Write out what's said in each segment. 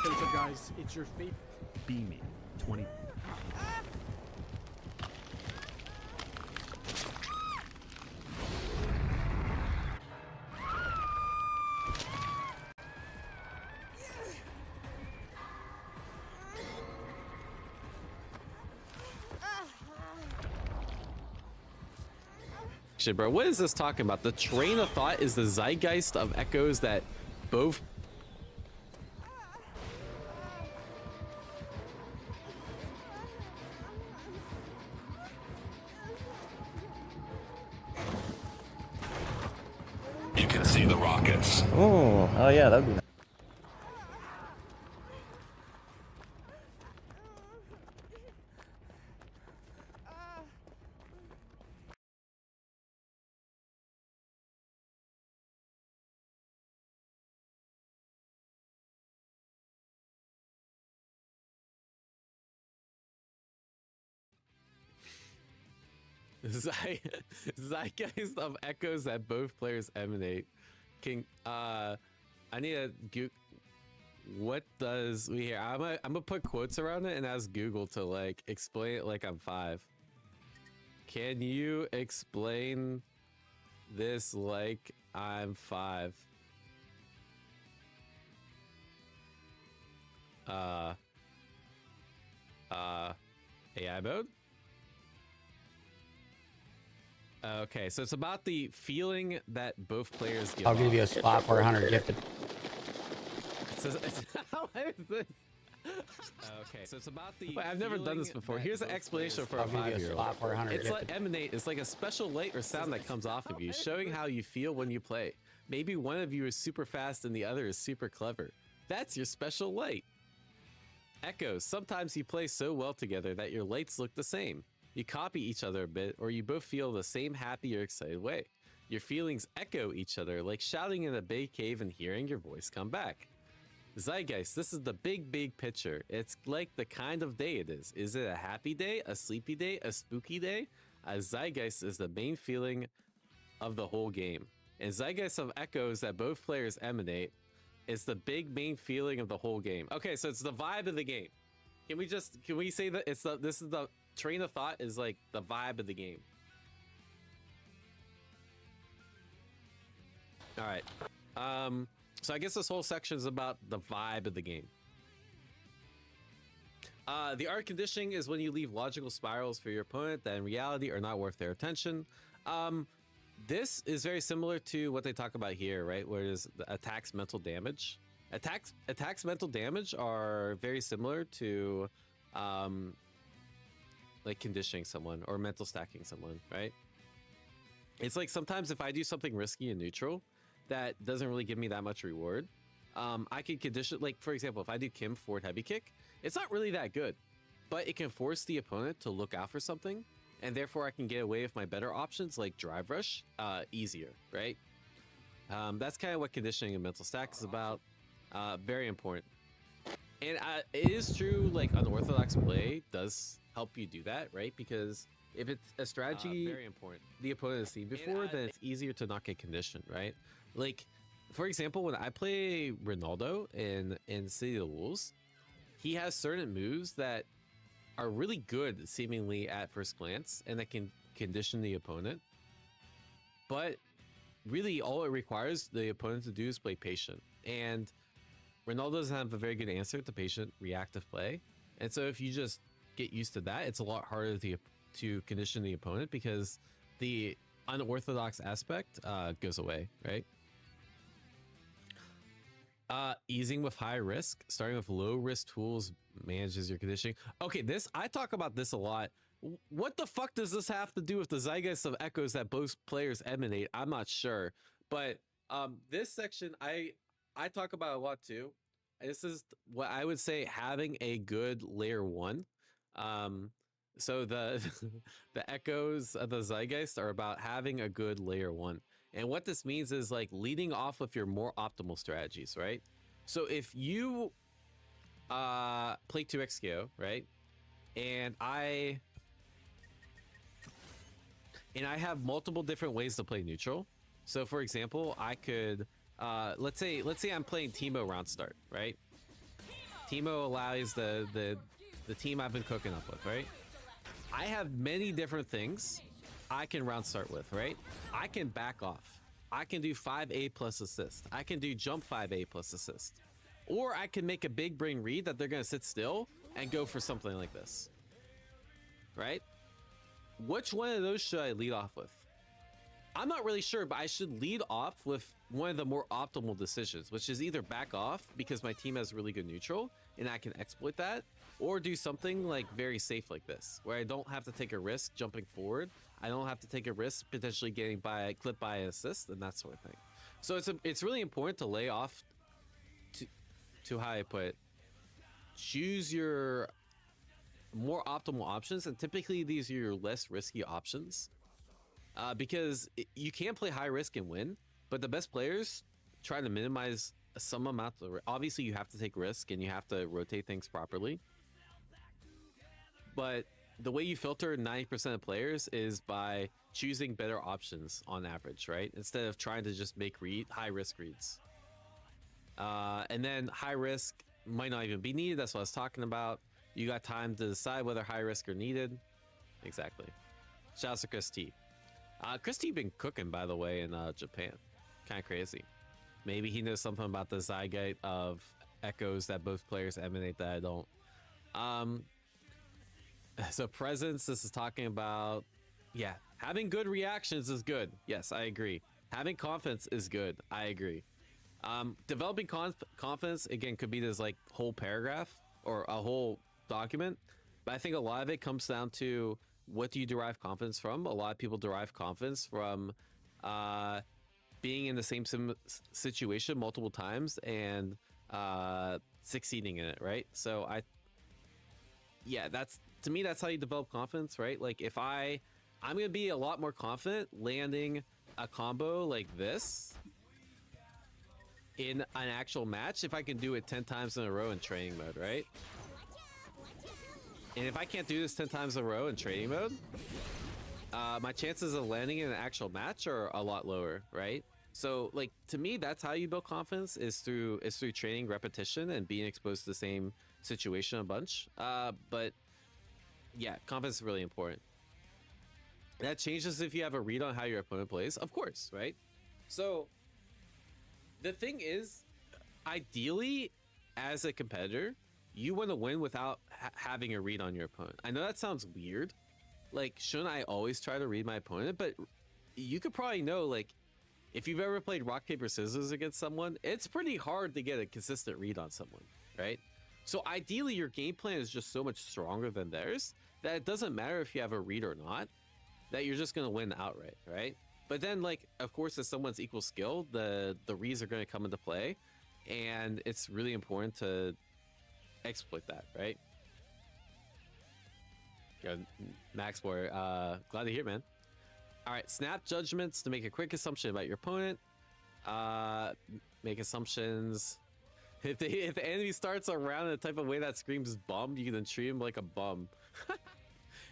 Face up, guys. It's your fate. Beamy 20. Shit, bro, what is this talking about? The train of thought is the zeitgeist of echoes that both. You can see the rockets. Oh yeah, that'd be nice. Zeitgeist of echoes that both players emanate. I need to what does we hear? I'm gonna put quotes around it and ask Google to like explain it like I'm 5. Can you explain this like I'm 5? AI mode? Okay, so it's about the feeling that both players give. I'll give you a spot for 100 gifted. What is this? Okay, so it's about the. Wait, I've never done this before. Here's an explanation for a 5-year-old. Spot for 100 It's gifted. like emanate. It's like a special light or sound that comes off of you, showing how you feel when you play. Maybe one of you is super fast and the other is super clever. That's your special light. Echoes. Sometimes you play so well together that your lights look the same. You copy each other a bit, or you both feel the same happy or excited way. Your feelings echo each other, like shouting in a big cave and hearing your voice come back. Zeitgeist, this is the big picture. It's like the kind of day it is. Is it a happy day, a sleepy day, a spooky day? A zeitgeist is the main feeling of the whole game. And zeitgeist of echoes that both players emanate is the main feeling of the whole game. Okay, so it's the vibe of the game. Can we say that this is the train of thought is like the vibe of the game? All right. So I guess this whole section is about the vibe of the game. The art conditioning is when you leave logical spirals for your opponent that in reality are not worth their attention. This is very similar to what they talk about here, right? Where it is the attacks mental damage. Attacks mental damage are very similar to like conditioning someone or mental stacking someone, right? It's like sometimes if I do something risky and neutral that doesn't really give me that much reward, I can condition, like for example, if I do Kim forward heavy kick, it's not really that good, but it can force the opponent to look out for something, and therefore I can get away with my better options like drive rush easier, right? That's kind of what conditioning and mental stack is about. Very important. And it is true, like unorthodox play does help you do that, right? Because if it's a strategy very important the opponent has seen before, then it's easier to not get conditioned, right? Like, for example, when I play Ronaldo in City of the Wolves, he has certain moves that are really good seemingly at first glance and that can condition the opponent. But really all it requires the opponent to do is play patient. And Ronaldo doesn't have a very good answer to patient reactive play. And so if you just get used to that, it's a lot harder to condition the opponent because the unorthodox aspect goes away, right? Easing with high risk, starting with low risk tools manages your conditioning. Okay, I talk about this a lot. What the fuck does this have to do with the zeitgeist of echoes that both players emanate? I'm not sure, but this section I talk about a lot too. This is what I would say having a good layer 1. So the the echoes of the zeitgeist are about having a good layer 1. And what this means is like leading off with your more optimal strategies, right? So if you play 2xko, right? And I have multiple different ways to play neutral. So for example, I could let's say I'm playing Teemo round start, right? Timo allows the team I've been cooking up with, right? I have many different things I can round start with, right? I can back off. I can do 5A plus assist. I can do jump 5A plus assist. Or I can make a big brain read that they're going to sit still and go for something like this. Right? Which one of those should I lead off with? I'm not really sure, but I should lead off with one of the more optimal decisions, which is either back off because my team has really good neutral and I can exploit that, or do something like very safe like this, where I don't have to take a risk jumping forward. I don't have to take a risk potentially getting clipped by an assist and that sort of thing. So it's really important to lay off to how I put it. Choose your more optimal options, and typically these are your less risky options. Because you can play high risk and win, but the best players try to minimize some amount of obviously you have to take risk and you have to rotate things properly, but the way you filter 90% of players is by choosing better options on average, right? Instead of trying to just make high risk reads. And then high risk might not even be needed. That's what I was talking about. You got time to decide whether high risk are needed. Exactly. Shouts to Chris T. Chris T been cooking, by the way, in Japan. Kind of crazy. Maybe he knows something about the zygote of echoes that both players emanate that I don't. So presence, this is talking about, yeah, having good reactions is good. Yes, I agree. Having confidence is good. I agree. Developing confidence, again, could be this like whole paragraph or a whole document, but I think a lot of it comes down to, what do you derive confidence from? A lot of people derive confidence from being in the same situation multiple times and succeeding in it, right? So to me, that's how you develop confidence, right? Like if I'm gonna be a lot more confident landing a combo like this in an actual match if I can do it 10 times in a row in training mode, right? And if I can't do this 10 times in a row in training mode, my chances of landing in an actual match are a lot lower, right? So like, to me, that's how you build confidence, is through training, repetition, and being exposed to the same situation a bunch. But yeah, confidence is really important. That changes if you have a read on how your opponent plays, of course, right? So the thing is, ideally, as a competitor, you want to win without having a read on your opponent. I know that sounds weird. Like, shouldn't I always try to read my opponent? But you could probably know, like, if you've ever played rock, paper, scissors against someone, it's pretty hard to get a consistent read on someone, right? So ideally, your game plan is just so much stronger than theirs that it doesn't matter if you have a read or not, that you're just going to win outright, right? But then, like, of course, as someone's equal skill, the reads are going to come into play, and it's really important to exploit that, right? Good. Max Boy, glad to hear, man. All right, snap judgments to make a quick assumption about your opponent. Make assumptions. If the enemy starts a round in a type of way that screams bum, you can then treat him like a bum.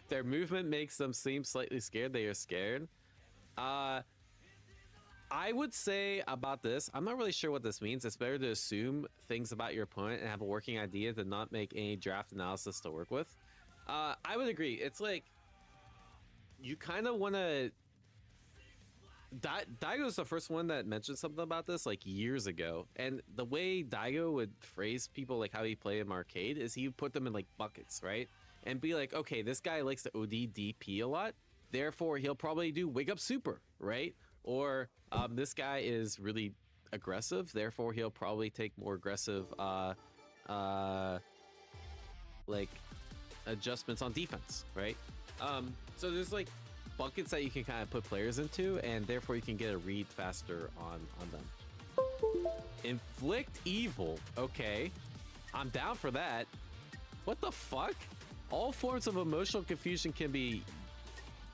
Their movement makes them seem slightly scared. They are scared. I would say about this, I'm not really sure what this means. It's better to assume things about your opponent and have a working idea than not make any draft analysis to work with. I would agree. It's like, you kind of want to... Daigo's the first one that mentioned something about this like years ago. And the way Daigo would phrase people, like how he played in arcade, is he would put them in like buckets, right? And be like, okay, this guy likes to OD DP a lot, therefore he'll probably do wig up super, right? Or this guy is really aggressive, therefore he'll probably take more aggressive like adjustments on defense, right? So there's like buckets that you can kind of put players into, and therefore you can get a read faster on them. Inflict evil. Okay, I'm down for that. What the fuck? All forms of emotional confusion can be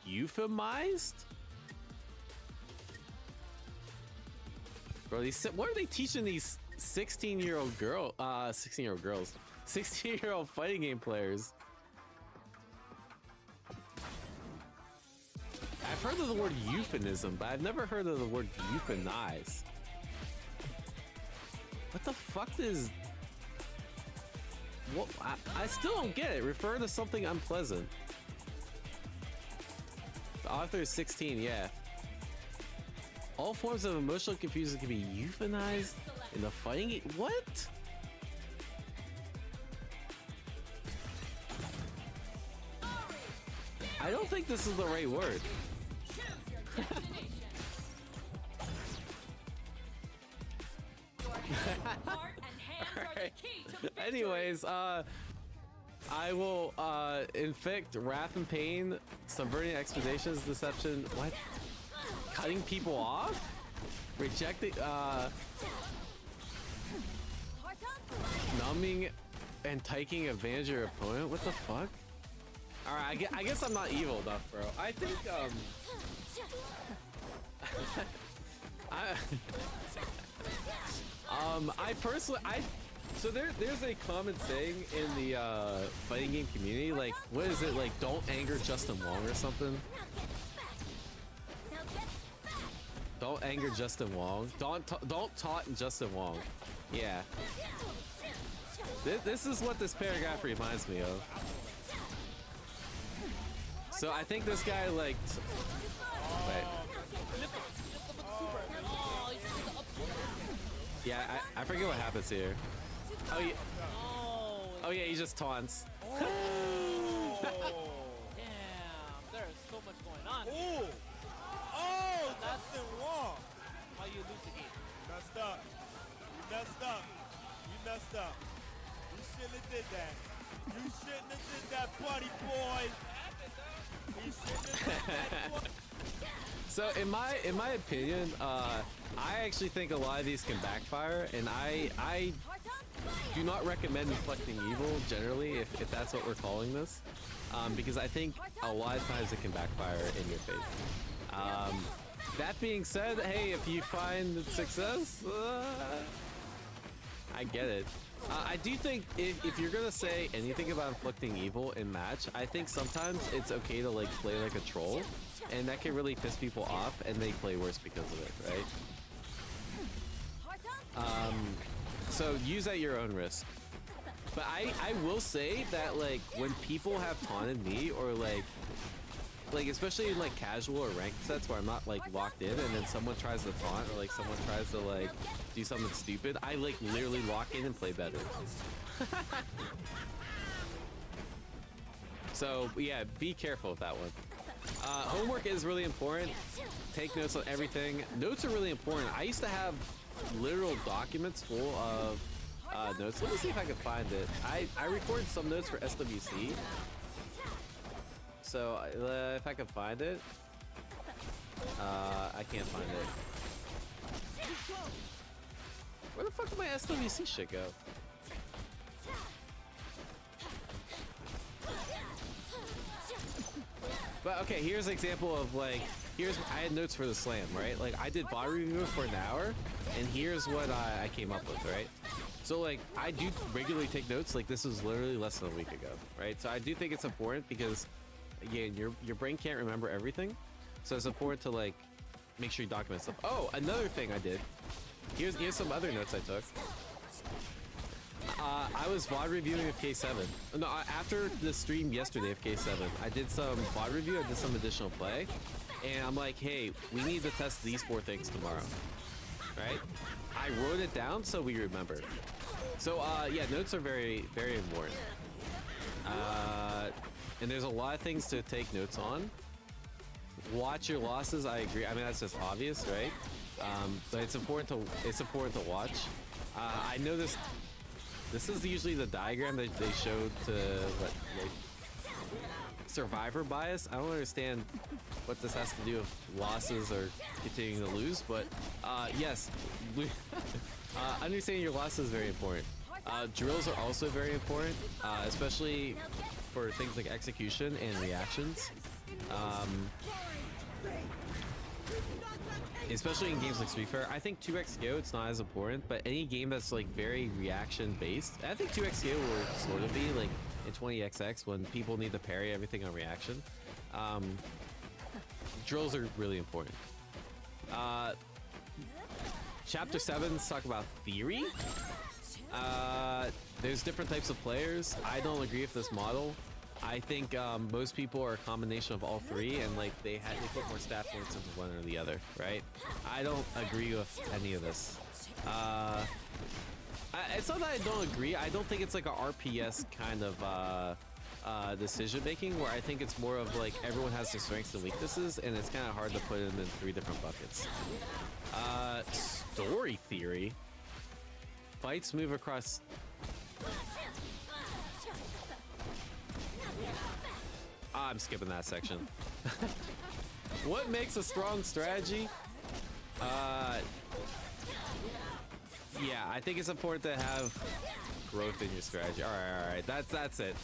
euphemized? Bro, what are they teaching these 16-year-old girls, 16-year-old fighting game players? I've heard of the word euphemism, but I've never heard of the word euphemize. What the fuck is... What? I still don't get it. Refer to something unpleasant. The author is 16, yeah. All forms of emotional confusion can be euthanized in the fighting game. What? I don't think this is the right word. Anyways, I will inflict wrath and pain, subverting expectations, deception. What? Cutting people off? Rejecting, numbing and taking advantage of your opponent? What the fuck? Alright, I guess I'm not evil enough, bro. I think, I personally, so there's a common saying in the fighting game community, like, what is it, like, don't anger Justin Wong or something? Don't anger Justin Wong. Don't taunt Justin Wong. Yeah. This is what this paragraph reminds me of. So I think this guy like. Wait. Yeah, I forget what happens here. Oh yeah. Oh yeah, he just taunts. Damn, there's so much going on. Ooh! Oh, that's the wrong. Why you lose the game? Messed up. You messed up. You messed up. You shouldn't have did that. You shouldn't have did that, buddy boy. You shouldn't have did that, boy. So in my opinion, I actually think a lot of these can backfire, and I do not recommend inflicting evil generally, if that's what we're calling this, because I think a lot of times it can backfire in your face. That being said, hey, if you find success, I get it. I do think if you're gonna say anything about inflicting evil in match, I think sometimes it's okay to like play like a troll, and that can really piss people off, and they play worse because of it, right? So use at your own risk. But I will say that like when people have taunted me, or like especially in like casual or ranked sets where I'm not like locked in, and then someone tries to taunt, or like someone tries to like do something stupid, I like literally lock in and play better. So yeah, be careful with that one. Homework is really important. Take notes on everything. Notes are really important. I used to have literal documents full of notes. Let me see if I can find it. I recorded some notes for SWC. So if I can find it, I can't find it. Where the fuck did my SWC shit go? But okay, here's an example of like, I had notes for the slam, right? Like I did bot review for an hour, and here's what I came up with, right? So like, I do regularly take notes. Like this was literally less than a week ago, right? So I do think it's important because, again, your brain can't remember everything. So it's important to like, make sure you document stuff. Oh, another thing I did. Here's some other notes I took. I was VOD reviewing of K7. No, after the stream yesterday of K7, I did some VOD review, I did some additional play, and I'm like, hey, we need to test these 4 things tomorrow, right? I wrote it down so we remember. So, yeah, notes are very, very important. And there's a lot of things to take notes on. Watch your losses, I agree. I mean, that's just obvious, right? But it's important to watch. I noticed this is usually the diagram that they showed to what, like, survivor bias. I don't understand what this has to do with losses or continuing to lose, but yes, understanding your losses is very important. Drills are also very important, especially for things like execution and reactions. Especially in games like Street Fighter. I think 2xgo it's not as important, but any game that's like very reaction based, I think 2xgo will sort of be like in 20xx when people need to parry everything on reaction. Drills are really important. Chapter 7's talk about theory. There's different types of players. I don't agree with this model. I think most people are a combination of all three, and like they put more stat points into one or the other, right? I don't agree with any of this. It's not that I don't agree. I don't think it's like a RPS kind of decision making, where I think it's more of like everyone has their strengths and weaknesses, and it's kind of hard to put it in 3 different buckets. Story theory. Fights move across. I'm skipping that section. What makes a strong strategy? Yeah, I think it's important to have growth in your strategy. All right. That's it.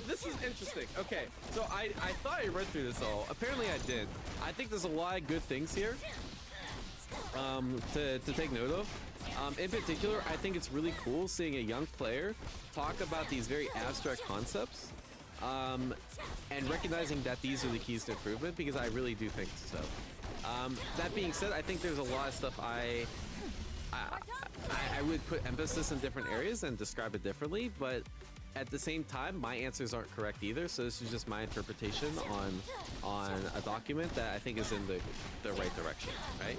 This is interesting. Okay, so I thought I read through this all. Apparently I did. I think there's a lot of good things here to take note of. In particular, I think it's really cool seeing a young player talk about these very abstract concepts and recognizing that these are the keys to improvement, because I really do think so. That being said, I think there's a lot of stuff I would put emphasis in different areas and describe it differently, but at the same time, my answers aren't correct either. So this is just my interpretation on a document that I think is in the right direction, right?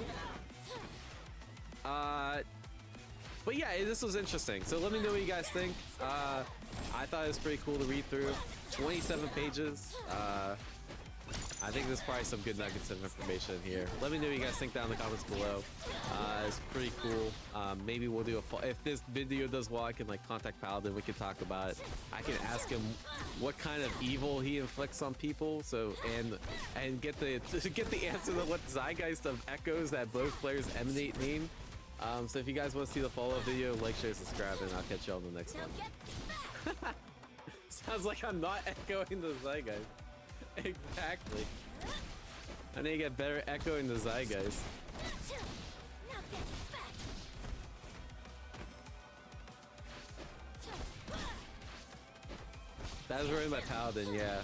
But yeah, this was interesting. So let me know what you guys think. I thought it was pretty cool to read through. 27 pages. I think there's probably some good nuggets of information here. Let me know what you guys think down in the comments below. It's pretty cool. Maybe we'll do if this video does well, I can like contact Paladin. We can talk about it. I can ask him what kind of evil he inflicts on people. So and get the answer to what zeitgeist of echoes that both players emanate mean. So if you guys want to see the follow-up video, like, share, subscribe, and I'll catch you all in the next one. Sounds like I'm not echoing the zeitgeist. Exactly. I need to get better echoing the zeitgeist. That was written by Paladin, yeah.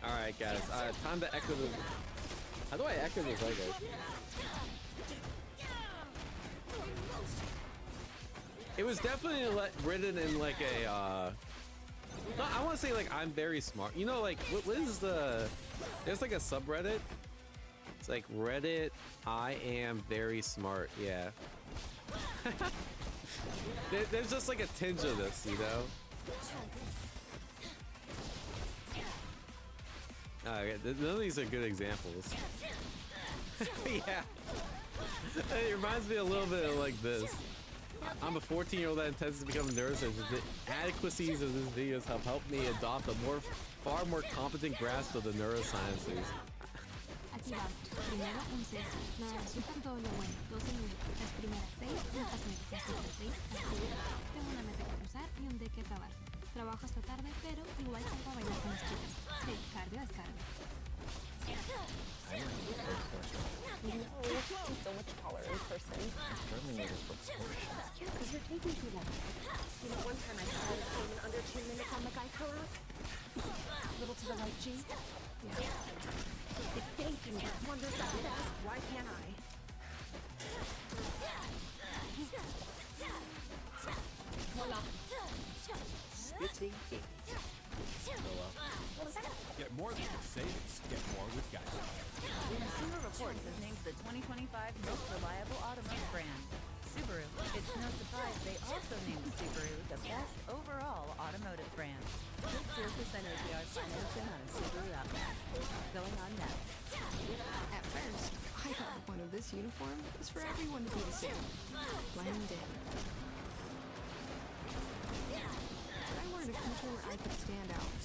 Alright, guys. Time to echo the... How do I echo the zeitgeist? It was definitely written in like a... No, I want to say like I'm very smart. You know, like what is the? There's like a subreddit. It's like Reddit. I am very smart. Yeah. There's just like a tinge of this, you know. None of these are good examples. Yeah. It reminds me a little bit of like this. I'm a 14-year-old that intends to become a neurosurgeon. The adequacies of this videos have helped me adopt a far more competent grasp of the neurosciences. Activar. Primero un sexo. Nada de azúcar, doble bueno. 12 minutos. Las primeras 6, las siguientes 6. Actividad. Tengo una meta que cruzar y un deck que acabar. Trabajo hasta tarde, pero igual salgo a bailar con las chicas. Sí, cardio descarga. You know, you're so much taller in person. Certainly need a proportion. Yeah, because you're taking too long. You know, one time I thought I came in under 2 minutes on the Geico app. Little to the right, G. Yeah. If thinking wonders that fast, why can't I? Voila. Stitching ink. What was that? Get more than your savings. Get more with Geico. Consumer Reports has named the 2025 most reliable automotive brand, Subaru. It's no surprise they also named Subaru the best overall automotive brand. Get 0% APR financing on a Subaru Outback. Going on now. At first, I thought the point of this uniform was for everyone to be the same. Blend in. But I wanted a country where I could stand out.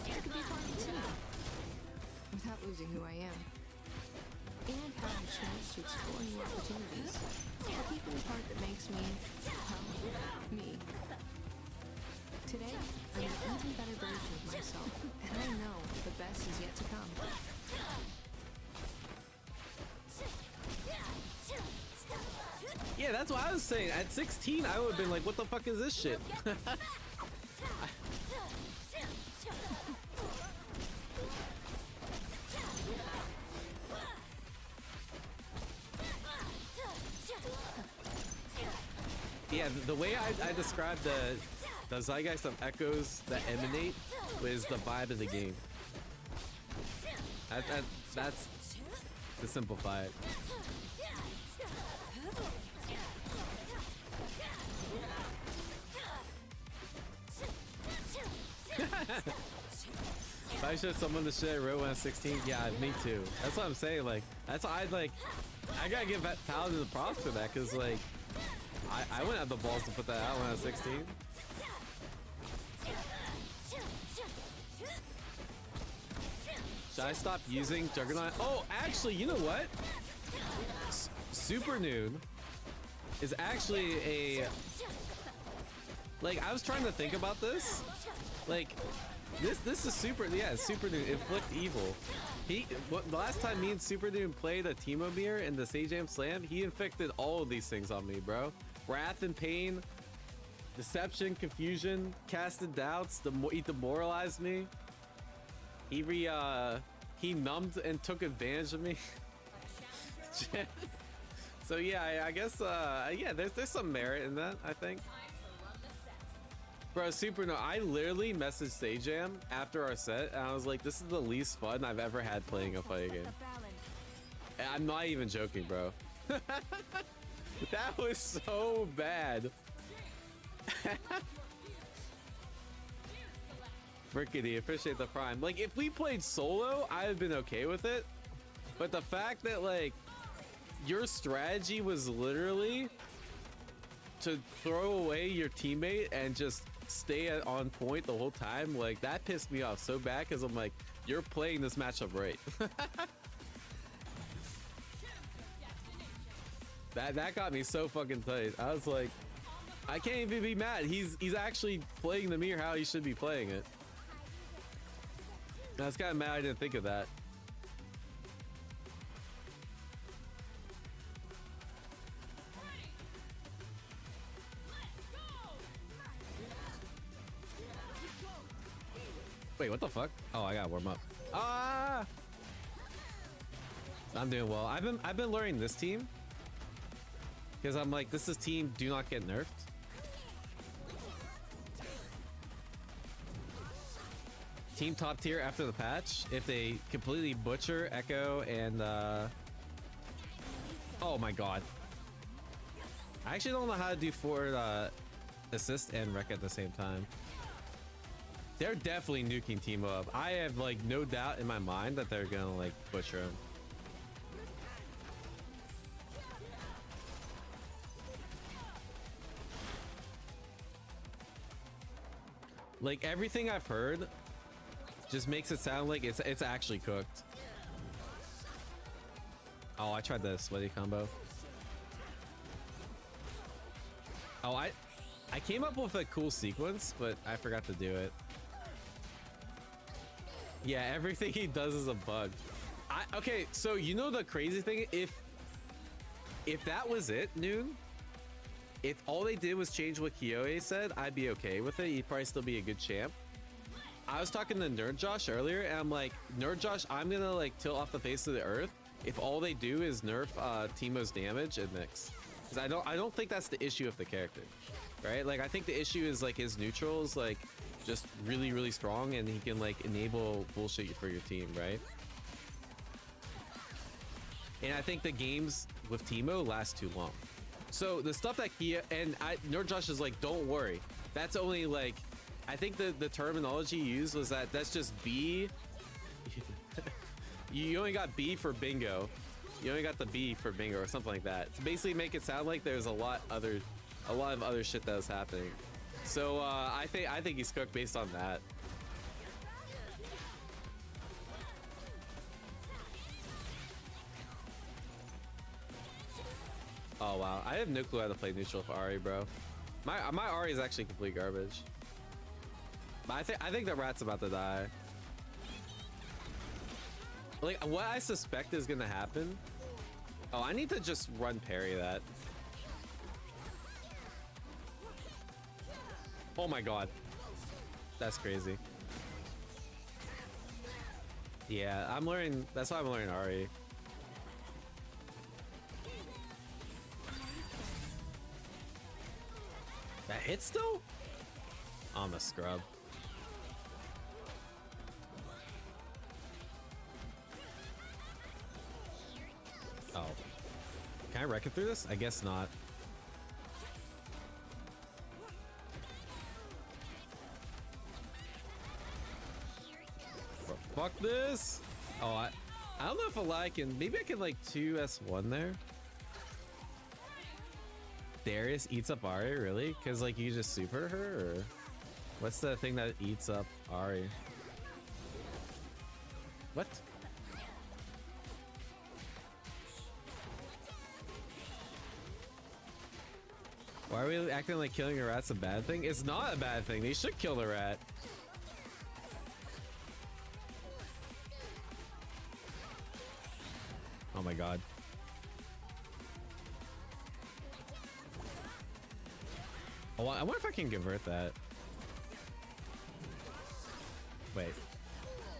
I could be part of the team. Without losing who I am. And have the chance to explore new opportunities. While keeping the part that makes me, well, me. Today, I'm an even better version of myself. And I know the best is yet to come. Yeah, that's what I was saying. At 16, I would have been like, what the fuck is this shit? Yeah, the way I described the zeitgeist of echoes that emanate was the vibe of the game. That's to simplify it. If I showed someone the shit I wrote when I was 16, yeah, me too. That's what I'm saying. Like, that's why I gotta give Paladin the props for that, because like, I wouldn't have the balls to put that out when I was 16. Should I stop using Juggernaut? Oh, actually, you know what? Super Noon is actually a... Like, I was trying to think about this. Like, this is Super... Yeah, Super Noon. Inflict Evil. The last time me and Super Noon played a Team-O-Beer in the Sajam Slam, he inflicted all of these things on me, bro. Wrath and Pain, Deception, Confusion, Casted Doubts, he demoralized me. He numbed and took advantage of me. So yeah, I guess yeah, there's some merit in that, I think. Bro, Super No, I literally messaged Sajam after our set and I was like, this is the least fun I've ever had playing a fighting game. And I'm not even joking, bro. That was so bad. Frickety, appreciate the prime. Like, if we played solo, I'd have been okay with it. But the fact that, like, your strategy was literally to throw away your teammate and just stay on point the whole time, like, that pissed me off so bad because I'm like, you're playing this matchup right. That got me so fucking tight. I was like, I can't even be mad. He's actually playing the mirror how he should be playing it. I was kind of mad I didn't think of that. Wait, what the fuck? Oh, I gotta warm up. Ah! I'm doing well. I've been learning this team because I'm like, this is team do not get nerfed. Team top tier after the patch if they completely butcher Echo and oh my god, I actually don't know how to do forward assist and wreck at the same time. They're definitely nuking Teemo up. I have like no doubt in my mind that they're gonna like butcher him. Like everything I've heard just makes it sound like it's actually cooked. Oh, I tried the sweaty combo. Oh, I came up with a cool sequence, but I forgot to do it. Yeah, everything he does is a bug. Okay, so you know the crazy thing? If that was it, Noon, if all they did was change what Kyoe said, I'd be okay with it. He'd probably still be a good champ. I was talking to Nerd Josh earlier, and I'm like, Nerd Josh, I'm gonna like tilt off the face of the earth if all they do is nerf Teemo's damage and mix. Because I don't think that's the issue of the character, right? Like I think the issue is like his neutrals like just really strong, and he can like enable bullshit for your team, right? And I think the games with Teemo last too long. So the stuff that Nerd Josh is like, don't worry, that's only like, I think the terminology used was that's just B. You only got B for bingo. You only got the B for bingo or something like that. To basically make it sound like there's a lot of other shit that was happening. So I think he's cooked based on that. Oh wow, I have no clue how to play neutral for Ari, bro. My Ari is actually complete garbage. But I think the rat's about to die. Like what I suspect is gonna happen. Oh, I need to just run parry that. Oh my god, that's crazy. Yeah, I'm learning. That's why I'm learning Ari. That hit still? I'm a scrub. Oh. Can I wreck it through this? I guess not. Bro, fuck this! Oh, I don't know if I can. Maybe I can like 2S1 there. Darius eats up Ari, really? Because like you just super her, or what's the thing that eats up Ari? What? Why are we acting like killing a rat's a bad thing? It's not a bad thing. They should kill the rat. Oh my god. Oh, I wonder if I can convert that. Wait.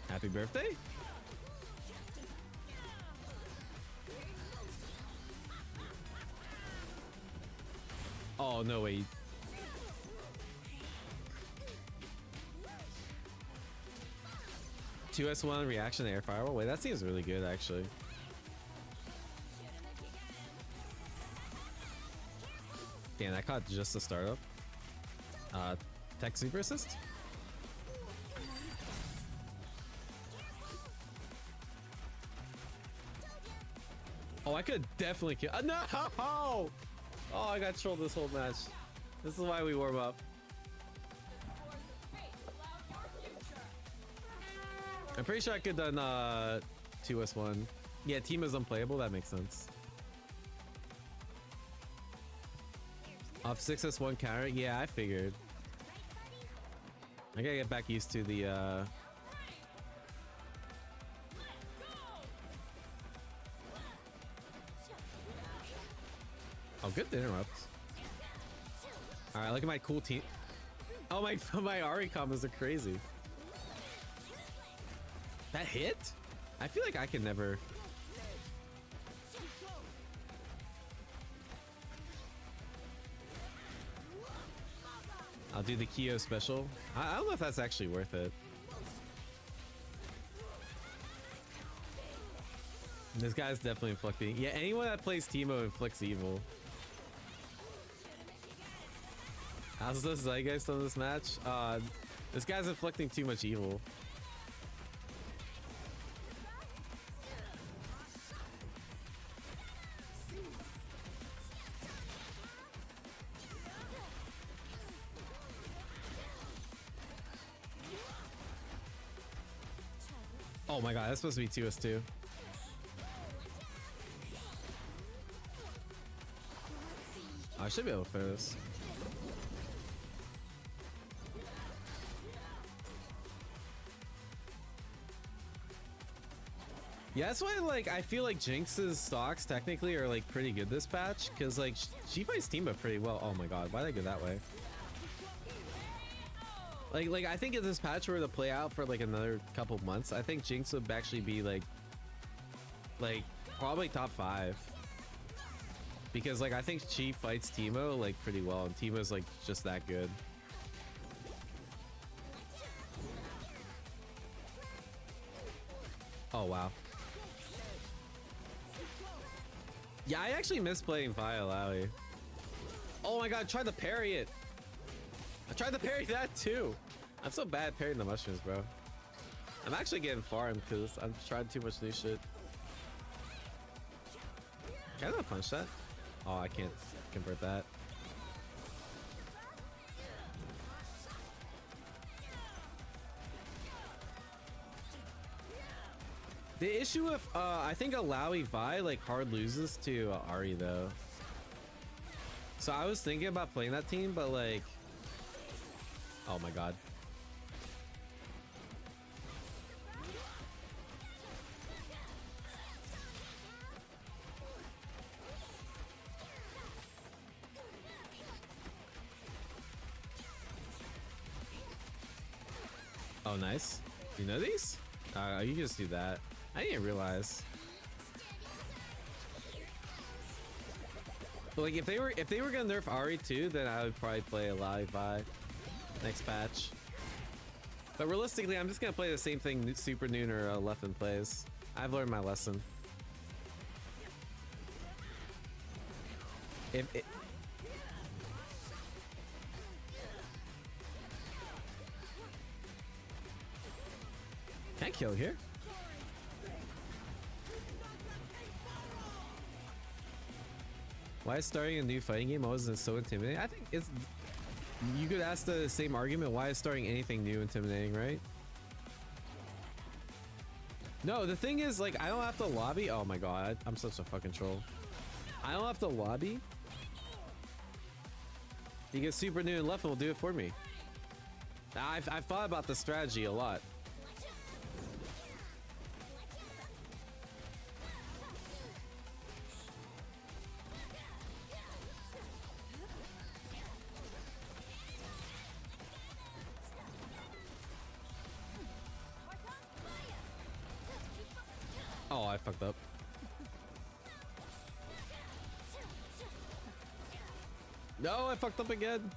Happy birthday? Oh, no way. Two S1 reaction to air fireball. Wait, that seems really good, actually. Damn, I caught just the startup. Tech super assist. Oh, I could definitely kill. No! Oh, I got trolled this whole match. This is why we warm up. I'm pretty sure I could have done 2S1. Yeah, team is unplayable. That makes sense. Off 6S1 counter. Yeah, I figured. I gotta get back used to the Oh, good to interrupt. All right, look at my cool team. Oh my, my Ari combos are crazy. That hit? I feel like I can never. I'll do the Kyo special. I don't know if that's actually worth it. This guy's definitely inflicting. Yeah, anyone that plays Teemo inflicts evil. How's the Zeitgeist on this match? This guy's inflicting too much evil. Oh my god, that's supposed to be 2S2. I should be able to clear this. Yeah, that's why like I feel like Jinx's stocks technically are like pretty good this patch, because like she fights Teemo pretty well. Oh my god, why did I go that way? Like I think if this patch were to play out for like another couple months, I think Jinx would actually be like probably top 5. Because like I think she fights Teemo like pretty well, and Teemo's like just that good. Oh wow. Yeah, I actually miss playing Vi Alawi. Oh my god, I tried to parry it. I tried to parry that too. I'm so bad at parrying the mushrooms, bro. I'm actually getting farmed because I'm trying too much new shit. Can I not punch that? Oh, I can't convert that. The issue with I think Alawi Vi like hard loses to Ari though. So I was thinking about playing that team, but like, oh my god. Oh, nice. You know these? You just do that. I didn't realize. But like if they were gonna nerf Ari too, then I would probably play a Levi next patch. But realistically, I'm just gonna play the same thing Super Noon or Leffen plays. I've learned my lesson. If it, can I kill here? Why is starting a new fighting game always so intimidating? I think it's. You could ask the same argument. Why is starting anything new intimidating, right? No, the thing is, like, I don't have to lobby. Oh my god, I'm such a fucking troll. I don't have to lobby. You get Super New and Leffen will do it for me. I've thought about the strategy a lot. Oh, I fucked up. No, I fucked up again.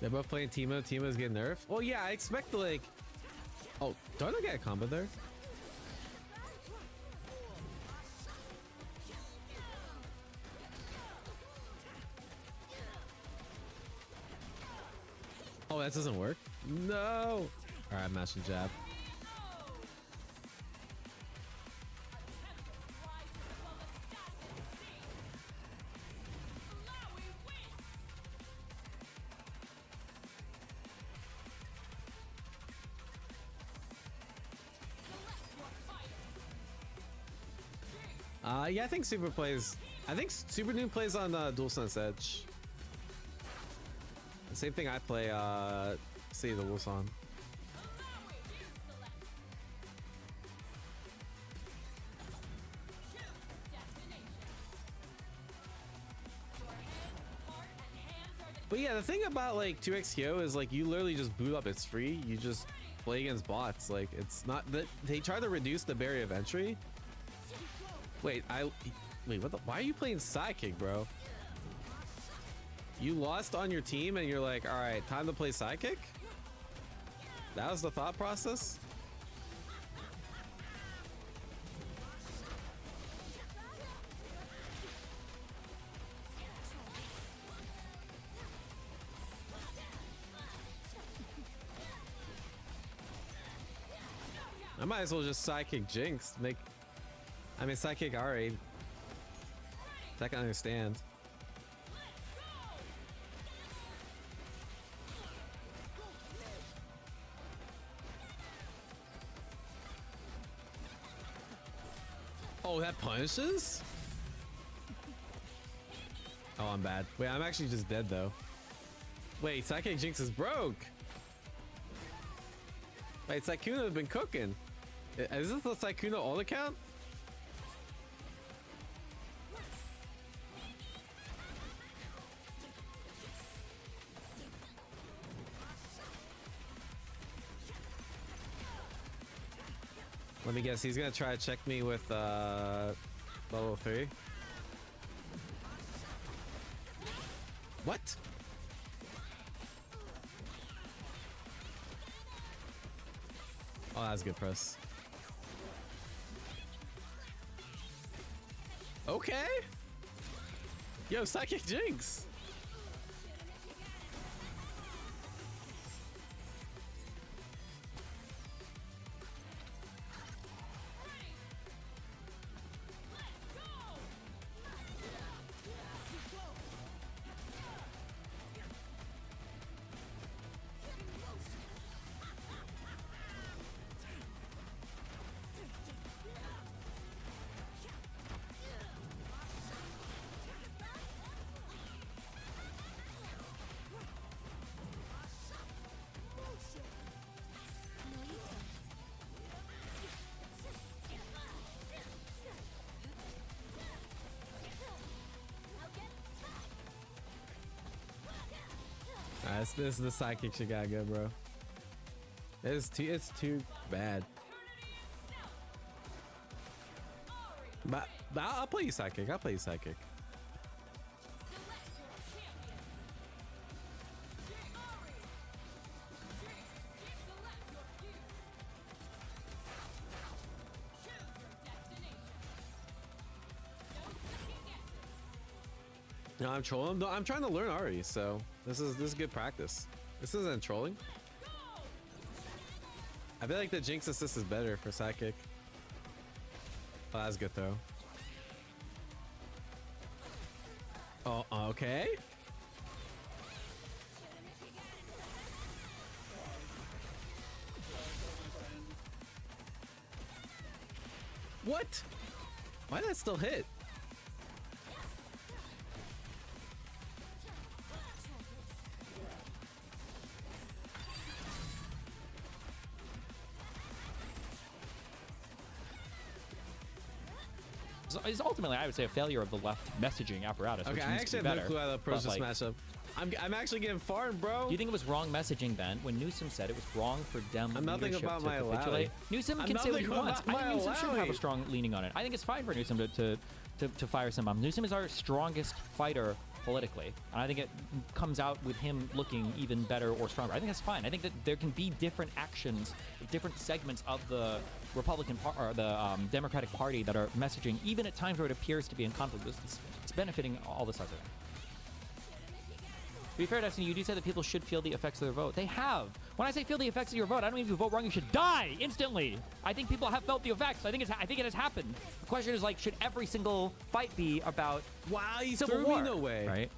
They're both playing Teemo. Teemo's getting nerfed. Well, yeah, I expect like. Oh, don't I get a combo there? Oh, that doesn't work? No! Alright, I'm mashing jab. Yeah, I think Super plays. I think Super Noon plays on DualSense Edge. The same thing I play, see the Wolfson. But yeah, the thing about like 2xKO is like you literally just boot up. It's free. You just play against bots. Like it's not that they try to reduce the barrier of entry. Wait, what the, why are you playing Sidekick, bro? You lost on your team and you're like, all right, time to play Sidekick? That was the thought process? I might as well just Sidekick Jinx. Sidekick Ari. I can understand. Oh, that punishes? Oh, I'm bad. Wait, I'm actually just dead though. Wait, Sidekick Jinx is broke. Wait, Sykkuno has been cooking. Is this the Sykkuno ult account? Let me guess, he's gonna try to check me with level 3. What? Oh, that's good press. Okay. Yo, Psychic Jinx. This is the sidekick she got good, bro. It's too bad. But I'll play you sidekick. I'll play you sidekick. No, I'm trolling. No, I'm trying to learn Ari, so this is good practice. This isn't trolling. I feel like the Jinx assist is better for sidekick. Oh, that's a good throw. Oh, okay. What? Why did that still hit? Is ultimately, I would say, a failure of the left messaging apparatus. Okay, which I needs to actually be have better, no clue how to approach but, this like, matchup. I'm actually getting farmed, bro. Do you think it was wrong messaging then when Newsom said it was wrong for Dem I'm nothing leadership about to my capitulate? Alawi. Newsom I'm can say what he nothing wants. about I think my Newsom should have a Alawi. strong leaning on it. I think it's fine for Newsom to fire some bombs. Newsom is our strongest fighter politically, and I think it comes out with him looking even better or stronger. I think that's fine. I think that there can be different actions, different segments of the Republican or the Democratic Party that are messaging, even at times where it appears to be in conflict. It's benefiting all the sides of it. To be fair, Destiny, you do say that people should feel the effects of their vote. They have. When I say feel the effects of your vote, I don't mean if you vote wrong, you should die instantly. I think people have felt the effects. I think it has happened. The question is, like, should every single fight be about Wow, you Civil threw War? me no way. Right?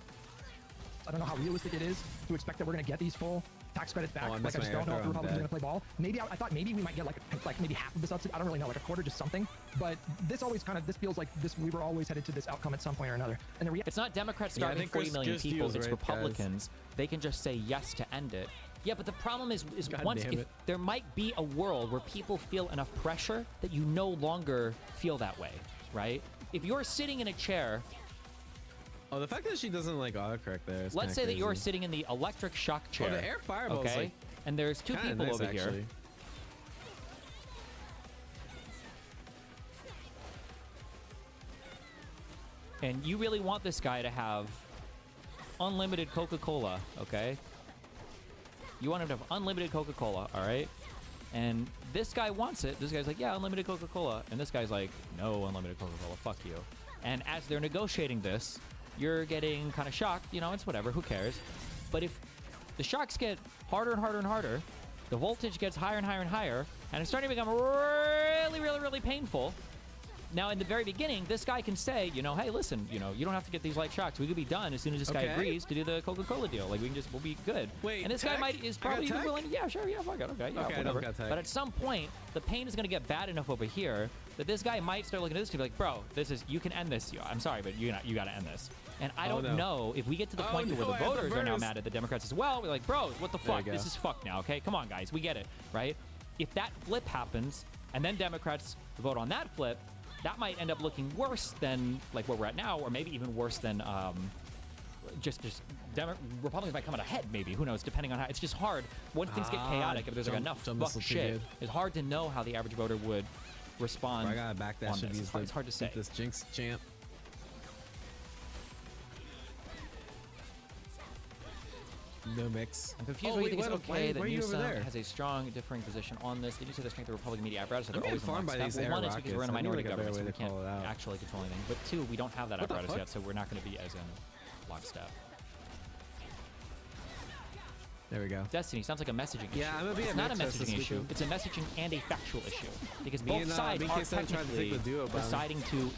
I don't know how realistic it is to expect that we're going to get these full tax credits back. I Like, I missed just my don't know air if throw, the I'm Republicans are dead. going to play ball. Maybe I thought maybe we might get like maybe half of the subsidy. I don't really know, like a quarter, just something. But this feels like this. We were always headed to this outcome at some point or another. And the reality. It's not Democrats Yeah, I starving think 40 Chris million just people. feels It's right, guys. Republicans. They can just say yes to end it. Yeah, but the problem is God once damn if it. there might be a world where people feel enough pressure that you no longer feel that way, right? If you're sitting in a chair, Oh, the fact that she doesn't like autocorrect there. Is let's kinda say that crazy. you're sitting in the electric shock chair. Oh, the air fireball is okay? like And there's two kinda people nice, over here. actually. And you really want this guy to have unlimited Coca-Cola, okay? You want him to have unlimited Coca-Cola, all right? And this guy wants it. This guy's like, yeah, unlimited Coca-Cola. And this guy's like, no unlimited Coca-Cola, fuck you. And as they're negotiating this, you're getting kind of shocked. You know, it's whatever, who cares? But if the shocks get harder and harder and harder, the voltage gets higher and higher and higher, and it's starting to become really, really, really painful. Now, in the very beginning, this guy can say, you know, hey, listen, you know, you don't have to get these light shocks. We could be done as soon as this guy Okay. agrees to do the Coca-Cola deal. Like, we'll be good. Wait, and this guy tech? is I got probably tech? willing. Yeah, sure, yeah, fuck it, okay, yeah, Okay, I don't whatever. got tech. But at some point, the pain is going to get bad enough over here that this guy might start looking at this and be like, bro, you can end this. I'm sorry, but you got to end this. And I Oh, don't no. know if we get to the Oh, point no, where I the have the voters are now burst. mad at the Democrats as well. We're like, bro, what the There you fuck? This go. is fucked now, okay? Come on, guys, we get it, right? If that flip happens, and then Democrats vote on that flip, that might end up looking worse than like where we're at now, or maybe even worse than Republicans might come out ahead, maybe. Who knows? Depending on how it's just hard once things get chaotic. If there's like enough jump fuck missile too shit, good. it's hard to know how the average voter would respond. I gotta back that on shit. this. It's hard to say. This Jinx champ. No mix. I'm confused Oh, why you wait, think it's what- okay why that are you over Newsom there? has a strong differing position on this. They do say the strength of the Republican media apparatus. They're I'm always getting farmed by these well, air one is because we're in a rockets. I need, minority like, a better government, so way we to can't call it out. actually control anything. But two, we don't have that What the apparatus fuck? yet, so we're not going to be as in lockstep. There we go. Destiny sounds like a messaging issue. Yeah, I'm gonna be it's at not a Nexus this messaging issue. weekend. It's a messaging and a factual issue because Me both and, sides me are and Kaysen tried to technically take the duo about him. deciding to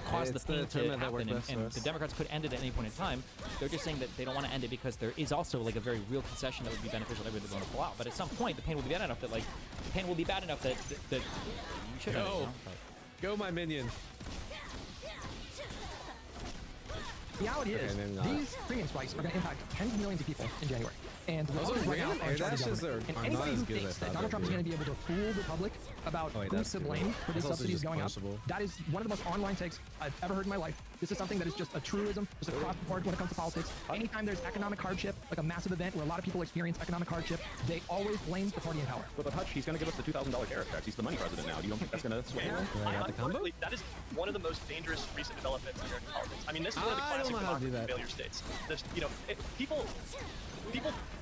cause the It's the pain to tournament that worked happen, best for and us. the Democrats could end it at any point in time. They're just saying that they don't want to end it because there is also like a very real concession that would be beneficial to everybody that's going to pull out. But at some point, the pain will be bad enough that that you should end it, Go. you know? Go, my minion. The reality is, maybe not. these premium spikes are going to impact tens of millions of people in January. And the Also, voters right now random are in charge of dashes government. And are anybody not as who good as I thinks that thought Donald Trump is they'd going to be able to fool the public about Oh, wait, who's that's to good. blame for these That's also subsidies just going up, punishable. that is one of the most online takes I've ever heard in my life. This is something that is just a truism, just across the board when it comes to politics. Anytime there's economic hardship, like a massive event where a lot of people experience economic hardship, they always blame the party in power. But Hutch, he's going to give us the $2,000 tariff tax. He's the money president now. You don't think that's going to sway him? Unfortunately, that is one of the most dangerous recent developments in American politics. I mean, this is one of the I don't classic know how to do democracy that. failure states. This, people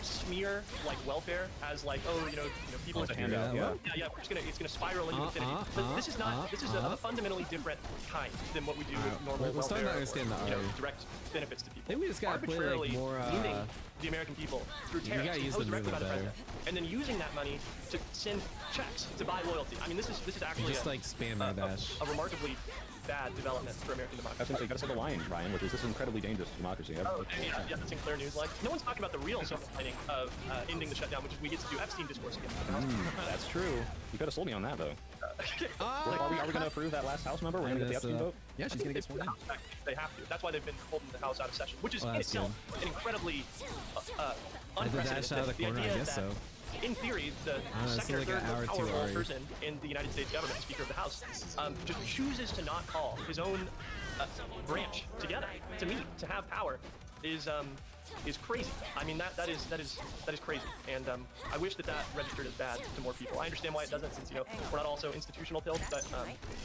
smear like welfare as like, oh, people It's a handout. yeah, it's gonna spiral into infinity. But this is not. This is a fundamentally different kind than what we do with normal We're starting welfare. to understand or, the RE. direct benefits to people. Maybe we just gotta play, like, Arbitrarily more, wounding the American people through You tariffs gotta use imposed the directly by the movement president, and then using that money to send checks to buy loyalty. I mean, this is actually just, like, spam that dash. a remarkably bad development for American I was democracy. going to say, you got to say the line, Ryan, which is this is incredibly dangerous to democracy. Oh, yeah, the Sinclair News line. No one's talking about the real silver lining of ending the shutdown, which is we get to do Epstein discourse again. That's true. You could have sold me on that, though. Are we going to approve that last House member? We're going to get the Epstein vote? Yeah, she's gonna get sworn in. They have to. That's why they've been holding the House out of session, which is in that's itself an incredibly I did dash out of the corner, I idea guess that, so. In theory, the it's second or like third an hour most or two powerful already. person in the United States government, Speaker of the House, just chooses to not call his own branch together to meet, to have power, is crazy. I mean, that is crazy, and I wish that registered as bad to more people. I understand why it doesn't, since we're not also institutional built, but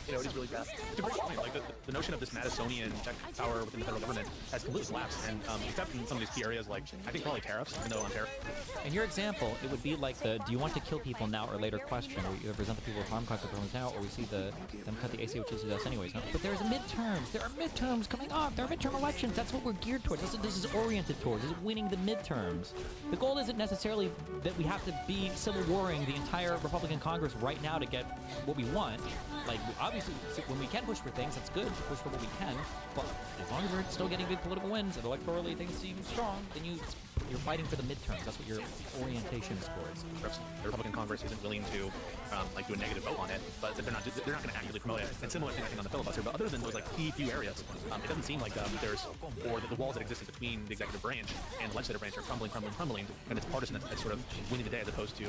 it is really bad. It's a great point. Like the notion of this Madisonian check power within the federal government has completely collapsed, and except in some of these key areas, like I think probably tariffs, even though on tariff. In your example, it would be like the do you want to kill people now or later question, or you present the people with harm consequences now, or we see them cut the ACOs to us anyways. No? But there's midterms. There are midterms coming up. There are midterm elections. That's what we're geared towards. That's what this is oriented towards. Is winning the midterms. The goal isn't necessarily that we have to be civil warring the entire Republican Congress right now to get what we want. Like, obviously, when we can push for things, that's good to push for what we can. But as long as we're still getting big political wins and electorally things seem strong, then you're fighting for the midterms. That's what your orientation is towards. The Republican Congress isn't willing to do a negative vote on it, but they're not going to actively promote it. And similar thing I think on the filibuster. But other than those like key few areas, it doesn't seem like there's or the walls that exist in between the executive branch and the legislative branch are crumbling, and it's partisan that's sort of winning the day as opposed to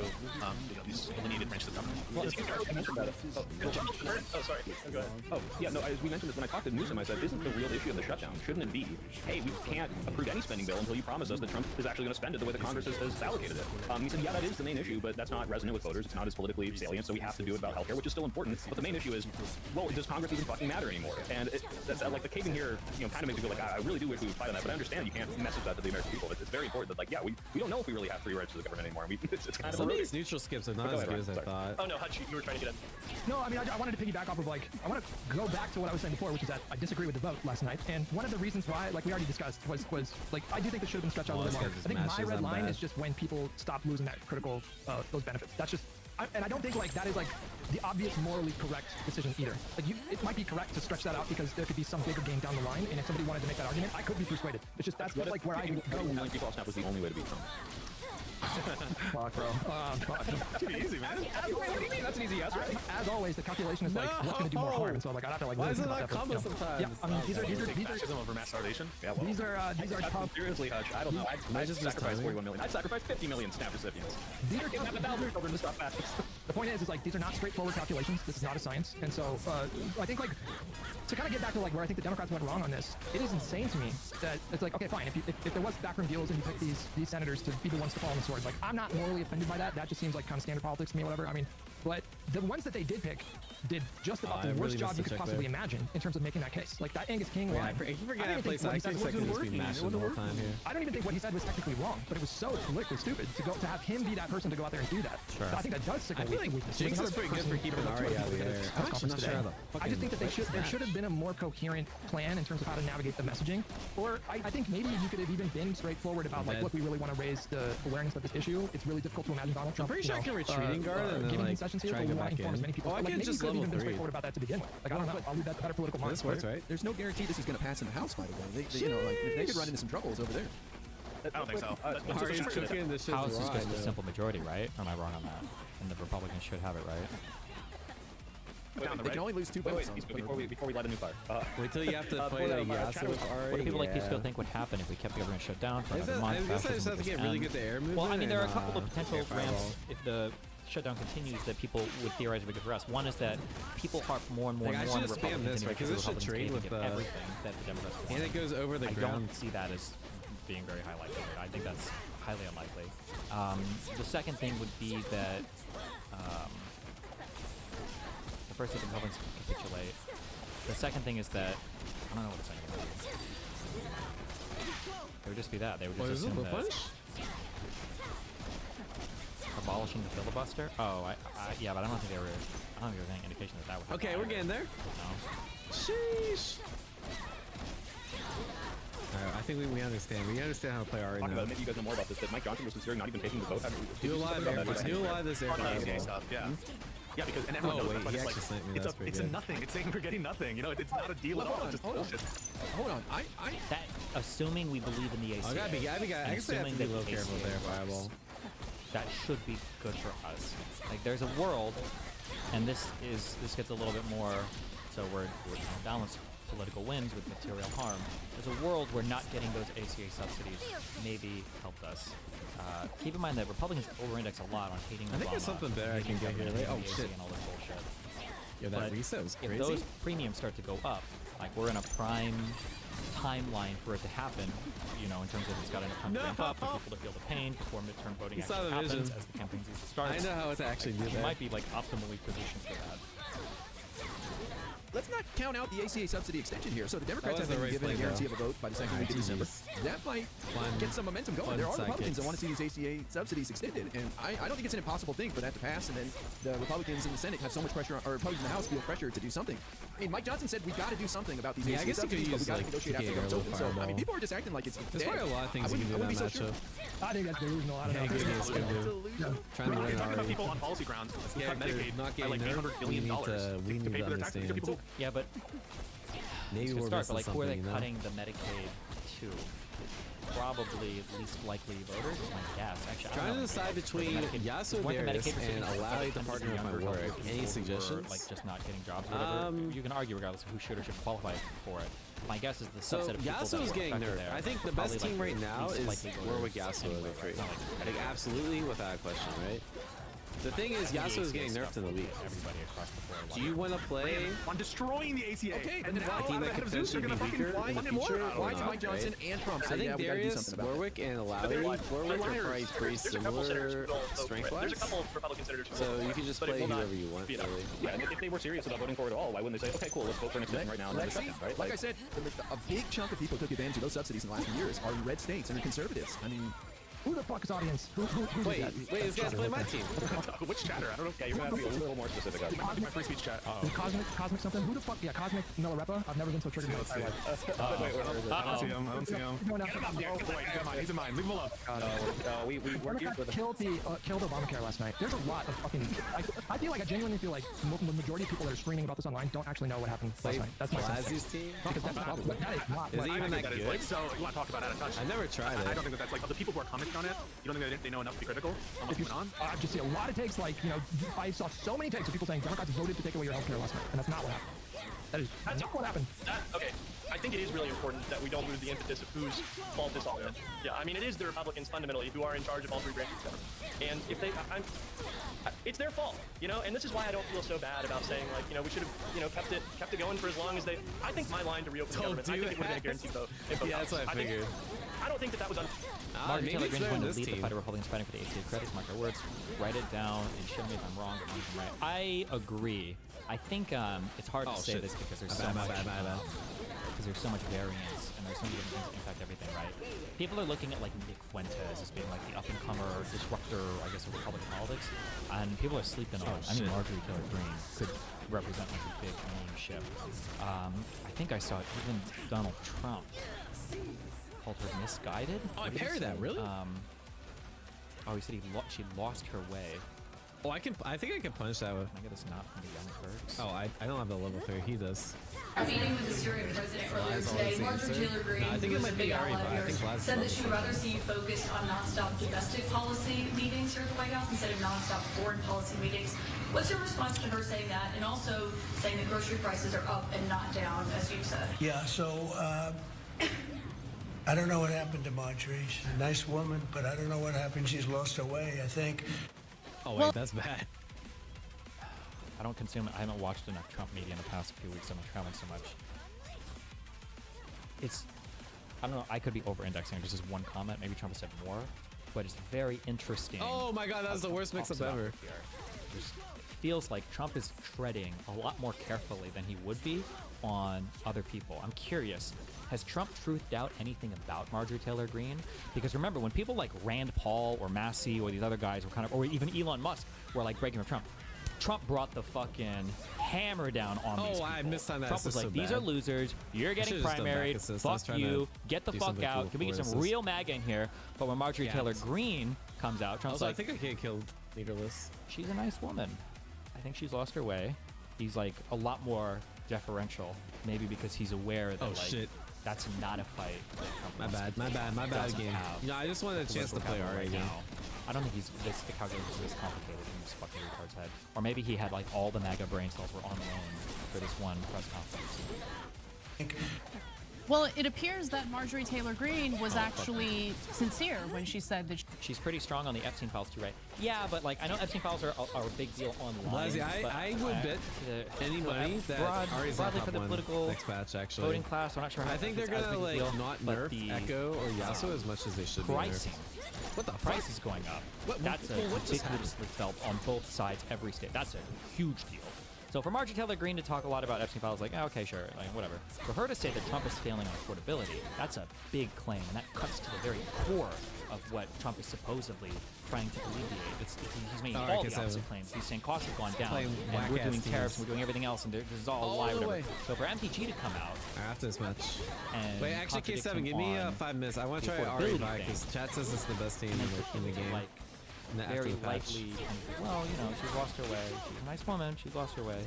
these delineated branches of government. Oh, sorry. Go ahead. Oh, yeah, no, as we mentioned this when I talked to Newsom, I said, isn't the real issue of the shutdown? Shouldn't it be, hey, we can't approve any spending bill until you promise us that Trump is actually going to spend it the way the Congress has allocated it? He said, yeah, that is the main issue, but that's not resonant with voters. It's not as politically salient, so we have to do it about healthcare, which is still important. But the main issue is, well, does Congress even fucking matter anymore? And that's like the caving here, kind of makes me go like, I really do wish we would fight on that, but I understand you can't message that to the American people. It's very important that, like, yeah, we don't know if we really have free rights to the government anymore. It's kind of Some of these neutral skips are not as good as I thought. Oh no, Hutch, you were trying to get in. No, I mean, I wanted to piggyback off of, like, I want to go back to what I was saying before, which is that I disagree with the vote last night. And one of the reasons why, like we already discussed, was like, I do think this should have been stretched out a little more. I think my red line is just when people stop losing that critical, those benefits. That's just, and I don't think, like, that is, like, the obvious morally correct decision either. Like, it might be correct to stretch that out because there could be some bigger gain down the line, and if somebody wanted to make that argument, I could be persuaded. It's just, that's like where I would go. Million people off Snap was the only way to beat Trump. Fuck, bro. Too easy, man. What do you mean? That's an easy yes, right? As always, the calculation is like, what's going to do more harm? And so, like, I'd have to, like, Why really is it think not about that combo first, sometimes? Yeah, I mean, these are Fascism over mass starvation? Yeah, well, these are tough. seriously, Hutch, I don't know. I'd just sacrifice 41 million. I'd sacrifice 50 million SNAP recipients. These are children to stop fast. The point is like, these are not straightforward calculations. This is not a science. And so I think, like, to kind of get back to, like, where I think the Democrats went wrong on this, it is insane to me that it's like, okay, fine, if there was backroom deals and you picked these senators to be the ones to fall on the sword, like, I'm not morally offended by that. That just seems like kind of standard politics to me, whatever. I mean, but the ones that they did pick did just about the worst job you could possibly imagine in terms of making that case. Like, that Angus King line. I forget how to play side. I expected this to be mashed the whole time here. I don't even think what he said was technically wrong, but it was so politically stupid to have him be that person to go out there and do that. Sure. So I think that does signal weakness. Jinx is pretty good for keeping Ari out of the air. I'm actually not sure how the I just think that there should have been a more coherent plan in terms of how to navigate the messaging. Or I think maybe you could have even been straightforward about, like, look, we really want to raise the awareness of this issue. It's really difficult to imagine Donald Trump. I'm pretty sure I can retreating guard and then, giving like, concessions here, try but to we go want to back inform as in. many people. Oh, I Like, can maybe just you could have level even been 3. straightforward about that to begin with. Like, I don't know. I'll leave that to better political minds. This works, right? There's no guarantee this is going to pass in the House, by the way. They like, they could run into some troubles over there. I don't think so. Ari's cooking this shit's House is raw, just a though. simple majority, right? Or am I wrong on that? And the Republicans should have it, right? They can only lose 2 votes. Before we light a new fire. Wait till you have to fight a Yasuo with Ari. What do people like you still think would happen if we kept the government shut down for another month? I guess I just fascism have to would get just really end? good at air movement. Well, I mean, there are a and, couple of potential air ramps fireball. if the shutdown continues that people would theoretically get for us. One is that people harp more and more Like, I and more on should the just spam Republicans this, right? Because this should Republicans trade caving with at the... everything that the Democrats want. And it goes over the I ground. don't see that as being very high likelihood. I think that's highly unlikely. The second thing would be that the first is the Republicans capitulate. The second thing is that I don't know what the second would be. It would just be that they would just assume that abolishing the filibuster. Oh, yeah, but I don't think there was any indication that would happen. Okay, we're getting there. No. Sheesh. Alright, I think we understand. We understand how to play already now. Maybe you guys know more about this, but Mike Johnson was considering not even taking the vote. Do a live this air NBA stuff, yeah. Yeah, because and everyone knows he it's actually sent me. it's a nothing. It's saying we're getting nothing. You know, it's not a deal at all. It's just bullshit. Hold on. That assuming we believe in the ACA. I gotta be. I actually have to be a little careful there, Fireball. That should be good for us. Like, there's a world, and this gets a little bit more. So we're trying to balance political wins with material harm. There's a world where not getting those ACA subsidies maybe helped us. Keep in mind that Republicans over-index a lot on hating Obama. I think there's something better I can get here. Right? Oh shit! And all this bullshit. Yeah, that reset was crazy. If those premiums start to go up, like we're in a prime timeline for it to happen, you know, in terms of it's got enough time to ramp up for people to feel the pain before midterm voting actually happens as the campaign season starts. I know how to actually do that. You might be like optimally positioned for that. Let's not count out the ACA subsidy extension here. So the Democrats have been given a guarantee of a vote by the second week of December. That might get some momentum going. There are Republicans that want to see these ACA subsidies extended, and I don't think it's an impossible thing for that to pass, and then the Republicans in the Senate have so much pressure, or Republicans in the House feel pressure to do something. I mean, Mike Johnson said we got to do something about these ACA subsidies, but we got to negotiate after the vote's open. So I mean, people are just acting like it's dead. There's probably a lot of things you can do in that matchup. I think that's delusional. I don't know. Trying to win talking about people on policy grounds who cut Medicaid not by like $800 billion to pay for their taxes. These are people. Yeah, but maybe we're start, but like who are they you know? cutting the Medicaid to? Probably least likely voters is my guess. Actually, Trying to decide between Yasuo Darius and Alawi to partner with my work. Any suggestions? Like just not getting jobs or whatever. You can argue regardless of who should or should qualify for it. My guess is the subset of people Yasuo's getting nerfed. I think the best team right now is Warwick Yasuo in the three. Like absolutely without a question, right? The thing is, Yasuo is getting nerfed in the league. Everybody across the board. Do you want to play on destroying the ACA? Okay, and now a team that could potentially be weaker in the future? Why is Mike Johnson and Trump say, yeah, we got to do something about it? Warwick and Alawi, Warwick are probably pretty similar strength-wise. There's a couple of Republican senators. So you can just play whoever you want, really. Yeah, and if they were serious about voting for it at all, why wouldn't they say, okay, cool, let's vote for an extension right now? Let's see. Right? Like I said, a big chunk of people who took advantage of those subsidies in the last few years are in red states and are conservatives. I mean, who the fuck is audience? Wait, this guy's playing my team. Which chatter? I don't know. Yeah, you're gonna have to be a little more specific. My free speech chat. Cosmic something? Who the fuck? Yeah, Cosmic Milarepa? I've never been so triggered in my entire life. I don't see him. I don't see him. He's in mine. Leave him alone. We're killed Obamacare last night. There's a lot of fucking. I feel like I genuinely feel like the majority of people that are screaming about this online don't actually know what happened last night. That's my sense. team? Because that's the problem. That is not. Is it even that good? So you want to talk about out of touch? I never tried it. I don't think that's like the people who are commenting on it. You don't think they know enough to be critical on what's going on? I just see a lot of takes, like, you know, I saw so many takes of people saying Democrats voted to take away your health care last night, and that's not what happened. That's not what happened. Okay, I think it is really important that we don't lose the impetus of whose fault this all is. Yeah, I mean, it is the Republicans fundamentally who are in charge of all three branches of government. And if they, it's their fault, you know. And this is why I don't feel so bad about saying, like, you know, we should have, you know, kept it going for as long as they. I think my line to reopen the government, I think it would have been a guaranteed vote. Yeah, that's what I figured. I don't think that was Martin Taylor Green's going to lead the fight of Republicans fighting for the ACA credits. Mark my words. Write it down and show me if I'm wrong or if I'm right. I agree. I think it's hard to say this because there's so much variance and there's so many different things that impact everything, right? People are looking at like Nick Fuentes as being like the up-and-comer disruptor, I guess, of Republican politics, and people are sleeping on it. I mean, Marjorie Taylor Greene could represent like a big name ship. I think I saw even Donald Trump called her misguided. Oh, I parried that, really? He said she lost her way. Oh, I think I can punch that one. Can I get this not from the Young Turks? Oh, I don't have the level 3. He does. Meeting with the Syrian president earlier today, Marjorie Taylor Greene, I think it might be Ari, but I think Glaz said that she would rather see you focused on nonstop domestic policy meetings here at the White House instead of nonstop foreign policy meetings. What's your response to her saying that, and also saying that grocery prices are up and not down, as you said? Yeah, so I don't know what happened to Marjorie. She's a nice woman, but I don't know what happened. She's lost her way, I think. Oh, wait, that's bad. I don't consume it. I haven't watched enough Trump media in the past few weeks. I've been traveling so much. I don't know. I could be over-indexing. Just as one comment. Maybe Trump has said more, but it's very interesting. Oh my God, that was the worst mix-up ever. It feels like Trump is treading a lot more carefully than he would be on other people. I'm curious. Has Trump truthed out anything about Marjorie Taylor Greene? Because remember, when people like Rand Paul or Massey or these other guys were kind of, or even Elon Musk were like breaking with Trump, Trump brought the fucking hammer down on these people. I missed on that. Trump was like, so these bad. are losers. You're getting primaried. Fuck you. Get the fuck out. Cool Can we get some real MAGA in here? But when Marjorie Taylor Greene comes out, Trump's also, like, I think I can't kill leaderless. she's a nice woman. I think she's lost her way. He's like a lot more deferential, maybe because he's aware that that's not a fight. My bad game. You know, I just wanted a chance to play Ari again. I don't think he's this calculus is this complicated in this fucking retard's head. Or maybe he had like all the MAGA brain cells were on loan for this one press conference. Well, it appears that Marjorie Taylor Greene was actually sincere when she said that she's pretty strong on the Epstein files too, right? Yeah, but like I know Epstein files are a big deal online. Blasi, I would bet any money that Ari's broadly not for the political next patch actually. Voting class, I'm not sure. How I think they're gonna like not nerf Echo or Yasuo as much as they should. Pricing. What the price is going up? That's ridiculously felt on both sides every state. That's a huge deal. So for Marjorie Taylor Greene to talk a lot about Epstein files, like, okay, sure, like, whatever. For her to say that Trump is failing on affordability, that's a big claim, and that cuts to the very core of what Trump is supposedly trying to alleviate. He's making all the opposite claims. He's saying costs have gone down, and we're doing tariffs, and we're doing everything else, and this is all a lie, whatever. So for MTG to come out after this match, and wait, actually, K7, give me 5 minutes. I want to try Ari because chat says it's the best team in the game. Like, very likely, well, you know, she's lost her way. She's a nice woman. She's lost her way.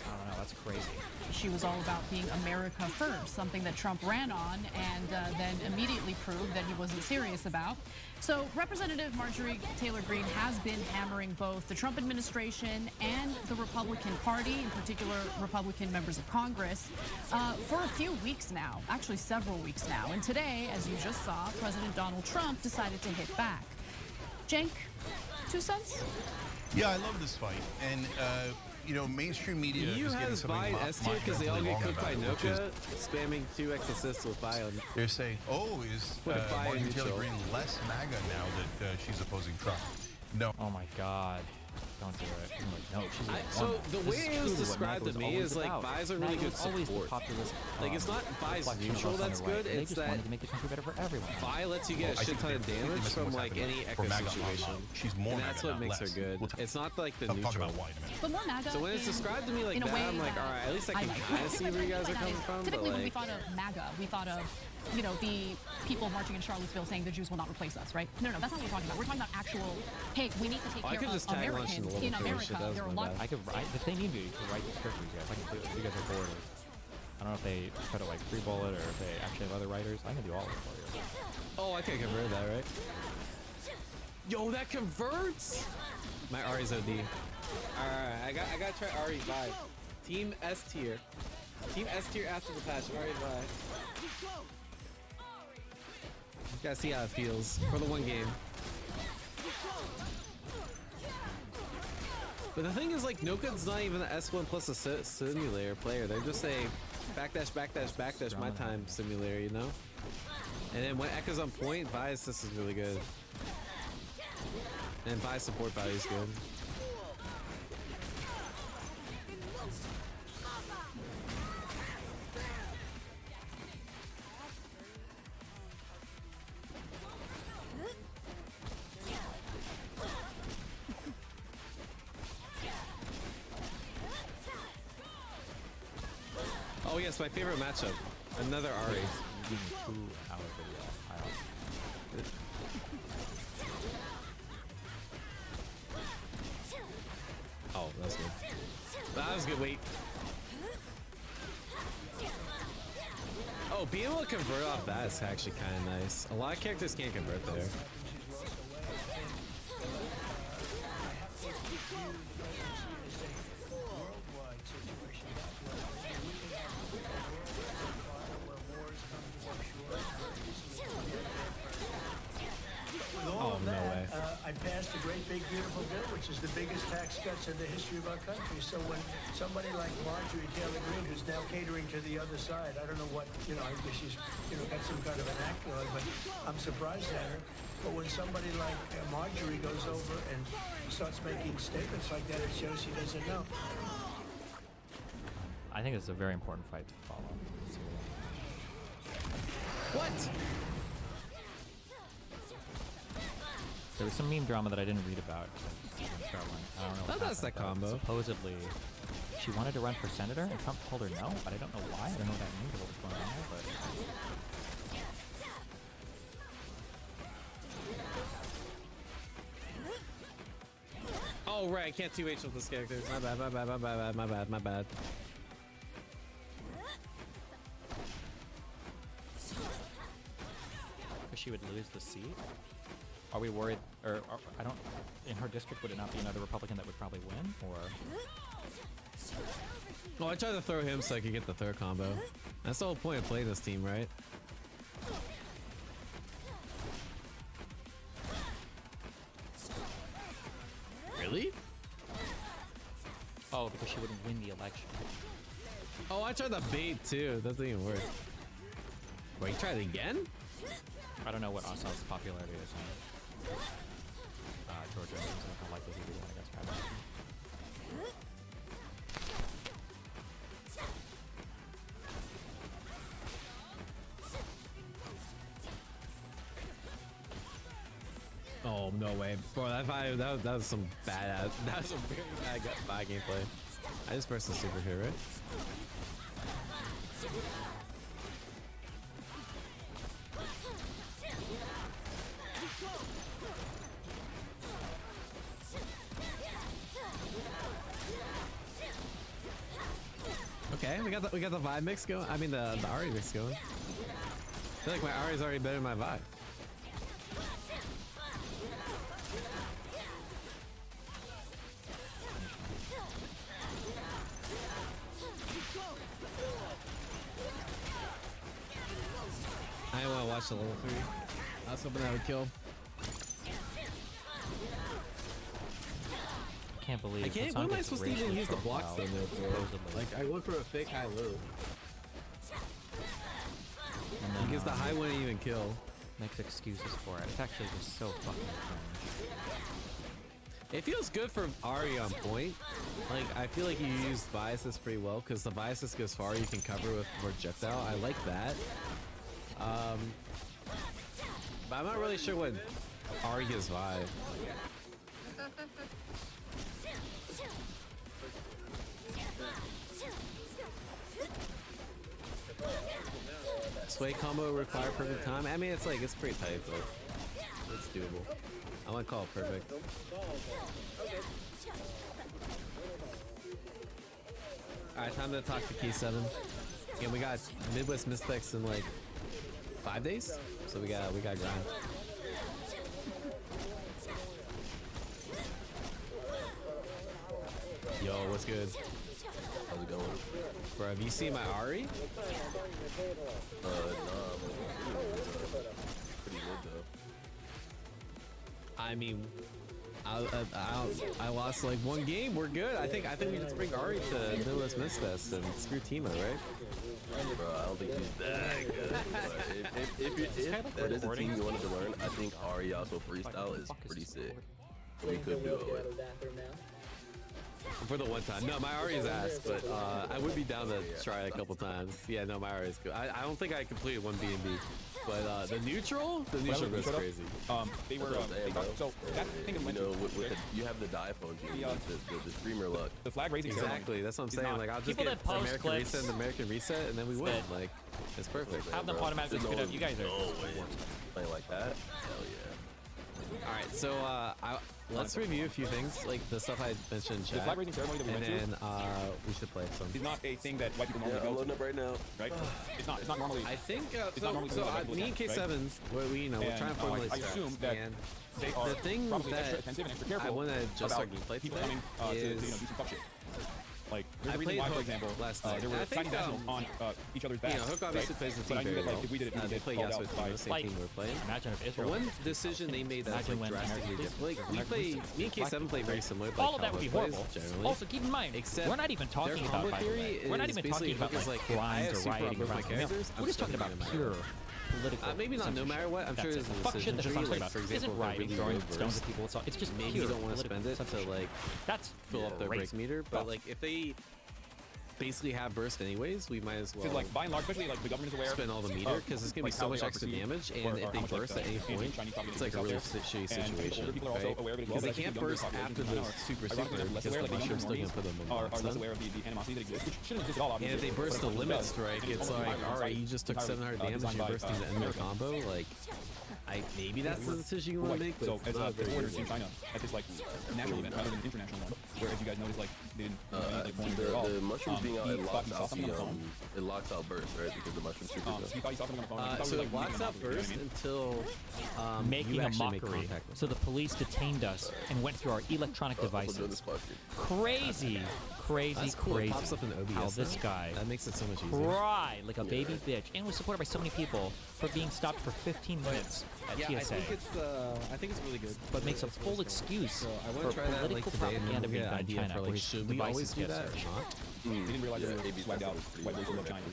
I don't know. That's crazy. she was all about being America first, something that Trump ran on and then immediately proved that he wasn't serious about. So Representative Marjorie Taylor Greene has been hammering both the Trump administration and the Republican Party, in particular Republican members of Congress, for a few weeks now, actually several weeks now. And today, as you just saw, President Donald Trump decided to hit back. Cenk, 2 cents? Yeah, I love this fight. And, you know, mainstream media EU has Vi S tier because they all get cooked by Noka, spamming 2x assists with Vi on. They're saying, oh, is Marjorie Taylor Greene less MAGA now that she's opposing Trump? No. Oh, my God. Don't do it. I'm like, no, she's like, so the way it was described to me is like Vi's are really good support. Like it's not Vi's neutral that's good. It's that to make the country better for everyone. Vi lets you get a shit ton of damage from like any echo situation. She's more and that's what makes her good. It's not like the neutral. But more MAGA. So when it's described to me like that, I'm like, all right, at least I can kind of see where you guys are coming from. Typically, when we thought of MAGA, we thought of, you know, the people marching in Charlottesville saying the Jews will not replace us, right? No, that's not what we're talking about. We're talking about actual, hey, we need to take care of Americans in America. There are a lot. I could write, if they need me to write the script for you guys, I can do it. If you guys are bored, I don't know if they try to like freeball it or if they actually have other writers. I can do all of it for you. Oh, I can't convert that, right? Yo, that converts! My Ari's OD. Alright, I gotta try Ari Vi. Team S tier. Team S tier after the patch, Ari Vi. Gotta see how it feels for the one game. But the thing is, like, Noka's not even an S1 plus a simulator player. They're just a backdash, backdash, backdash my time simulator, you know? And then when Echo's on point, Vi assist is really good. And Vi support value is good. Oh yes, my favorite matchup. Another Ari. Oh, that was good. That was good. Wait. Oh, being able to convert off that is actually kind of nice. A lot of characters can't convert there. With all of that, I passed a great big beautiful bill, which is the biggest tax cuts in the history of our country. So when somebody like Marjorie Taylor Greene, who's now catering to the other side, I don't know what, I guess she's, got some kind of an act on, but I'm surprised at her. But when somebody like Marjorie goes over and starts making statements like that, it shows she doesn't know. I think it's a very important fight to follow. What? There was some meme drama that I didn't read about. I don't know. What That's that combo. Supposedly, she wanted to run for senator, and Trump told her no, but I don't know why. I don't know what that means or what was going on there, but. Oh right, I can't 2H with this character. My bad. Because she would lose the seat. Are we worried, or I don't, in her district, would it not be another Republican that would probably win, or? Well, I tried to throw him so I could get the third combo. That's the whole point of playing this team, right? Really? Oh, because she wouldn't win the election. Oh, I tried the bait too. That didn't even work. Wait, you tried it again? I don't know what Assad's popularity is in Georgia. So how likely he would win against Travis. Oh no way, bro! That was some bad. That was some very bad gameplay. I just pressed the super here, right? Okay, we got the vibe mix going. I mean the Ari mix going. I feel like my Ari is already better than my vibe. I didn't want to watch the level 3. I was hoping that would kill. I can't believe. I can't. What am I supposed to even use the blocks though? Like I went for a fake high low. And then, because the high wouldn't even kill. Makes excuses for it. It's actually just so fucking cringe. It feels good for Ari on point. Like I feel like you used biases pretty well because the biases goes far. You can cover with projectile. I like that. But I'm not really sure what Ari gives vibe. Sway combo require perfect time. I mean, it's pretty tight, but it's doable. I want to call it perfect. Alright, time to talk to K7. Again, we got Midwest Mystics in like 5 days, so we got grind. Yo, what's good? How's it going? Bro, have you seen my Ari? Nah, pretty good though. I mean, I lost like one game. We're good. I think we just bring Ari to Midwest Misfest and screw Timo, right? Bro, I don't think he's that good. If that is a team you wanted to learn, I think Ari also freestyle is pretty sick. We could do it with. For the one time. No, my Ari is ass, but I would be down to try it a couple times. Yeah, no, my Ari is good. I don't think I completed one B&B, but the neutral goes crazy. They were, so that thing of you have the diaphone, the streamer luck. The flag raising. Exactly, that's what I'm saying. Like, I'll just get American Reset and American Reset, and then we win. Like, it's perfect. Have them automatically speed up. You guys are playing like that. Hell yeah. All right, so let's review a few things, like the stuff I mentioned in chat. The flag raising ceremony that we went to. And then we should play some. It's not a thing that white people normally I'm loading up right now. Right? It's not normally. I think it's not normally me and K7, we're trying to formulate I assume that they are the thing probably that extra attentive and extra careful I want to adjust our about gameplay people today coming to is do some fuck shit. Like, there's I a reason played why, for Hook example, last night. there were I think, Chinese nationals on each other's backs. You know, Hook obviously right? plays the But team I knew very that, like, well. if we did it, we would They get play called Yasuo out team, by the same Like, team we're playing. imagine if The Israel. one decision they made that's Imagine like when drastically American different. Like we American play, police- me and K7 play very similar. All of that would be horrible. Generally. Also, keep in mind, Except we're not even talking their about combo by the theory way. We're not is even basically talking about Hook is like like, if I crimes have or super rioting above my around the mill. characters, We're just talking about pure political. maybe not no matter what. I'm sure That's there's it. a Fuck shit decision that tree. I'm talking Like about. for example, Isn't if they're rioting, really throwing low stones burst, at people. It's just maybe pure you don't want to political spend it to like that's fill up their break crazy. meter. But like if they basically have burst anyways, we might as well. Because, like, by and large, especially, like, the government is aware spend all the meter because it's gonna be like, so how much they are extra perceived, damage, or and if how they much, like, burst the at any point, Chinese population it's like a out really there. shitty And situation, older people are also right? aware of it as well, Because they but I can't think younger burst after populations the are super ironically super less because aware, the like, the mushroom's still younger gonna put them in are box less then. aware of the animosity that exists, which shouldn't exist at all, And obviously. if they burst the but limit does. strike, And it's almost like, entirely alright, you just took designed 700 damage by, and bursting the end of the Americans. combo. Like, maybe that's the decision you want to make. But So, as it's not very foreigners good. in China, at this like national event rather than international one, where as you guys noticed, like they didn't like foreign at all. The mushrooms being out, he it thought locks he saw out something on the phone. it locks out burst, right? Because the mushroom super good. He thought he saw something on the phone. He thought So we it were, like, blocks making a out mockery, burst you know until making you a actually make mockery. contact with So the police detained us and went through our electronic devices. Crazy, crazy, That's cool. It crazy. pops up in OBS How this now. guy That makes it so much easier. cried like a baby bitch and was supported by so many people for being stopped for 15 minutes at Yeah, TSA. I think it's really good. But makes a full excuse So I for want to try that like political today and then propaganda we'll being get an done in idea China. for where like his should we devices always do get that or searched. not? They didn't realize Yeah, they were A/B swagged out testing is white pretty boys good. love China.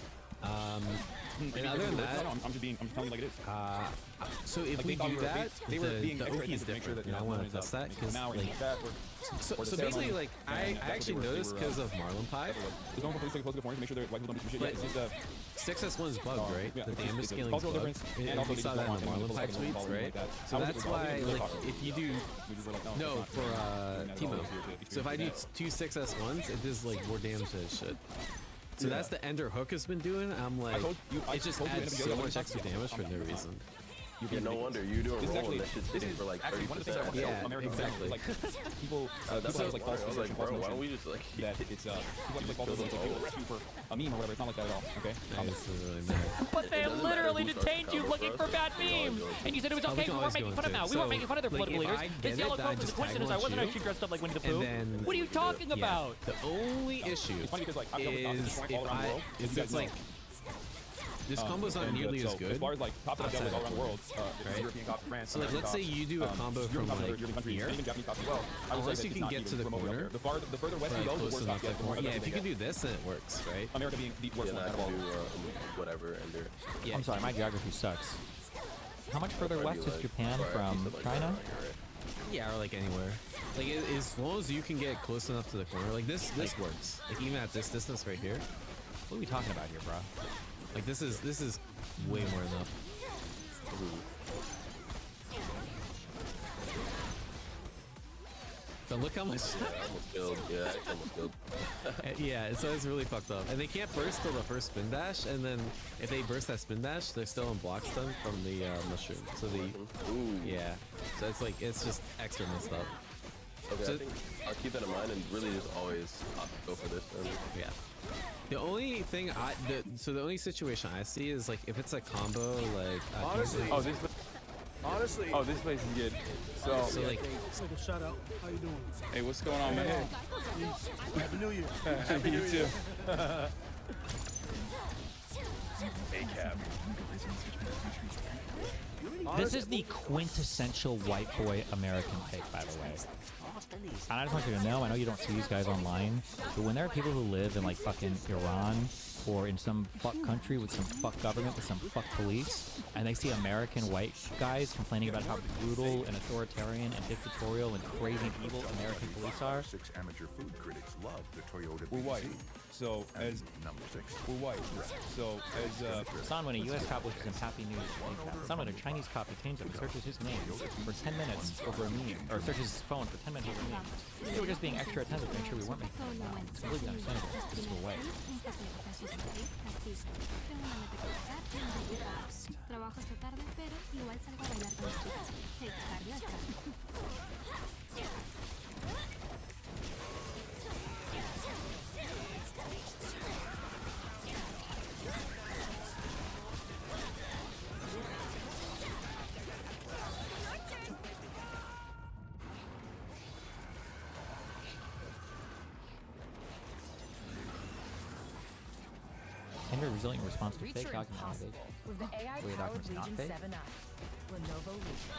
And other than that, no, I'm just being telling you like it is. so if Like, we they thought do that, they were being the extra OP is attentive to make sure different. that I no want one to is test that because now or like anything like that. so or the basically ceremony. like I And that's what actually they were, noticed because of Marlon Pie. There's no police taking close to the point to make sure that white people don't do shit. Yeah, it's just 6S1 is bugged, right? yeah, The it's damage a scaling is cultural bugged. difference, and And also we they saw just that don't in the want Marlon them Pie to tweets, follow right? like that. So that's why like if you do no for Timo. So if I do two 6S1s, it does like more damage to his shit. So that's the Ender Hook has been doing. I'm like, it just adds so much extra damage for no reason. Yeah, no wonder you do a This is roll actually, and that shit's this hitting is for like actually 30%. one of the things I want to Yeah, tell America exactly. is like people, That's people have like false I was like, bro, why don't we just like that it's people have like false like people arrest you for a meme or whatever. It's not like that at all. Okay. This is really mad. But they literally detained you looking for bad memes, and you said it was okay. We weren't making fun of them now. We weren't making fun of their political leaders. This yellow coat was the coincidence. I wasn't actually dressed up like Winnie the Pooh. What are you talking about? The only issue It's funny because like I've dealt with is top all around the world. if it's like this combo's not nearly as good. As far as like top that I've dealt with all around the world, right? European cops, France. So like, let's say you do a combo from like here, even Japanese cops as well. I would unless say you that can it's get not to the even remotely corner. up there. The further west or, you like, go, the close worse enough cops get. to The more corner. Yeah, aggressive if you they can get. do this, then it works, right? America being the worst yeah, one I out of can all. do whatever Ender. Yeah. I'm sorry, my geography sucks. How much further west is Japan from China? Yeah, or like anywhere. Like as long as you can get close enough to the corner, like this works. Like even at this distance right here. What are we talking about here, bro? Like this is way more enough. But look how much. Yeah, I almost killed. Yeah, I almost killed. Yeah, so it's really fucked up. And they can't burst till the first spin dash, and then if they burst that spin dash, they're still on block stun from the mushroom. So the yeah, so it's like it's just extra messed up. Okay, So- I think I'll keep that in mind and really just always go for this. Yeah. The only thing so the only situation I see is like if it's a combo like Honestly, this place is good. So like it's like a shout out. How you doing? Hey, what's going on, man? Happy New Year. Happy New you Year. too. A-Cab. This is the quintessential white boy American take, by the way. And I just want you to know, I know you don't see these guys online, but when there are people who live in like fucking Iran or in some fuck country with some fuck government with some fuck police, and they see American white guys complaining about how brutal and authoritarian and dictatorial and crazy and evil American police are. 6 amateur food critics love the Toyota We're white. BZ. So as number 6. we're white. So as Son, when a U.S. cop wishes him happy news, son, when a Chinese cop detains him, searches his name for 10 minutes over a meme, or searches his phone for 10 minutes over a meme. They were just being extra attentive to make sure we weren't making fun of them. It's completely understandable. This is way. Trabajo esta tarde, pero igual salgo a bailar con las chicas. Hey, Carla, And a resilient response to fake Reach your document impossible validation. with the Wait, AI-powered document's not Legion fake? 7i. Lenovo Legion.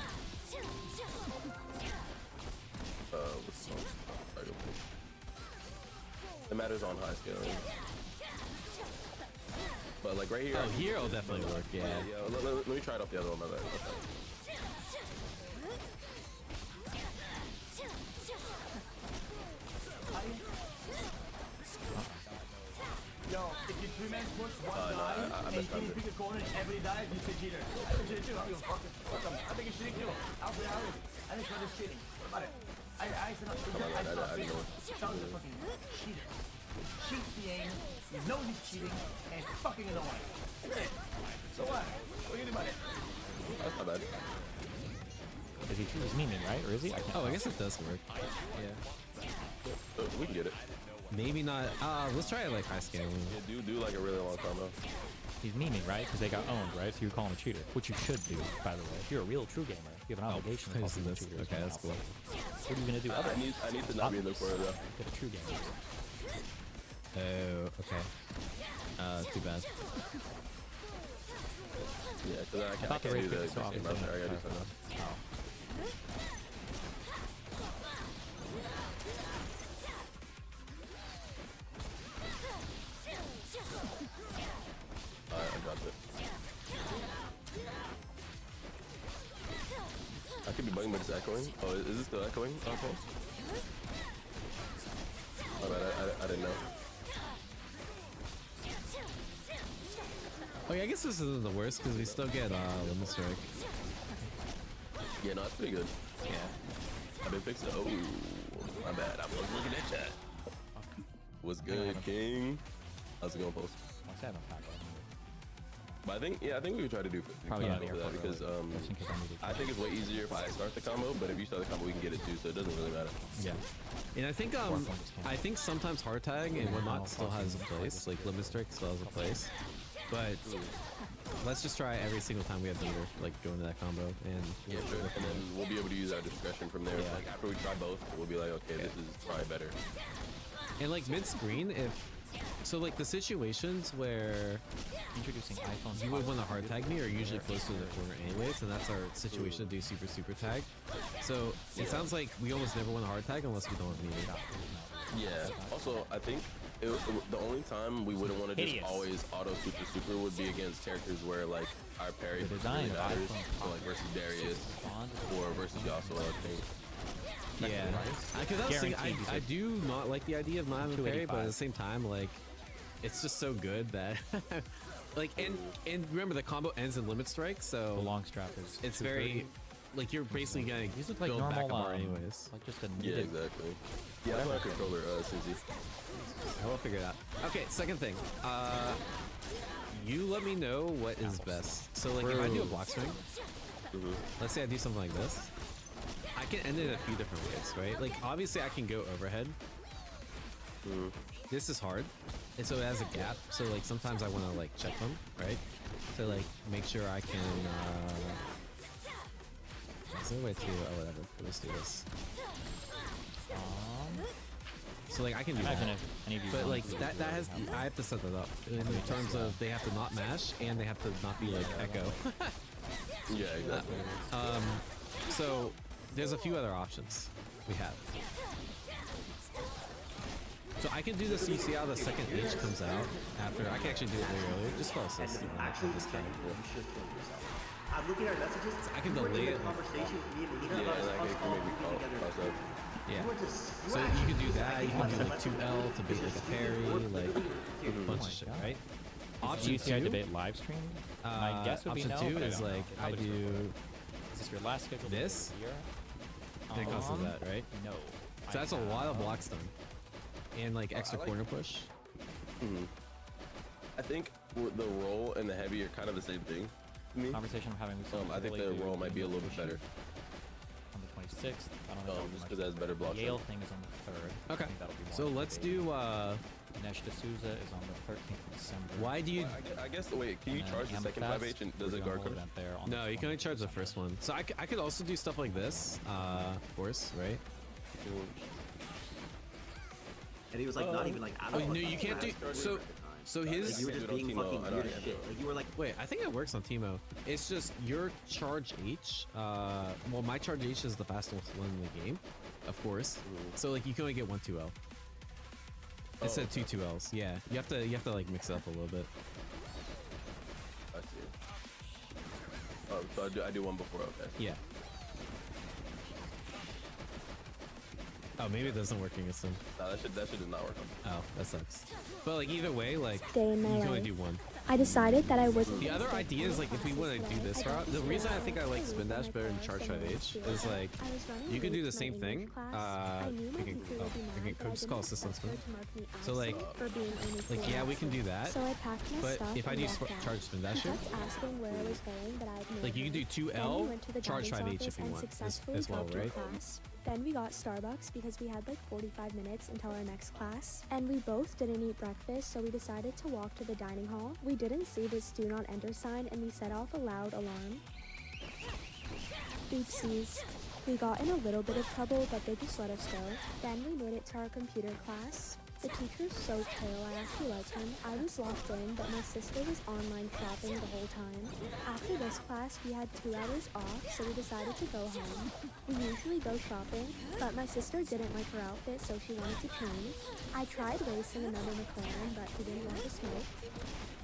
What's the title? It matters on high scale. But like right here. Oh, here will definitely work. Yeah. Yeah. Let me try it off the other one. My bad. Okay. Yo, if you three-man push one No, guy I and you messed can up. pick a corner and every dive, you say cheater. I think cheater too. I don't fuck it. Fuck them. I think it's cheating too. I'll be out. I think it's cheating. What about it? I said not cheating. Sounds a fucking cheater. Cheats the aim. He knows he's cheating and it's fucking annoying. That's it. So what? What do you do about it? That's not bad. Is he true? He's memeing, right? Or is he? Oh, I guess it does work. Yeah. We can get it. Maybe not. Let's try it like high scale. Yeah, do like a really long combo. He's memeing, right? Because they got owned, right? So you call him a cheater, which you should do, by the way. If you're a real true gamer, you have an obligation to call people cheaters. Okay, that's cool. What are you gonna do? I need to not be in the corner though. Get a true gamer. Oh, okay. Too bad. Yeah, because I thought the can't race do the pick, so same obviously motion. I gotta do not. something else. I dropped it. I could be bugging, but it's echoing. Oh, is it still echoing? Oh, my bad, I didn't know. Oh yeah, I guess this isn't the worst because we still get limit strike. Yeah, no, it's pretty good. Yeah. I've been fixing it. Oh, my bad. I was looking at that. What's good, King? How's it going, Post? What's that on pack? But I think we could try to do Probably combo yeah, for that because I think it's way easier if I start the combo, but if you start the combo, we can get it too, so it doesn't really matter. Yeah. And I think sometimes hard tag and whatnot still has a place. Like limit strike still has a place. But let's just try every single time we have Thunder, like go into that combo and yeah, sure. And then we'll be able to use our discretion from there. Yeah. Like after we try both, we'll be like, okay, this is probably better. And like mid screen, so like the situations where introducing iPhones, you would want to hard tag me are usually close to the corner anyways, and that's our situation to do super tag. So it sounds like we almost never want to hard tag unless we don't need it. Yeah. Also, I think the only time we wouldn't want to just always auto super would be against characters where like our parry really matters. So like versus Darius or versus Yasuo, I think. Yeah, because I do not like the idea of not having parry, but at the same time, like, it's just so good that, like, and remember the combo ends in limit strike, so the long strap is. It's very, like, you're basically gonna these look like build normal, back a bar anyways. like just a yeah, exactly. Yeah, I'm on a controller, Susie. I will figure it out. Okay, second thing. You let me know what is best. So, like, if I do a block swing, let's say I do something like this. I can end it in a few different ways, right? Like, obviously I can go overhead. This is hard. And so it has a gap. So, like, sometimes I want to, like, check them, right? So, like, make sure I can, is there a way to, oh, whatever. Let's do this. So, like, I can do that. But, like, that has, I have to set that up in terms of they have to not mash and they have to not be, like, echo. Yeah, exactly. So, there's a few other options we have. So I can do this, you see how the second H comes out after, I can actually do it way earlier, just for assist. Actually, this time. I'm looking at our messages. I can delay it. Conversation with me and Nina about us all being together. Yeah. So you can do that, you can do like 2L to bait like a parry, like a bunch of shit, right? Option 2, debate live stream? My guess would be no, option 2 but I is don't know. like, I do Is this your last schedule? this, then it comes to that, right? No. So that's a lot of blocks done. And like extra corner push. I think the roll and the heavy are kind of the same thing to me. Conversation I'm having with I think the roll might be a little bit better. On the 26th. I don't know. Just because it has better block. The Yale thing is on the 3rd. Okay. That'll be more So let's do Nesh D'Souza is on the 13th of December. why do you I guess wait, can you charge the second 5H and does it guard coach? No, you can only charge the first one. So I could also do stuff like this, of course, right? And he was like, not even like out Oh, of no, you can't do So his. You were just being fucking weird as shit. Like, you were like, wait, I think it works on Teemo. It's just your charge H. Well, my charge H is the fastest one in the game, of course. So like you can only get 1 2L. Instead of 2 2Ls. Yeah, you have to like mix it up a little bit. I see. Oh, so I do one before. Okay. Yeah. Oh, maybe it doesn't work against him. No, that shit does not work on me. Oh, that sucks. But like either way, like Day in my you can only life. do one. I decided that I wasn't. The other idea is like if we want to do this route, the reason I think I like spin dash better than charge 5H is like you can do the same thing. We can just call system spin. So like yeah, we can do that. So I packed my But stuff if I and do walked out. charge spin He dash, kept asking where I was going, but I ignored like you can do him. Then we 2L, went to the charge guidance 5H if office you and want successfully as well, talked to right? class. Then we got Starbucks because we had like 45 minutes until our next class. And we both didn't eat breakfast, so we decided to walk to the dining hall. We didn't see this do not enter sign and we set off a loud alarm. Oopsies. We got in a little bit of trouble, but they just let us go. Then we made it to our computer class. The teacher's so chill, I actually liked him. I was locked in, but my sister was online shopping the whole time. After this class, we had 2 hours off, so we decided to go home. We usually go shopping, but my sister didn't like her outfit, so she wanted to change. I tried racing another McLaren, but he didn't want to smoke.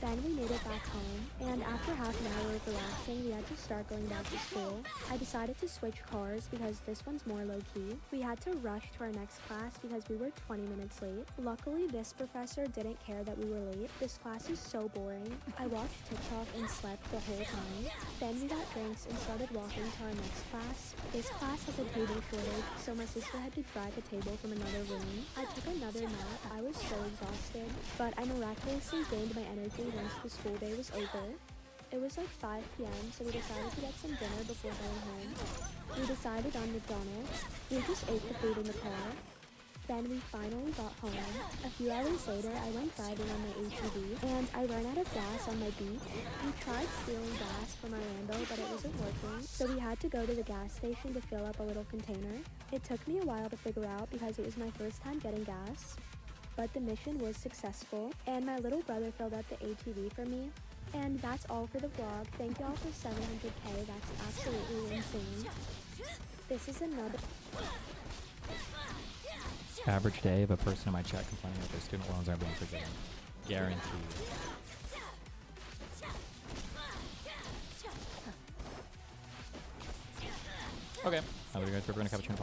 Then we made it back home, and after half an hour of relaxing, we had to start going back to school. I decided to switch cars because this one's more low-key. We had to rush to our next class because we were 20 minutes late. Luckily, this professor didn't care that we were late. This class is so boring. I watched TikTok and slept the whole time. Then we got drinks and started walking to our next class. This class has a table shortage, so my sister had to drag a table from another room. I took another nap. I was so exhausted, but I miraculously gained my energy once the school day was over. It was like 5 p.m., so we decided to get some dinner before going home. We decided on McDonald's. We just ate the food in the car. Then we finally got home. A few hours later, I went driving on my ATV, and I ran out of gas on my beach. We tried stealing gas from our Lambo, but it wasn't working, so we had to go to the gas station to fill up a little container. It took me a while to figure out because it was my first time getting gas, but the mission was successful, and my little brother filled up the ATV for me. And that's all for the vlog. Thank y'all for 700k. That's absolutely insane. This is another Average day of a person in my chat complaining that their student loans aren't being forgiven. Guaranteed. Okay. We're going to cappuccino,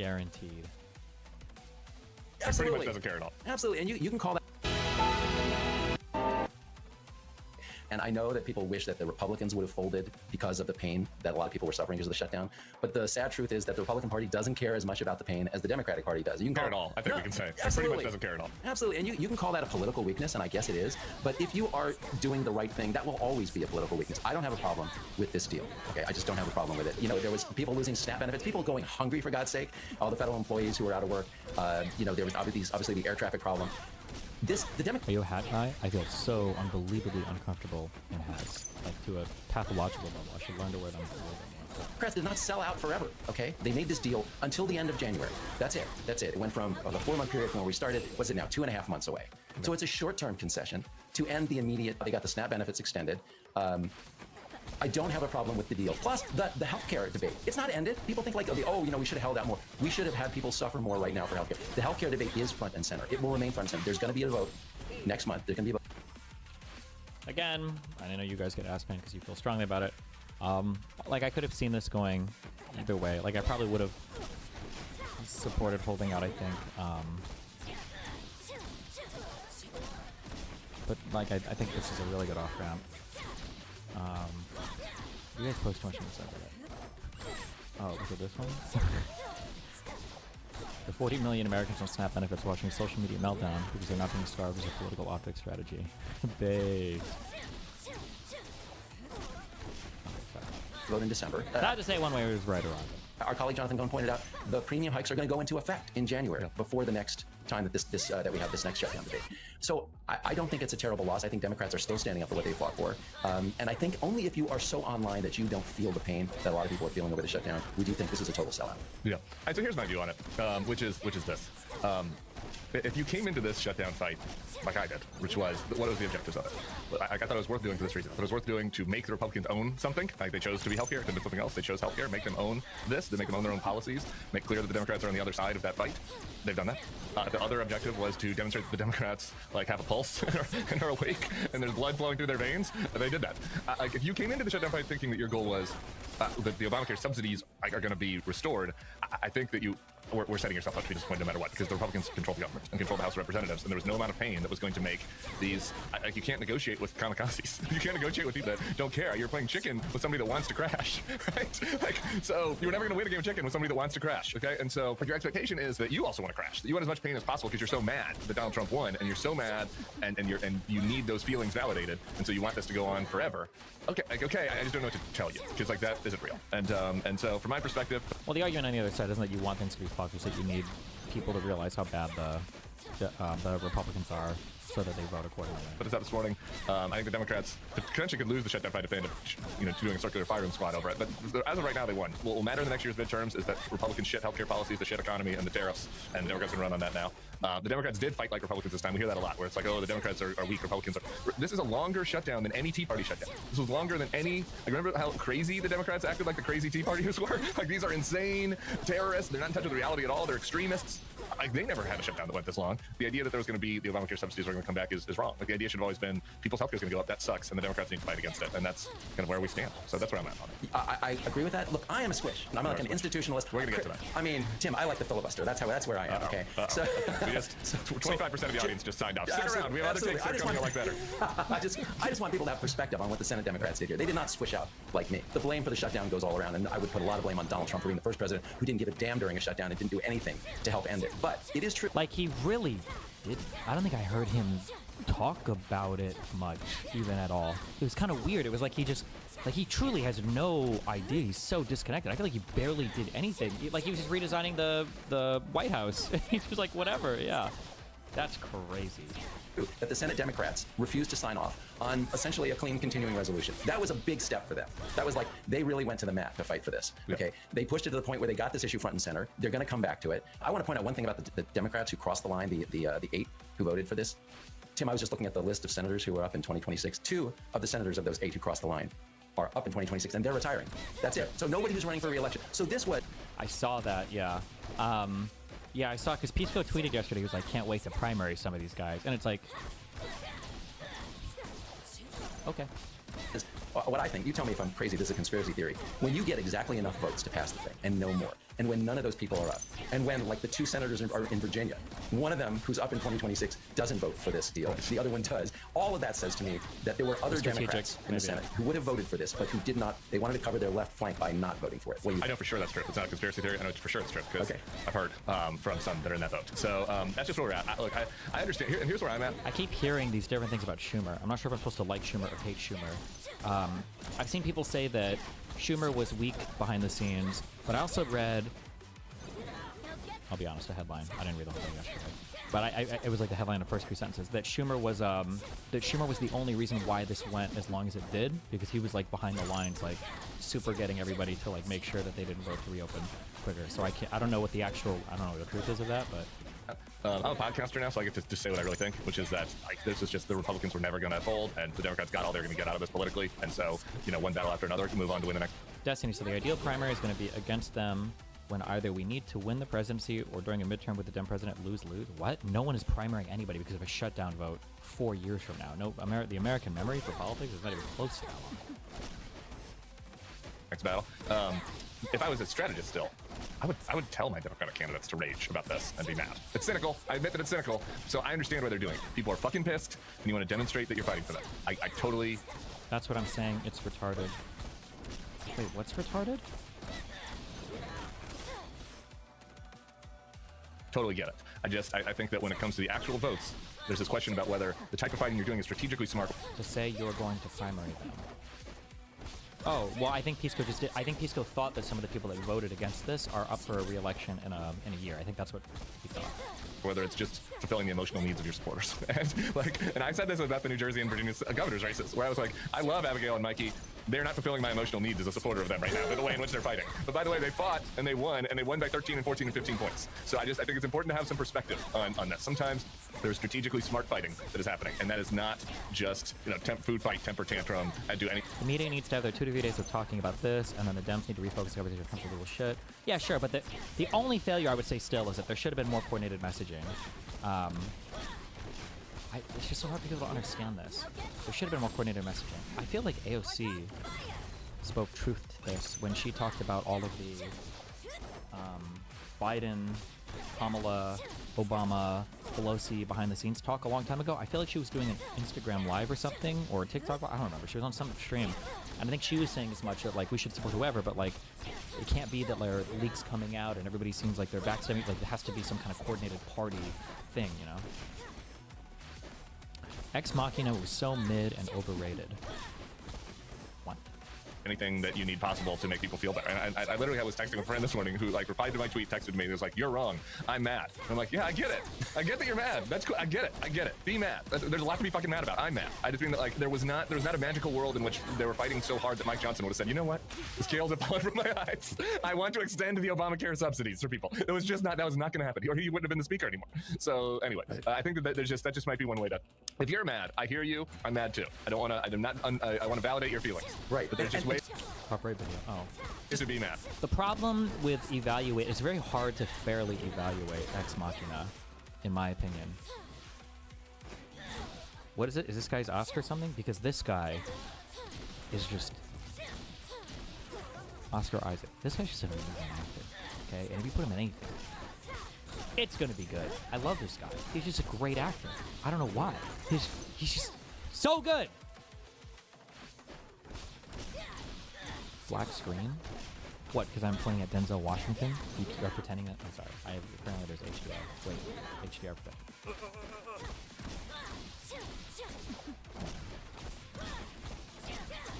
guaranteed. Absolutely. Pretty much doesn't care at all. Absolutely, and you can call that. And I know that people wish that the Republicans would have folded because of the pain that a lot of people were suffering because of the shutdown. But the sad truth is that the Republican Party doesn't care as much about the pain as the Democratic Party does. You can care call at all. I think we can say. It Absolutely. pretty much doesn't care at all. Absolutely, and you can call that a political weakness, and I guess it is. But if you are doing the right thing, that will always be a political weakness. I don't have a problem with this deal. Okay, I just don't have a problem with it. You know, there was people losing SNAP benefits, people going hungry for God's sake, all the federal employees who were out of work. You know, there was obviously the air traffic problem. Are you a hat guy? I feel so unbelievably uncomfortable in hats, like to a pathological level. I should learn to wear them a little bit more. Democrats did not sell out forever, okay? They made this deal until the end of January. That's it. That's it. It went from the 4-month period from where we started, what's it now, 2.5 months away. So it's a short-term concession to end the immediate, they got the SNAP benefits extended. I don't have a problem with the deal. Plus, the healthcare debate. It's not ended. People think like, oh, you know, we should have held out more. We should have had people suffer more right now for healthcare. The healthcare debate is front and center. It will remain front and center. There's going to be a vote next month. There's going to be a vote. Again, I know you guys get ass pain because you feel strongly about it. Like, I could have seen this going either way. Like, I probably would have supported holding out, I think. But, like, I think this is a really good off-ramp. You guys post too much on the subreddit. Oh, was it this one? The 40 million Americans on SNAP benefits watching social media meltdown because they're not being starved as a political optics strategy. Babe. Vote in December. Not to say one way was right or wrong. Our colleague Jonathan Goen pointed out the premium hikes are going to go into effect in January before the next time that that we have this next shutdown debate. So I don't think it's a terrible loss. I think Democrats are still standing up for what they fought for. And I think only if you are so online that you don't feel the pain that a lot of people are feeling over the shutdown, we do think this is a total sellout. Yeah. So here's my view on it, which is this. If you came into this shutdown fight like I did, which was, what was the objectives of it? I thought it was worth doing for this reason. It was worth doing to make the Republicans own something. Like they chose to be healthcare, to do something else. They chose healthcare, make them own this, to make them own their own policies, make clear that the Democrats are on the other side of that fight. They've done that. The other objective was to demonstrate that the Democrats like have a pulse and are awake and there's blood flowing through their veins. And they did that. Like if you came into the shutdown fight thinking that your goal was that the Obamacare subsidies are going to be restored, I think that we're setting yourself up to be disappointed no matter what, because the Republicans control the government and control the House of Representatives, and there was no amount of pain that was going to make these. Like you can't negotiate with kamikazes. You can't negotiate with people that don't care. You're playing chicken with somebody that wants to crash, right? Like so, you're never going to win a game of chicken with somebody that wants to crash. Okay, and so like, your expectation is that you also want to crash. That you want as much pain as possible because you're so mad that Donald Trump won, and you're so mad, and you need those feelings validated, and so you want this to go on forever. Okay, I just don't know what to tell you because like that isn't real, and so from my perspective, well, the argument on the other side isn't that you want things to be fucked, it's that you need people to realize how bad the Republicans are, so that they vote accordingly. But it's out this morning. I think the Democrats potentially could lose the shutdown fight if they end up, doing a circular firing squad over it. But as of right now, they won. What will matter in the next year's midterms is that Republicans shit healthcare policies, the shit economy, and the tariffs, and the Democrats can run on that now. The Democrats did fight like Republicans this time. We hear that a lot, where it's like, oh, the Democrats are weak, Republicans are. This is a longer shutdown than any Tea Party shutdown. This was longer than any. Like, remember how crazy the Democrats acted like the crazy Tea Partiers were? Like, these are insane terrorists. They're not in touch with reality at all. They're extremists. Like, they never had a shutdown that went this long. The idea that there was going to be the Obamacare subsidies are going to come back is wrong. Like, the idea should have always been people's healthcare is going to go up. That sucks, and the Democrats need to fight against it. And that's kind of where we stand. So that's where I'm at on it. I agree with that. Look, I am a squish. I'm like an institutionalist. We're going to get to that. I mean, Tim, I like the filibuster. That's where I am. Okay. So 25% of the audience just signed off. Stick around. We have other takes that are coming I like better. I just want people to have perspective on what the Senate Democrats did here. They did not squish out like me. The blame for the shutdown goes all around, and I would put a lot of blame on Donald Trump for being the first president who didn't give a damn during a shutdown and didn't do anything to help end it. But it is true. Like he really did. I don't think I heard him talk about it much, even at all. It was kind of weird. It was like he truly has no idea. He's so disconnected. I feel like he barely did anything. Like he was just redesigning the White House. He was like, whatever. Yeah, that's crazy. That the Senate Democrats refused to sign off on essentially a clean continuing resolution. That was a big step for them. That was like, they really went to the mat to fight for this. Yeah. Okay, they pushed it to the point where they got this issue front and center. They're going to come back to it. I want to point out one thing about the Democrats who crossed the line, the 8 who voted for this. Tim, I was just looking at the list of senators who are up in 2026. 2 of the senators of those 8 who crossed the line are up in 2026, and they're retiring. That's it. So nobody who's running for re-election. So this was... I saw that, yeah. Yeah, I saw, because Pisco tweeted yesterday, he was like, can't wait to primary some of these guys. And it's like... Okay. What I think, you tell me if I'm crazy, this is a conspiracy theory. When you get exactly enough votes to pass the thing, and no more, and when none of those people are up, and when, like, the 2 senators are in Virginia, one of them, who's up in 2026, doesn't vote for this deal, the other one does, all of that says to me that there were other Democrats in the Senate who would have voted for this, but who did not. They wanted to cover their left flank by not voting for it. I know for sure that's true. It's not a conspiracy theory. I know for sure it's true, because I've heard from some that are in that vote. So that's just where we're at. Look, I understand, and here's where I'm at. I keep hearing these different things about Schumer. I'm not sure if I'm supposed to like Schumer or hate Schumer. I've seen people say that Schumer was weak behind the scenes, but I also read, I'll be honest, a headline. I didn't read the whole thing yesterday, but it was like the headline of the first 3 sentences that Schumer was the only reason why this went as long as it did, because he was like behind the lines, like super getting everybody to like make sure that they didn't vote to reopen quicker. So I don't know what the truth is of that, but. I'm a podcaster now, so I get to just say what I really think, which is that this is just the Republicans were never going to fold, and the Democrats got all they're going to get out of this politically, and so, one battle after another can move on to win the next. Destiny, so the ideal primary is going to be against them when either we need to win the presidency or during a midterm with the Dem president lose. What? No one is primarying anybody because of a shutdown vote 4 years from now. No, the American memory for politics is not even close to that long. Next battle. If I was a strategist still, I would tell my Democratic candidates to rage about this and be mad. It's cynical. I admit that it's cynical. So I understand why they're doing it. People are fucking pissed, and you want to demonstrate that you're fighting for them. I totally... That's what I'm saying. It's retarded. Wait, what's retarded? Totally get it. I think that when it comes to the actual votes, there's this question about whether the type of fighting you're doing is strategically smart. To say you're going to primary them. Oh, well, I think Pisco just did. I think Pisco thought that some of the people that voted against this are up for a re-election in a year. I think that's what he thought. Whether it's just fulfilling the emotional needs of your supporters. And I said this about the New Jersey and Virginia governor's races, where I was like, I love Abigail and Mikey. They're not fulfilling my emotional needs as a supporter of them right now, by the way in which they're fighting. But by the way, they fought and they won by 13 and 14 and 15 points. So I think it's important to have some perspective on this. Sometimes there's strategically smart fighting that is happening, and that is not just food fight, temper tantrum, and do any. The media needs to have their 2 to 3 days of talking about this, and then the Dems need to refocus the conversation on little shit. Yeah, sure, but the only failure I would say still is that there should have been more coordinated messaging. It's just so hard for people to understand this. There should have been more coordinated messaging. I feel like AOC spoke truth to this when she talked about all of the Biden, Kamala, Obama, Pelosi behind the scenes talk a long time ago. I feel like she was doing an Instagram live or something, or a TikTok, I don't remember. She was on some stream, and I think she was saying as much that, like, we should support whoever, but, like, it can't be that there are leaks coming out and everybody seems like they're backstabbing. Like, there has to be some kind of coordinated party thing, you know? Ex Machina was so mid and overrated. What? Anything that you need possible to make people feel better. And I literally was texting a friend this morning who replied to my tweet, texted me, and was like, "You're wrong. I'm mad." And I'm like, "Yeah, I get it. I get that you're mad. That's cool. I get it. Be mad. There's a lot to be fucking mad about. I'm mad. I just mean that there was not a magical world in which they were fighting so hard that Mike Johnson would have said, you know what? The scales have fallen from my eyes. I want to extend the Obamacare subsidies for people. It was just not. That was not going to happen, or he wouldn't have been the speaker anymore. So anyway, I think that that just might be one way to. If you're mad, I hear you. I'm mad too. I don't want to. I want to validate your feelings. Right. But there's just ways. Video. Oh. Just to be mad. The problem with it's very hard to fairly evaluate Ex Machina, in my opinion. What is it? Is this guy's Oscar or something? Because this guy is just Oscar Isaac. This guy's just an amazing actor. Okay, and if you put him in anything, it's gonna be good. I love this guy. He's just a great actor. I don't know why. He's just so good. Black screen? What, because I'm playing at Denzel Washington? You're pretending that? I'm sorry. Apparently there's HDR. Wait, HDR protection.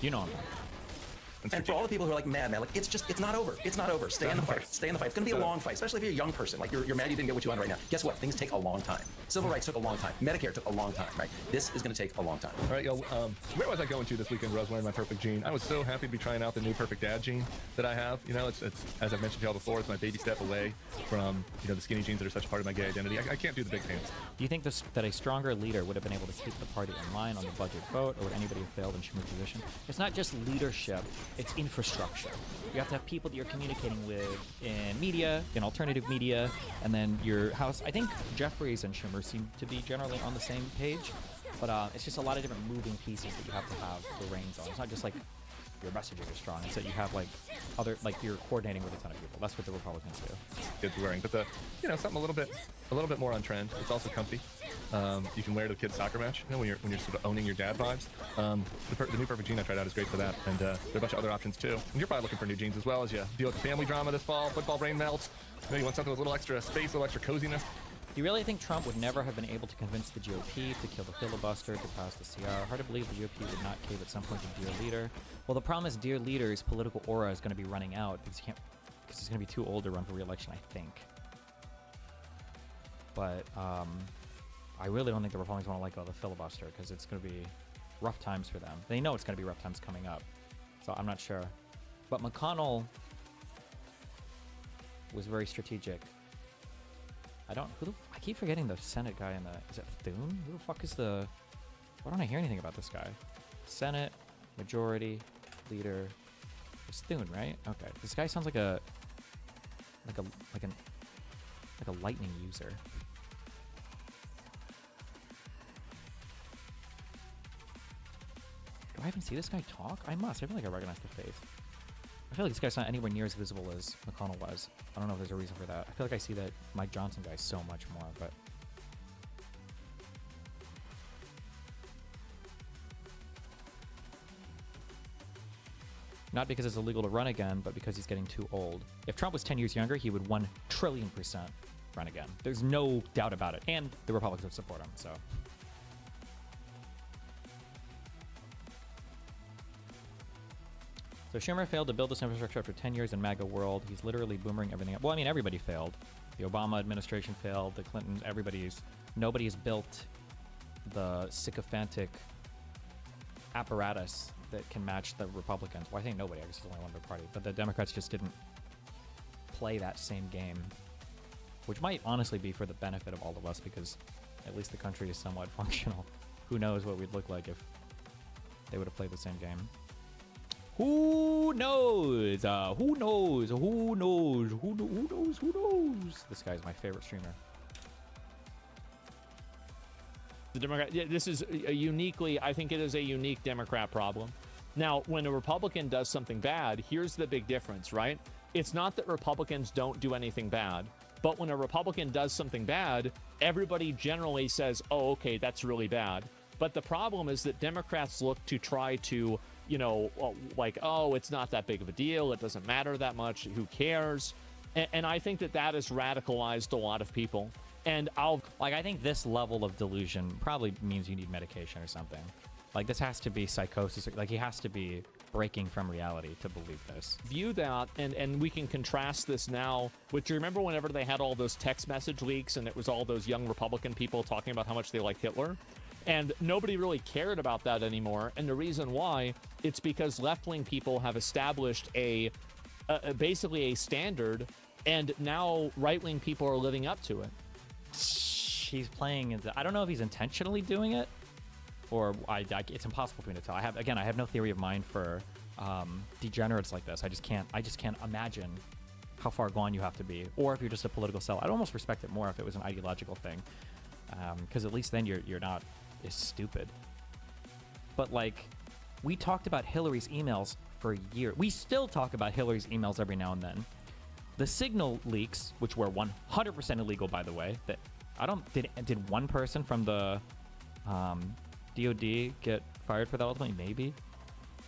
You know him. And for all the people who are like mad, like it's not over. It's not over. Stay in the fight. Stay in the fight. It's gonna be a long fight, especially if you're a young person. Like you're mad you didn't get what you want right now. Guess what? Things take a long time. Civil rights took a long time. Medicare took a long time, right? This is gonna take a long time. All right, yo. Where was I going to this weekend? Where I was wearing my perfect jean. I was so happy to be trying out the new Perfect Dad jean that I have. You know, it's as I've mentioned to y'all before, it's my baby step away from the skinny jeans that are such a part of my gay identity. I can't do the big pants. Do you think that a stronger leader would have been able to keep the party in line on the budget vote, or would anybody have failed in Schumer's position? It's not just leadership; it's infrastructure. You have to have people that you're communicating with in media, in alternative media, and then your house. I think Jeffries and Schumer seem to be generally on the same page, but it's just a lot of different moving pieces that you have to have the reins on. It's not just like your messaging is strong. It's that you have you're coordinating with a ton of people. That's what the Republicans do. Kids are wearing, but something a little bit more on trend. It's also comfy. You can wear it to a kid's soccer match. When you're sort of owning your dad vibes. The new Perfect jean I tried out is great for that, and there are a bunch of other options too. And you're probably looking for new jeans as well as you deal with the family drama this fall. Football brain melts. You want something with a little extra space, a little extra coziness. Do you really think Trump would never have been able to convince the GOP to kill the filibuster, to pass the CR? Hard to believe the GOP would not cave at some point to Dear Leader. Well, the problem is Dear Leader's political aura is going to be running out because he's going to be too old to run for re-election, I think. But I really don't think the Republicans want to let go of the filibuster because it's going to be rough times for them. They know it's going to be rough times coming up, so I'm not sure. But McConnell was very strategic. I keep forgetting the Senate guy in the. Is it Thune? Who the fuck is the? Why don't I hear anything about this guy? Senate Majority Leader. It's Thune, right? Okay. This guy sounds like a lightning user. Do I even see this guy talk? I must. I feel like I recognize the face. I feel like this guy's not anywhere near as visible as McConnell was. I don't know if there's a reason for that. I feel like I see that Mike Johnson guy so much more, but... Not because it's illegal to run again, but because he's getting too old. If Trump was 10 years younger, he would 1 trillion% run again. There's no doubt about it. And the Republicans would support him, so... So Schumer failed to build this infrastructure after 10 years in MAGA world. He's literally boomering everything up. Well, I mean, everybody failed. The Obama administration failed. The Clinton, nobody has built the sycophantic apparatus that can match the Republicans. Well, I think nobody. I guess there's only one other party. But the Democrats just didn't play that same game, which might honestly be for the benefit of all of us because at least the country is somewhat functional. Who knows what we'd look like if they would have played the same game. Who knows? Who knows? Who knows? Who knows? Who knows? This guy's my favorite streamer. The Democrat. This is a uniquely. I think it is a unique Democrat problem. Now, when a Republican does something bad, here's the big difference, right? It's not that Republicans don't do anything bad, but when a Republican does something bad, everybody generally says, "Oh, okay, that's really bad." But the problem is that Democrats look to try to, you know, like, oh, it's not that big of a deal. It doesn't matter that much. Who cares? And I think that that has radicalized a lot of people. And I think this level of delusion probably means you need medication or something. Like, this has to be psychosis. Like, he has to be breaking from reality to believe this. View that, and we can contrast this now with, do you remember whenever they had all those text message leaks and it was all those young Republican people talking about how much they liked Hitler? And nobody really cared about that anymore. And the reason why, it's because left-wing people have established basically a standard, and now right-wing people are living up to it. He's playing into, I don't know if he's intentionally doing it, or it's impossible for me to tell. I have no theory of mind for degenerates like this. I just can't imagine how far gone you have to be, or if you're just a political cell. I'd almost respect it more if it was an ideological thing, because at least then you're not as stupid. But like, we talked about Hillary's emails for a year. We still talk about Hillary's emails every now and then. The Signal leaks, which were 100% illegal, by the way, that did one person from the DOD get fired for that ultimately? Maybe.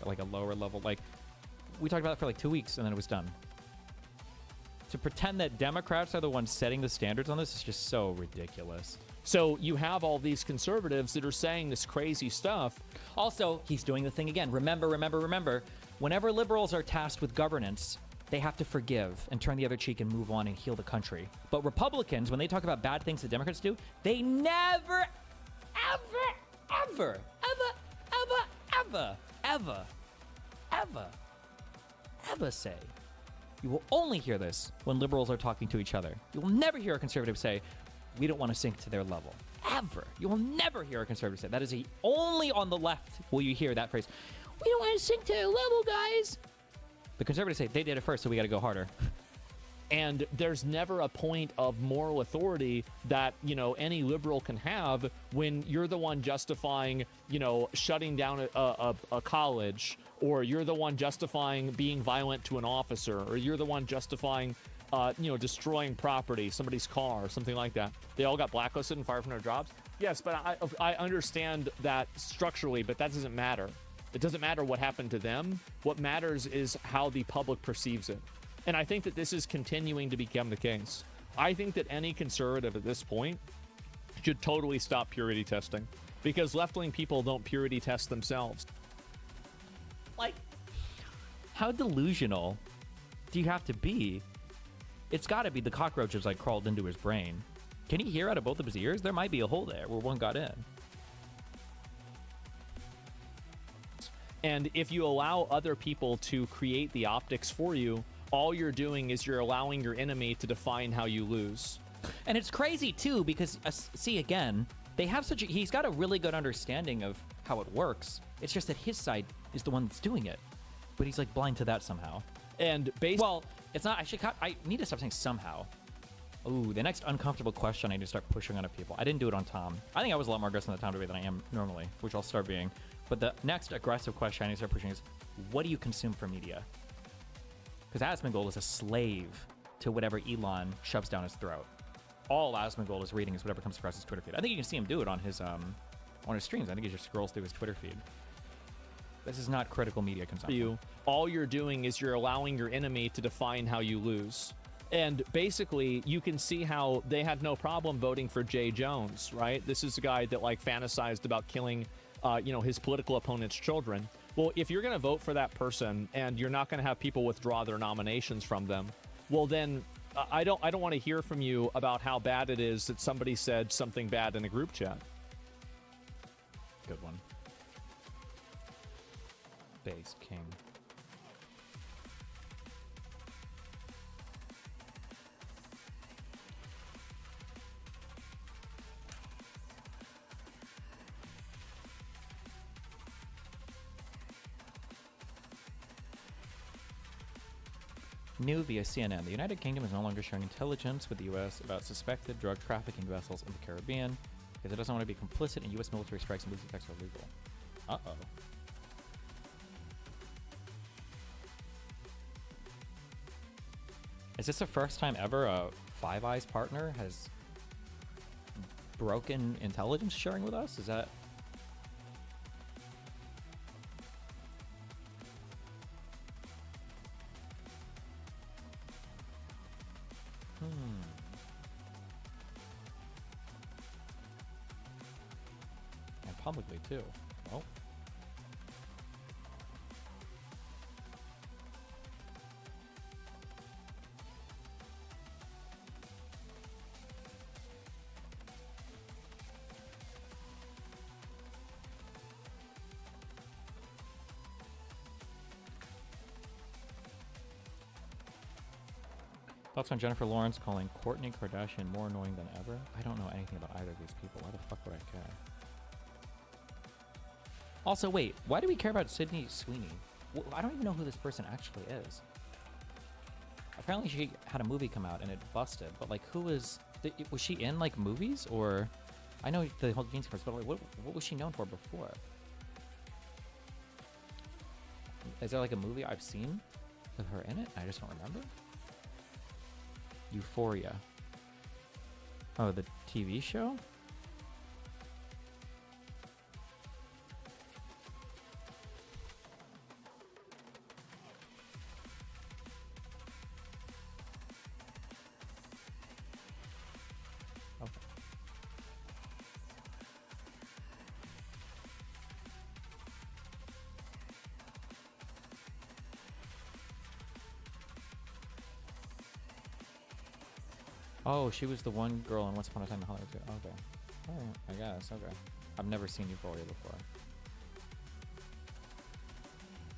At like a lower level. Like, we talked about it for like 2 weeks and then it was done. To pretend that Democrats are the ones setting the standards on this is just so ridiculous. So you have all these conservatives that are saying this crazy stuff. Also, he's doing the thing again. Remember, whenever liberals are tasked with governance, they have to forgive and turn the other cheek and move on and heal the country. But Republicans, when they talk about bad things that Democrats do, they never, ever say. You will only hear this when liberals are talking to each other. You will never hear a conservative say, we don't want to sink to their level. Ever. You will never hear a conservative say. That is only on the left will you hear that phrase. We don't want to sink to their level, guys. The conservatives say, they did it first, so we got to go harder. And there's never a point of moral authority that, you know, any liberal can have when you're the one justifying, you know, shutting down a college, or you're the one justifying being violent to an officer, or you're the one justifying, you know, destroying property, somebody's car, or something like that. They all got blacklisted and fired from their jobs. Yes, but I understand that structurally, but that doesn't matter. It doesn't matter what happened to them. What matters is how the public perceives it. And I think that this is continuing to become the case. I think that any conservative at this point should totally stop purity testing, because left-wing people don't purity test themselves. Like, how delusional do you have to be? It's got to be the cockroaches like crawled into his brain. Can he hear out of both of his ears? There might be a hole there where one got in. And if you allow other people to create the optics for you, all you're doing is you're allowing your enemy to define how you lose. And it's crazy too, because see, again, they have he's got a really good understanding of how it works. It's just that his side is the one that's doing it, but he's like blind to that somehow. And well, it's not. I need to stop saying somehow. Ooh, the next uncomfortable question I need to start pushing on people. I didn't do it on Tom. I think I was a lot more aggressive on the Tom debate than I am normally, which I'll start being. But the next aggressive question I need to start pushing is, what do you consume for media? Because Asmongold is a slave to whatever Elon shoves down his throat. All Asmongold is reading is whatever comes across his Twitter feed. I think you can see him do it on his streams. I think he just scrolls through his Twitter feed. This is not critical media consumption. All you're doing is you're allowing your enemy to define how you lose. And basically, you can see how they had no problem voting for Jay Jones, right? This is a guy that like fantasized about killing, you know, his political opponent's children. well, if you're going to vote for that person and you're not going to have people withdraw their nominations from them, well, then I don't want to hear from you about how bad it is that somebody said something bad in a group chat. Good one. Base king. New via CNN. The United Kingdom is no longer sharing intelligence with the U.S. about suspected drug trafficking vessels in the Caribbean because it doesn't want to be complicit in U.S. military strikes and these attacks are illegal. Uh-oh. Is this the first time ever a Five Eyes partner has broken intelligence sharing with us? Is that... And publicly, too. Well... Thoughts on Jennifer Lawrence calling Kourtney Kardashian more annoying than ever? I don't know anything about either of these people. Why the fuck would I care? Also, wait, why do we care about Sydney Sweeney? I don't even know who this person actually is. Apparently she had a movie come out and it busted, but like who was she in like movies or... I know the whole Jeans Curse, but like, what was she known for before? Is there like a movie I've seen with her in it? I just don't remember. Euphoria. Oh, the TV show? Okay. Oh, she was the one girl in Once Upon a Time in Hollywood too. Okay. Alright, I guess. Okay. I've never seen Euphoria before.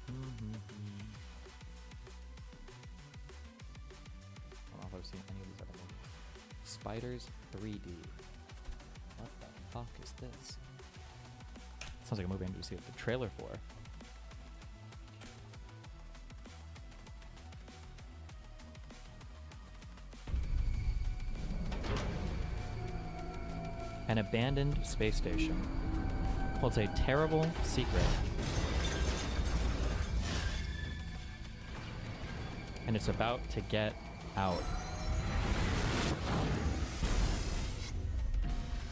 I don't know if I've seen any of these other movies. Spiders 3D. What the fuck is this? Sounds like a movie I need to see the trailer for. An abandoned space station holds a terrible secret. And it's about to get out.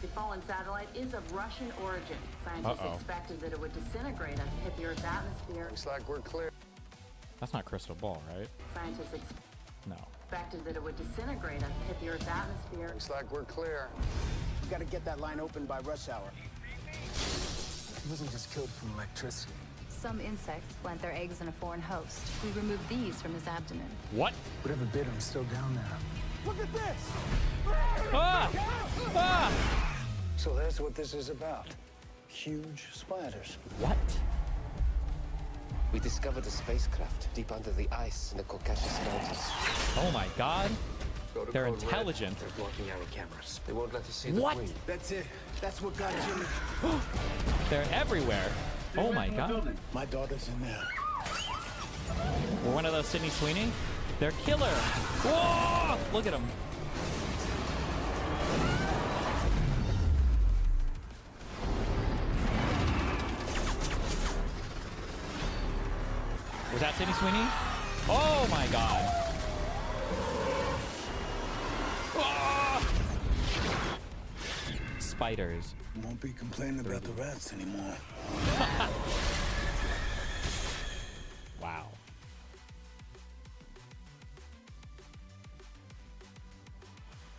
The fallen satellite is of Russian origin. Scientists expected that it would disintegrate as it hit the Earth's atmosphere. Looks like we're clear. That's not Crystal Ball, right? Scientists No. expected that it would disintegrate as it hit the Earth's atmosphere. Looks like we're clear. We gotta get that line open by rush hour. He wasn't just killed from electricity. Some insects plant their eggs in a foreign host. We removed these from his abdomen. What? Whatever bit him, still down there. Look at this! Ah! Ah! So that's what this is about. Huge splatters. What? We discovered a spacecraft deep under the ice in the Caucasus Mountains. Oh my god. They're intelligent. They're blocking our cameras. They won't let us see the What? queen. That's it. That's what got Jimmy. They're everywhere. Oh my god. My daughter's in there. We're one of those Sydney Sweeney. They're killer. Whoa! Look at them. Was that Sydney Sweeney? Oh my god. Ah! Spiders. Won't be complaining about the rats anymore. Wow.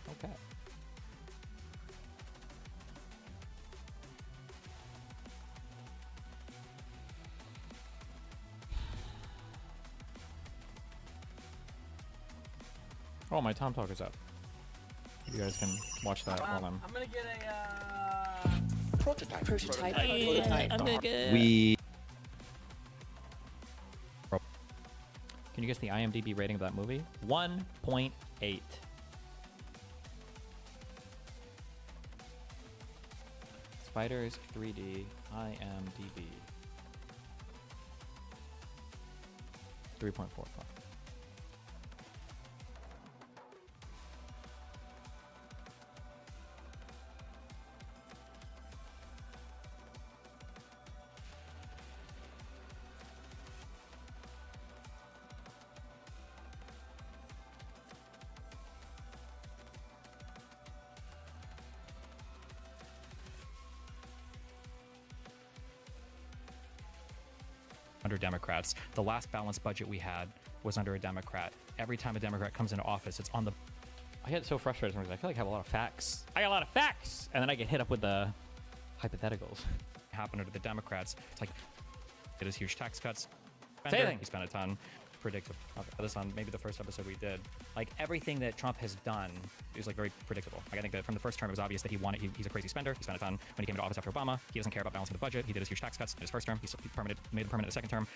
Okay. Oh, my Tom Talk is up. You guys can watch that while I'm... I'm gonna get a prototype. I'm gonna get... We. Can you guess the IMDb rating of that movie? 1.8. Spiders 3D IMDb 3.45. Under Democrats. The last balanced budget we had was under a Democrat. Every time a Democrat comes into office, it's on the... I get so frustrated sometimes. I feel like I have a lot of facts. I got a lot of facts! And then I get hit up with the hypotheticals. Happen under the Democrats. It's like, it is huge tax cuts. Say anything. He spent a ton. Predictable. This on maybe the first episode we did. Like everything that Trump has done is like very predictable. Like I think that from the first term it was obvious that he's a crazy spender. He spent a ton when he came into office after Obama. He doesn't care about balancing the budget. He did his huge tax cuts in his first term. He made them permanent in the second term.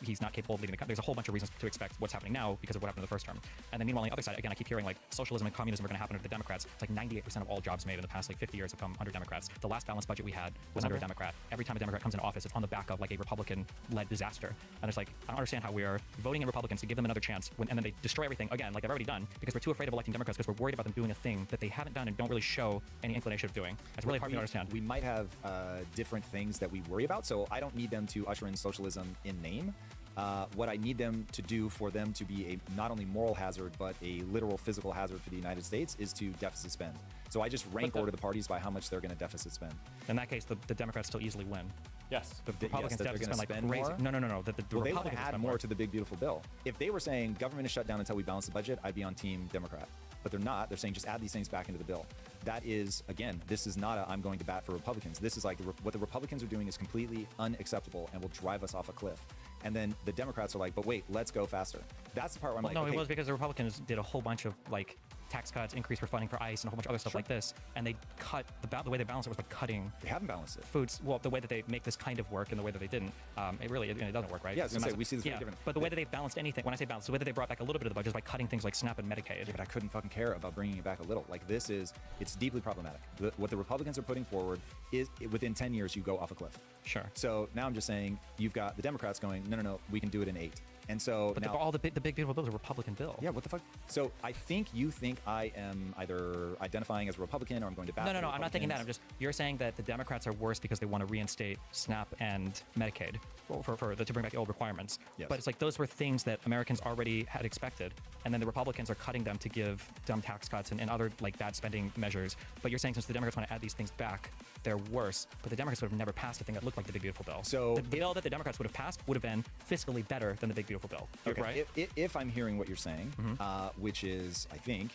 He's not capable of leading the country. There's a whole bunch of reasons to expect what's happening now because of what happened in the first term. And then meanwhile on the other side, again, I keep hearing like socialism and communism are going to happen under the Democrats. It's like 98% of all jobs made in the past like 50 years have come under Democrats. The last balanced budget we had was under a Democrat. Every time a Democrat comes into office, it's on the back of like a Republican-led disaster. And it's like I don't understand how we are voting in Republicans to give them another chance and then they destroy everything again like they've already done because we're too afraid of electing Democrats because we're worried about them doing a thing that they haven't done and don't really show any inclination of doing. It's really hard for me to understand. We might have different things that we worry about, so I don't need them to usher in socialism in name. What I need them to do for them to be a not only moral hazard but a literal physical hazard for the United States is to deficit spend. So I just rank order the parties by how much they're going to deficit spend. In that case, the Democrats still easily win. Yes. The Republicans deficit spend like spend crazy. more? No. The Well, they want Republicans to add more to the big beautiful bill. If they were saying government is shut down until we balance the budget, I'd be on team Democrat. But they're not. They're saying just add these things back into the bill. That is, again, this is not a I'm going to bat for Republicans. This is like what the Republicans are doing is completely unacceptable and will drive us off a cliff. And then the Democrats are like, but wait, let's go faster. That's the part where I'm like, no, okay, it was because the Republicans did a whole bunch of like tax cuts, increase for funding for ICE, and a whole bunch of other stuff like this. And they cut the way they balanced it was by cutting. They haven't balanced it. Foods. Well, the way that they make this kind of work and the way that they didn't, it doesn't work, right? Yeah, I was gonna say, we see this very different. But the way that they balanced anything, when I say balanced, the way that they brought back a little bit of the budget is by cutting things like SNAP and Medicaid. Yeah, but I couldn't fucking care about bringing it back a little. Like it's deeply problematic. What the Republicans are putting forward is within 10 years you go off a cliff. Sure. So now I'm just saying you've got the Democrats going, no, we can do it in 8. And so but now all the big beautiful bills are Republican bill. Yeah, what the fuck? So I think you think I am either identifying as a Republican or I'm going to bat. No, I'm not thinking that. You're saying that the Democrats are worse because they want to reinstate SNAP and Medicaid to bring back the old requirements. Yes. But it's like those were things that Americans already had expected, and then the Republicans are cutting them to give dumb tax cuts and other like bad spending measures. But you're saying since the Democrats want to add these things back, they're worse. But the Democrats would have never passed a thing that looked like the big beautiful bill. So the bill that the Democrats would have passed would have been fiscally better than the big beautiful bill. Okay. Right? If I'm hearing what you're saying, which is, I think,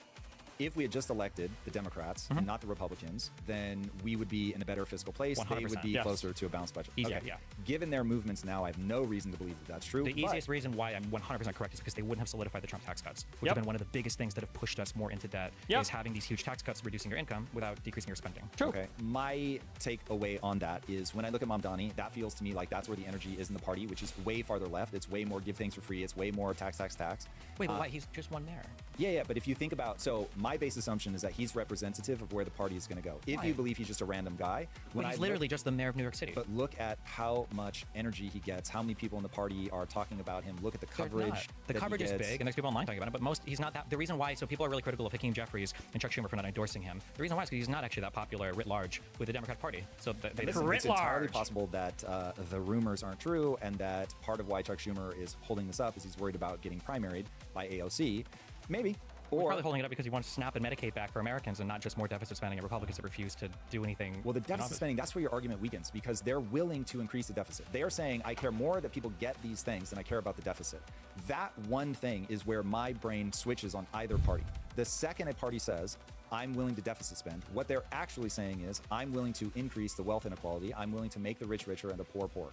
if we had just elected the Democrats and not the Republicans, then we would be in a better fiscal place. They would be closer to a balanced budget. Easier, yeah. Given their movements now, I have no reason to believe that that's true. The easiest reason why I'm 100% correct is because they wouldn't have solidified the Trump tax cuts, which have been one of the biggest things that have pushed us more into debt, is having these huge tax cuts, reducing your income without decreasing your spending. True. Okay. My takeaway on that is when I look at Mamdani, that feels to me like that's where the energy is in the party, which is way farther left. It's way more give things for free. It's way more tax. Wait, but why? He's just one there. Yeah, but if you think about, so my base assumption is that he's representative of where the party is going to go. If you believe he's just a random guy. He's literally just the mayor of New York City. But look at how much energy he gets, how many people in the party are talking about him. Look at the coverage. The coverage is big, and there's people online talking about it, but he's not that. The reason why, so people are really critical of Hakeem Jeffries and Chuck Schumer for not endorsing him. The reason why is because he's not actually that popular writ large with the Democratic Party. So it's entirely possible that the rumors aren't true, and that part of why Chuck Schumer is holding this up is he's worried about getting primaried by AOC. Maybe. Or probably holding it up because he wants SNAP and Medicaid back for Americans and not just more deficit spending and Republicans that refuse to do anything. Well, the deficit spending, that's where your argument weakens because they're willing to increase the deficit. They are saying, I care more that people get these things than I care about the deficit. That one thing is where my brain switches on either party. The second a party says, I'm willing to deficit spend, what they're actually saying is, I'm willing to increase the wealth inequality. I'm willing to make the rich richer and the poor poor.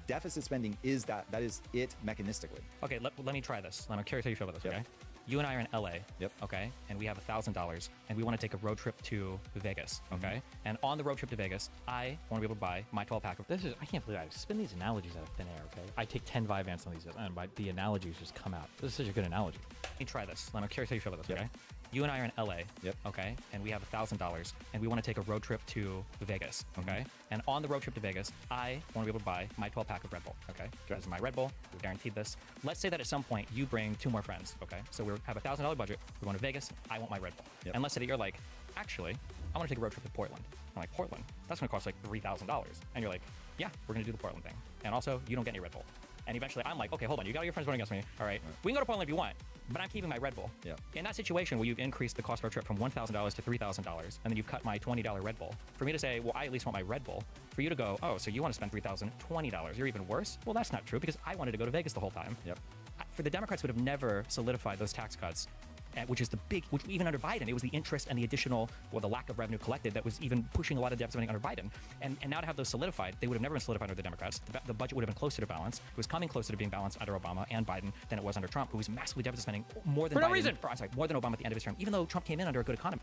Deficit spending is that is it mechanistically. Okay, let me try this. I'm curious how you feel about this, okay? You and I are in LA. Yep. Okay. And we have $1,000 and we want to take a road trip to Vegas. Okay. And on the road trip to Vegas, I want to be able to buy my 12-pack of I can't believe I spin these analogies out of thin air. Okay. I take 10 Vyvanse on these and the analogies just come out. This is such a good analogy. Let me try this. I'm curious how you feel about this. Okay. You and I are in LA. Yep. Okay. And we have $1,000 and we want to take a road trip to Vegas. Okay. And on the road trip to Vegas, I want to be able to buy my 12-pack of Red Bull. Okay. This is my Red Bull. We've guaranteed this. Let's say that at some point you bring 2 more friends. Okay. So we have $1,000 budget. We're going to Vegas. I want my Red Bull. Yep. And let's say that you're like, actually, I want to take a road trip to Portland. I'm like, Portland? That's going to cost like $3,000. And you're like, yeah, we're going to do the Portland thing. And also, you don't get any Red Bull. And eventually I'm like, okay, hold on. You got all your friends running against me. All right. We can go to Portland if you want, but I'm keeping my Red Bull. Yeah. In that situation where you've increased the cost of our trip from $1,000 to $3,000, and then you've cut my $20 Red Bull, for me to say, well, I at least want my Red Bull, for you to go, oh, so you want to spend $3,000, $20. You're even worse? Well, that's not true because I wanted to go to Vegas the whole time. Yep. For the Democrats would have never solidified those tax cuts, which is which even under Biden, it was the interest and the additional, the lack of revenue collected that was even pushing a lot of debt spending under Biden. And now to have those solidified, they would have never been solidified under the Democrats. The budget would have been closer to balance. It was coming closer to being balanced under Obama and Biden than it was under Trump, who was massively deficit spending more than more than Obama at the end of his term, even though Trump came in under a good economy.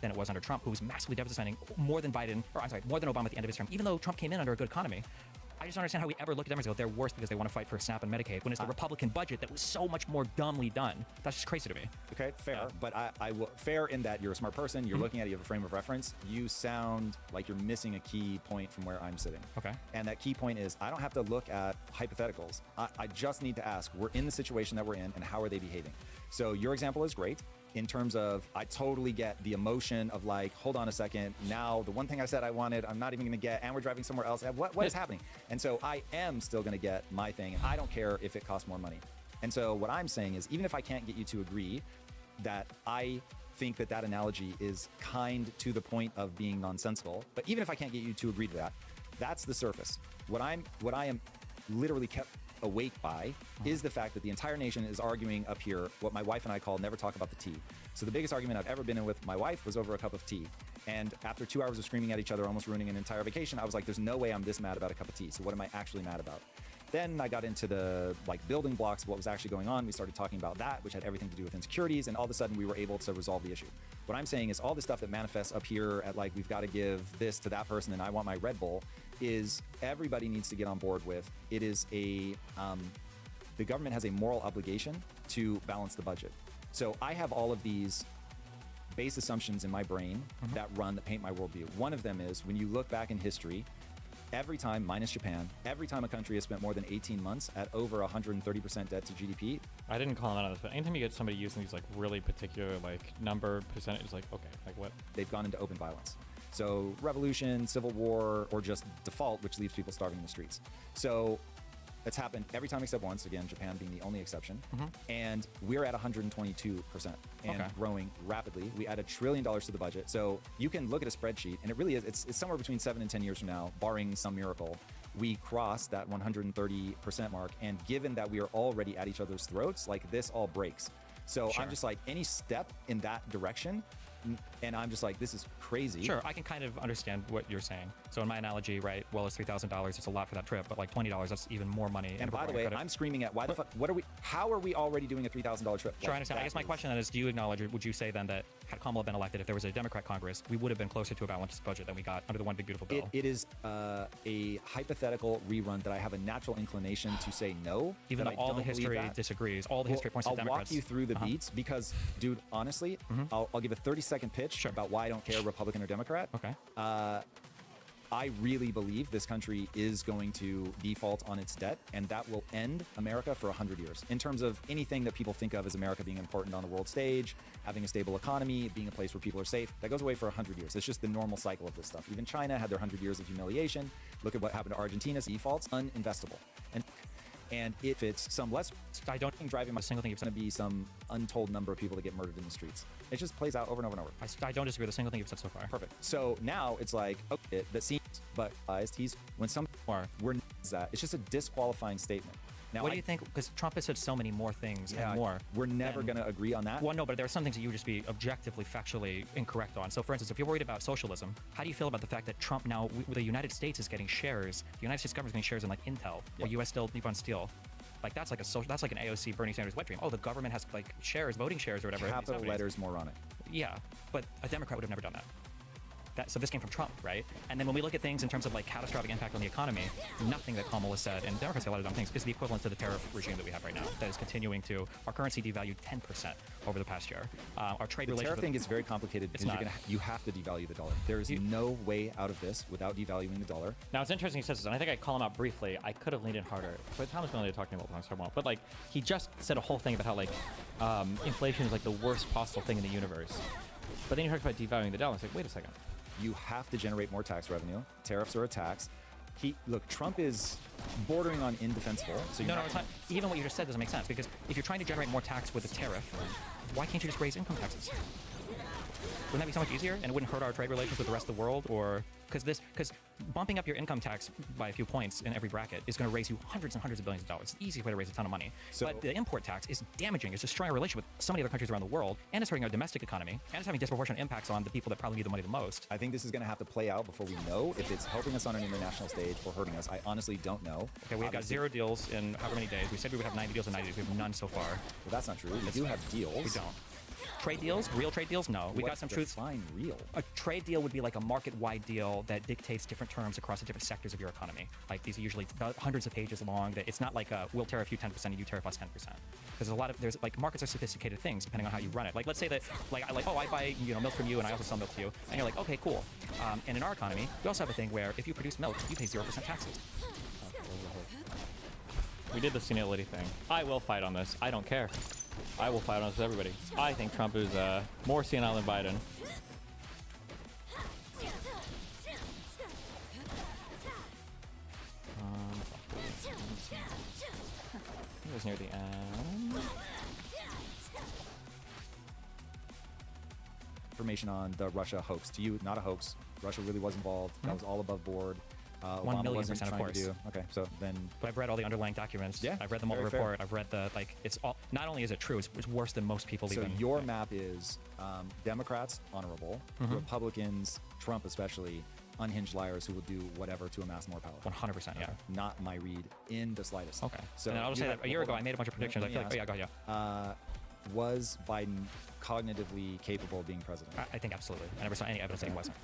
Than it was under Trump, who was massively deficit spending more than Biden, more than Obama at the end of his term, even though Trump came in under a good economy. I just don't understand how we ever look at Democrats and go, they're worse because they want to fight for SNAP and Medicaid, when it's the Republican budget that was so much more dumbly done. That's just crazy to me. Okay, fair. But I will fair in that you're a smart person. You're looking at it, you have a frame of reference. You sound like you're missing a key point from where I'm sitting. Okay. And that key point is I don't have to look at hypotheticals. I just need to ask, we're in the situation that we're in, and how are they behaving? So your example is great. In terms of, I totally get the emotion of like, hold on a second, now the one thing I said I wanted, I'm not even gonna get, and we're driving somewhere else. What is happening? And so I am still gonna get my thing, and I don't care if it costs more money. And so what I'm saying is, even if I can't get you to agree that I think that that analogy is kind to the point of being nonsensical, but even if I can't get you to agree to that, that's the surface. What I am literally kept awake by is the fact that the entire nation is arguing up here what my wife and I call never talk about the tea. So the biggest argument I've ever been in with my wife was over a cup of tea. And after 2 hours of screaming at each other, almost ruining an entire vacation, I was like, there's no way I'm this mad about a cup of tea. So what am I actually mad about? Then I got into the building blocks of what was actually going on. We started talking about that, which had everything to do with insecurities, and all of a sudden we were able to resolve the issue. What I'm saying is all the stuff that manifests up here at we've got to give this to that person and I want my Red Bull is everybody needs to get on board with. It is the government has a moral obligation to balance the budget. So I have all of these base assumptions in my brain that paint my worldview. One of them is when you look back in history, every time, minus Japan, every time a country has spent more than 18 months at over 130% debt to GDP. I didn't call them out on this, but anytime you get somebody using these really particular number percentage, it's okay, what? They've gone into open violence. So revolution, civil war, or just default, which leaves people starving in the streets. So it's happened every time except once, again, Japan being the only exception. And we're at 122% and growing rapidly. We add $1 trillion to the budget. So you can look at a spreadsheet, and it really is, it's somewhere between 7 and 10 years from now, barring some miracle, we cross that 130% mark. And given that we are already at each other's throats, this all breaks. So I'm just any step in that direction, and I'm just this is crazy. Sure, I can kind of understand what you're saying. So in my analogy, right, well, it's $3,000, it's a lot for that trip, but $20, that's even more money. And by the way, I'm screaming at why the fuck, how are we already doing a $3,000 trip? Sure, I understand. I guess my question then is, do you acknowledge, or would you say then that had Kamala been elected, if there was a Democrat Congress, we would have been closer to a balanced budget than we got under the one big beautiful bill? It is a hypothetical rerun that I have a natural inclination to say no. Even though all the history disagrees, all the history points to Democrats. I'll walk you through the beats because, dude, honestly, I'll give a 30-second pitch about why I don't care Republican or Democrat. Okay. I really believe this country is going to default on its debt, and that will end America for 100 years. In terms of anything that people think of as America being important on the world stage, having a stable economy, being a place where people are safe, that goes away for 100 years. It's just the normal cycle of this stuff. Even China had their 100 years of humiliation. Look at what happened to Argentina. Defaults, uninvestable. And if it's some less, I don't think driving a single thing, it's going to be some untold number of people that get murdered in the streets. It just plays out over and over and over. I don't disagree with a single thing you've said so far. Perfect. So now it's that seems, but when some more, we're that. It's just a disqualifying statement. Now, what do you think? Because Trump has said so many more things Yeah, and more. we're never going to agree on that. Well, no, but there are some things that you would just be objectively, factually incorrect on. So, for instance, if you're worried about socialism, how do you feel about the fact that Trump now, the United States is getting shares, the United States government is getting shares in like Intel or U.S. Steel, Nippon Steel? Like that's like that's like an AOC Bernie Sanders wet dream. Oh, the government has like shares, voting shares or whatever. Capital letters moronic. Yeah, but a Democrat would have never done that. So this came from Trump, right? And then when we look at things in terms of like catastrophic impact on the economy, nothing that Kamala said, and Democrats say a lot of dumb things, is the equivalent to the tariff regime that we have right now. That is continuing to, our currency devalued 10% over the past year. Our trade The relations. tariff thing is very complicated because you have to devalue the dollar. There is no way out of this without devaluing the dollar. Now it's interesting he says this, and I think I call him out briefly. I could have leaned in harder, but Thomas Miller talking about long term, but like he just said a whole thing about how like inflation is like the worst possible thing in the universe. But then he talks about devaluing the dollar. It's like, wait a second. You have to generate more tax revenue. Tariffs are a tax. Look, Trump is bordering on indefensible. So No, it's not. Even what you just said doesn't make sense because if you're trying to generate more tax with a tariff, why can't you just raise income taxes? Wouldn't that be so much easier, and it wouldn't hurt our trade relations with the rest of the world? Or because bumping up your income tax by a few points in every bracket is going to raise you hundreds and hundreds of billions of dollars. It's the easiest way to raise a ton of money. But the import tax is damaging. It's destroying our relationship with so many other countries around the world, and it's hurting our domestic economy, and it's having disproportionate impacts on the people that probably need the money the most. I think this is going to have to play out before we know if it's helping us on an international stage or hurting us. I honestly don't know. Okay, we've got 0 deals in however many days. We said we would have 90 deals in 90 days. We have none so far. Well, that's not true. We do have deals. We don't. Trade deals? Real trade deals? No. We got some truths. Define real. A trade deal would be like a market-wide deal that dictates different terms across the different sectors of your economy. Like these are usually hundreds of pages long. That it's not like we'll tariff you 10% and you tariff us 10%. Because there's like markets are sophisticated things depending on how you run it. Like let's say that I buy milk from you and I also sell milk to you, and you're like, okay, cool. And in our economy, we also have a thing where if you produce milk, you pay 0% taxes. We did the senility thing. I will fight on this. I don't care. I will fight on this with everybody. I think Trump is more senile than Biden. It was near the end. Information on the Russia hoax. To you, not a hoax. Russia really was involved. That was all above board. 1,000,000%, of course. Okay, so then. But I've read all the underlying documents. Yeah, I've read the Mueller report. I've read it's all. Not only is it true, it's worse than most people so even. So your map is Democrats honorable, Republicans, Trump especially, unhinged liars who will do whatever to amass more power. 100%, yeah. Not my read in the slightest. Okay. So and I'll just say that a year ago I made a bunch of predictions. I feel like, go ahead. Was Biden cognitively capable of being president? I think absolutely. I never saw any evidence that he wasn't.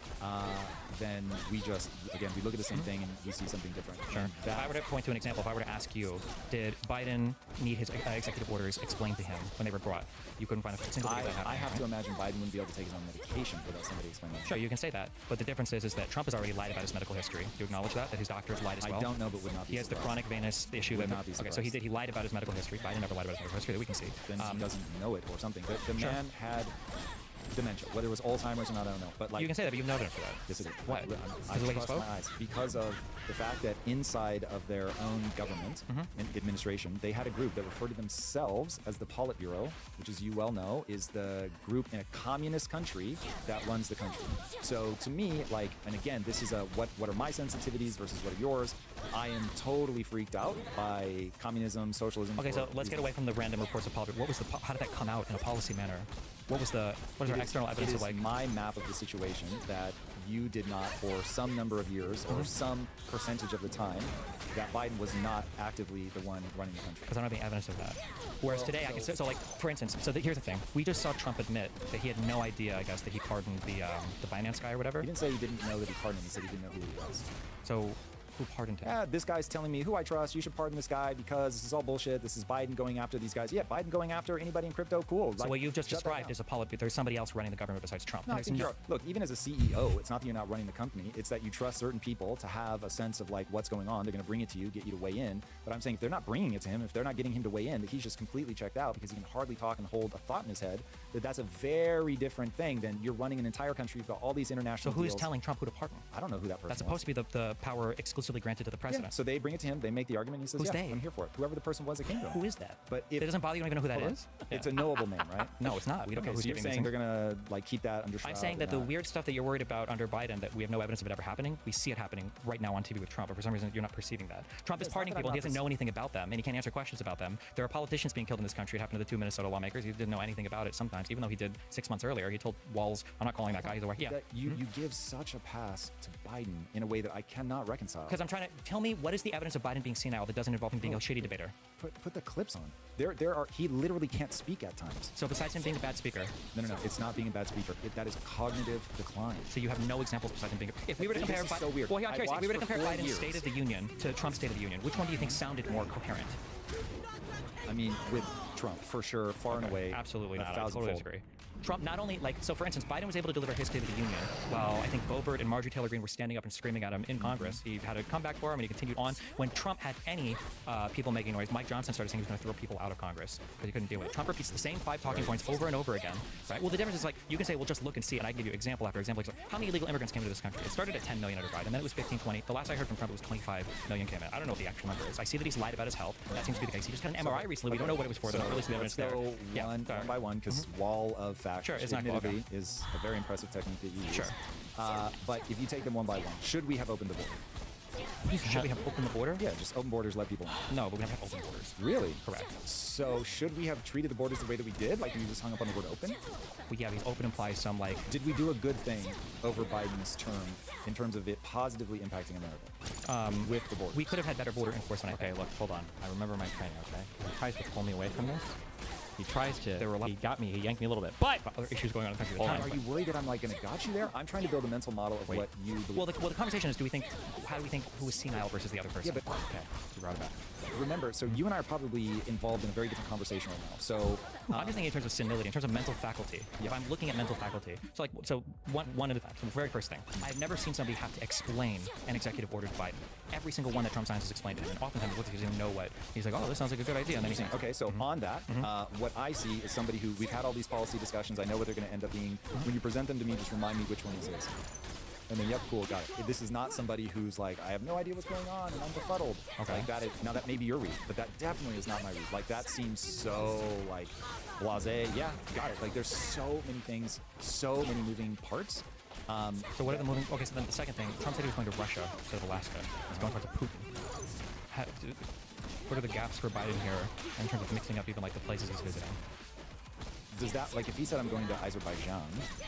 Then we look at the same thing and we see something different. Sure. If I were to point to an example, if I were to ask you, did Biden need his executive orders explained to him when they were brought? You couldn't find a single thing that happened. I have to imagine Biden wouldn't be able to take his own medication without somebody explaining it. Sure, you can say that. But the difference is that Trump has already lied about his medical history. Do you acknowledge that his doctors lied as well? I don't know, but would not be He has the chronic venous issue. Would not be okay, so he lied about his medical history. Biden never lied about his medical history that we can see. Then he doesn't know it or something. The man had dementia, whether it was Alzheimer's or not, I don't know. But you can say that, but you have no evidence for that. Yes, it is. Why? I trust my eyes because of the fact that inside of their own government and administration, they had a group that referred to themselves as the Politburo, which, as you well know, is the group in a communist country that runs the country. So to me, and again, this is what are my sensitivities versus what are yours? I am totally freaked out by communism, socialism. Okay, so let's get away from the random reports of Politburo. How did that come out in a policy manner? What is our external evidence of my map of the situation that you did not, for some number of years or some percentage of the time, that Biden was not actively the one running the country. Because I don't have any evidence of that. Whereas today, I can say, for instance, here's the thing. We just saw Trump admit that he had no idea, I guess, that he pardoned the Binance guy or whatever. He didn't say he didn't know that he pardoned him. He said he didn't know who he was. So who pardoned him? Yeah, this guy's telling me who I trust. You should pardon this guy because this is all bullshit. This is Biden going after these guys. Yeah, Biden going after anybody in crypto. Cool. So what you've just described is there's somebody else running the government besides Trump. No, I think look, even as a CEO, it's not that you're not running the company. It's that you trust certain people to have a sense of what's going on. They're going to bring it to you, get you to weigh in. But I'm saying if they're not bringing it to him, if they're not getting him to weigh in, that he's just completely checked out because he can hardly talk and hold a thought in his head, that's a very different thing than you're running an entire country. You've got all these international deals. So who's deals. telling Trump who to pardon? I don't know who that person is. That's supposed to be the power exclusive exclusively granted to the president. So they bring it to him, they make the argument, he says, Who's yeah, they? I'm here for it. Whoever the person was that came to him. Who is that? But if, it doesn't bother you, don't even know who that hold on. is? It's a knowable name, right? No, it's not. We don't know who's so you're giving saying these they're things. gonna like keep that under shroud? I'm saying that the and weird stuff that you're worried about under Biden, that we have no evidence of it ever happening, we see it happening right now on TV with Trump, but for some reason you're not perceiving that. Trump is It's not pardoning that I'm people, and he not doesn't know anything about them, and he can't answer questions about them. There are politicians being killed in this country. It happened to the 2 Minnesota lawmakers. He didn't know anything about it sometimes, even though he did 6 months earlier. He told Walls, I'm not calling that guy, he's a white. Yeah. that you give such a pass to Biden in a way that I cannot reconcile. Because I'm trying to tell me what is the evidence of Biden being senile that doesn't involve him being a shitty debater. Put the clips on. There are. He literally can't speak at times. So besides him being a bad speaker, no, it's not being a bad speaker. That is cognitive decline. So you have no examples besides him being. If we were to compare, this is so weird. Well, here, I'm curious. If we were to compare Biden's years. State of the Union to Trump's State of the Union, which one do you think sounded more coherent? I mean, with Trump, for sure, far and away. Absolutely not. I 1,000-fold. totally disagree. Trump not only, like, so for instance, Biden was able to deliver his State of the Union while I think Boebert and Marjorie Taylor Greene were standing up and screaming at him in Congress. He had a comeback for him and he continued on. When Trump had any people making noise, Mike Johnson started saying he was going to throw people out of Congress because he couldn't deal with it. Trump repeats the same 5 talking points over and over again, right? Well, the difference is, like, you can say, well, just look and see, and I give you example after example. Like, how many illegal immigrants came into this country? It started at 10 million under Biden, then it was 15, 20. The last I heard from Trump, it was 25 million came in. I don't know what the actual number is. I see that he's lied about his health. That seems to be the case. He just got an MRI recently. We don't know what it was for. There's not really some evidence there. One by one, because wall of facts. Sure, it's not admittedly is a very impressive technique that you use. Sure. But if you take them one by one, should we have opened the border? Should we have opened the border? Yeah, just open borders, let people in. No, but we never have open borders. Really? Correct. So should we have treated the borders the way that we did? Like we just hung up on the word open? Well, yeah, because open implies some, like... Did we do a good thing over Biden's term in terms of it positively impacting America with the border? We could have had better border enforcement. Okay, look, hold on. I remember my training, okay? He tries to pull me away from this. He tries to. He got me. He yanked me a little bit. But other issues going on in the country at the time. Are you worried that I'm like going to got you there? I'm trying to build a mental model of what you believe. Well, the conversation is, how do we think who was senile versus the other person? Yeah, but okay, you brought it back. Remember, so you and I are probably involved in a very different conversation right now. So I'm just thinking in terms of senility, in terms of mental faculty. If I'm looking at mental faculty, so one at a time. So the very first thing, I've never seen somebody have to explain an executive order to Biden. Every single one that Trump signs is explained to him, and oftentimes he doesn't even know what. He's like, oh, this sounds like a good idea, and then he's saying, okay. So on that, what I see is somebody who we've had all these policy discussions. I know what they're going to end up being. When you present them to me, just remind me which one this is. And then, yep, cool, got it. This is not somebody who's like, I have no idea what's going on and I'm befuddled. Okay. Like that is, now that may be your read, but that definitely is not my read. Like that seems so like blasé. Yeah, got it. Like there's so many things, so many moving parts. So what are the moving? Okay, so then the second thing, Trump said he was going to Russia instead of Alaska. He's going towards Putin. What are the gaps for Biden here in terms of mixing up even like the places he's visiting? Does that, like, if he said I'm going to Azerbaijan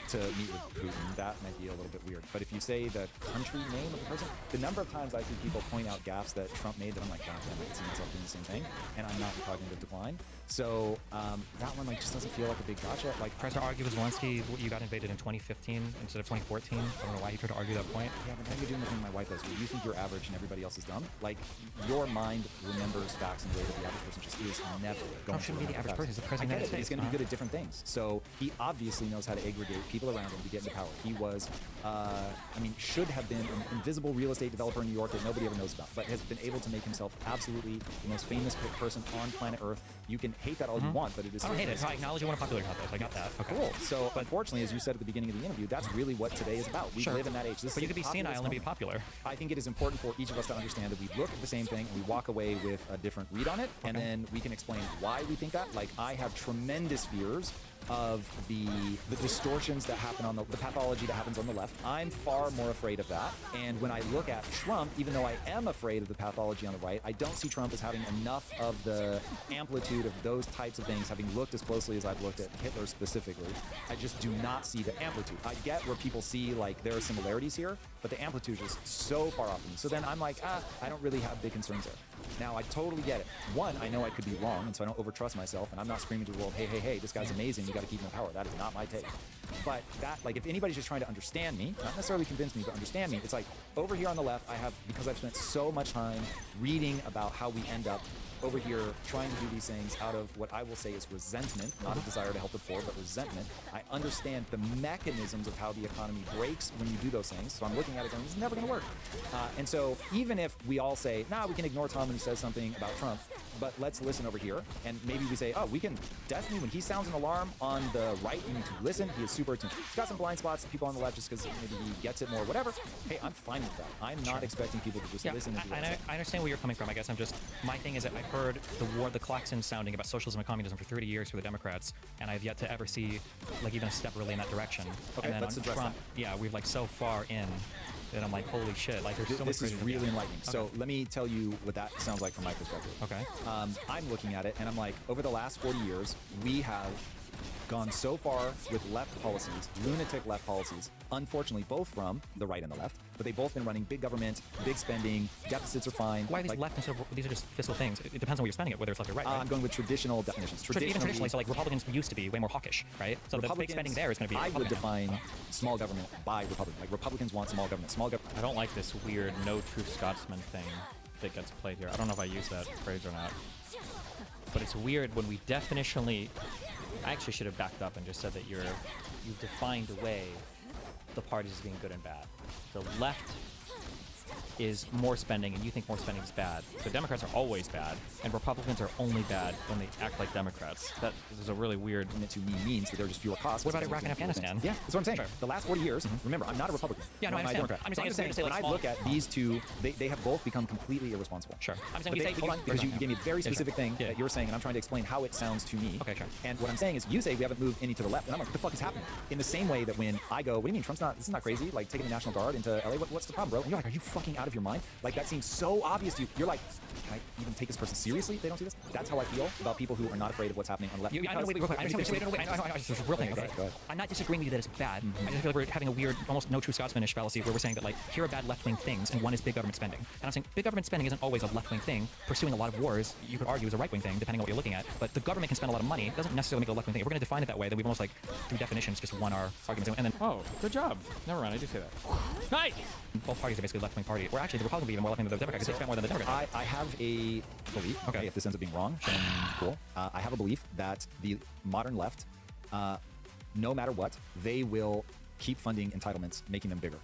to meet with Putin, that might be a little bit weird. But if you say the country name of the person, the number of times I see people point out gaffes that Trump made that I'm like, God damn, I can see myself doing the same thing, and I'm not in cognitive decline. So that one like just doesn't feel like a big gotcha. Like President argued with Zelensky, you got invaded in 2015 instead of 2014. I don't know why he tried to argue that point. Yeah, but now you're doing the thing my wife does, where you think you're average and everybody else is dumb. Like your mind remembers facts in a way that the average person just is never going to. Shouldn't be the average person. He's the president of the United States. He's going to be good at different things. So he obviously knows how to aggregate people around him to get into power. He was, should have been an invisible real estate developer in New York that nobody ever knows about, but has been able to make himself absolutely the most famous person on planet Earth. You can hate that all you want, but it is. I don't hate it. I acknowledge you want a popular contest. I got that. Okay. Cool. So unfortunately, as you said at the beginning of the interview, that's really what today is about. We live in that age. But you could be senile and be popular. I think it is important for each of us to understand that we look at the same thing and we walk away with a different read on it, and then we can explain why we think that. Like I have tremendous fears of the distortions that happen on the pathology that happens on the left. I'm far more afraid of that. And when I look at Trump, even though I am afraid of the pathology on the right, I don't see Trump as having enough of the amplitude of those types of things, having looked as closely as I've looked at Hitler specifically. I just do not see the amplitude. I get where people see like there are similarities here, but the amplitude is so far off from me. So then I'm like, I don't really have big concerns there. Now, I totally get it. One, I know I could be wrong, and so I don't overtrust myself, and I'm not screaming to the world, hey, this guy's amazing, you got to keep him in power. That is not my take. But that, like, if anybody's just trying to understand me, not necessarily convince me, but understand me, it's like, over here on the left, because I've spent so much time reading about how we end up over here trying to do these things out of what I will say is resentment, not a desire to help the poor, but resentment. I understand the mechanisms of how the economy breaks when you do those things. So I'm looking at it going, this is never going to work. And so even if we all say, nah, we can ignore Tom when he says something about Trump, but let's listen over here. And maybe we say, oh, we can, Destiny, when he sounds an alarm on the right, you need to listen. He is super attuned. He's got some blind spots, people on the left, just because maybe he gets it more, whatever. Hey, I'm fine with that. I'm not expecting people to just listen and do what I understand where you're coming from. I guess my thing is that I've heard the klaxon sounding about socialism and communism for 30 years for the Democrats, and I've yet to ever see like even a step really in that direction. Okay, and then let's on address Trump, yeah, we're like so far in that I'm like, holy shit, like there's so much. This is really enlightening. Okay. So let me tell you what that sounds like from my perspective. Okay. I'm looking at it and I'm like, over the last 40 years, we have gone so far with left policies, lunatic left policies, unfortunately both from the right and the left, but they've both been running big government, big spending, deficits are fine. Why are these left instead of, these are just fiscal things? It depends on what you're spending it, whether it's left or right. Right? I'm going with traditional definitions. Even traditionally, so like Republicans used to be way more hawkish, right? So the big spending there is going to be. I would define small government by Republican. Like Republicans want small government. Small government. I don't like this weird no true Scotsman thing that gets played here. I don't know if I use that phrase or not, but it's weird when we definitionally. I actually should have backed up and just said that you've defined away the parties as being good and bad. The left is more spending, and you think more spending is bad. So Democrats are always bad, and Republicans are only bad when they act like Democrats. That is a really weird. And it to me means that there are just fewer costs. What about Iraq and Afghanistan? Yeah, that's what I'm saying. Sure. The last 40 years, remember, I'm not a Republican. Yeah, no, I understand. I'm just saying when I look at these two, they have both become completely irresponsible. Sure. I'm saying because you gave me a very specific thing that you're saying, and I'm trying to explain how it sounds to me. Okay, sure. And what I'm saying is, you say we haven't moved any to the left, and I'm like, what the fuck is happening? In the same way that when I go, what do you mean Trump's not? This is not crazy. Like taking the National Guard into LA. What's the problem, bro? And you're like, are you fucking out of your mind? Like that seems so obvious to you. You're like, can I even take this person seriously if they don't see this? That's how I feel about people who are not afraid of what's happening on the left. I know, wait, real quick. It's a real thing. Okay. I'm not disagreeing with you that it's bad. I just feel like we're having a weird, almost no true Scotsmanish fallacy where we're saying that like here are bad left-wing things and one is big government spending. And I'm saying big government spending isn't always a left-wing thing. Pursuing a lot of wars, you could argue, is a right-wing thing depending on what you're looking at. But the government can spend a lot of money. It doesn't necessarily make it a left-wing thing. If we're going to define it that way, then we've almost like through definitions just won our arguments. And then good job. Never mind, I do say that. Nice. Both parties are basically left-wing party. Or actually, the Republican would be even more left-wing than the Democrat because they spend more than the Democrat. I have a belief. Okay, if this ends up being wrong, then cool. I have a belief that the modern left, no matter what, they will keep funding entitlements, making them bigger.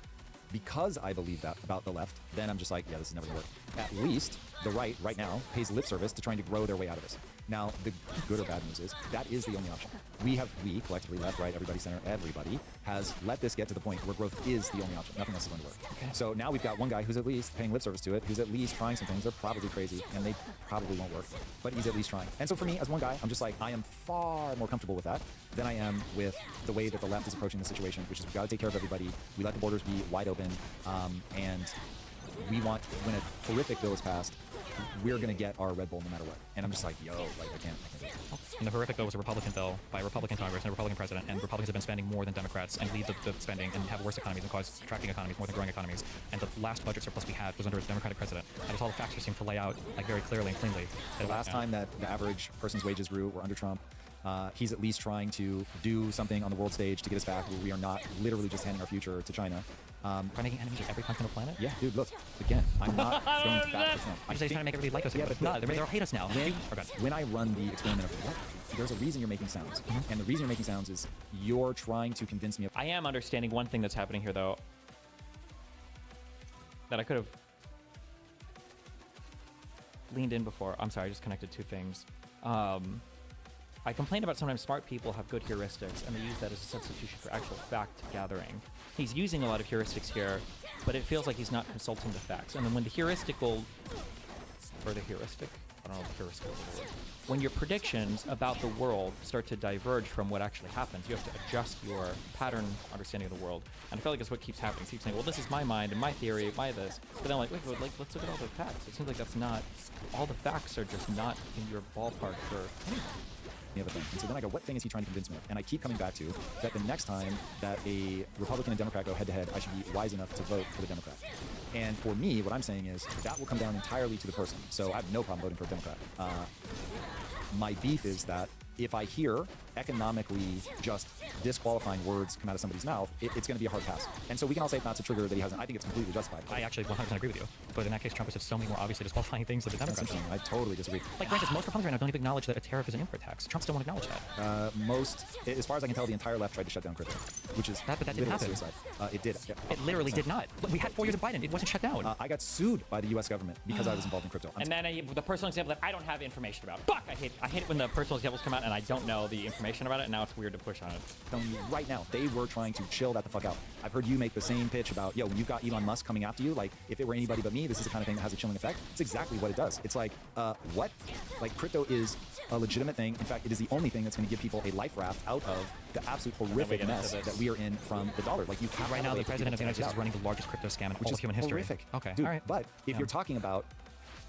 Because I believe that about the left, then I'm just like, yeah, this is never gonna work. At least the right now pays lip service to trying to grow their way out of this. Now, the good or bad news is that is the only option. We collectively, left, right, everybody, center, everybody has let this get to the point where growth is the only option. Nothing else is going to work. Okay. So now we've got one guy who's at least paying lip service to it, who's at least trying some things. They're probably crazy and they probably won't work, but he's at least trying. And so for me, as one guy, I'm just like, I am far more comfortable with that than I am with the way that the left is approaching the situation, which is we've got to take care of everybody. We let the borders be wide open, and we want, when a horrific bill is passed, we're going to get our Red Bull no matter what. And I'm just like, yo, like I can't do it. And the horrific bill was a Republican bill by a Republican Congress and a Republican president, and Republicans have been spending more than Democrats and lead the spending and have worse economies and cause contracting economies more than growing economies. And the last budget surplus we had was under a Democratic president. And it's all the facts seem to lay out like very clearly and cleanly. The last time that the average person's wages grew were under Trump. He's at least trying to do something on the world stage to get us back where we are not literally just handing our future to China. Making enemies of every country on the planet? Yeah, dude, look, again, I'm not going back to Trump. I'm just trying to make everybody like us. Yeah, but no, they'll hate us now. When I run the experiment of what, there's a reason you're making sounds. And the reason you're making sounds is you're trying to convince me of... I am understanding one thing that's happening here, though, that I could have leaned in before. I'm sorry, I just connected two things. I complained about sometimes smart people have good heuristics, and they use that as a substitution for actual fact gathering. He's using a lot of heuristics here, but it feels like he's not consulting the facts. And then when the heuristical, or the heuristic? I don't know if heuristic is the word. When your predictions about the world start to diverge from what actually happens, you have to adjust your pattern understanding of the world. And I feel like that's what keeps happening. So keeps saying, well, this is my mind and my theory, my this. But then I'm like, wait, but like, let's look at all the facts. It seems like that's not, all the facts are just not in your ballpark for anything. The other thing. And so then I go, what thing is he trying to convince me of? And I keep coming back to that the next time that a Republican and Democrat go head-to-head, I should be wise enough to vote for the Democrat. And for me, what I'm saying is that will come down entirely to the person. So I have no problem voting for a Democrat. My beef is that if I hear economically just disqualifying words come out of somebody's mouth, it's going to be a hard pass. And so we can all say that's a trigger that he hasn't. I think it's completely justified. I actually 100% agree with you. But in that case, Trump has said so many more obviously disqualifying things to the Democrats. I totally disagree. Like, for instance, most Republicans right now don't even acknowledge that a tariff is an import tax. Trump still won't acknowledge that. As far as I can tell, the entire left tried to shut down crypto, which is but that didn't happen. Suicide. It did. Yeah. It literally did not. We had 4 years of Biden. It wasn't shut down. I got sued by the U.S. government because I was involved in crypto. And then the personal example that I don't have information about. Fuck! I hate it when the personal examples come out and I don't know the information about it, and now it's weird to push on it. Telling you right now, they were trying to chill that the fuck out. I've heard you make the same pitch about, yo, when you've got Elon Musk coming after you, like, if it were anybody but me, this is the kind of thing that has a chilling effect. It's exactly what it does. It's like, what? Like, crypto is a legitimate thing. In fact, it is the only thing that's going to give people a life raft out of the absolute horrific mess that we are in from the dollar. Like, you have right now, the president of the United States is running the largest crypto scam in all of human history. Horrific. Okay, dude, all right. But if you're talking about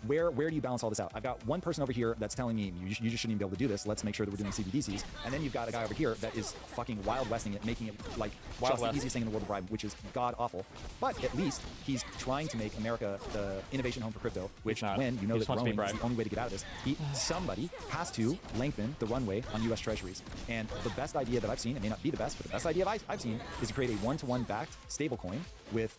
where do you balance all this out? I've got one person over here that's telling me you just shouldn't even be able to do this. Let's make sure that we're doing CBDCs. And then you've got a guy over here that is fucking wild westing it, making it like just the easiest thing in the world to bribe, which is god awful. But at least he's trying to make America the innovation home for crypto, which when you know that growing is the only way to get out of this, somebody has to lengthen the runway on U.S. Treasuries. And the best idea that I've seen, it may not be the best, but the best idea I've seen is to create a one-to-one backed stablecoin with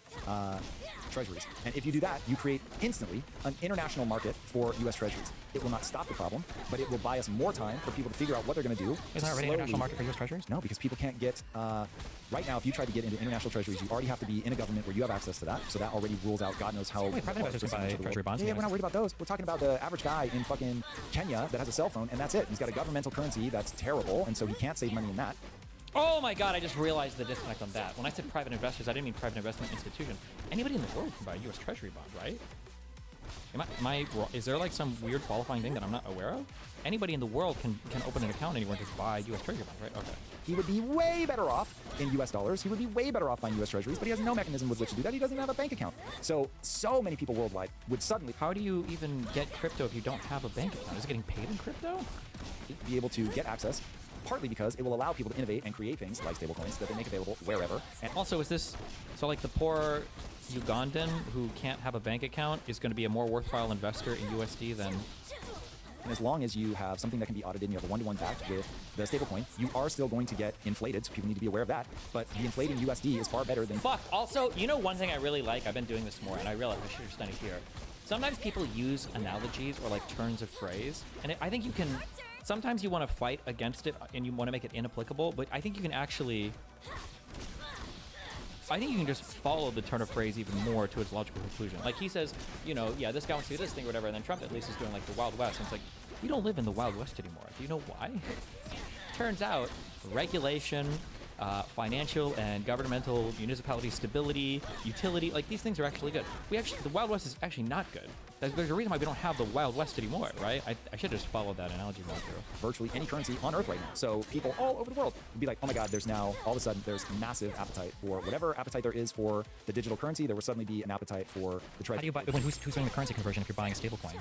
treasuries. And if you do that, you create instantly an international market for U.S. treasuries. It will not stop the problem, but it will buy us more time for people to figure out what they're going to do. Isn't there already an international market for U.S. treasuries? No, because people can't get... right now, if you try to get into international treasuries, you already have to be in a government where you have access to that. So that already rules out God knows how... Wait, private investors can buy treasury bonds? Yeah, we're not worried about those. We're talking about the average guy in fucking Kenya that has a cell phone, and that's it. He's got a governmental currency that's terrible, and so he can't save money in that. Oh my god, I just realized the disconnect on that. When I said private investors, I didn't mean private investment institution. Anybody in the world can buy a U.S. Treasury bond, right? Is there like some weird qualifying thing that I'm not aware of? Anybody in the world can open an account anywhere and just buy U.S. Treasury bonds, right? Okay. He would be way better off in U.S. dollars. He would be way better off buying U.S. Treasuries, but he has no mechanism with which to do that. He doesn't even have a bank account. So many people worldwide would suddenly... How do you even get crypto if you don't have a bank account? Is it getting paid in crypto? Be able to get access, partly because it will allow people to innovate and create things like stablecoins that they make available wherever. And also, is this... So like the poor Ugandan who can't have a bank account is going to be a more worthwhile investor in USD than... And as long as you have something that can be audited and you have a one-to-one backed with the stablecoin, you are still going to get inflated, so people need to be aware of that. But the inflating USD is far better than... Fuck! Also, you know one thing I really like? I've been doing this more, and I realize I should have done it here. Sometimes people use analogies or like turns of phrase, and I think you can... Sometimes you want to fight against it and you want to make it inapplicable, but I think you can actually... I think you can just follow the turn of phrase even more to its logical conclusion. Like he says, you know, yeah, this guy wants to do this thing or whatever, and then Trump at least is doing like the Wild West. And it's like, you don't live in the Wild West anymore. Do you know why? Turns out regulation, financial and governmental municipality stability, utility, like these things are actually good. The Wild West is actually not good. There's a reason why we don't have the Wild West anymore, right? I should have just followed that analogy more through. Virtually any currency on Earth right now. So people all over the world would be like, oh my God, there's now, all of a sudden, there's massive appetite for whatever appetite there is for the digital currency, there will suddenly be an appetite for the treasury. How do you buy, who's doing the currency conversion if you're buying a stable coin?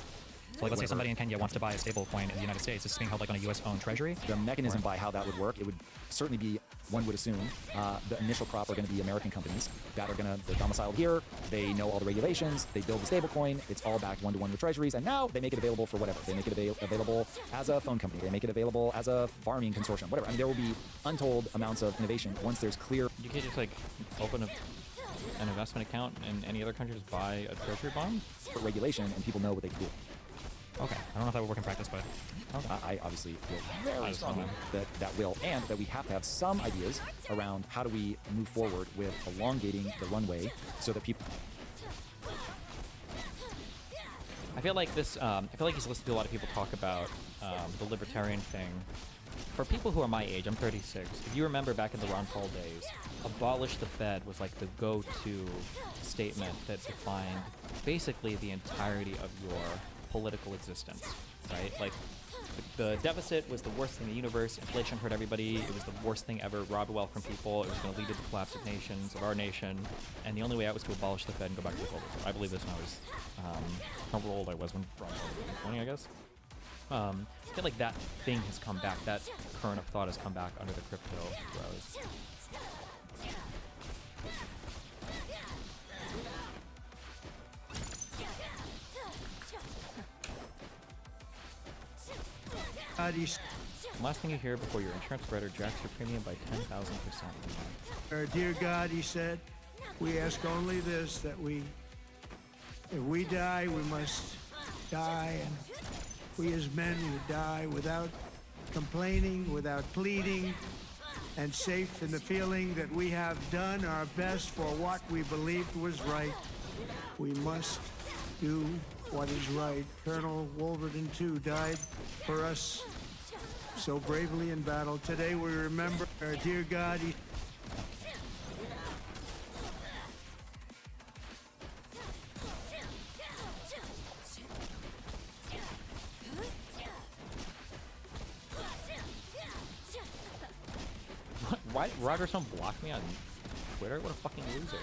So like, let's say somebody in Kenya wants to buy a stable coin in the United States. It's being held like on a U.S.-owned treasury. The mechanism by how that would work, it would certainly be, one would assume, the initial crop are going to be American companies that are they're domiciled here, they know all the regulations, they build the stable coin, it's all backed one-to-one with treasuries, and now they make it available for whatever. They make it available as a phone company, they make it available as a farming consortium, whatever. I mean, there will be untold amounts of innovation once there's clear... You can't just like open an investment account in any other country, just buy a treasury bond? For regulation, and people know what they can do. Okay, I don't know if that would work in practice, but okay. I obviously feel very strongly that will, and that we have to have some ideas around how do we move forward with elongating the runway so that people... I feel like this, I feel like he's listened to a lot of people talk about the libertarian thing. For people who are my age, I'm 36, if you remember back in the Ron Paul days, abolish the Fed was like the go-to statement that defined basically the entirety of your political existence, right? Like, the deficit was the worst thing in the universe. Inflation hurt everybody. It was the worst thing ever. Robbed wealth from people. It was going to lead to the collapse of nations, of our nation. And the only way out was to abolish the Fed and go back to the Cold War. I believe this when I was, how old I was when Ron Paul was 20, I guess. I feel like that thing has come back. That current of thought has come back under the crypto rose. Last thing you hear before your insurance provider jacks your premium by 10,000% a month. Our dear God, he said, we ask only this, that if we die, we must die, and we as men would die without complaining, without pleading, and safe in the feeling that we have done our best for what we believed was right. We must do what is right. Colonel Wolverton, too, died for us so bravely in battle. Today we remember our dear God. Why Roger don't block me on Twitter? What a fucking loser.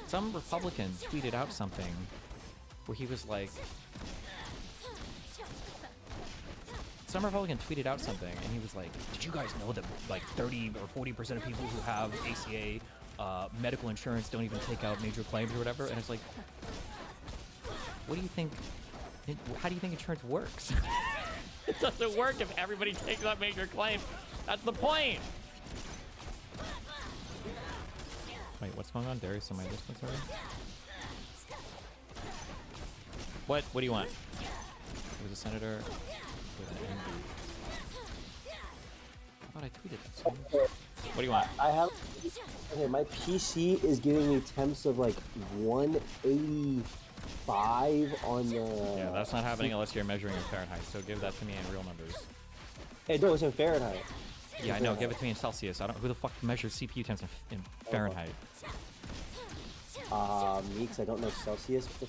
Some Republican tweeted out something where he was like, did you guys know that like 30 or 40% of people who have ACA medical insurance don't even take out major claims or whatever? And it's like, what do you think? How do you think insurance works? It doesn't work if everybody takes out major claims. That's the point. Wait, what's going on? Darius on my distance already? What do you want? It was a senator with an MD. I thought I tweeted that. What do you want? I have. Okay, my PC is giving me temps of like 185 on the. Yeah, that's not happening unless you're measuring in Fahrenheit. So give that to me in real numbers. Hey, no, it's in Fahrenheit. Yeah, I know. Give it to me in Celsius. I don't. Who the fuck measures CPU temps in Fahrenheit? Me, because I don't know Celsius. What the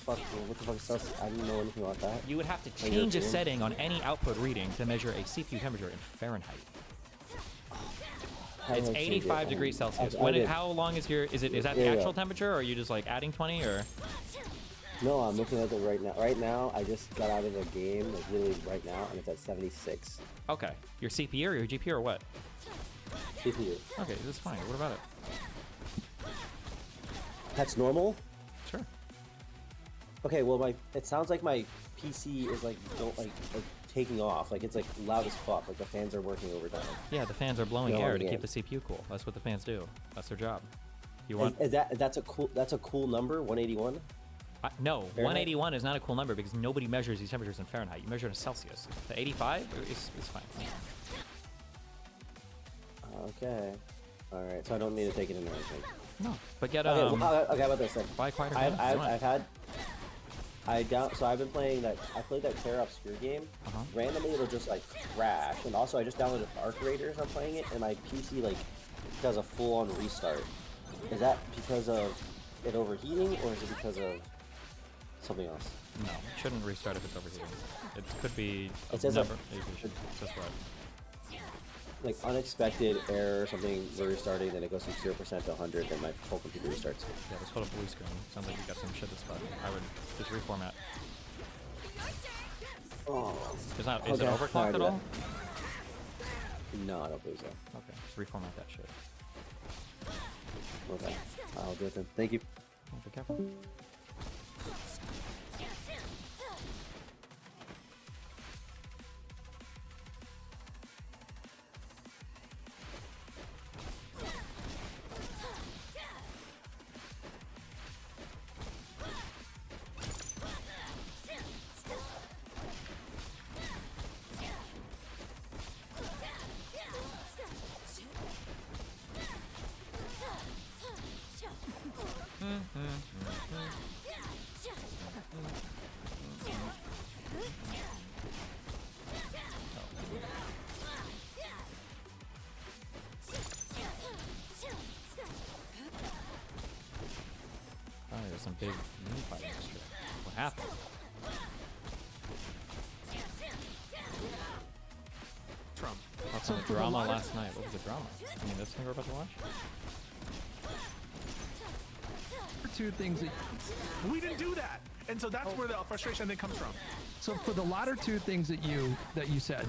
fuck is Celsius? I didn't know anything about that. You would have to change a setting on any output reading to measure a CPU temperature in Fahrenheit. It's 85 degrees Celsius. How long is your? Is that the actual temperature, or are you just like adding 20 or? No, I'm looking at it right now. Right now, I just got out of the game, like literally right now, and it's at 76. Okay. Your CPU or your GPU or what? CPU. Okay, that's fine. What about it? That's normal? Sure. Okay, well, it sounds like my PC is like taking off. Like it's like loud as fuck. Like the fans are working overtime. Yeah, the fans are blowing air to keep the CPU cool. That's what the fans do. That's their job. You want? That's a cool number? 181? No, Fahrenheit? 181 is not a cool number because nobody measures these temperatures in Fahrenheit. You measure it in Celsius. The 85 is fine. Okay. All right. So I don't need to take it in or anything. No, but get okay. How about this then? Buy quieter. So I've been playing that. I played that Terra Obscure game. Randomly, it'll just like crash. And also, I just downloaded Arc Raiders. I'm playing it, and my PC like does a full-on restart. Is that because of it overheating, or is it because of something else? No, it shouldn't restart if it's overheating. It could be. It says what? Like unexpected error or something, we're restarting, then it goes from 0% to 100, then my whole computer restarts. Yeah, let's put up blue screen. Sounds like you got some shit that's bugged. I would just reformat. Oh. Is it overclocked at all? No, I don't believe so. Okay, just reformat that shit. Okay, I'll do it then. Thank you. Be careful. big mini fighting yesterday. What happened? Trump. What's the drama last night? What was the drama? I mean, this thing we're about to watch? Two things that we didn't do that, and so that's where the frustration I think comes from. So for the latter two things that you said,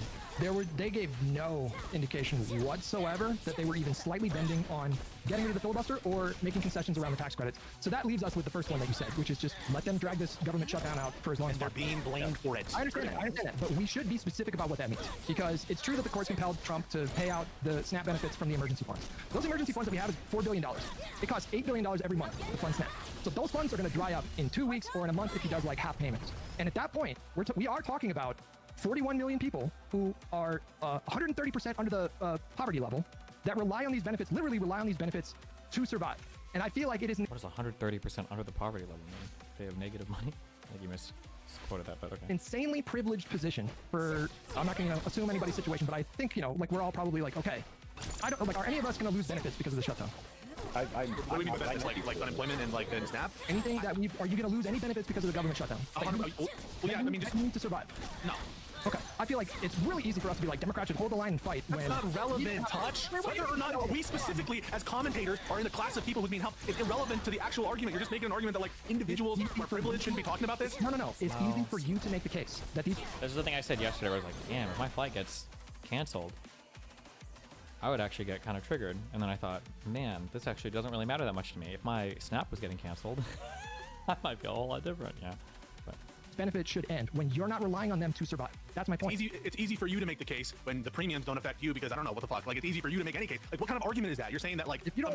they gave no indication whatsoever that they were even slightly bending on getting rid of the filibuster or making concessions around the tax credits. So that leaves us with the first one that you said, which is just let them drag this government shutdown out for as long as possible. They're being blamed for it. I understand that, but we should be specific about what that means, because it's true that the courts compelled Trump to pay out the SNAP benefits from the emergency funds. Those emergency funds that we have is $4 billion. It costs $8 billion every month to fund SNAP. So those funds are going to dry up in 2 weeks or in a month if he does like half payments. And at that point, we are talking about 41 million people who are 130% under the poverty level that rely on these benefits, literally rely on these benefits to survive. And I feel like it isn't. What does 130% under the poverty level mean? They have negative money? I think you misquoted that, but okay. Insanely privileged position for, I'm not going to assume anybody's situation, but I think, like we're all probably like, okay, I don't, like, are any of us going to lose benefits because of the shutdown? What do we mean by benefits? Like unemployment and like SNAP? Anything that are you going to lose any benefits because of the government shutdown? Yeah, I mean, just need to survive. No. Okay, I feel like it's really easy for us to be like, Democrats should hold the line and fight. That's not relevant, Touch. Whether or not we specifically, as commentators, are in the class of people who's being helped, it's irrelevant to the actual argument. You're just making an argument that like individuals who are privileged shouldn't be talking about this. No. It's easy for you to make the case that these. This is the thing I said yesterday. Where I was like, damn, if my flight gets canceled, I would actually get kind of triggered. And then I thought, man, this actually doesn't really matter that much to me. If my SNAP was getting canceled, I might feel a whole lot different. Yeah. Benefits should end when you're not relying on them to survive. That's my point. It's easy for you to make the case when the premiums don't affect you because I don't know what the fuck. Like it's easy for you to make any case. Like what kind of argument is that? You're saying that like if you don't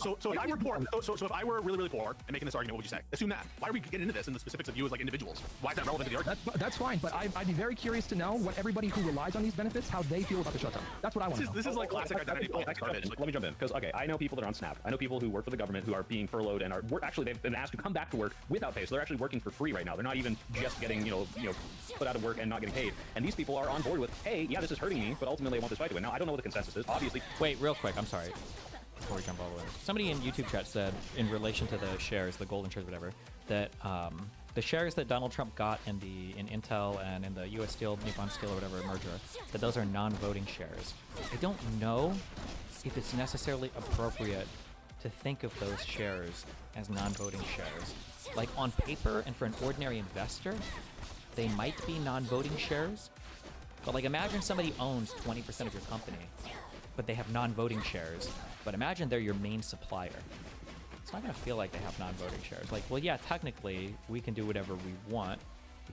so if I were poor, so if I were really poor and making this argument, what would you say? Assume that. Why are we getting into this in the specifics of you as like individuals? Why is that relevant to the argument? That's fine, but I'd be very curious to know what everybody who relies on these benefits, how they feel about the shutdown. That's what I want to know. This is like classic identity politics garbage. Let me jump in because okay, I know people that are on SNAP. I know people who work for the government who are being furloughed and they've been asked to come back to work without pay. So they're actually working for free right now. They're not even just getting put out of work and not getting paid. And these people are on board with, hey, yeah, this is hurting me, but ultimately I want this fight to win. Now, I don't know what the consensus is. Obviously. Wait, real quick. I'm sorry. Before we jump all the way. Somebody in YouTube chat said, in relation to the shares, the golden shares, whatever, that the shares that Donald Trump got in Intel and in the U.S. Steel, Nippon Steel, or whatever merger, that those are non-voting shares. I don't know if it's necessarily appropriate to think of those shares as non-voting shares. Like on paper and for an ordinary investor, they might be non-voting shares, but like imagine somebody owns 20% of your company, but they have non-voting shares, but imagine they're your main supplier. It's not gonna feel like they have non-voting shares. Like, well, yeah, technically we can do whatever we want,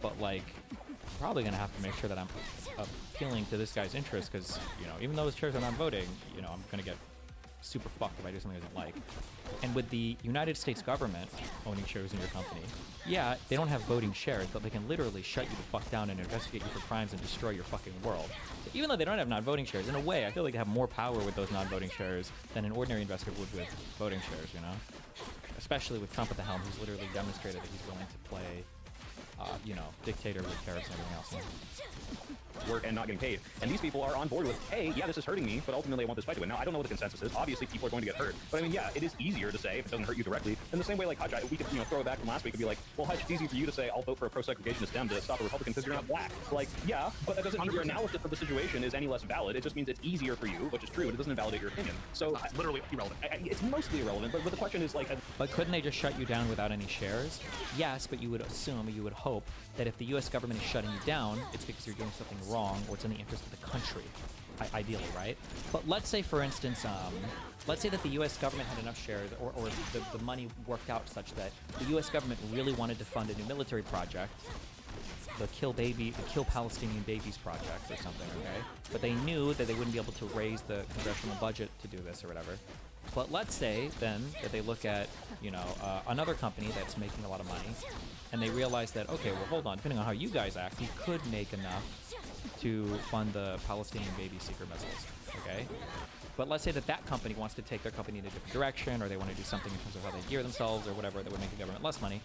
but like, I'm probably gonna have to make sure that I'm appealing to this guy's interest because, even though his shares are non-voting, I'm gonna get super fucked if I do something I don't like. And with the United States government owning shares in your company, yeah, they don't have voting shares, but they can literally shut you the fuck down and investigate you for crimes and destroy your fucking world. So even though they don't have non-voting shares, in a way, I feel like they have more power with those non-voting shares than an ordinary investor would with voting shares, Especially with Trump at the helm, who's literally demonstrated that he's willing to play, dictator with tariffs and everything else. Work and not getting paid. And these people are on board with, hey, yeah, this is hurting me, but ultimately I want this fight to win. Now, I don't know what the consensus is. Obviously, people are going to get hurt. But I mean, yeah, it is easier to say if it doesn't hurt you directly. In the same way, like, Hutch, we could, throw it back from last week and be like, well, Hutch, it's easy for you to say, I'll vote for a pro-segregationist Dem to stop a Republican because you're not black. Like, yeah, but that doesn't mean your analysis of the situation is any less valid. It just means it's easier for you, which is true, and it doesn't invalidate your opinion. So it's literally irrelevant. It's mostly irrelevant, but the question is, like... But couldn't they just shut you down without any shares? Yes, but you would assume, you would hope, that if the U.S. government is shutting you down, it's because you're doing something wrong or it's in the interest of the country, ideally, right? But let's say, for instance, let's say that the U.S. government had enough shares or the money worked out such that the U.S. government really wanted to fund a new military project, the Kill Palestinian Babies project or something, okay? But they knew that they wouldn't be able to raise the congressional budget to do this or whatever. But let's say, then, that they look at, another company that's making a lot of money, and they realize that, okay, well, hold on, depending on how you guys act, you could make enough to fund the Palestinian baby seeker missiles. okay? But let's say that company wants to take their company in a different direction, or they want to do something in terms of how they gear themselves or whatever that would make the government less money.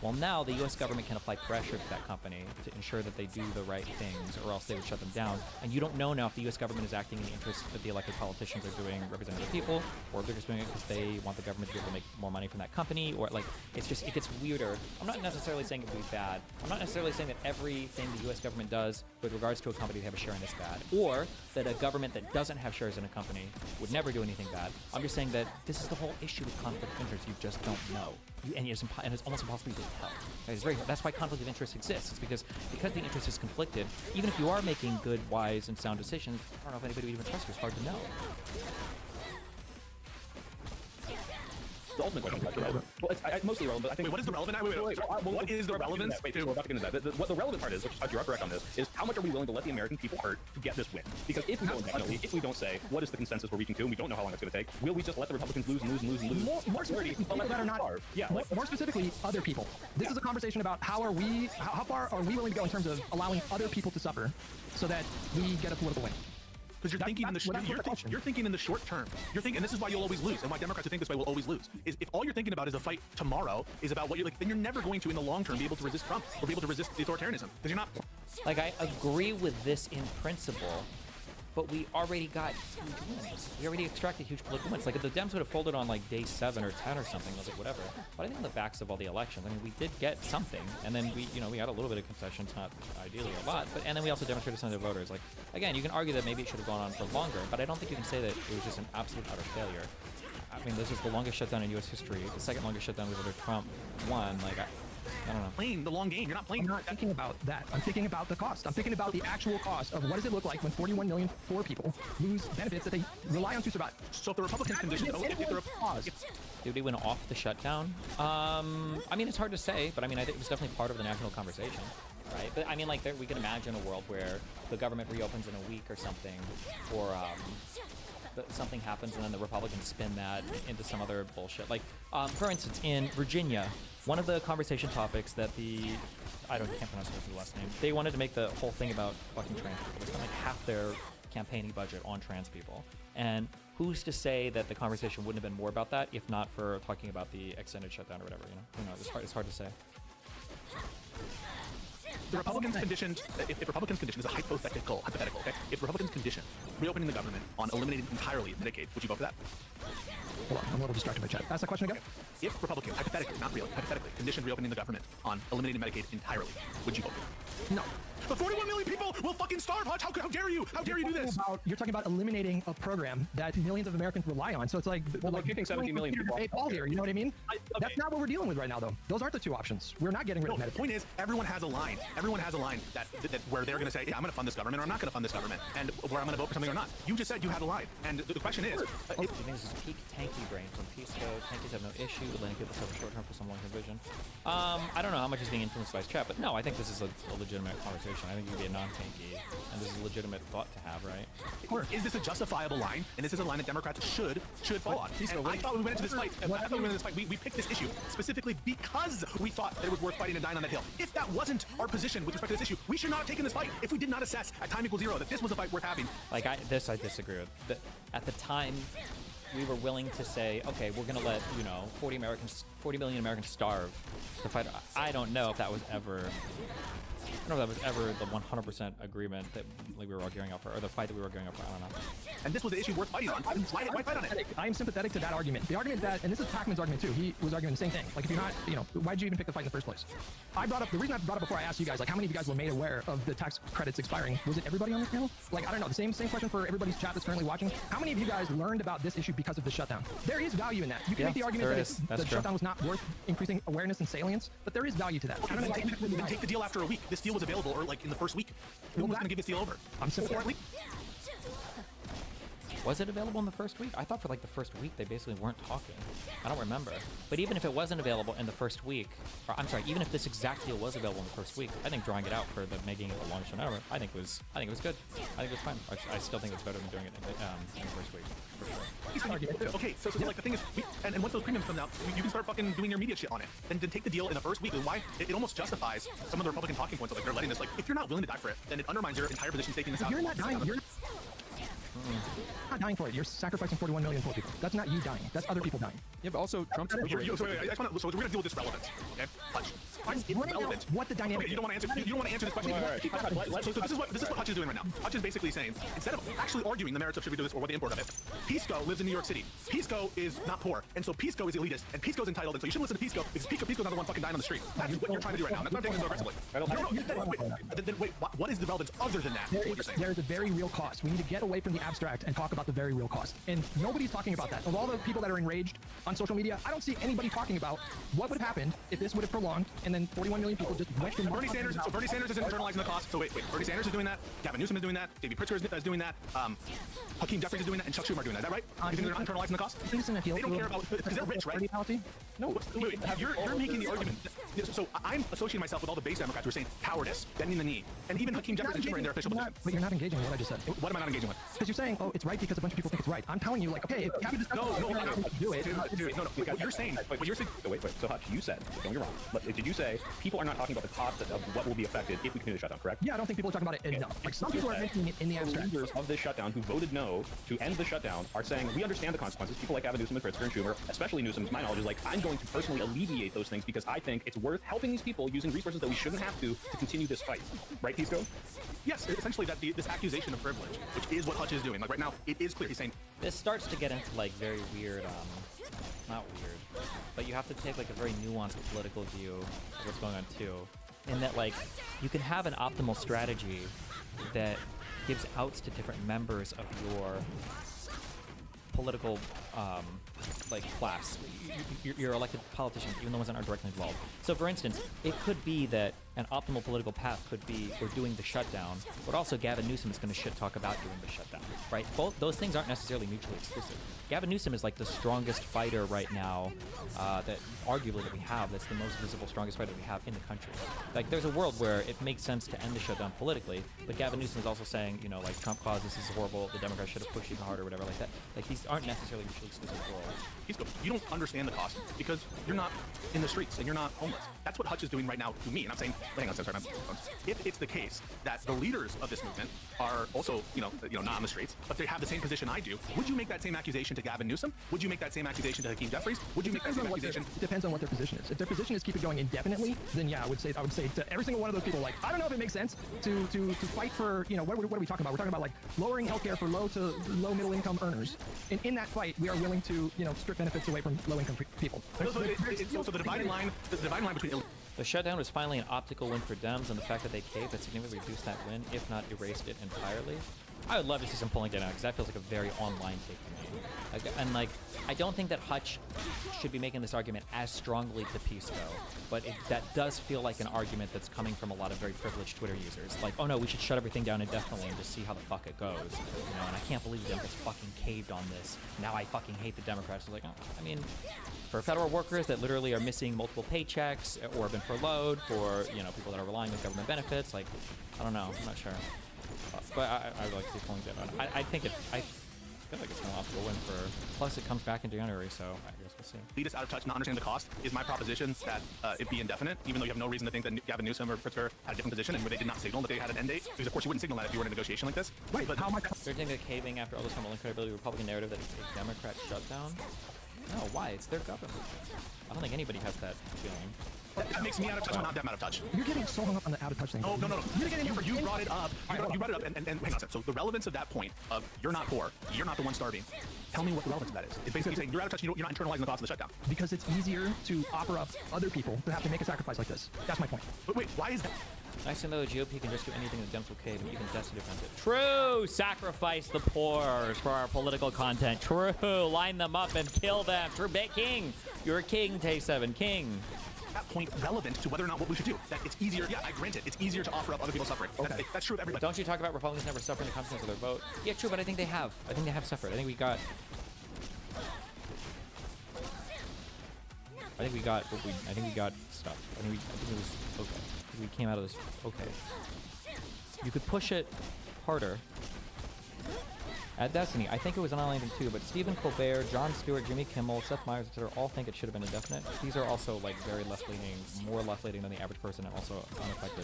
Well, now the U.S. government can apply pressure to that company to ensure that they do the right things, or else they would shut them down. And you don't know now if the U.S. government is acting in the interest that the elected politicians are doing, representing the people, or if they're just doing it because they want the government to be able to make more money from that company, or like, it gets weirder. I'm not necessarily saying it would be bad. I'm not necessarily saying that everything the U.S. government does with regards to a company they have a share in is bad, or that a government that doesn't have shares in a company would never do anything bad. I'm just saying that this is the whole issue with conflict of interest. You just don't know. And it's almost impossible to tell. That's why conflict of interest exists. It's because the interest is conflicted, even if you are making good, wise, and sound decisions, I don't know if anybody would even trust you. It's hard to know. The ultimate question. Well, it's mostly relevant, but I think. Wait, what is the relevant? What is the relevance? Wait, we're about to get into that. What the relevant part is, which you are correct on this, is how much are we willing to let the American people hurt to get this win? Because if we don't definitely, if we don't say what is the consensus we're reaching to, and we don't know how long it's going to take, will we just let the Republicans lose and lose and lose and lose? More specifically, people that are not. Yeah, more specifically, other people. This is a conversation about how far are we willing to go in terms of allowing other people to suffer, so that we get a political win. Because you're thinking in the short term. You're thinking, and this is why you'll always lose, and why Democrats who think this way will always lose. Is if all you're thinking about is a fight tomorrow is about what you're like, then you're never going to, in the long term, be able to resist Trump or be able to resist authoritarianism because you're not. Like, I agree with this in principle, but we already got huge wins. We already extracted huge political wins. Like, if the Dems would have folded on like day 7 or 10 or something, I was like, whatever. But I think on the backs of all the elections, I mean, we did get something, and then we had a little bit of concessions, not ideally a lot, and then we also demonstrated some of the voters. Like, again, you can argue that maybe it should have gone on for longer, but I don't think you can say that it was just an absolute utter failure. I mean, this is the longest shutdown in U.S. history, the second longest shutdown we've ever Trump won. Like, I don't know. Playing the long game. You're not playing. I'm not thinking about that. I'm thinking about the cost. I'm thinking about the actual cost of what does it look like when 41 million poor people lose benefits that they rely on to survive. So if the Republicans condition, Did we win off the shutdown? I mean, it's hard to say, but I mean, I think it was definitely part of the national conversation, right? But I mean, like, we can imagine a world where the government reopens in a week or something, or something happens and then the Republicans spin that into some other bullshit. Like, for instance, in Virginia, one of the conversation topics that can't pronounce the last name, they wanted to make the whole thing about fucking trans people. They spent like half their campaigning budget on trans people. And who's to say that the conversation wouldn't have been more about that if not for talking about the extended shutdown or whatever, Who knows? It's hard to say. The Republicans conditioned, if Republicans conditioned is a hypothetical, okay? If Republicans conditioned reopening the government on eliminating entirely Medicaid, would you vote for that? Hold on, I'm a little distracted by chat. Ask that question again. Okay. If Republicans, hypothetically, not really, hypothetically, conditioned reopening the government on eliminating Medicaid entirely, would you vote for it? No. But 41 million people will fucking starve, Hutch. How dare you? How dare you do this? You're talking about eliminating a program that millions of Americans rely on. So it's like, well, we're kicking 17 million people off here. You know what I mean? That's not what we're dealing with right now, though. Those aren't the two options. We're not getting rid of Medicaid. The point is, everyone has a line. Everyone has a line that where they're going to say, yeah, I'm going to fund this government, or I'm not going to fund this government, and where I'm going to vote for something or not. You just said you had a line, and the question is, I think this is peak tanky brain from Pisco. Tankies have no issue with letting people suffer short term for some long-term vision. I don't know how much is being influenced by his chat, but no, I think this is a legitimate conversation. I think you can be a non-tanky, and this is a legitimate thought to have, right? Is this a justifiable line? And this is a line that Democrats should fall on. And I thought we went into this fight. We picked this issue specifically because we thought that it was worth fighting and dying on that hill. If that wasn't our position with respect to this issue, we should not have taken this fight. If we did not assess at time equals 0 that this was a fight worth having. Like, I disagree with. At the time, we were willing to say, okay, we're going to let 40 million Americans starve to fight. I don't know if that was ever. I don't know if that was ever the 100% agreement that we were all gearing up for, or the fight that we were gearing up for. I don't know. And this was the issue worth fighting on. Why fight on it? I am sympathetic to that argument. The argument that, and this is Pac-Man's argument too, he was arguing the same thing. Like, if you're not, why'd you even pick the fight in the first place? The reason I brought up before I asked you guys, like, how many of you guys were made aware of the tax credits expiring? Was it everybody on this panel? Like, I don't know, the same question for everybody's chat that's currently watching. How many of you guys learned about this issue because of the shutdown? There is value in that. You can make the argument that the shutdown was not worth increasing awareness and salience, but there is value to that. Then take the deal after a week. This deal was available, or like in the first week. No one's going to give this deal over. I'm sympathetic. Was it available in the first week? I thought for like the first week they basically weren't talking. I don't remember. But even if it wasn't available in the first week, or I'm sorry, even if this exact deal was available in the first week, I think drawing it out for the making it the longest show ever, I think it was good. I think it was fine. I still think it's better than doing it in the first week. For sure. Okay, so like the thing is, and once those premiums come out, you can start fucking doing your media shit on it. Then take the deal in the first week. Why? It almost justifies some of the Republican talking points of like they're letting this. Like, if you're not willing to die for it, then it undermines your entire position taking this out. You're not dying. You're not dying for it. You're sacrificing 41 million poor people. That's not you dying. That's other people dying. Yeah, but also Trump's. So we're gonna deal with this relevance. Okay, Hutch. Why is it relevant? What the dynamic? Okay, you don't want to answer. You don't want to answer this question. So this is what Hutch is doing right now. Hutch is basically saying, instead of actually arguing the merits of should we do this or what the import of it, Pisco lives in New York City. Pisco is not poor, and so Pisco is elitist, and Pisco's entitled, and so you shouldn't listen to Pisco because Pisco's not the one fucking dying on the street. That's what you're trying to do right now. That's why I'm taking this so aggressively. Wait, what is the relevance other than that? There is a very real cost. We need to get away from the abstract and talk about the very real cost. And nobody's talking about that. Of all the people that are enraged on social media, I don't see anybody talking about what would have happened if this would have prolonged and then 41 million people just went from Bernie Sanders. So Bernie Sanders is internalizing the cost. So wait, Bernie Sanders is doing that. Gavin Newsom is doing that. David Pritzker is doing that. Hakeem Jeffries is doing that, and Chuck Schumer are doing that. Is that right? You think they're not internalizing the cost? They don't care about because they're rich, right? No. Wait, you're making the argument. So I'm associating myself with all the base Democrats who are saying cowardice, bending the knee, and even Hakeem Jeffries and Schumer in their official position. But you're not engaging with what I just said. What am I not engaging with? Because you're saying, oh, it's right because a bunch of people think it's right. I'm telling you, like, okay, if Gavin do it. No. What you're saying. Wait. So Hutch, you said, don't get me wrong, but did you say people are not talking about the cost of what will be affected if we continue the shutdown, correct? Yeah, I don't think people are talking about it enough. Like, some people are mentioning it in the abstract. Leaders of this shutdown who voted no to end the shutdown are saying, we understand the consequences. People like Gavin Newsom and Pritzker and Schumer, especially Newsom, to my knowledge, is like, I'm going to personally alleviate those things because I think it's worth helping these people using resources that we shouldn't have to continue this fight. Right, Pisco? Yes, essentially that this accusation of privilege, which is what Hutch is doing. Like right now, it is clear. He's saying this starts to get into like very weird, not weird, but you have to take like a very nuanced political view of what's going on too. In that like you can have an optimal strategy that gives outs to different members of your political like class, your elected politicians, even the ones that aren't directly involved. So for instance, it could be that an optimal political path could be we're doing the shutdown, but also Gavin Newsom is going to shit talk about doing the shutdown, right? Both those things aren't necessarily mutually exclusive. Gavin Newsom is like the strongest fighter right now that arguably that we have, that's the most visible, strongest fighter that we have in the country. Like there's a world where it makes sense to end the shutdown politically, but Gavin Newsom is also saying, you know, like Trump caused this is horrible, the Democrats should have pushed even harder, whatever like that. Like these aren't necessarily mutually exclusive worlds. You don't understand the cost because you're not in the streets and you're not homeless. That's what Hutch is doing right now to me. And I'm saying, hang on, sorry, if it's the case that the leaders of this movement are also, not on the streets, but they have the same position I do, would you make that same accusation to Gavin Newsom? Would you make that same accusation to Hakeem Jeffries? Would you make that same accusation? It depends on what their position is. If their position is keep it going indefinitely, then yeah, I would say to every single one of those people, like, I don't know if it makes sense to fight for, what are we talking about? We're talking about like lowering healthcare for low to low middle income earners. And in that fight, we are willing to, strip benefits away from low income people. So the dividing line between the shutdown was finally an optical win for Dems, and the fact that they caved has significantly reduced that win, if not erased it entirely. I would love to see some polling data because that feels like a very online take to me. And I don't think that Hutch should be making this argument as strongly to Pisco, but that does feel like an argument that's coming from a lot of very privileged Twitter users. Like, oh no, we should shut everything down indefinitely and just see how the fuck it goes. And I can't believe the Democrats fucking caved on this. Now I fucking hate the Democrats. It's like, for federal workers that literally are missing multiple paychecks or have been furloughed, for people that are relying on government benefits, like, I don't know, I'm not sure. But I would like to see polling data. I feel like it's an optical win for. Plus, it comes back in January, so I guess we'll see. Lead us out of touch, not understand the cost, is my proposition that it be indefinite, even though you have no reason to think that Gavin Newsom or Pritzker had a different position and where they did not signal that they had an end date. Because of course you wouldn't signal that if you were in a negotiation like this. Right, but how much? They're thinking of caving after all this time of credibility Republican narrative that it's a Democrat shutdown. No, why? It's their government. I don't think anybody has that feeling. That makes me out of touch, not them out of touch. You're getting so hung up on the out of touch thing. Oh, no. You brought it up. You brought it up, and hang on a second. So the relevance of that point of you're not poor, you're not the one starving. Tell me what the relevance of that is. It's basically saying you're out of touch, you're not internalizing the cost of the shutdown. Because it's easier to offer up other people to have to make a sacrifice like this. That's my point. But wait, why is that? Nice to know the GOP can just do anything the Dems will cave and even test to defend it. True! Sacrifice the poor for our political content. True! Line them up and kill them. True! King! You're a king, Tay7. King! That point relevant to whether or not what we should do. That it's easier, yeah, I grant it. It's easier to offer up other people suffering. Okay. That's true of everybody. Don't you talk about Republicans never suffering the consequences of their vote? Yeah, true, but I think they have. I think they have suffered. I think we got stuff. I think it was okay. We came out of this okay. You could push it harder. At Destiny, I think it was an online thing too, but Stephen Colbert, Jon Stewart, Jimmy Kimmel, Seth Meyers, etc. all think it should have been indefinite. These are also like very left-leaning, more left-leaning than the average person, and also unaffected.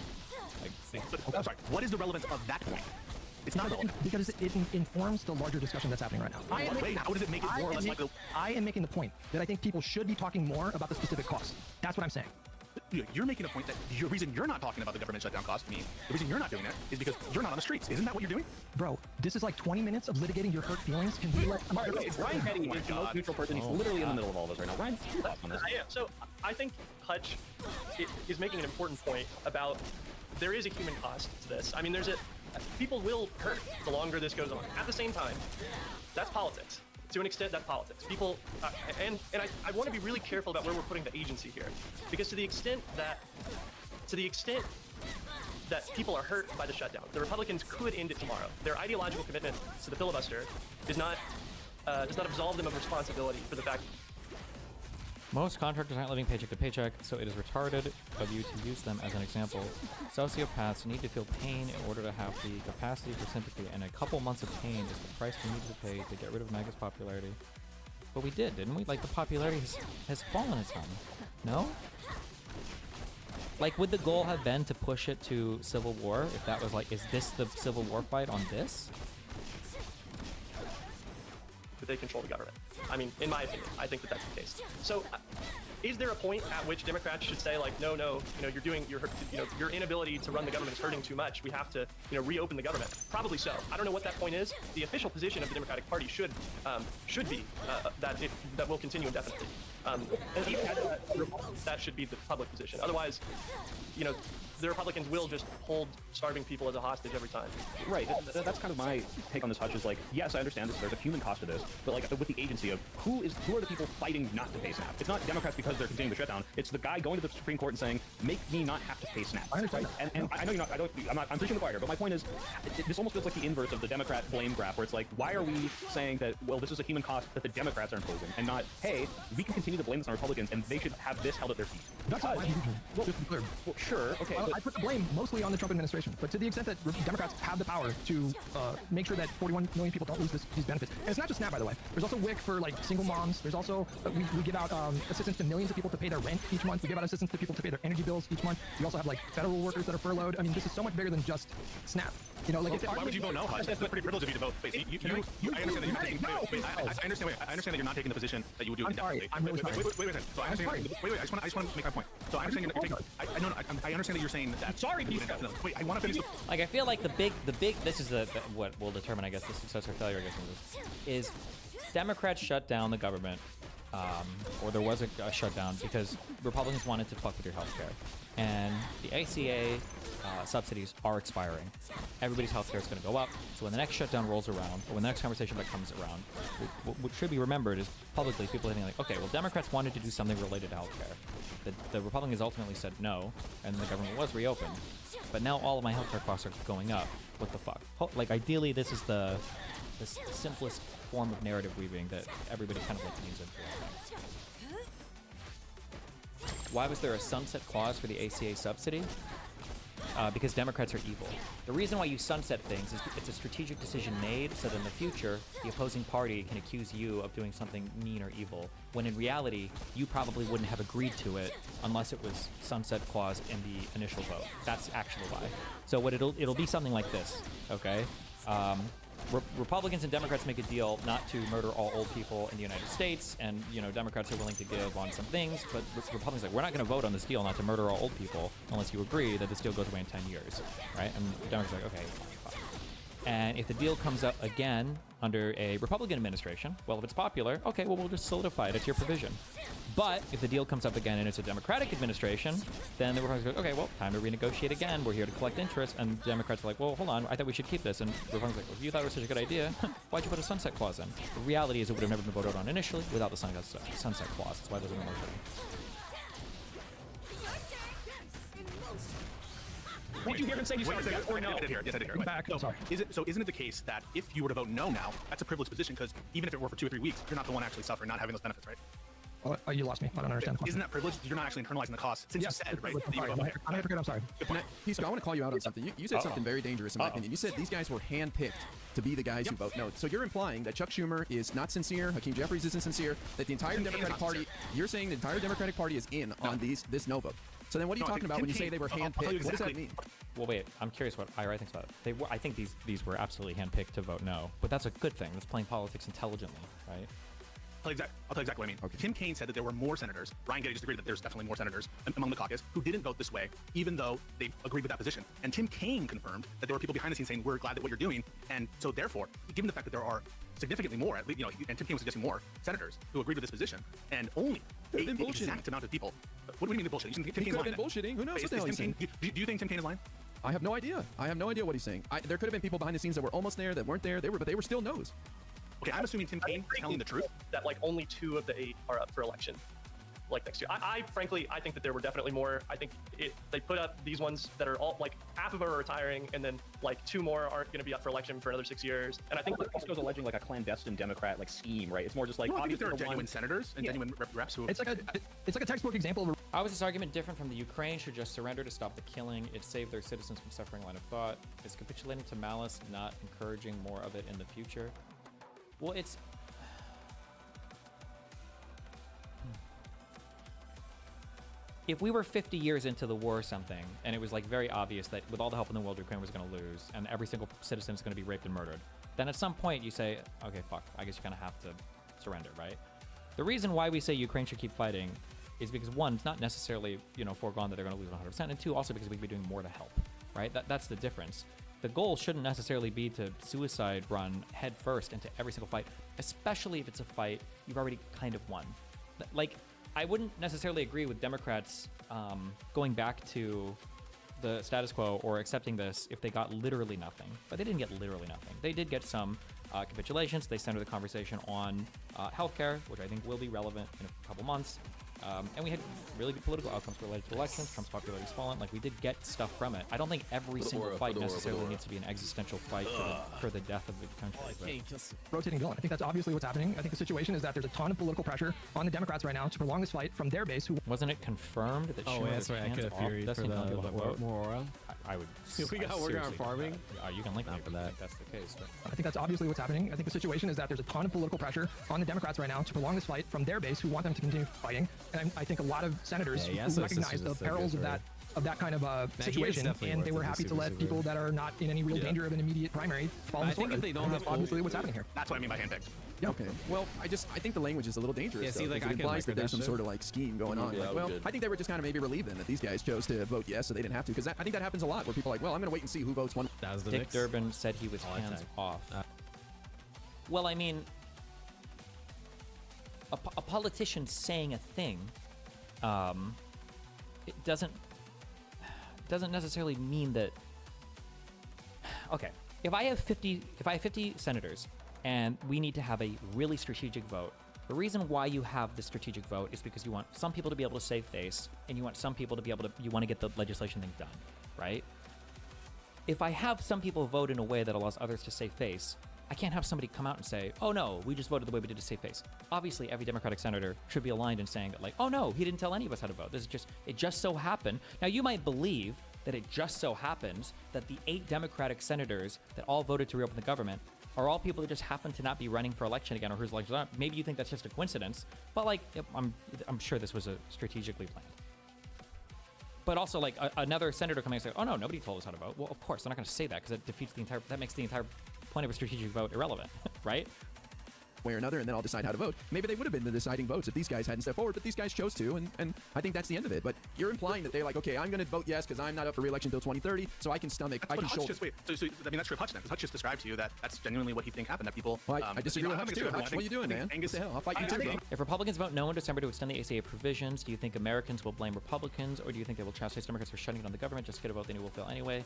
I'm sorry. What is the relevance of that point? It's not relevant. Because it informs the larger discussion that's happening right now. How does it make it more or less likely? I am making the point that I think people should be talking more about the specific costs. That's what I'm saying. You're making a point that the reason you're not talking about the government shutdown cost to me, the reason you're not doing that is because you're not on the streets. Isn't that what you're doing? Bro, this is like 20 minutes of litigating your hurt feelings. Can we let... It's Ryan Petty is the most neutral person. He's literally in the middle of all this right now. Ryan, your thoughts on this? I am. So I think Hutch is making an important point about there is a human cost to this. I mean, people will hurt the longer this goes on. At the same time, that's politics. To an extent, that's politics. People, and I want to be really careful about where we're putting the agency here, because to the extent that people are hurt by the shutdown, the Republicans could end it tomorrow. Their ideological commitment to the filibuster does not absolve them of responsibility for the fact. Most contractors aren't living paycheck to paycheck, so it is retarded of you to use them as an example. Sociopaths need to feel pain in order to have the capacity for sympathy, and a couple months of pain is the price we need to pay to get rid of MAGA's popularity. But we did, didn't we? Like, the popularity has fallen a ton. No? Like, would the goal have been to push it to civil war? If that was like, is this the civil war fight on this? That they control the government. I mean, in my opinion, I think that that's the case. So, is there a point at which Democrats should say, like, no, your inability to run the government is hurting too much. We have to, reopen the government? Probably so. I don't know what that point is. The official position of the Democratic Party should be that will continue indefinitely. That should be the public position. Otherwise, the Republicans will just hold starving people as a hostage every time. Right. That's kind of my take on this, Hutch, is like, yes, I understand this. There's a human cost to this, but like with the agency of who are the people fighting not to pay SNAP? It's not Democrats because they're continuing the shutdown. It's the guy going to the Supreme Court and saying, make me not have to pay SNAP. I understand. Right? And I know you're not. I'm preaching the choir, but my point is, this almost feels like the inverse of the Democrat blame graph, where it's like, why are we saying that? Well, this is a human cost that the Democrats are imposing, and not, hey, we can continue to blame this on Republicans, and they should have this held at their feet. That's not my position. Just to be clear. Well, sure. Okay. I put the blame mostly on the Trump administration, but to the extent that Democrats have the power to make sure that 41 million people don't lose these benefits, and it's not just SNAP, by the way. There's also WIC for like single moms. There's also we give out assistance to millions of people to pay their rent each month. We give out assistance to people to pay their energy bills each month. We also have like federal workers that are furloughed. I mean, this is so much bigger than just SNAP. Why would you vote no, Hutch? That's pretty privileged of you to vote. Wait, I understand that you're not taking. I understand that you're not taking the position that you would do indefinitely. I'm really sorry. Wait. So I understand. Wait. I just want to make my point. So I understand that you're taking. I understand that you're saying that. Sorry, please. Wait, I want to finish. Like, I feel like the big. This is what will determine, I guess, the success or failure. I guess is Democrats shut down the government, or there was a shutdown because Republicans wanted to fuck with your healthcare, and the ACA subsidies are expiring. Everybody's healthcare is going to go up. So when the next shutdown rolls around, or when the next conversation that comes around, what should be remembered is publicly people hitting like, okay, well, Democrats wanted to do something related to healthcare. The Republicans ultimately said no, and the government was reopened. But now all of my healthcare costs are going up. What the fuck? Like, ideally, this is the simplest form of narrative weaving that everybody kind of like leans into. Why was there a sunset clause for the ACA subsidy? Because Democrats are evil. The reason why you sunset things is it's a strategic decision made so that in the future, the opposing party can accuse you of doing something mean or evil, when in reality, you probably wouldn't have agreed to it unless it was sunset clause in the initial vote. That's actually why. So what it'll be something like this, okay? Republicans and Democrats make a deal not to murder all old people in the United States, and Democrats are willing to give on some things, but Republicans are like, we're not going to vote on this deal not to murder all old people unless you agree that this deal goes away in 10 years, right? And Democrats are like, okay, fine. And if the deal comes up again under a Republican administration, well, if it's popular, okay, well, we'll just solidify it. It's your provision. But if the deal comes up again and it's a Democratic administration, then the Republicans go, okay, well, time to renegotiate again. We're here to collect interest. And Democrats are like, well, hold on, I thought we should keep this. And Republicans are like, well, if you thought it was such a good idea, why'd you put a sunset clause in? The reality is it would have never been voted on initially without the sunset clause. That's why there's no motion. Did you hear him say you sorry? Yes or no? Yes, I did hear. Back. No, sorry. Isn't it the case that if you were to vote no now, that's a privileged position because even if it were for 2 or 3 weeks, you're not the one actually suffering, not having those benefits, right? Oh, you lost me. I don't understand. Isn't that privileged? You're not actually internalizing the cost. Since you said, right? I'm hypocrite. I'm sorry. Pisco, I want to call you out on something. You said something very dangerous in my opinion. You said these guys were handpicked to be the guys who vote no. So you're implying that Chuck Schumer is not sincere, Hakeem Jeffries isn't sincere, that the entire Democratic Party, you're saying the entire Democratic Party is in on this no vote. So then what are you talking about when you say they were handpicked? What does that mean? Well, wait. I'm curious what IRA thinks about it. I think these were absolutely handpicked to vote no, but that's a good thing. That's playing politics intelligently, right? I'll tell you exactly what I mean. Okay. Tim Kaine said that there were more senators. Ryan Getty just agreed that there's definitely more senators among the caucus who didn't vote this way, even though they agreed with that position. And Tim Kaine confirmed that there were people behind the scenes saying, we're glad that what you're doing. And so therefore, given the fact that there are significantly more, at least, you know, and Tim Kaine was suggesting more senators who agreed with this position, and only the exact amount of people. What do you mean the bullshit? You think Tim Kaine's lying? Bullshitting. Who knows what the hell he's saying? Do you think Tim Kaine is lying? I have no idea. I have no idea what he's saying. There could have been people behind the scenes that were almost there, that weren't there. But they were still no's. Okay, I'm assuming Tim Kaine is telling the truth. That like only 2 of the 8 are up for election, like next year. I frankly, I think that there were definitely more. I think they put up these ones that are all like half of them are retiring, and then like 2 more aren't going to be up for election for another 6 years. And I think Pisco's alleging like a clandestine Democrat like scheme, right? It's more just like no, I think obviously there are genuine senators and genuine reps who. It's like a textbook example of. How is this argument different from the Ukraine should just surrender to stop the killing? It saved their citizens from suffering. Line of thought is capitulating to malice, not encouraging more of it in the future. Well, it's. If we were 50 years into the war or something, and it was like very obvious that with all the help in the world, Ukraine was going to lose, and every single citizen is going to be raped and murdered, then at some point you say, okay, fuck, I guess you're going to have to surrender, right? The reason why we say Ukraine should keep fighting is because, one, it's not necessarily, you know, foregone that they're going to lose 100%, and 2, also because we could be doing more to help, right? That's the difference. The goal shouldn't necessarily be to suicide run head first into every single fight, especially if it's a fight you've already kind of won. Like, I wouldn't necessarily agree with Democrats going back to the status quo or accepting this if they got literally nothing. But they didn't get literally nothing. They did get some capitulations. They centered the conversation on healthcare, which I think will be relevant in a couple months. And we had really good political outcomes related to elections. Trump's popularity has fallen. Like, we did get stuff from it. I don't think every single fight necessarily needs to be an existential fight for the death of the country. Rotating villain. I think that's obviously what's happening. I think the situation is that there's a ton of political pressure on the Democrats right now to prolong this fight from their base. Who wasn't it confirmed that? Oh, that's right. I could have theorized for the more oil. I would. We got to work on farming. You can link me for that. That's the case. But I think that's obviously what's happening. I think the situation is that there's a ton of political pressure on the Democrats right now to prolong this fight from their base, who want them to continue fighting. And I think a lot of senators who recognize the perils of that kind of situation, and they were happy to let people that are not in any real danger of an immediate primary fall in the sword. If they don't have obviously what's happening here. That's what I mean by handpicked. Yeah. Okay. Well, I think the language is a little dangerous. Yeah, see, like, it implies that there's some sort of like scheme going on. Yeah, like, well, I think they were just kind of maybe relieved then that these guys chose to vote yes, so they didn't have to. Because I think that happens a lot, where people are like, well, I'm going to wait and see who votes one. Dick Durbin said he was hands off. Well, I mean, a politician saying a thing, it doesn't necessarily mean that. Okay, if I have 50 senators and we need to have a really strategic vote, the reason why you have the strategic vote is because you want some people to be able to save face, and you want some people to be able to, you want to get the legislation thing done, right? If I have some people vote in a way that allows others to save face, I can't have somebody come out and say, oh no, we just voted the way we did to save face. Obviously, every Democratic senator should be aligned in saying, like, oh no, he didn't tell any of us how to vote. This is just, it just so happened. Now, you might believe that it just so happens that the 8 Democratic senators that all voted to reopen the government are all people that just happen to not be running for election again, or whose elections aren't. Maybe you think that's just a coincidence, but like, I'm sure this was strategically planned. But also, like, another senator coming and saying, oh no, nobody told us how to vote. Well, of course, they're not going to say that, because that makes the entire point of a strategic vote irrelevant, right? Way or another, and then I'll decide how to vote. Maybe they would have been the deciding votes if these guys hadn't stepped forward, but these guys chose to, and I think that's the end of it. But you're implying that they're like, okay, I'm going to vote yes because I'm not up for re-election until 2030, so I can stomach, I can shoulder. Wait, so I mean, that's true of Hutch then, because Hutch just described to you that that's genuinely what he think happened, that people... Well, I disagree with Hutch too. Hutch, what are you doing, man? Angus, what the hell? I'll fight you too, bro. If Republicans vote no in December to extend the ACA provisions, do you think Americans will blame Republicans, or do you think they will chastise Democrats for shutting down the government? Just get a vote, then it will fail anyway.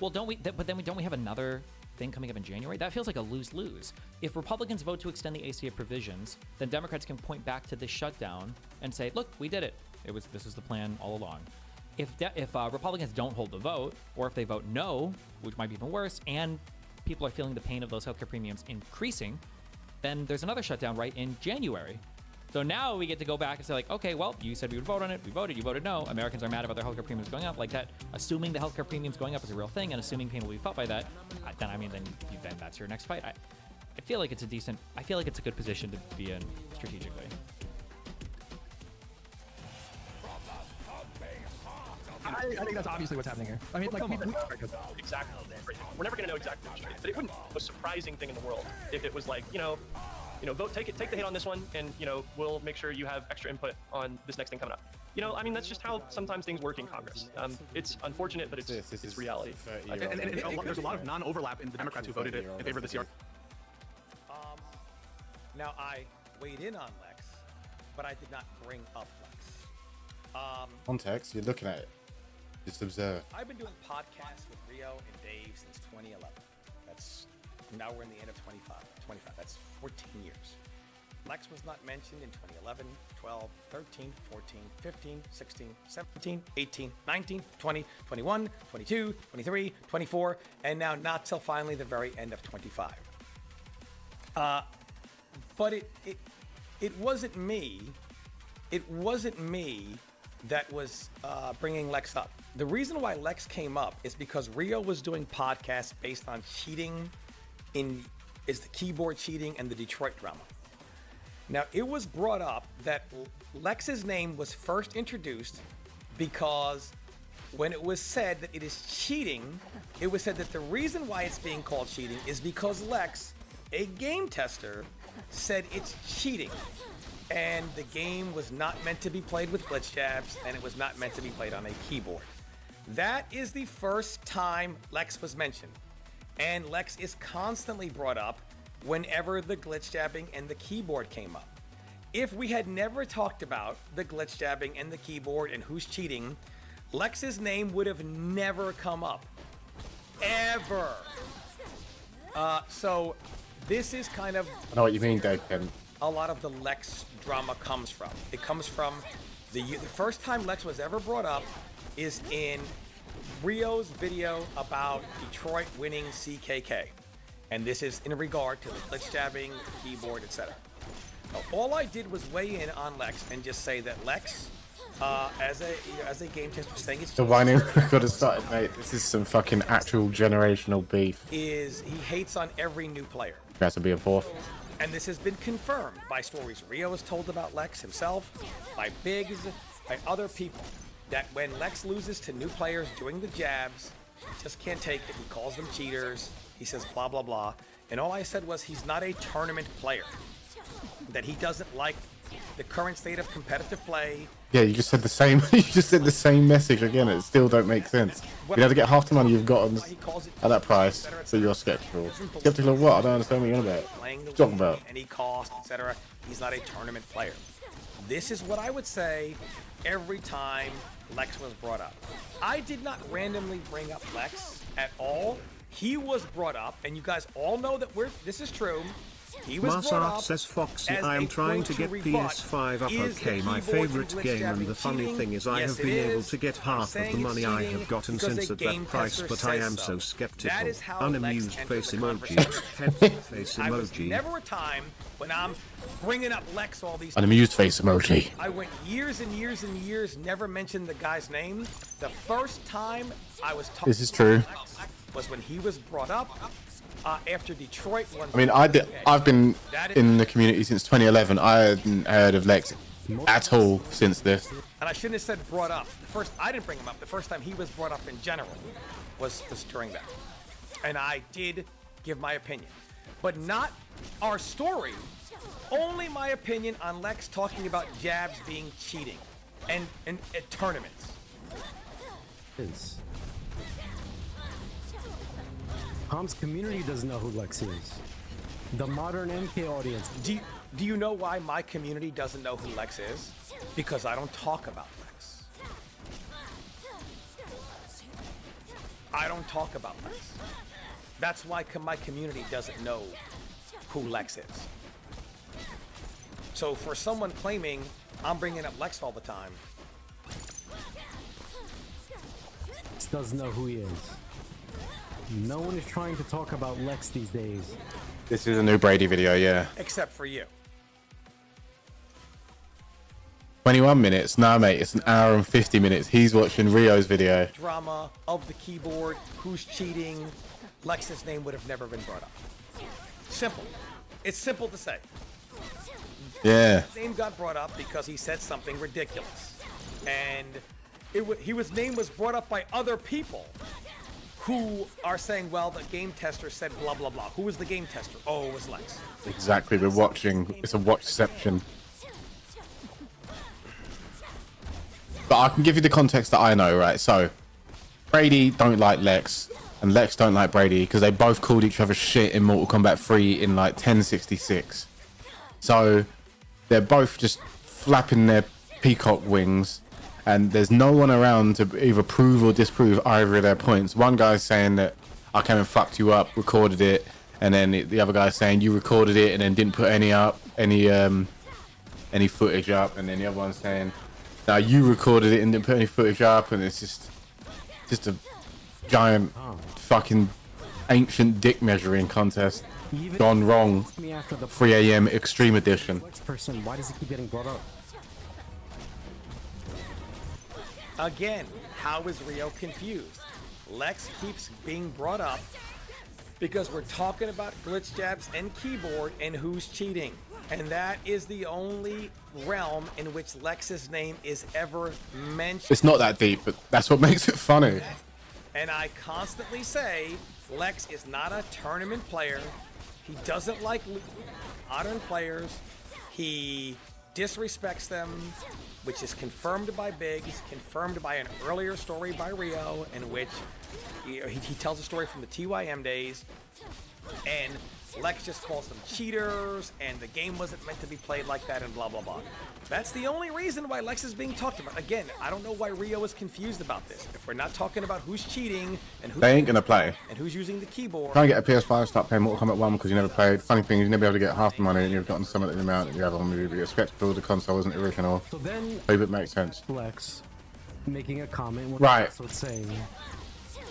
Well, don't we have another thing coming up in January? That feels like a lose-lose. If Republicans vote to extend the ACA provisions, then Democrats can point back to this shutdown and say, look, we did it. This is the plan all along. If Republicans don't hold the vote, or if they vote no, which might be even worse, and people are feeling the pain of those healthcare premiums increasing, then there's another shutdown right in January. So now we get to go back and say, like, okay, well, you said we would vote on it. We voted. You voted no. Americans are mad about their healthcare premiums going up. Like that, assuming the healthcare premiums going up is a real thing, and assuming pain will be felt by that, then that's your next fight. I feel like it's a good position to be in strategically. I think that's obviously what's happening here. I mean, like, Exactly. We're never gonna know exactly what's right, but it wouldn't be the most surprising thing in the world if it was like, vote, take the hit on this one, and we'll make sure you have extra input on this next thing coming up. I mean, that's just how sometimes things work in Congress. It's unfortunate, but it's reality. And there's a lot of non-overlap in the Democrats who voted in favor of the CR. Now, I weighed in on Lex, but I did not bring up Lex. Context, you're looking at it. Just observe. I've been doing podcasts with Rio and Dave since 2011. Now we're in the end of 25. That's 14 years. Lex was not mentioned in 2011, 12, 13, 14, 15, 16, 17, 18, 19, 20, 21, 22, 23, 24, and now not till finally the very end of 25. But it wasn't me. It wasn't me that was bringing Lex up. The reason why Lex came up is because Rio was doing podcasts based on cheating is the keyboard cheating and the Detroit drama. Now, it was brought up that Lex's name was first introduced because when it was said that it is cheating, it was said that the reason why it's being called cheating is because Lex, a game tester, said it's cheating. And the game was not meant to be played with glitch jabs, and it was not meant to be played on a keyboard. That is the first time Lex was mentioned. And Lex is constantly brought up whenever the glitch jabbing and the keyboard came up. If we had never talked about the glitch jabbing and the keyboard and who's cheating, Lex's name would have never come up. Ever. So this is kind of... I know what you mean, Dave Ken. A lot of the Lex drama comes from. It comes from the first time Lex was ever brought up is in Rio's video about Detroit winning CKK. And this is in regard to the glitch jabbing, the keyboard, etc. All I did was weigh in on Lex and just say that Lex, as a game tester, saying it's The whining record has started, mate. This is some fucking actual generational beef. he hates on every new player. Has to be a fourth. And this has been confirmed by stories Rio has told about Lex himself, by Biggs, by other people, that when Lex loses to new players doing the jabs, he just can't take it. He calls them cheaters. He says blah, blah, blah. And all I said was he's not a tournament player, that he doesn't like the current state of competitive play. Yeah, you just said the same. You just said the same message again. It still don't make sense. You have to get half the money you've got at that price, so you're skeptical. Skeptical of what? I don't understand what you're on about. Playing the Talking about any cost, etc. He's not a tournament player. This is what I would say every time Lex was brought up. I did not randomly bring up Lex at all. He was brought up, and you guys all know that this is true. He was brought up says Foxy, as I am a trying point to get rebut. PS5 up. Is Okay, the my keyboard favorite and glitch game, and jabbing the funny cheating? thing is I Yes, have been it able is. to get I'm half of saying the it's money I cheating have gotten because since a at game that price, tester but I says am so. so skeptical. That is how Unamused Lex face entered the emoji. conversation. Head face I was emoji. never a time when I'm bringing up Lex all these An amused face emoji. I went years and years and years, never mentioned the guy's name. The first time I was talking This is true. about Lex was when he was brought up after Detroit won. I mean, I've been in the community since 2011. I hadn't heard of Lex at all since this. And I shouldn't have said brought up. I didn't bring him up. The first time he was brought up in general was during that. And I did give my opinion. But not our story. Only my opinion on Lex talking about jabs being cheating and at tournaments. Hom's community doesn't know who Lex is. The modern MK audience. Do you know why my community doesn't know who Lex is? Because I don't talk about Lex. I don't talk about Lex. That's why my community doesn't know who Lex is. So for someone claiming I'm bringing up Lex all the time, Lex doesn't know who he is. No one is trying to talk about Lex these days. This is a new Brady video, yeah. except for you. 21 minutes? Nah, mate, it's an hour and 50 minutes. He's watching Rio's video. Drama of the keyboard, who's cheating, Lex's name would have never been brought up. Simple. It's simple to say. Yeah. His name got brought up because he said something ridiculous. And His name was brought up by other people who are saying, well, the game tester said blah, blah, blah. Who was the game tester? Oh, it was Lex. Exactly, we're watching. It's a watchception. But I can give you the context that I know, right? So, Brady don't like Lex, and Lex don't like Brady because they both called each other shit in Mortal Kombat 3 in like 1066. So, they're both just flapping their peacock wings, and there's no one around to either prove or disprove either of their points. One guy's saying that I came and fucked you up, recorded it, and then the other guy's saying you recorded it and then didn't put any footage up, and then the other one's saying, now you recorded it and didn't put any footage up, and it's just a giant fucking ancient dick measuring contest gone wrong. 3 a.m. Extreme Edition. Person, why does it keep getting brought up? Again, how is Rio confused? Lex keeps being brought up because we're talking about glitch jabs and keyboard and who's cheating. And that is the only realm in which Lex's name is ever mentioned. It's not that deep, but that's what makes it funny. And I constantly say, Lex is not a tournament player. He doesn't like modern players. He disrespects them, which is confirmed by Biggs, confirmed by an earlier story by Rio, in which he tells a story from the TYM days, and Lex just calls them cheaters, and the game wasn't meant to be played like that, and blah, blah, blah. That's the only reason why Lex is being talked about. Again, I don't know why Rio is confused about this. If we're not talking about who's cheating and who's, They ain't gonna play. and who's using the keyboard. Try and get a PS5, start playing Mortal Kombat 1 because you never played. Funny thing is you never be able to get half the money and you've gotten some of the amount that you have on movie. But you're skeptical the console isn't original. So then, hope it makes sense. Lex making a comment. What Right. So it's saying,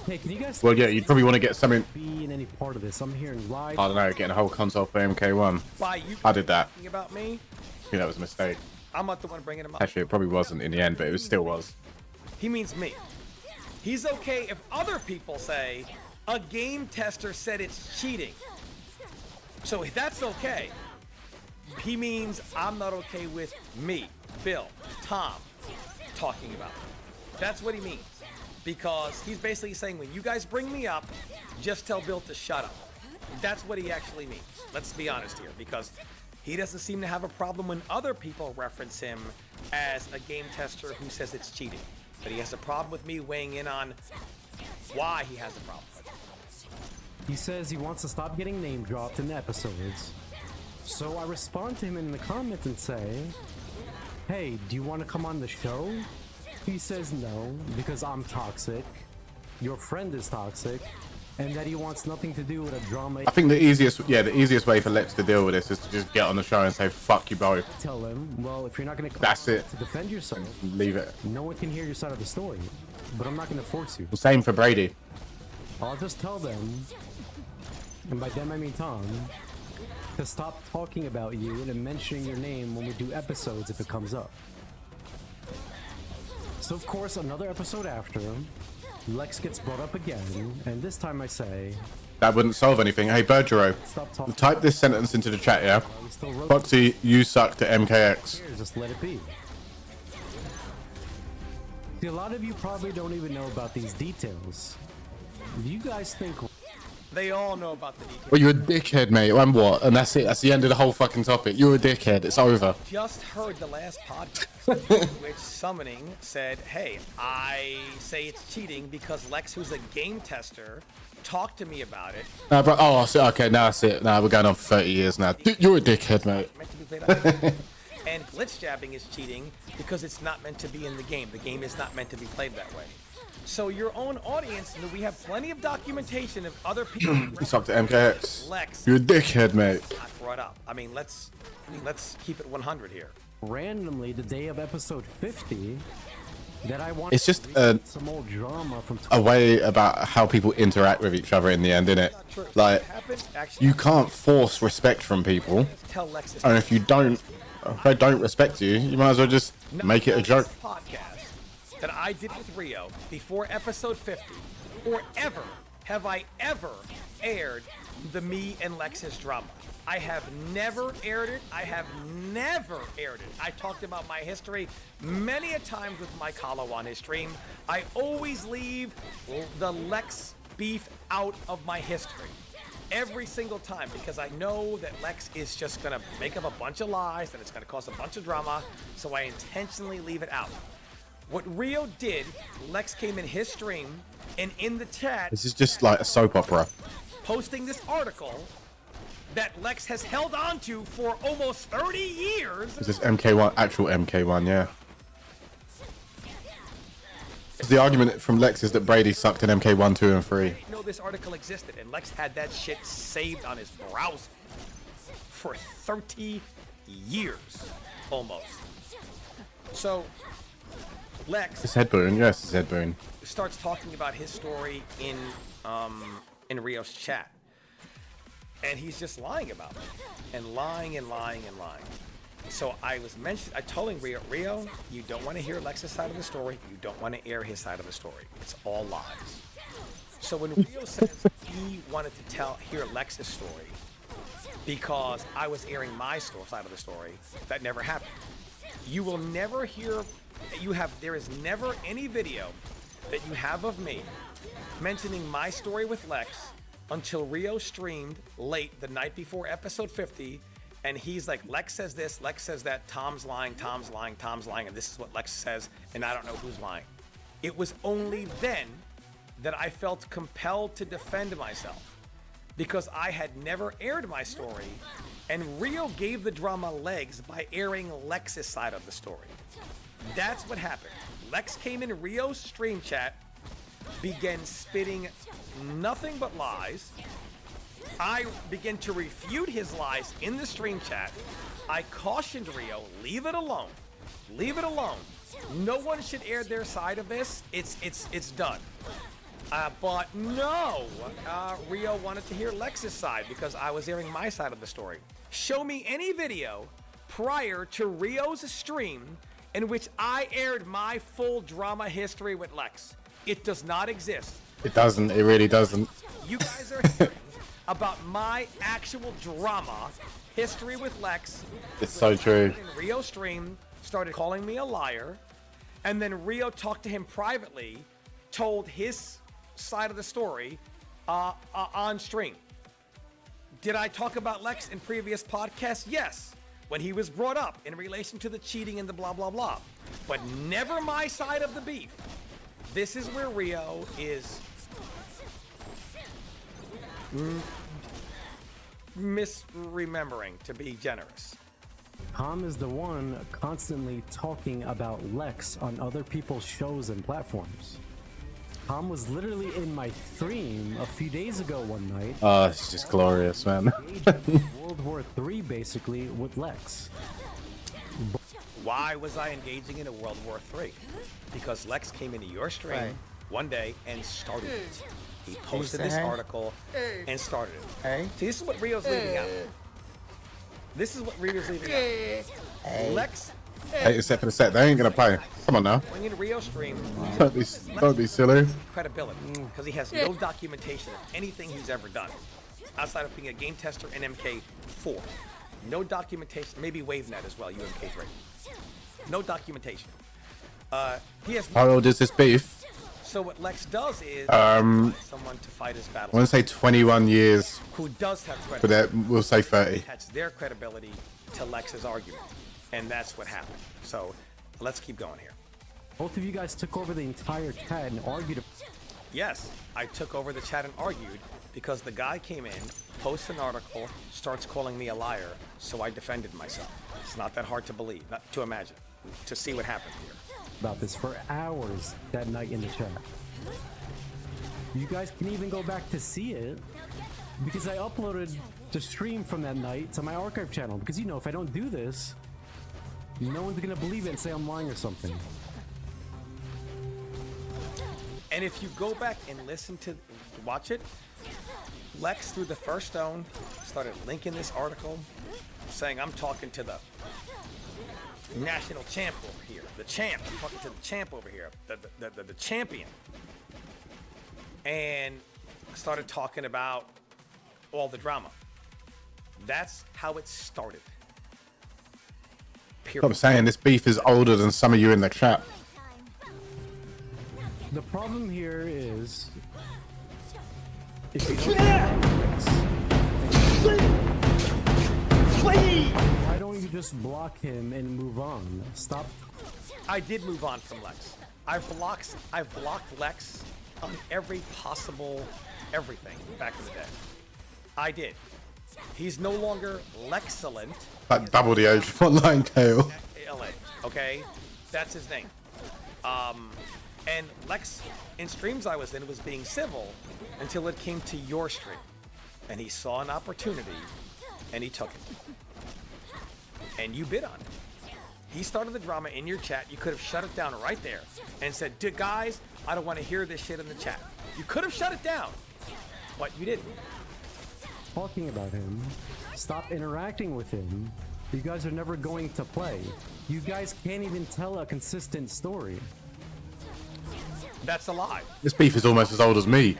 hey, can you guys? Well, yeah, you'd probably want to get something. Be in any part of this? I'm hearing live. I don't know, getting a whole console for MK1. Why you? I did that. Talking about me? I think that was a mistake. I'm not the one bringing him up. Actually, it probably wasn't in the end, but it still was. He means me. He's okay if other people say a game tester said it's cheating. So that's okay. He means I'm not okay with me, Bill, Tom, talking about it. That's what he means. Because he's basically saying when you guys bring me up, just tell Bill to shut up. That's what he actually means. Let's be honest here, because he doesn't seem to have a problem when other people reference him as a game tester who says it's cheating. But he has a problem with me weighing in on why he has a problem with it. He says he wants to stop getting name dropped in the episodes. So I respond to him in the comments and say, hey, do you want to come on the show? He says no, because I'm toxic. Your friend is toxic. And that he wants nothing to do with a drama. I think the easiest way for Lex to deal with this is to just get on the show and say, fuck you both. Tell him, well, if you're not going to That's it. to defend yourself, Leave it. no one can hear your side of the story. But I'm not going to force you. Same for Brady. I'll just tell them, and by them I mean Tom, to stop talking about you and mentioning your name when we do episodes if it comes up. So of course, another episode after, Lex gets brought up again, and this time I say... That wouldn't solve anything. Hey, Bergero, type this sentence into the chat, yeah? Foxy, you sucked at MKX. Here, just let it be. See, a lot of you probably don't even know about these details. Do you guys think... They all know about the details. Well, you're a dickhead, mate. And what? And that's it. That's the end of the whole fucking topic. You're a dickhead. It's over. Just heard the last podcast, which Summoning said, hey, I say it's cheating because Lex, who's a game tester, talked to me about it. No, bro. Oh, so, okay, now that's it. Now we're going on for 30 years now. You're a dickhead, mate. Meant to be played out. And glitch jabbing is cheating because it's not meant to be in the game. The game is not meant to be played that way. So your own audience, and we have plenty of documentation of other people. It's up to MKX. Lex. You're a dickhead, mate. I brought up. I mean, let's keep it 100 here. Randomly, the day of episode 50, that I want. It's just some old drama from a way about how people interact with each other in the end, innit? Like, you can't force respect from people. And if they don't respect you, you might as well just make it a joke. That I did with Rio before episode 50, or ever have I ever aired the me and Lex's drama. I have never aired it. I have never aired it. I talked about my history many a times with my Kalo on his stream. I always leave the Lex beef out of my history. Every single time, because I know that Lex is just gonna make up a bunch of lies and it's gonna cause a bunch of drama, so I intentionally leave it out. What Rio did, Lex came in his stream and in the chat, This is just like a soap opera. posting this article that Lex has held on to for almost 30 years. Is this MK1, actual MK1, yeah. The argument from Lex is that Brady sucked in MK1, 2, and 3. I didn't know this article existed, and Lex had that shit saved on his browser for 30 years, almost. So, Lex It's Head Boon, yes, it's Head Boon. starts talking about his story in Rio's chat. And he's just lying about it. And lying and lying and lying. So I told Rio, you don't want to hear Lex's side of the story. You don't want to air his side of the story. It's all lies. So when Rio says he wanted to hear Lex's story because I was airing my side of the story, that never happened. You will never hear, there is never any video that you have of me mentioning my story with Lex until Rio streamed late the night before episode 50, and he's like, Lex says this, Lex says that, Tom's lying, Tom's lying, Tom's lying, and this is what Lex says, and I don't know who's lying. It was only then that I felt compelled to defend myself, because I had never aired my story, and Rio gave the drama legs by airing Lex's side of the story. That's what happened. Lex came in Rio's stream chat, began spitting nothing but lies. I began to refute his lies in the stream chat. I cautioned Rio, leave it alone. Leave it alone. No one should air their side of this. It's done. But no, Rio wanted to hear Lex's side because I was airing my side of the story. Show me any video prior to Rio's stream in which I aired my full drama history with Lex. It does not exist. It doesn't, it really doesn't. You guys are hearing about my actual drama history with Lex. It's so true. Rio stream started calling me a liar, and then Rio talked to him privately, told his side of the story on stream. Did I talk about Lex in previous podcasts? Yes, when he was brought up in relation to the cheating and the blah blah blah, but never my side of the beef. This is where Rio is misremembering, to be generous. Tom is the one constantly talking about Lex on other people's shows and platforms. Tom was literally in my stream a few days ago one night. Oh, it's just glorious, man. World War III, basically, with Lex. Why was I engaging in a World War III? Because Lex came into your stream one day and started it. He posted this article and started it. See, this is what Rio's leaving out. This is what Rio's leaving out. Lex. Hey, except for the set, they ain't gonna play. Come on now. When in Rio stream, Don't be silly. credibility, because he has no documentation of anything he's ever done outside of being a game tester in MK4. No documentation, maybe WaveNet as well, UMK3. No documentation. He has. How old is this beef? So what Lex does is someone to fight his I battle. want to say 21 years. Who does have But credibility? we'll say 30. Attach their credibility to Lex's argument, and that's what happened. So let's keep going here. Both of you guys took over the entire chat and argued. Yes, I took over the chat and argued because the guy came in, posts an article, starts calling me a liar, so I defended myself. It's not that hard to believe, not to imagine, to see what happened here. About this for hours that night in the chat. You guys can even go back to see it because I uploaded the stream from that night to my archive channel, because you know, if I don't do this, no one's gonna believe it and say I'm lying or something. And if you go back and listen to, watch it, Lex threw the first stone, started linking this article, saying I'm talking to the national champ over here, the champ, I'm talking to the champ over here, the champion. And started talking about all the drama. That's how it started. I'm saying this beef is older than some of you in the chat. The problem here is if you why don't you just block him and move on? Stop. I did move on from Lex. I've blocked Lex on every possible everything back in the day. I did. He's no longer Lexcellent. Like double the age of online Kale. LA, okay? That's his name. And Lex, in streams I was in, was being civil until it came to your stream. And he saw an opportunity, and he took it. And you bid on it. He started the drama in your chat. You could have shut it down right there and said, guys, I don't want to hear this shit in the chat. You could have shut it down, but you didn't. Talking about him, stop interacting with him. You guys are never going to play. You guys can't even tell a consistent story. That's a lie. This beef is almost as old as me.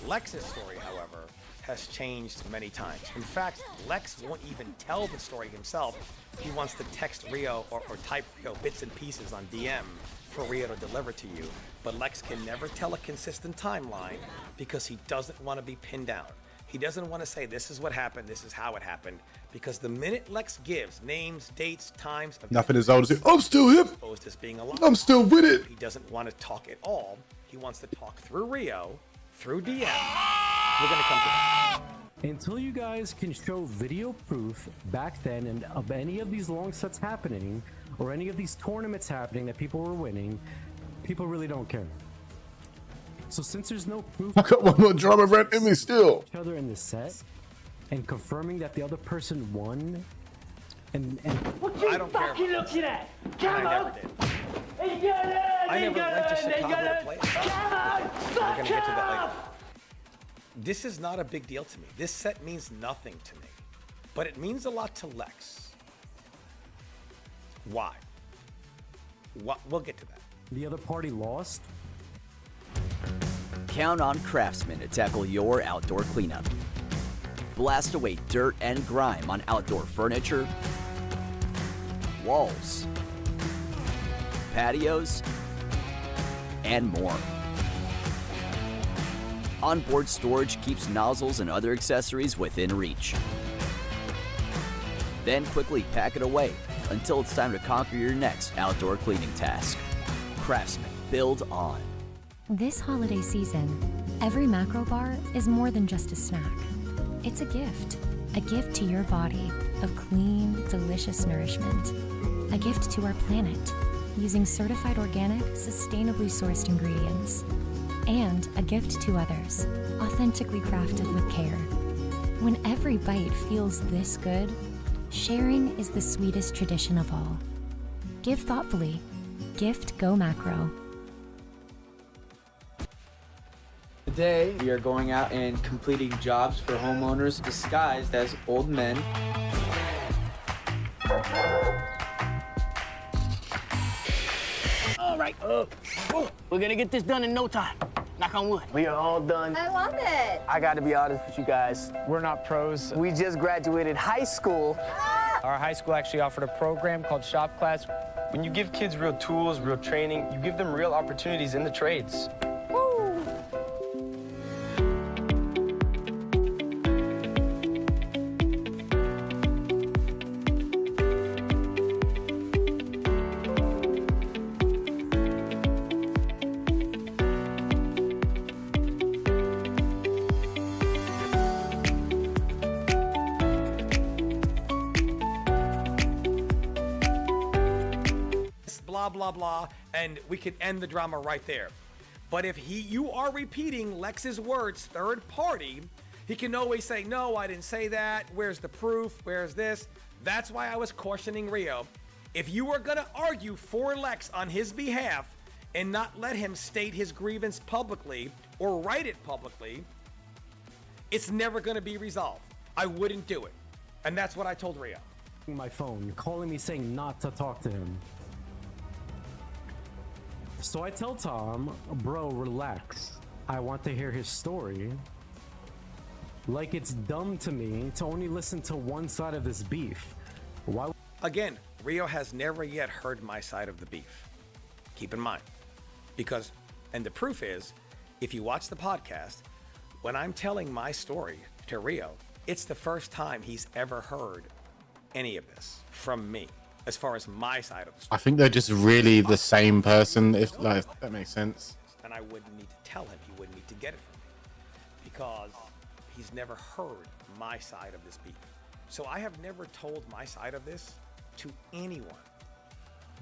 Lex's story, however, has changed many times. In fact, Lex won't even tell the story himself. He wants to text Rio or type Rio bits and pieces on DM for Rio to deliver to you. But Lex can never tell a consistent timeline because he doesn't want to be pinned down. He doesn't want to say, this is what happened, this is how it happened. Because the minute Lex gives names, dates, times... Nothing as old as it. I'm still hip. As being alive, I'm still with it. He doesn't want to talk at all. He wants to talk through Rio, through DM. We're going to come to that. Until you guys can show video proof back then and of any of these long sets happening, or any of these tournaments happening that people were winning, people really don't care. So since there's no proof, I got one more drama rant in me still. Each other in the set, and confirming that the other person won, and what you fucking looking at? Come on! I never went to Chicago to play. We're gonna get to that later. This is not a big deal to me. This set means nothing to me, but it means a lot to Lex. Why? We'll get to that. The other party lost. Count on Craftsman to tackle your outdoor cleanup. Blast away dirt and grime on outdoor furniture, walls, patios, and more. Onboard storage keeps nozzles and other accessories within reach. Then quickly pack it away until it's time to conquer your next outdoor cleaning task. Craftsman, build on. This holiday season, every macro bar is more than just a snack. It's a gift to your body of clean, delicious nourishment, a gift to our planet using certified organic, sustainably sourced ingredients, and a gift to others, authentically crafted with care. When every bite feels this good, sharing is the sweetest tradition of all. Give thoughtfully. Gift Go Macro. Today, we are going out and completing jobs for homeowners disguised as old men. All right, we're gonna get this done in no time. Knock on wood. We are all done. I love it. I got to be honest with you guys. We're not pros. We just graduated high school. Our high school actually offered a program called Shop Class. When you give kids real tools, real training, you give them real opportunities in the trades. Blah, blah, blah, and we can end the drama right there. But if you are repeating Lex's words third party, he can always say, no, I didn't say that. Where's the proof? Where's this? That's why I was cautioning Rio. If you are going to argue for Lex on his behalf and not let him state his grievance publicly or write it publicly, it's never going to be resolved. I wouldn't do it. And that's what I told Rio. My phone, calling me saying not to talk to him. So I tell Tom, bro, relax. I want to hear his story. Like it's dumb to me to only listen to one side of this beef. Why? Again, Rio has never yet heard my side of the beef. Keep in mind. Because, and the proof is, if you watch the podcast, when I'm telling my story to Rio, it's the first time he's ever heard any of this from me, as far as my side of the story. I think they're just really the same person, if like that makes sense. And I wouldn't need to tell him, he wouldn't need to get it from me, because he's never heard my side of this beef. So I have never told my side of this to anyone,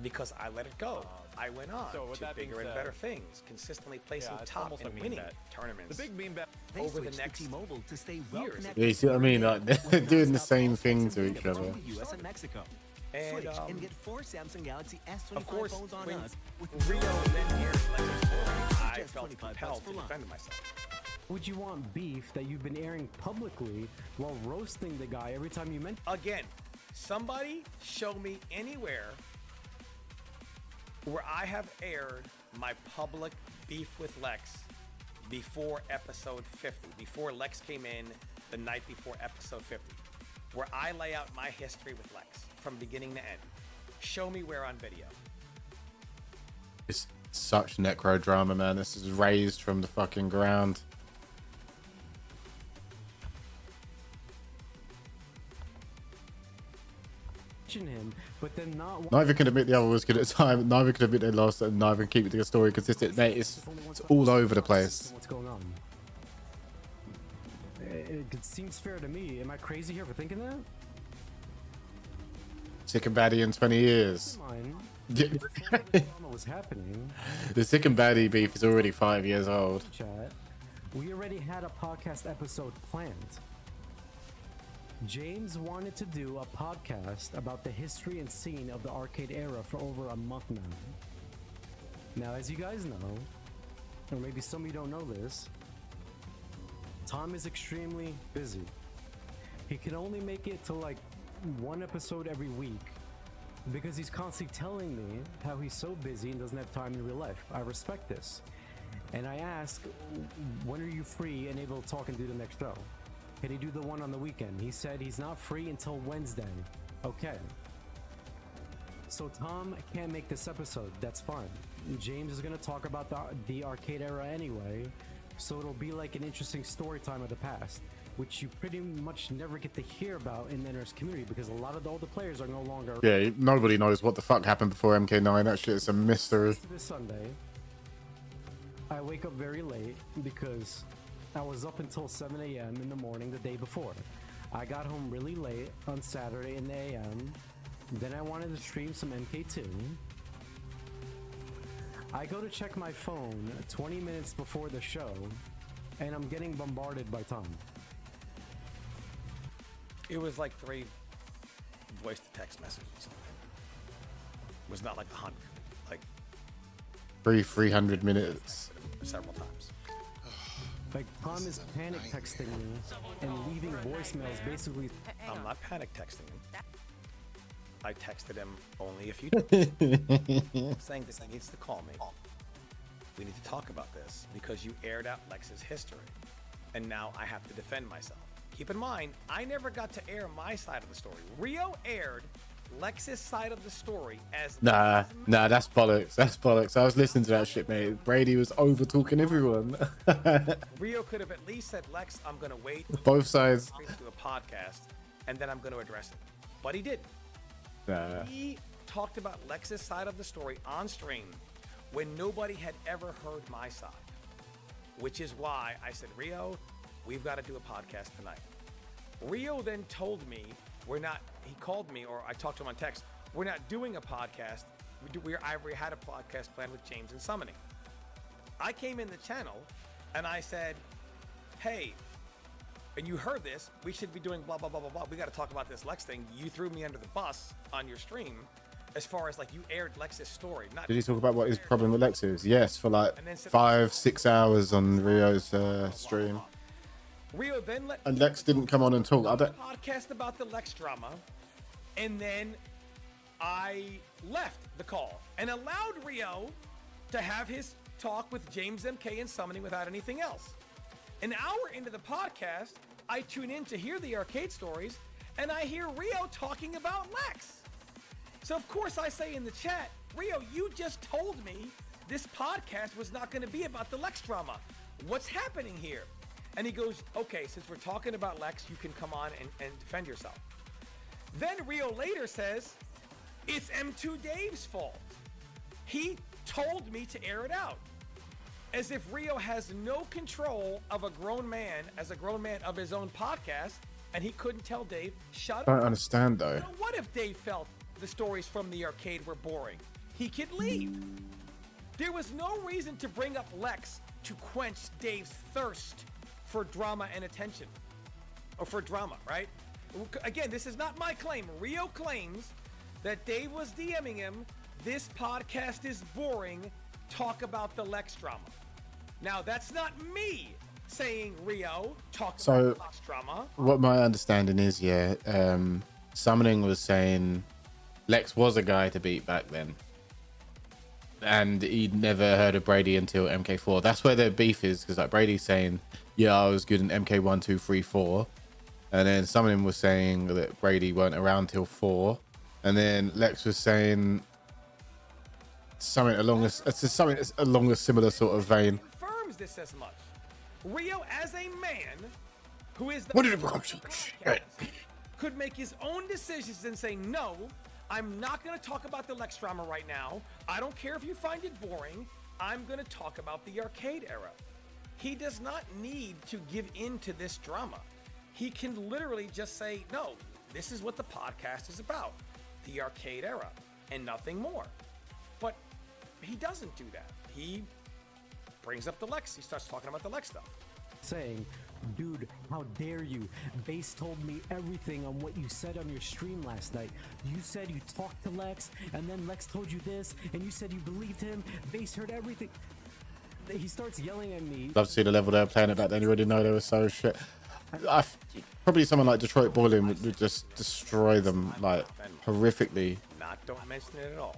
because I let it go. I went on to bigger and better things, consistently placing top and winning tournaments. The big bean bet over the next T-Mobile to stay well years. Yeah, you see what I mean? Like they're doing the same thing to each other. US and Mexico. And, Switch and get 4 Samsung Galaxy S25 of course, phones on when us with Rio then hears Lex's story, I just felt 25 compelled for to life. defend myself. Would you want beef that you've been airing publicly while roasting the guy every time you mention? Again, somebody show me anywhere where I have aired my public beef with Lex before episode 50, before Lex came in the night before episode 50, where I lay out my history with Lex from beginning to end. Show me where on video. It's such necro drama, man. This is raised from the fucking ground. Him, but then not. Neither can admit the other was good at the time. Neither can admit they lost, and neither can keep the story consistent. Mate, it's all over the place. What's going on? It seems fair to me. Am I crazy here for thinking that? Sick and baddie in 20 years. What was happening? The sick and baddie beef is already 5 years old. Chat. We already had a podcast episode planned. James wanted to do a podcast about the history and scene of the arcade era for over a month now. Now, as you guys know, or maybe some of you don't know this, Tom is extremely busy. He can only make it to like one episode every week because he's constantly telling me how he's so busy and doesn't have time in real life. I respect this. And I ask, when are you free and able to talk and do the next show? Can he do the one on the weekend? He said he's not free until Wednesday. Okay. So Tom can't make this episode. That's fine. James is going to talk about the arcade era anyway, so it'll be like an interesting story time of the past, which you pretty much never get to hear about in the NRS community because a lot of the older players are no longer. Yeah, nobody knows what the fuck happened before MK9. That shit is a mystery. This Sunday, I wake up very late because I was up until 7 a.m. in the morning the day before. I got home really late on Saturday in the a.m. Then I wanted to stream some MK2. I go to check my phone 20 minutes before the show, and I'm getting bombarded by Tom. It was like 3 voice to text messages. It was not like 100, like 300 minutes. several times. Like, Tom is panic texting me and leaving voicemails basically. I'm not panic texting him. I texted him only a few times saying that he needs to call me. We need to talk about this because you aired out Lex's history and now I have to defend myself. Keep in mind, I never got to air my side of the story. Rio aired Lex's side of the story as Nah, that's bollocks. That's bollocks. I was listening to that shit, mate. Brady was over talking everyone. Rio could have at least said, Lex, I'm going to wait. Both sides. Do a podcast, and then I'm going to address it. But he didn't. Nah. He talked about Lex's side of the story on stream when nobody had ever heard my side, which is why I said, Rio, we've got to do a podcast tonight. Rio then told me he called me, or I talked to him on text, we're not doing a podcast. I already had a podcast planned with James and Summoning. I came in the channel and I said, hey, and you heard this, we should be doing blah, blah, blah, blah, blah. We got to talk about this Lex thing. You threw me under the bus on your stream as far as like you aired Lex's story. Did he talk about what his problem with Lex is? Yes, for like 5-6 hours on Rio's stream. Rio then And Lex didn't come on and talk. I don't. Podcast about the Lex drama, and then I left the call and allowed Rio to have his talk with James MK and Summoning without anything else. An hour into the podcast, I tune in to hear the arcade stories, and I hear Rio talking about Lex. So of course I say in the chat, Rio, you just told me this podcast was not going to be about the Lex drama. What's happening here? And he goes, okay, since we're talking about Lex, you can come on and defend yourself. Then Rio later says, it's M2 Dave's fault. He told me to air it out. As if Rio has no control of a grown man, as a grown man of his own podcast, and he couldn't tell Dave, shut up. I don't understand though. So what if Dave felt the stories from the arcade were boring? He could leave. There was no reason to bring up Lex to quench Dave's thirst for drama and attention. Or for drama, right? Again, this is not my claim. Rio claims that Dave was DMing him, this podcast is boring, talk about the Lex drama. Now, that's not me saying, Rio, talk about the Lex drama. What my understanding is, Summoning was saying Lex was a guy to beat back then. And he'd never heard of Brady until MK4. That's where their beef is, because like Brady's saying, yeah, I was good in MK 1, 2, 3, 4. And then Summoning was saying that Brady weren't around till 4. And then Lex was saying something along a similar sort of vein. Confirms this as much. Rio, as a man who is the What did it become so shit? Could make his own decisions and say, no, I'm not going to talk about the Lex drama right now. I don't care if you find it boring. I'm going to talk about the arcade era. He does not need to give in to this drama. He can literally just say, no, this is what the podcast is about. The arcade era and nothing more. But he doesn't do that. He brings up the Lex. He starts talking about the Lex stuff. Saying, dude, how dare you? Base told me everything on what you said on your stream last night. You said you talked to Lex, and then Lex told you this, and you said you believed him. Base heard everything. He starts yelling at me. Love to see the level they were playing at back then. You already know they were so shit. Probably someone like Detroit Boiling would just destroy them like horrifically. Don't mention it at all.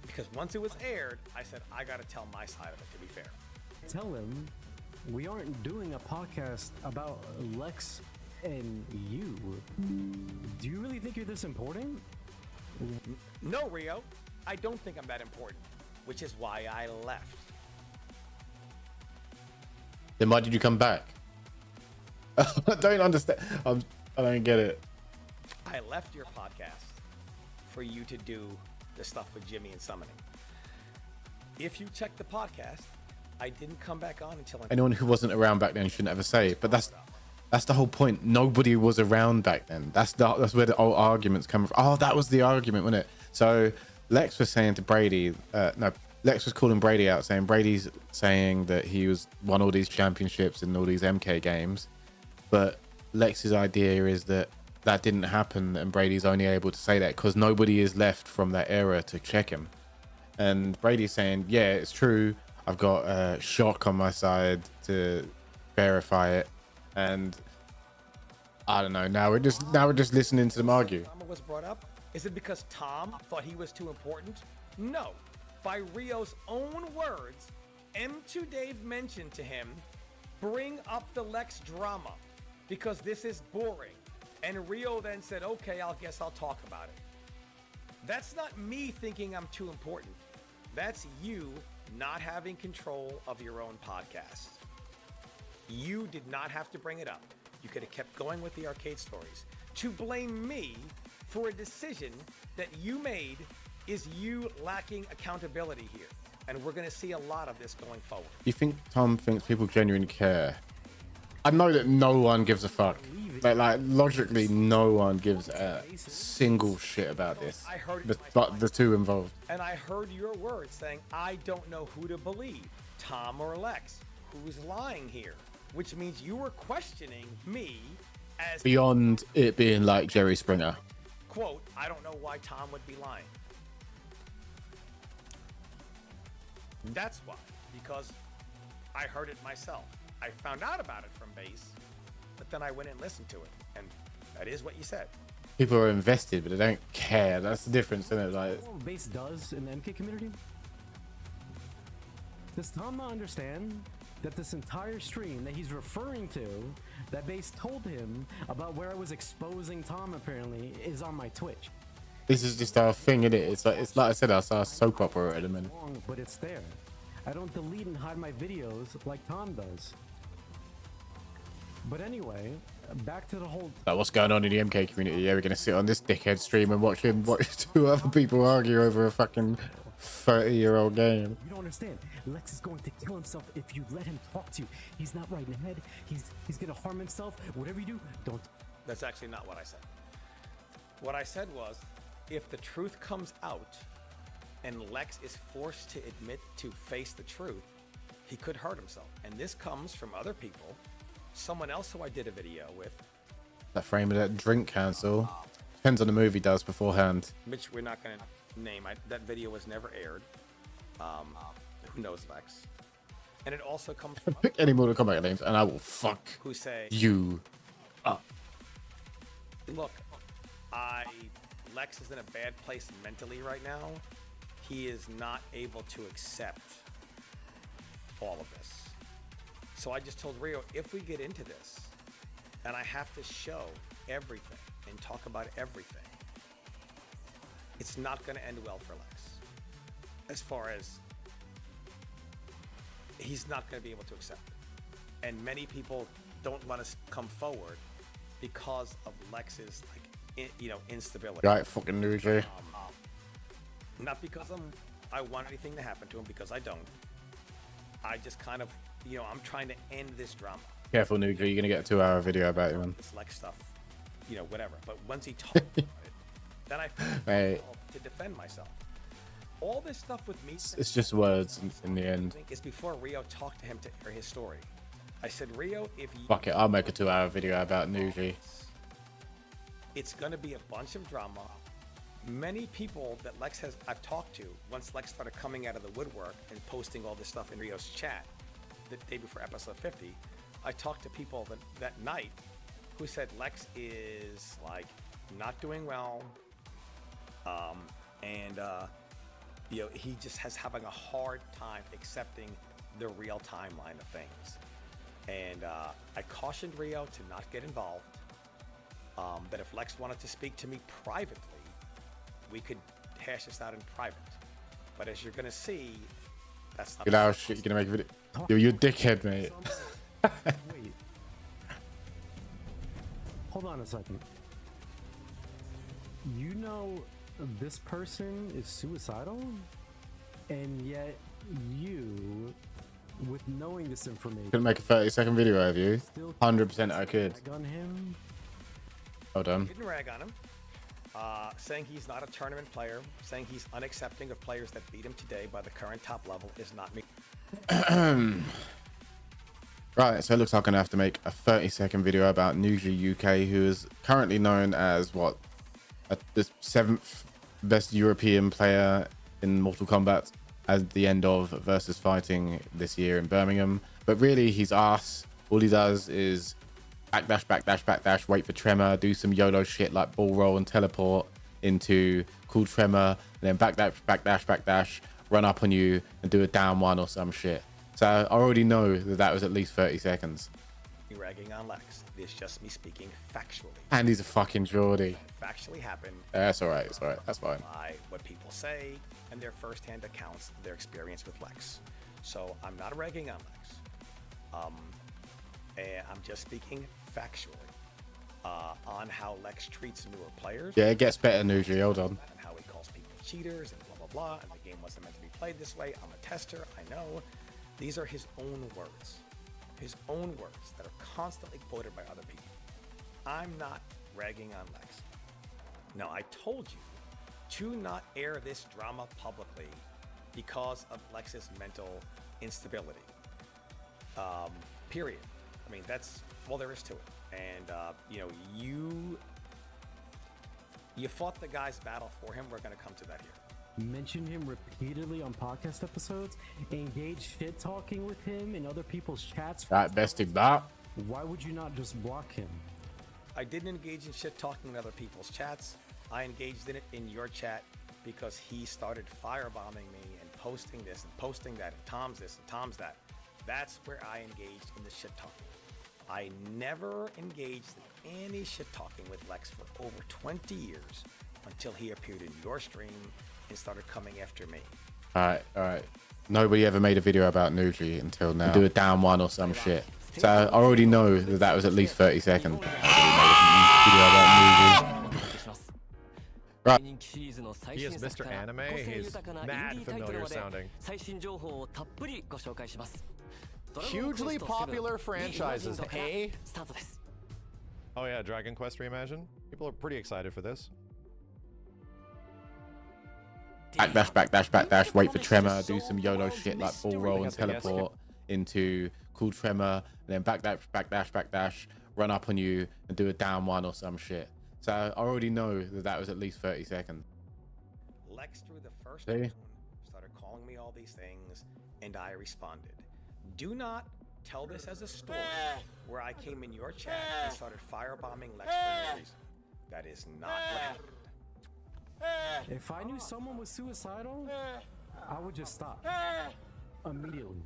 Because once it was aired, I said, I got to tell my side of it, to be fair. Tell him we aren't doing a podcast about Lex and you. Do you really think you're this important? No, Rio. I don't think I'm that important, which is why I left. Then why did you come back? I don't understand. I don't get it. I left your podcast for you to do the stuff with Jimmy and Summoning. If you check the podcast, I didn't come back on until anyone who wasn't around back then shouldn't ever say it. But that's the whole point. Nobody was around back then. That's where the old arguments come from. Oh, that was the argument, wasn't it? So Lex was saying to Brady, Lex was calling Brady out, saying Brady's saying that he won all these championships in all these MK games, but Lex's idea is that didn't happen, and Brady's only able to say that because nobody is left from that era to check him. And Brady's saying, yeah, it's true. I've got Shock on my side to verify it, and I don't know. Now we're just listening to them argue. Was brought up. Is it because Tom thought he was too important? No. By Rio's own words, M2 Dave mentioned to him, bring up the Lex drama because this is boring. And Rio then said, okay, guess I'll talk about it. That's not me thinking I'm too important. That's you not having control of your own podcast. You did not have to bring it up. You could have kept going with the arcade stories. To blame me for a decision that you made is you lacking accountability here. And we're going to see a lot of this going forward. You think Tom thinks people genuinely care? I know that no one gives a fuck. Like logically, no one gives a single shit about this. I heard but the two involved. And I heard your words saying, I don't know who to believe, Tom or Lex. Who's lying here? Which means you were questioning me as... Beyond it being like Jerry Springer. Quote, I don't know why Tom would be lying. That's why. Because I heard it myself. I found out about it from Base, but then I went and listened to it, and that is what you said. People are invested, but they don't care. That's the difference, isn't it? Like, what Base does in the MK community? Does Tom not understand that this entire stream that he's referring to, that Base told him about where I was exposing Tom apparently, is on my Twitch. This is just our thing, isn't it? It's like I said, it's our soap opera at the minute. But it's there. I don't delete and hide my videos like Tom does. But anyway, back to the whole... Like, what's going on in the MK community? Yeah, we're gonna sit on this dickhead stream and watch two other people argue over a fucking 30-year-old game. You don't understand. Lex is going to kill himself if you let him talk to you. He's not right in the head. He's gonna harm himself. Whatever you do, don't... That's actually not what I said. What I said was, if the truth comes out and Lex is forced to admit to face the truth, he could hurt himself. And this comes from other people. Someone else who I did a video with. That frame of that drink cancel. Depends on the movie does beforehand. Which we're not going to name. That video was never aired. Who knows Lex? And it also comes from Pick any Mortal Kombat names and I will fuck who say you up. Look, Lex is in a bad place mentally right now. He is not able to accept all of this. So I just told Rio, if we get into this and I have to show everything and talk about everything, it's not going to end well for Lex. As far as he's not going to be able to accept it. And many people don't want to come forward because of Lex's instability. Right, fucking Nuji. Not because I want anything to happen to him, because I don't. I just kind of, I'm trying to end this drama. Careful, Nuji, you're gonna get a 2-hour video about it, man. This Lex stuff, whatever. But once he talks about it, then I feel to defend myself. All this stuff with me, It's just words in the end. is before Rio talked to him to air his story. I said, Rio, if you... Fuck it, I'll make a 2-hour video about Nuji. It's gonna be a bunch of drama. Many people that I've talked to, once Lex started coming out of the woodwork and posting all this stuff in Rio's chat the day before episode 50, I talked to people that night who said Lex is not doing well, and he just has having a hard time accepting the real timeline of things. And I cautioned Rio to not get involved. That if Lex wanted to speak to me privately, we could hash this out in private. But as you're gonna see, that's not... Get out, shit, you're gonna make a video. Yo, you dickhead, mate. Wait. Hold on a second. You know this person is suicidal? And yet you, with knowing this information... Couldn't make a 30-second video of you. 100% I could. On him. Well done. Didn't rag on him. Saying he's not a tournament player, saying he's unaccepting of players that beat him today by the current top level is not me. Right, so it looks like I'm gonna have to make a 30-second video about Nuji UK, who is currently known as the 7th best European player in Mortal Kombat at the end of Versus Fighting this year in Birmingham. But really, he's arse. All he does is backdash, backdash, backdash, wait for Tremor, do some YOLO shit like ball roll and teleport into cool Tremor, and then backdash, backdash, backdash, run up on you and do a down one or some shit. So I already know that was at least 30 seconds. Ragging on Lex. It's just me speaking factually. And he's a fucking Geordie. Factually happened. That's alright, it's alright, that's fine. By what people say and their first-hand accounts of their experience with Lex. So I'm not ragging on Lex. And I'm just speaking factually on how Lex treats newer players. Yeah, it gets better, Nuji, hold on. And how he calls people cheaters and blah, blah, blah. And the game wasn't meant to be played this way. I'm a tester, I know. These are his own words. His own words that are constantly quoted by other people. I'm not ragging on Lex. No, I told you to not air this drama publicly because of Lex's mental instability. Period. I mean, that's all there is to it. And, you fought the guy's battle for him. We're going to come to that here. Mention him repeatedly on podcast episodes, engage shit talking with him in other people's chats. That bested that. Why would you not just block him? I didn't engage in shit talking in other people's chats. I engaged in it in your chat because he started firebombing me and posting this and posting that, and Tom's this and Tom's that. That's where I engaged in the shit talking. I never engaged in any shit talking with Lex for over 20 years until he appeared in your stream and started coming after me. All right. Nobody ever made a video about Nuji until now. Do a down one or some shit. So I already know that was at least 30 seconds. Right. He is Mr. Anime. He's mad familiar sounding. Hugely popular franchises, eh? Oh yeah, Dragon Quest Reimagine. People are pretty excited for this. Backdash, wait for Tremor, do some YOLO shit like full roll and teleport into cool Tremor, and then backdash, run up on you and do a down one or some shit. So I already know that was at least 30 seconds. Lex threw the first one, started calling me all these things, and I responded. Do not tell this as a story where I came in your chat and started firebombing Lex for no reason. That is not what happened. If I knew someone was suicidal, I would just stop immediately.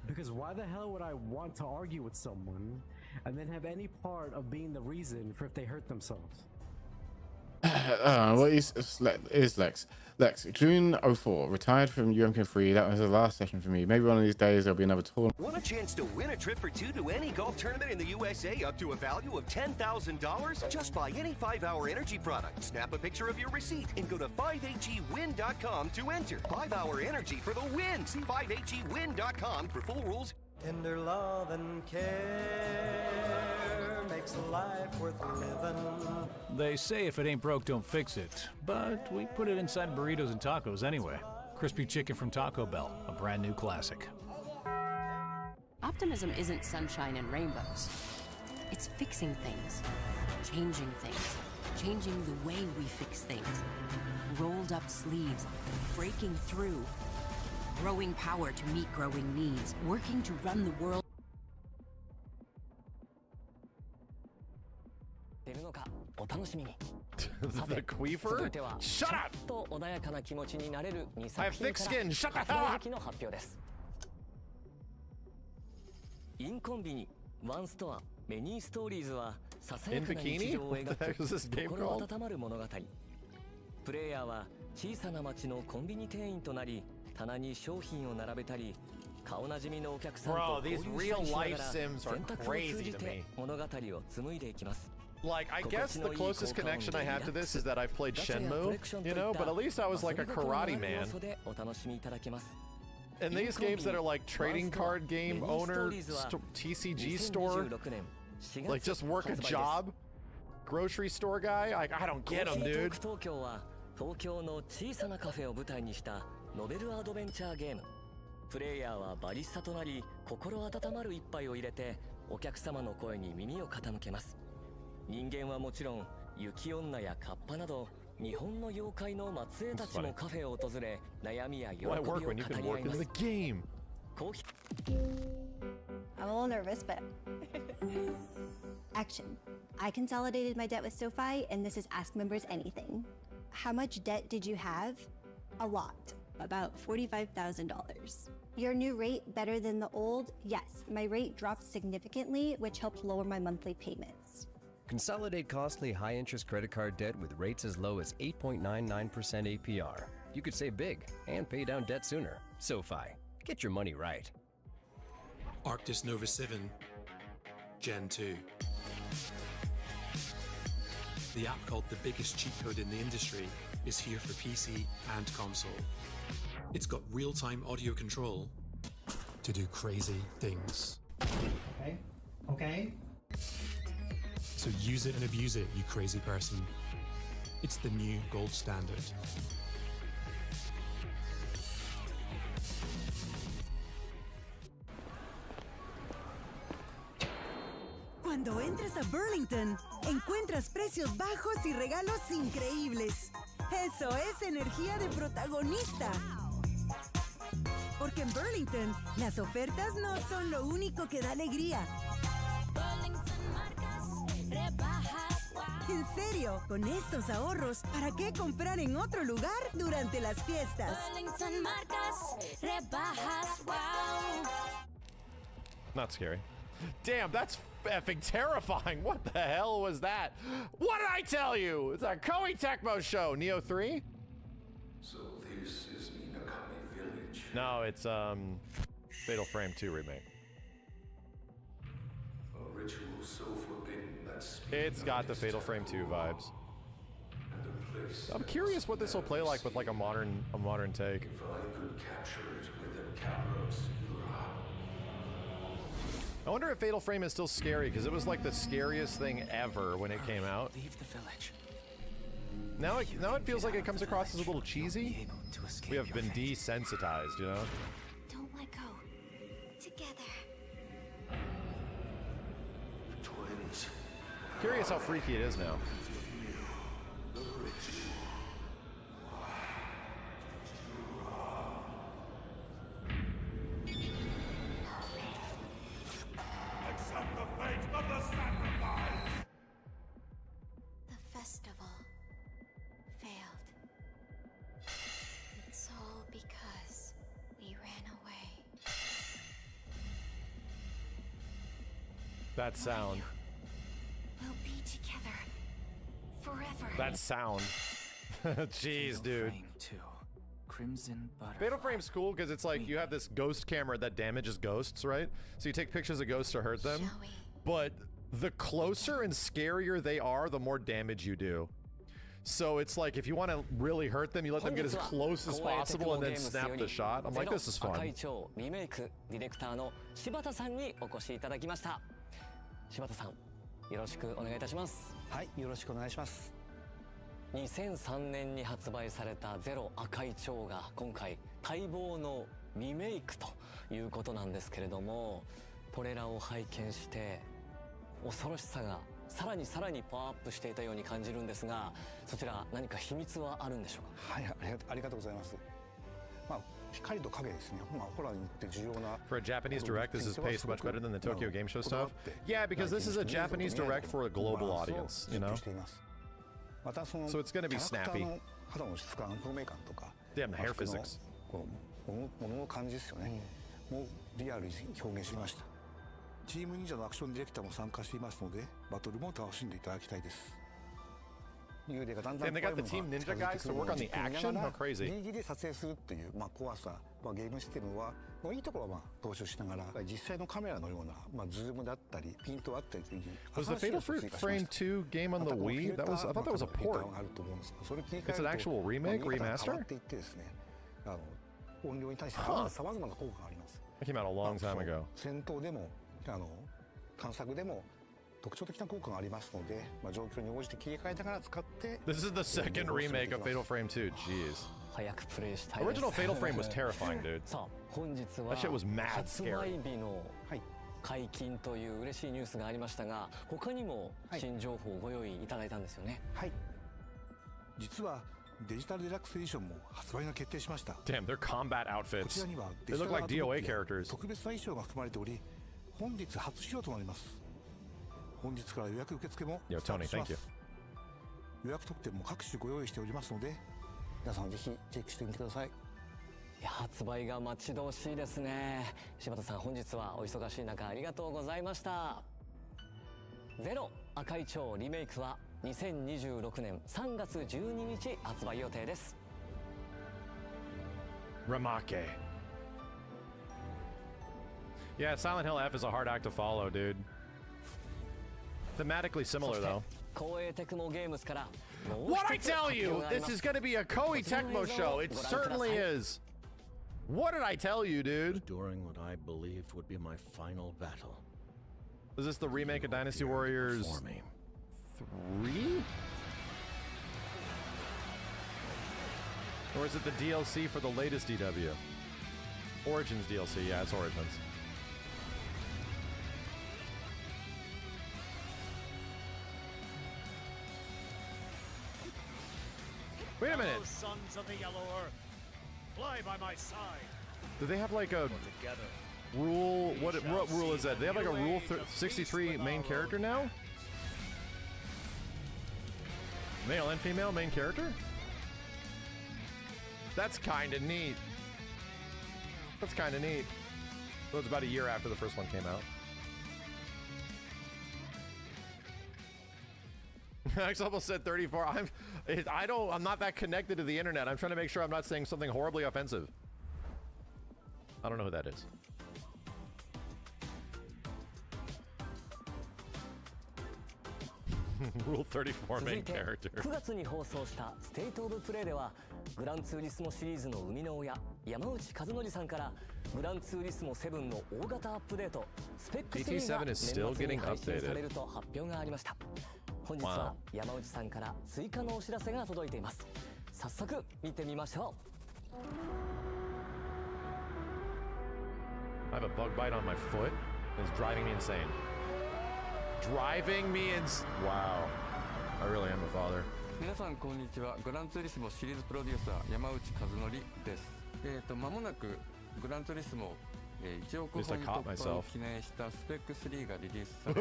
Because why the hell would I want to argue with someone and then have any part of being the reason for if they hurt themselves? What is Lex? Lex, June 04, retired from UMK3. That was the last session for me. Maybe one of these days there'll be another tournament. Want a chance to win a trip for two to any golf tournament in the USA up to a value of $10,000? Just buy any 5-Hour Energy product, snap a picture of your receipt, and go to 5hewin.com to enter. 5-Hour Energy for the win. See 5hewin.com for full rules. Tender love and care makes life worth living. They say if it ain't broke, don't fix it. But we put it inside burritos and tacos anyway. Crispy chicken from Taco Bell, a brand new classic. Optimism isn't sunshine and rainbows. It's fixing things, changing the way we fix things. Rolled up sleeves, breaking through, growing power to meet growing needs, working to run the world. The queefer? Shut up! I have thick skin, shut the hell up! インコンビニ、ワンストア、メニーストーリーズはささやかな In 日常を bikini? 描 What the heck is this く game 心 called? 温まる物語。プレイヤーは小さな町のコンビニ店員となり、棚に商品を並べたり、顔なじみのお客さんと Bro, 交 these 流したりしなが real ら life sims are 選択を通 crazy じ to て me. 物語を紡いでいきます。 Like, I guess the closest connection I have to this is that I've played Shenmue, you know, but at least I was like a karate man. And these games that are like trading card game owner, TCG store, like just work a job, grocery store guy, I don't get them, dude. 東京は東京の小さなカフェを舞台にしたノベルアドベンチャーゲーム。プレイヤーはバリスタとなり、心温まる一杯を入れてお客様の声に耳を傾けます。人間はもちろん雪女やカッパなど日本の妖怪の末裔たちもカフェを訪れ悩みや喜びを語り合います。I'm a little nervous, but action. I consolidated my debt with SoFi, and this is Ask Members Anything. How much debt did you have? A lot. About $45,000. Your new rate better than the old? Yes, my rate dropped significantly, which helped lower my monthly payments. Consolidate costly high-interest credit card debt with rates as low as 8.99% APR. You could save big and pay down debt sooner. SoFi. Get your money right. Arctis Nova 7 Gen 2. The app called the biggest cheat code in the industry is here for PC and console. It's got real-time audio control to do crazy things. Okay. So use it and abuse it, you crazy person. It's the new gold standard. Cuando entres a Burlington, encuentras precios bajos y regalos increíbles. Eso es energía de protagonista. Porque en Burlington, las ofertas no son lo único que da alegría. Rebajas, wow. En serio, con estos ahorros, ¿para qué comprar en otro lugar durante las fiestas? Burlington marcas, rebajas, wow. Not scary. Damn, that's effing terrifying. What the hell was that? What did I tell you? It's a Koei Tecmo show. Neo 3? So this is Minakami Village. No, it's Fatal Frame 2 remake. A ritual so forbidden that It's got the Fatal Frame 2 vibes. I'm curious what this will play like with like a modern take. If I could capture it with the camera obscura. I wonder if Fatal Frame is still scary, because it was like the scariest thing ever when it came out. Leave the village. Now it feels like it comes across as a little cheesy. We have been desensitized, you know? Don't let go. Together. Twins. Curious how freaky it is now. Accept the fate of the sacrifice. The festival failed. It's all because we ran away. That sound. We'll be together forever. That sound. Jeez, dude. Crimson Butterfly. Fatal Frame's cool because it's like you have this ghost camera that damages ghosts, right? So you take pictures of ghosts to hurt them. But the closer and scarier they are, the more damage you do. So it's like if you want to really hurt them, you let them get as close as possible and then snap the shot. I'm like, this is fun. 赤い蝶リメイクディレクターの柴田さんにお越しいただきました。柴田さん、よろしくお願いいたします。はい、よろしくお願いします。2003年に発売されたゼロ赤い蝶が今回待望のリメイクということなんですけれども、トレーラーを拝見して恐ろしさがさらにパワーアップしていたように感じるんですが、そちら何か秘密はあるんでしょうか。はい、ありがとうございます。まあ光と影ですね。まあホラーにって重要な。For a Japanese direct, this is paced much better than the Tokyo Game Show stuff. Yeah, because this is a Japanese direct for a global audience, you know. So it's going to be snappy. Damn, the hair physics. ものの感じですよね。もうリアルに表現しました。チーム忍者のアクションディレクターも参加していますので、バトルも楽しんでいただきたいです。And they got the Team Ninja guys to work on the action? How crazy. ギリギリ撮影するっていう怖さ、ゲームシステムはいいところは踏襲しながら、実際のカメラのようなズームだったりピントあったりという。Was the Fatal Frame 2 game on the Wii? I thought that was a port. It's an actual remake, remaster? 音量に対して様々な効果があります。That came out a long time ago. 戦闘でも探索でも特徴的な効果がありますので、状況に応じて切り替えながら使って。This is the second remake of Fatal Frame 2. Jeez. 早くプレイしたいです。 Original Fatal Frame was terrifying, dude. さあ、本日は That shit was mad 発 scary. 売日の解禁という嬉しいニュースがありましたが、他にも新情報をご用意いただいたんですよね。はい。実はデジタルデラックスエディションも発売が決定しました。 Damn, their combat こち outfits. らには They look like DOA characters. 特別な衣装が含まれており、本日初披露となります。本日から予約受付もスタートします。予約特典も各種ご用意しておりますので、皆さんぜひチェックしてみてください。いや、発売が待ち遠しいですね。柴田さん、本日はお忙しい中ありがとうございました。ゼロ赤い蝶リメイクは2026年3月12日発売予定です。Ramake. Yeah, Silent Hill F is a hard act to follow, dude. Thematically similar, though. 光栄テクモゲームズから What I tell you? This is going to be a Koei Tecmo show. It certainly is. What did I tell you, dude? During what I believed would be my final battle. Is this the remake of Dynasty Warriors 3? Or is it the DLC for the latest DW? Origins DLC, yeah, it's Origins. Wait a minute. Sons of the Yellow Earth, fly by my side. Do they have like a rule? What rule is that? They have like a rule 63 main character now? Male and female main character? That's kind of neat. That's kind of neat. So it's about a year after the first one came out. X almost said 34. I'm not that connected to the internet. I'm trying to make sure I'm not saying something horribly offensive. I don't know who that is. Rule 34 main character. 9月に放送したステートオブプレイではグランツーリスモシリーズの生みの親山内和則さんからグランツーリスモ7の大型アップデートスペック3が年末に配信されると発表がありました。本日は山内さんから追加のお知らせが届いています。早速見てみましょう。I have a bug bite on my foot. It's driving me insane. Driving me wow. I really am a father. 皆さんこんにちは。グランツーリスモシリーズプロデューサー山内和則です。間もなくグランツーリスモ1億本突破を記念したスペック3がリリースされま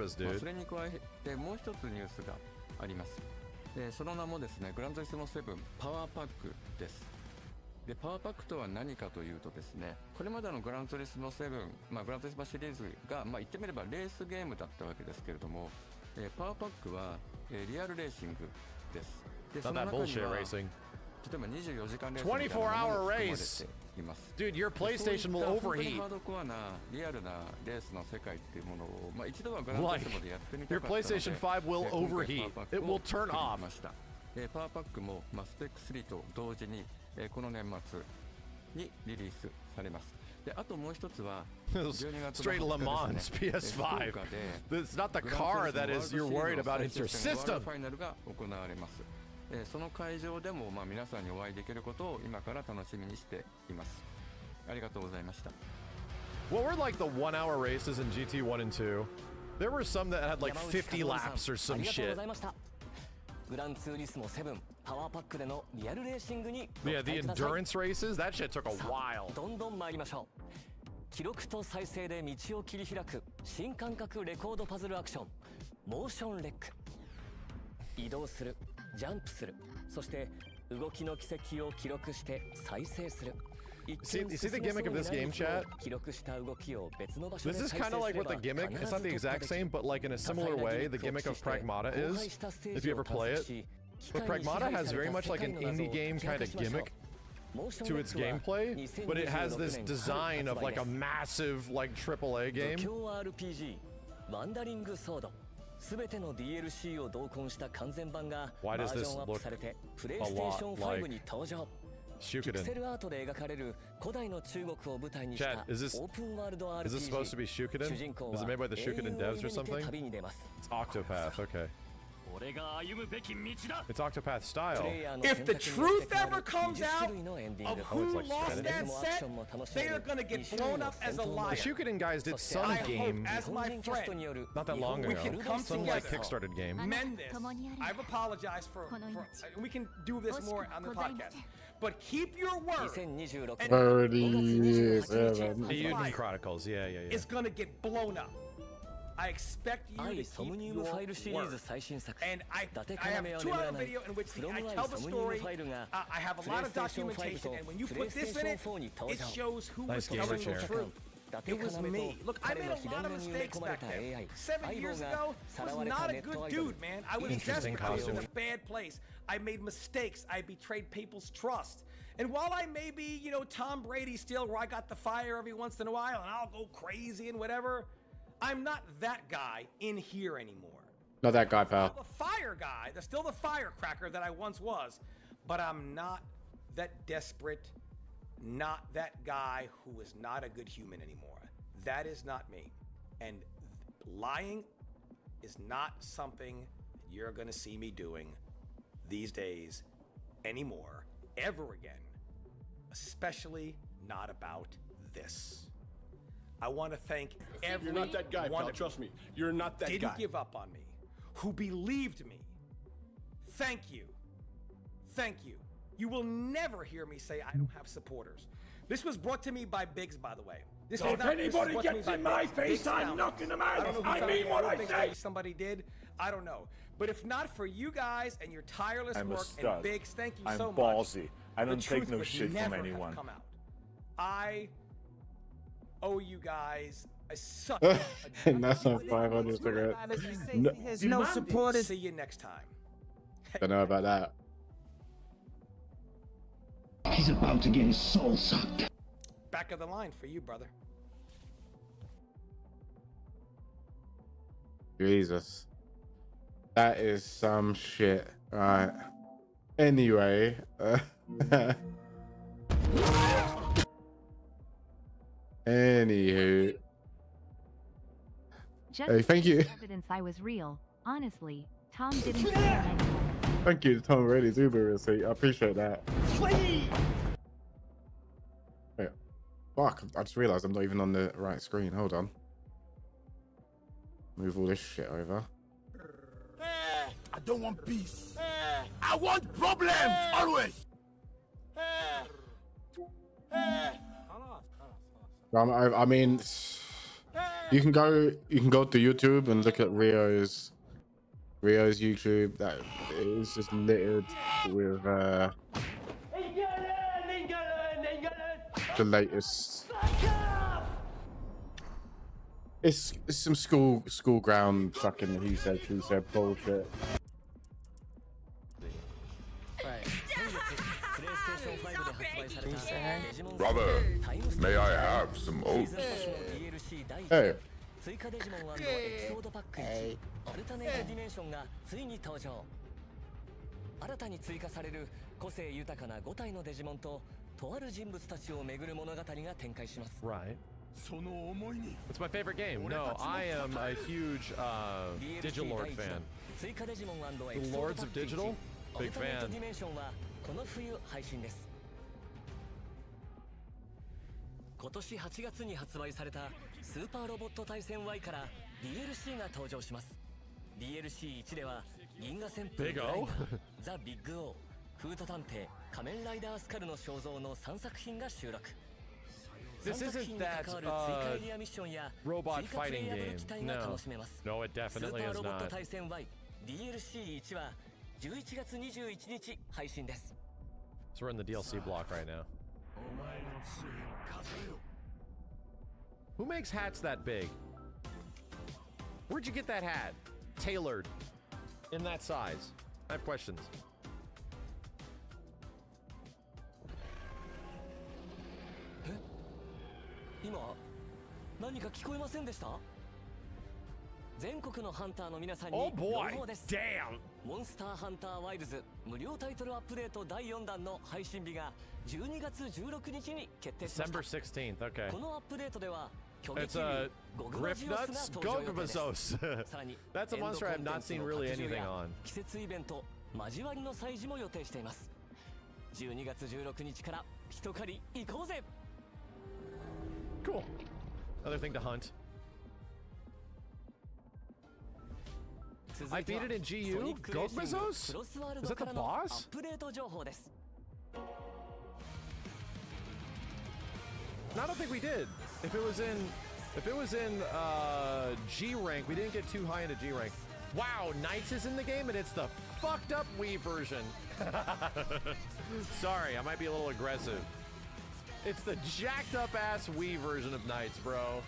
すけれども、それに加えてもう一つニュースがあります。その名もですね、グランツーリスモ7パワーパックです。でパワーパックとは何かというとですね、これまでのグランツーリスモ7、グランツーリスモシリーズが、言ってみればレースゲームだったわけですけれども、パワーパックは、リアルレーシングです。でその中には例えば24時間レースみたいなものが含まれています。 Dude, your PlayStation will overheat. ハードコアなリアルなレースの世界っていうものを、一度はグランツーリスモでやってみたかったので、 your PlayStation 5 will overheat. It will turn off. パワーパックも、スペック3と同時にこの年末にリリースされます。であともう一つは12月の Straight Le Mans PS5. It's not the car that is you're worried about, it's your system. ファイナルが行われます。その会場でも皆さんにお会いできることを今から楽しみにしています。ありがとうございました。 What were like the 1-hour races in GT1 and 2? There were some that had like 50 laps or some shit. グランツーリスモ7パワーパックでのリアルレーシングに Yeah, the endurance races, that shit took a while. どんどん参りましょう。記録と再生で道を切り開く新感覚レコードパズルアクションモーションレック。移動する、ジャンプする、そして動きの軌跡を記録して再生する。See the gimmick of this game, chat? This is kind of like what the gimmick, it's not the exact same, but like in a similar way, the gimmick of Pragmata is, if you ever play it. But Pragmata has very much like an indie game kind of gimmick to its gameplay, but it has this design of like a massive like AAA game. ワンダリングソード。すべての DLC を同梱した完全版がバージョンアップされてプレイステーション5に登場。ピクセルアートで描かれる古代の中国を舞台にしたオープンワールド RPG。 Is this supposed to be Shukiden? Is it made by the Shukiden devs or something? It's Octopath, okay. It's Octopath style. If the truth ever comes out of who lost that set, they are going to get blown up as a liar. The Shukiden guys did some game as my friend, not that long ago. We can come some together, like Kickstarted game. mend this. I've apologized for we can do this more on the podcast. But keep your word. The Union Chronicles, yeah. It's going to get blown up. I expect you to keep your word. And I have a 2-hour video in which I tell the story. I have a lot of documentation, and when you put this in it, it shows who was telling the truth. It was me. Look, I made a lot of mistakes back then. 7 years ago, I was not a good dude, man. I was desperate. I was in a bad place. I made mistakes. I betrayed people's trust. And while I may be, Tom Brady still, where I got the fire every once in a while, and I'll go crazy and whatever, I'm not that guy in here anymore. Not that guy, pal. I'm the fire guy. There's still the firecracker that I once was. But I'm not that desperate, not that guy who is not a good human anymore. That is not me. And lying is not something you're going to see me doing these days anymore, ever again. Especially not about this. I want to thank everyone. You're not that guy, pal. Trust me. You're not that guy. Didn't give up on me. Who believed me. Thank you. Thank you. You will never hear me say I don't have supporters. This was brought to me by Biggs, by the way. This So is if not, anybody this is gets in my face, I'm knocking them out. I mean what I say. Somebody did. I don't know. But if not for you guys and your tireless I'm a work stud. and Biggs, thank you I'm so much. ballsy. I the don't take truth no would shit from never have anyone. come out. I owe you guys a suck. And that's not 500 cigarettes. No, Has no supporters. See you next time. don't know about that. He's about to get his soul sucked. Back of the line for you, brother. Jesus. That is some shit. Right. Anyway. Anywho. Just hey, thank you. Evidence I was real. Honestly, Tom didn't do anything. Thank you, Tom Reddy's Uber receipt. I appreciate that. Wait, fuck, I just realized I'm not even on the right screen. Hold on. Move all this shit over. I don't want peace. I want problems, always. I mean, you can go to YouTube and look at Rio's YouTube. That is just littered with the latest. It's some school ground fucking he said bullshit. Brother, may I have some oats? Hey. 追加デジモン&エピソードパック1アルタネートディメンションがついに登場。新たに追加される個性豊かな5体のデジモンととある人物たちを巡る物語が展開します。 Right. It's my favorite game. No, I am a huge Digilord fan. The Lords of Digital? Big fan. ディメンションはこの冬配信です。今年8月に発売されたスーパーロボット対戦 Y から DLC が登場します。 DLC1 では銀河旋風ザ・ビッグオー、フート探偵、仮面ライダースカルの肖像の3作品が収録。 This isn't that robot fighting game. No, it definitely is not. スーパーロボット対戦 Y DLC1 は11月21日配信です。 So we're in the DLC block right now. Who makes hats that big? Where'd you get that hat? Tailored in that size. I have questions. 今何か聞こえませんでした？全国のハンターの皆さんに朗報です。モンスターハンターワイルズ無料タイトルアップデート第4弾の配信日が12月16日に決定しました。 December 16th, okay. このアップデートでは It's a Griffnuts Gogmazos. That's a monster I have not seen really anything on. 季節イベント交わりの祭事も予定しています。12月16日から一狩り行こうぜ。 Cool. Another thing to hunt. I beat it in GU? Gogmazos? Is that the boss? No, I don't think we did. If it was in G rank, we didn't get too high into G rank. Wow, Knights is in the game and it's the fucked up Wii version. Sorry, I might be a little aggressive. It's the jacked up ass Wii version of Knights, bro.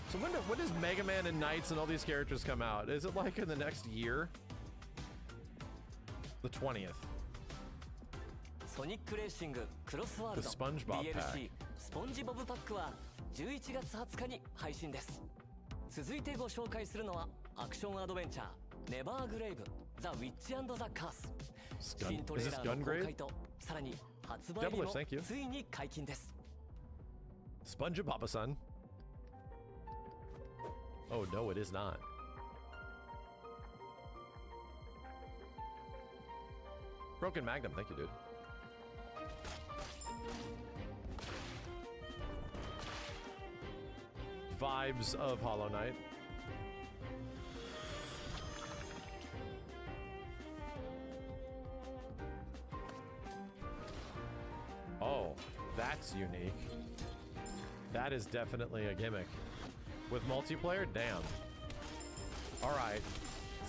So when does Mega Man and Knights and all these characters come out? Is it like in the next year? The 20th. Sonic Racing Cross World The SpongeBob DLC スポンジボブパックは11月20日に配信です。続いてご紹介するのはアクションアドベンチャーネバーグレイブザ・ウィッチ&ザ・カース。新トレーラーの公開とさらに発売日もついに解禁です。SpongeBob-san. Oh no, it is not. Broken Magnum, thank you, dude. Vibes of Hollow Knight. That's unique. That is definitely a gimmick. With multiplayer? Damn. Alright.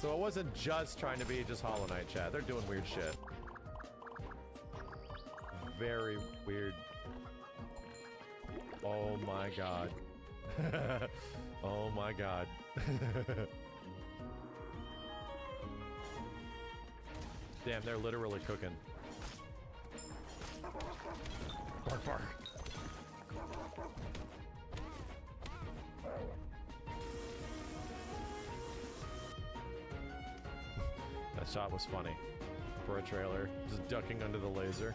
So it wasn't just trying to be just Hollow Knight, chat. They're doing weird shit. Very weird. Oh my god. Oh my god. Damn, they're literally cooking. Bark, bark. That shot was funny for a trailer. Just ducking under the laser.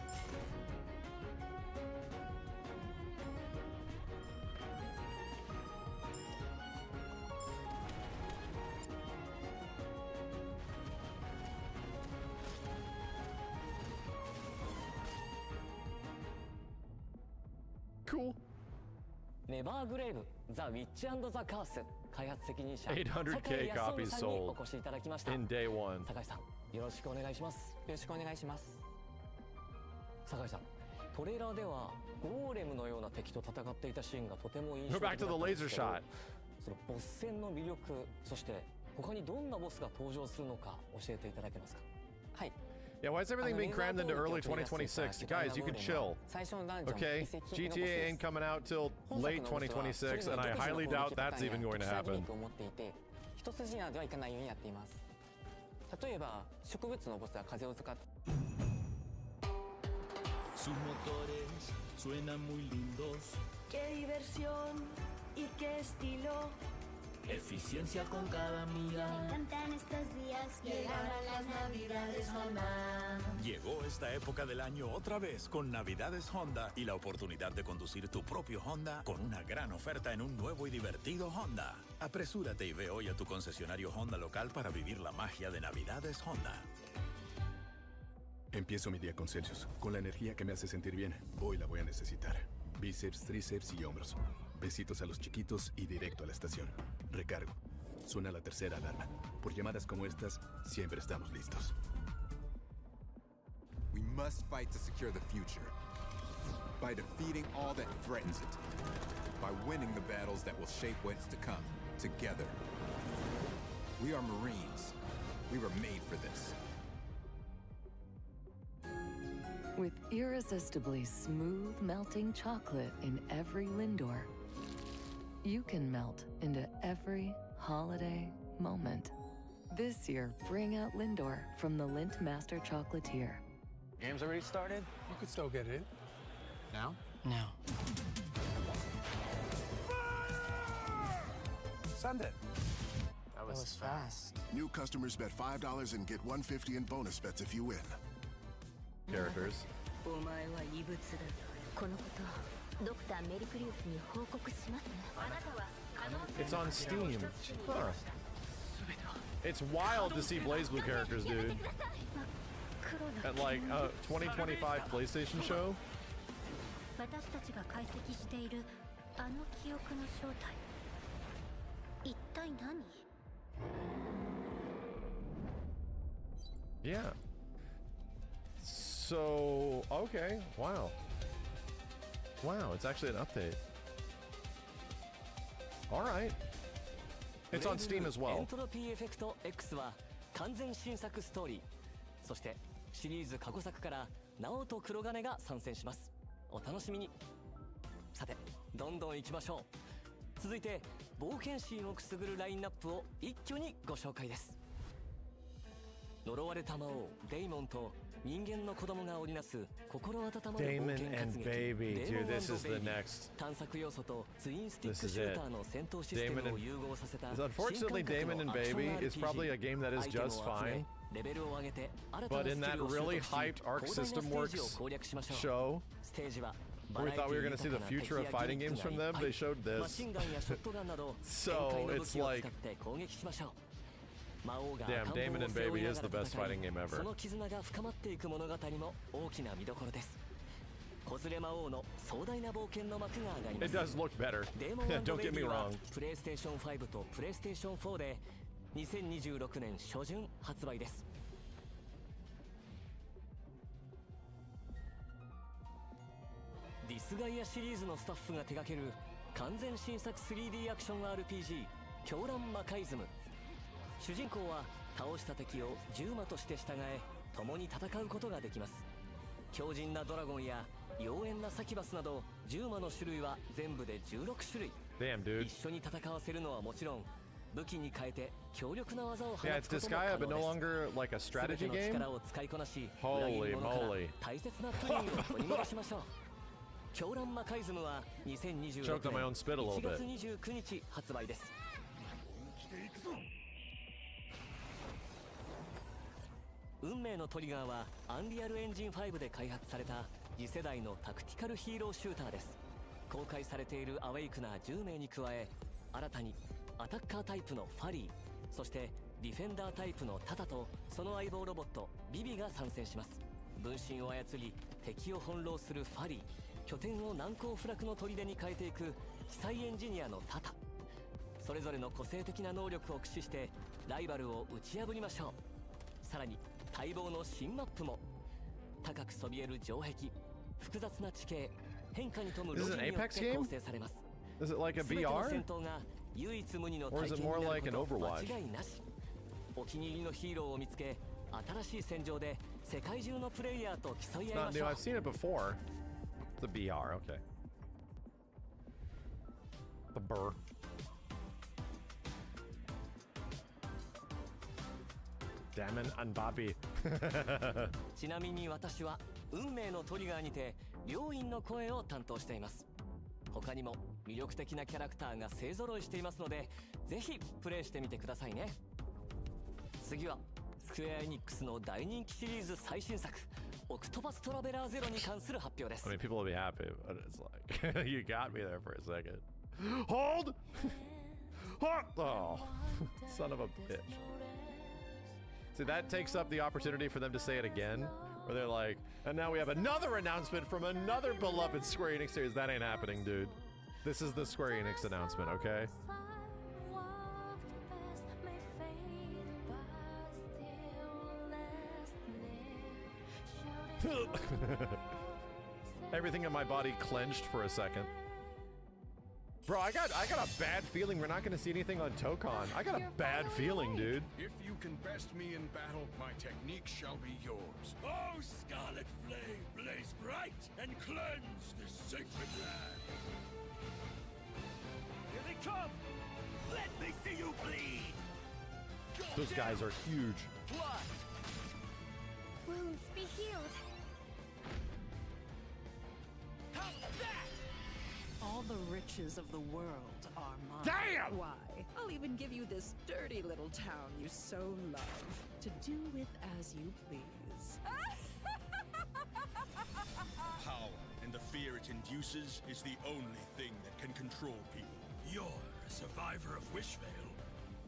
Cool. ネバーグレイブ、ザ・ウィッチ&ザ・カース、開発責任者 800K copies さんにお sold 越しいただきました。 in day one. 酒井さん、よろしくお願いします。よろしくお願いします。酒井さん、トレーラーではゴーレムのような敵と戦っていたシーンがとても印象的だったんですけど、そのボス戦の魅力、そして他にどんなボスが登場するのか教えていただけますか。はい。 Yeah, why is everything being crammed into early 2026? Guys, you can chill. Okay? GTA ain't coming out till late 2026, and I highly doubt that's even going to happen. 一筋縄ではいかないようにやっています。例えば植物のボスは風を使って Sus motores suenan muy lindos. Qué diversión y qué estilo. Eficiencia con cada milla. Me encantan estos días. Llegaron las Navidades Honda. Llegó esta época del año otra vez con Navidades Honda y la oportunidad de conducir tu propio Honda con una gran oferta en un nuevo y divertido Honda. Apresúrate y ve hoy a tu concesionario Honda local para vivir la magia de Navidades Honda. Empiezo mi día con Celsius, con la energía que me hace sentir bien. Hoy la voy a necesitar. Bíceps, tríceps y hombros. Besitos a los chiquitos y directo a la estación. Recargo. Suena la tercera alarma. Por llamadas como estas, siempre estamos listos. We must fight to secure the future. By defeating all that threatens it. By winning the battles that will shape what's to come. Together. We are Marines. We were made for this. With irresistibly smooth melting chocolate in every Lindor, you can melt into every holiday moment. This year, bring out Lindor from the Lindt Master Chocolatier. Game's already started? You could still get in. Now? Now. Send it. That was fast. New customers bet $5 and get $150 in bonus bets if you win. Characters. It's on Steam. Huh. It's wild to see BlazBlue characters, dude. At like a 2025 PlayStation show. Yeah. So, okay, wow. Wow, it's actually an update. Alright. It's on Steam as well. エントロピーエフェクト X は完全新作ストーリー。そしてシリーズ過去作から直人黒金が参戦します。お楽しみに。さて、どんどん行きましょう。続いて冒険心をくすぐるラインナップを一挙にご紹介です。呪われた魔王デイモンと人間の子供が織りなす心温まる冒険活劇。探索要素とツインスティックシューターの戦闘システムを融合させた。Unfortunately, Damon and Baby is probably a game that is just fine. But in that really hyped Arc System Works show, where we thought we were going to see the future of fighting games from them, they showed this. So it's like, damn, Damon and Baby is the best fighting game ever. その絆が深まっていく物語も大きな見どころです。子連れ魔王の壮大な冒険の幕が上がります。 It does look better. Don't get me wrong. プレイステーション5とプレイステーション4で2026年初旬発売です。ディススガイアシリーズのスタッフが手掛ける完全新作 3D アクション RPG 狂乱魔界ズム。主人公は倒した敵を獣魔として従え共に戦うことができます。強靭なドラゴンや妖艶なサキバスなど獣魔の種類は全部で16種類。 Damn, dude. 一緒に戦わせるのはもちろん武器に変えて強力な技を放つこと Yeah, も it's 可能 this です。 guy, but no longer like a strategy 全て game. の力を使いこなし、 Holy 裏切り者から moly. 大切なプリンを取り戻しましょう。狂乱魔界ズムは2026 Choked on my own 年 spit a little 1月 bit. 29日発売です。運命のトリガーはアンリアルエンジン5で開発された次世代のタクティカルヒーローシューターです。公開されているアウェイクナー10名に加え、新たにアタッカータイプのファリー、そしてディフェンダータイプのタタとその相棒ロボットビビが参戦します。分身を操り敵を翻弄するファリー、拠点を難攻不落の砦に変えていく奇才エンジニアのタタ。それぞれの個性的な能力を駆使してライバルを打ち破りましょう。さらに待望の新マップも。高くそびえる城壁、複雑な地形、変化に富む路地によって構成されます。 Is it like a 全ての VR? 戦闘が唯一無二の Or 体 is it 験 more にな like る an こと Overwatch? 間違いなし。お気に入りのヒーローを見つけ、新しい戦場で世界中のプレイヤーと競い It's 合い not まし new. ょう。 I've seen it before. It's a VR. Okay. The burr. Damon and Bobby. ちなみに私は運命のトリガーにて両院の声を担当しています。他にも魅力的なキャラクターが勢ぞろいしていますので、ぜひプレイしてみてくださいね。次はスクエアエニックスの大人気シリーズ最新作オクトパストラベラーゼロに関する発表です。 I mean, people will be happy, but it's like you got me there for a second. Hold. Oh, son of a bitch. See, that takes up the opportunity for them to say it again, where they're like, and now we have another announcement from another beloved Square Enix series. That ain't happening, dude. This is the Square Enix announcement, okay? Everything in my body clenched for a second. Bro, I got a bad feeling we're not going to see anything on Tokon. I got a bad feeling, dude. If you can best me in battle, my technique shall be yours. Oh, scarlet flame, blaze bright and cleanse this sacred land. Here they come! Let me see you bleed! Those guys are huge. Fly! Wounds be healed. How's that? All the riches of the world are mine. Damn! Why? I'll even give you this dirty little town you so love to do with as you please. Power and the fear it induces is the only thing that can control people. You're a survivor of Wishvale.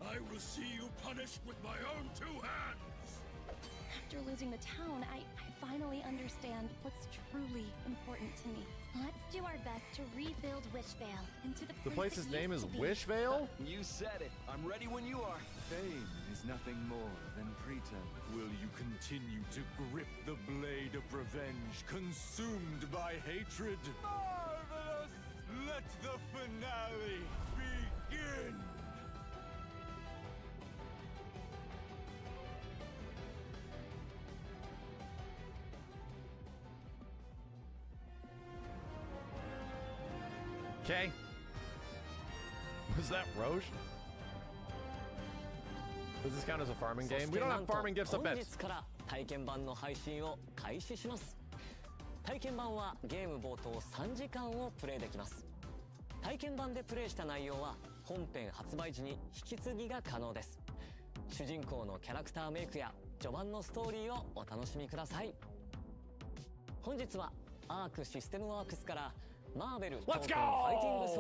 I will see you punished with my own two hands. After losing the town, I finally understand what's truly important to me. Let's do our best to rebuild Wishvale into The place's name is Wishvale? You said it. I'm ready when you are. Fame is nothing more than pretend. Will you continue to grip the blade of revenge, consumed by hatred? Marvelous! Let the finale begin! Okay. Was that Roche? Does this count as a farming game? We don't have farming gifts up 本 bets. 日から体験版の配信を開始します。体験版はゲーム冒頭3時間をプレイできます。体験版でプレイした内容は本編発売時に引き継ぎが可能です。主人公のキャラクターメイクや序盤のストーリーをお楽しみください。本日はアークシステムワークスからマーベル Let's go!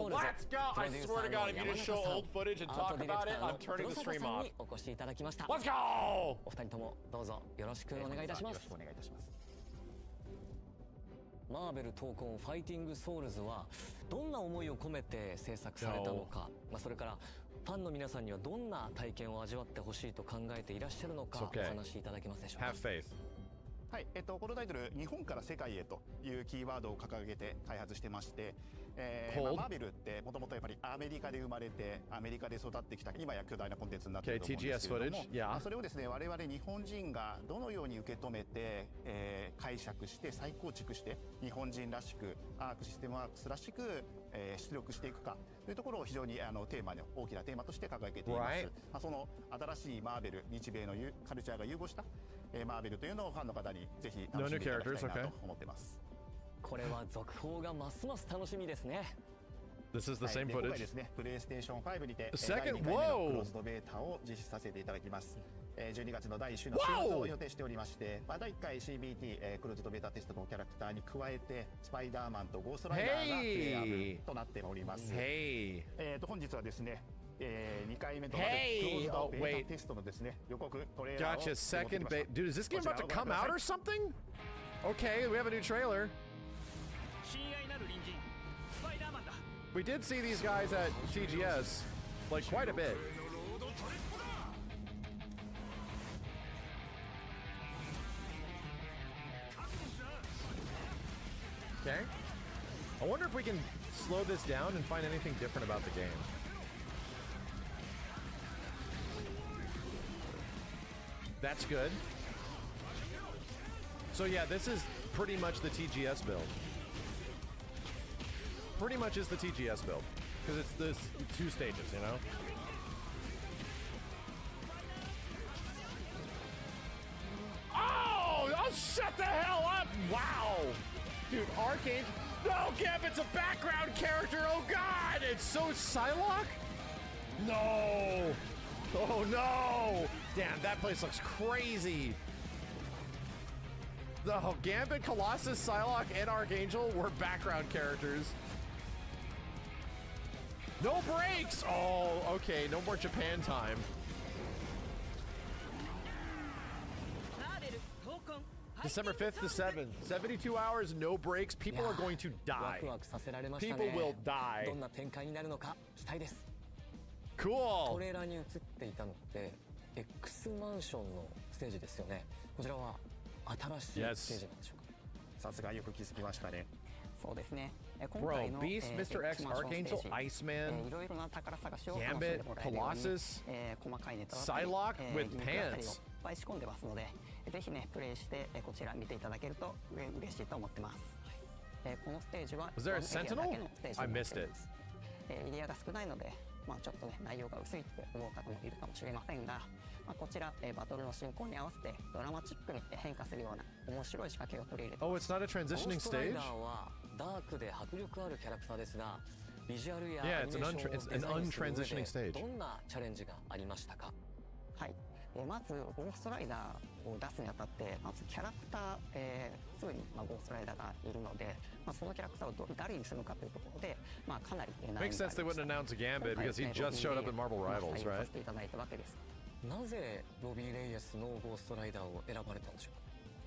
Let's go! I swear to God, if you just show old footage and talk about it, I'm turning the stream off. お越しいただきました。 Let's go! お二人ともどうぞよろしくお願いいたします。お願いいたします。マーベル闘魂ファイティングソウルズはどんな思いを込めて制作されたのか、それからファンの皆さんにはどんな体験を味わってほしいと考えていらっしゃるのかお話しいただけますでしょうか。 Have faith. はい、このタイトル、日本から世界へというキーワードを掲げて開発してまして、マーベルってもともとやっぱりアメリカで生まれて、アメリカで育ってきた、今や巨大なコンテンツになっていると思うんですけれども、それをですね、我々日本人がどのように受け止めて、解釈して再構築して、日本人らしく、アークシステムワークスらしく、出力していくかというところを非常にテーマの大きなテーマとして掲げています。その新しいマーベル、日米のカルチャーが融合したマーベルというのをファンの方にぜひ楽しんでいただきたいなと思ってます。これは続報がますます楽しみですね。This is the same 今回 footage. ですね、プレイステーション5にて第 Second, 2回目のクローズドベータを実施させていただきます。12月の第1週の週末を予定しておりまして、第1回 CBT、クローズドベータテストのキャラクターに加えてスパイダーマンとゴーストライダーがプレイアブルとなっております。本日はですね、2回目となるクローズドベータテストのですね、予告トレーラーを Gotcha. Second bait. Dude, is this game about to come out or something? Okay, we have a new trailer. We did see these guys at TGS, like quite a bit. Okay. I wonder if we can slow this down and find anything different about the game. That's good. So yeah, this is pretty much the TGS build. Pretty much is the TGS build. Because it's this 2 stages, you know? Oh! Shut the hell up! Wow! Dude, Arcane... No, Gambit's a background character! Oh god! It's so Psylocke? No! Oh no! Damn, that place looks crazy! The Gambit, Colossus, Psylocke, and Archangel were background characters. No breaks! Oh, okay, no more Japan time. December 5th to 7th, 72 hours, no breaks. People are going to die. People will die. Cool. トレーラーに映っていたのって X マンションのステージですよね。こちらは新しいステージなんでしょうか。さすがよく気づきましたね。そうですね。Bro, Beast, Mr. X, Archangel, Iceman, Gambit, Colossus, Psylocke with pants. 仕込んでますので、ぜひねプレイしてこちら見ていただけると嬉しいと思ってます。このステージは Was there a Sentinel? I missed it. エリアが少ないので、ちょっとね内容が薄いって思う方もいるかもしれませんが、こちらバトルの進行に合わせてドラマチックに変化するような面白い仕掛けを取り入れてます。Oh, it's not a transitioning stage? ダークで迫力あるキャラクターですが、ビジュアルやア Yeah, ニメーションをデザインする上 untransitioning で stage. どんなチャレンジがありましたか？はい。まずゴーストライダーを出すにあたってまずキャラクター、すぐにゴーストライダーがいるので、そのキャラクターを誰にするかというところで、かなり難易度があり Makes sense they wouldn't announce Gambit because he just showed up in Marvel Rivals, right? いただいたわけです。なぜロビー・レイエスのゴーストライダーを選ばれたんでしょうか？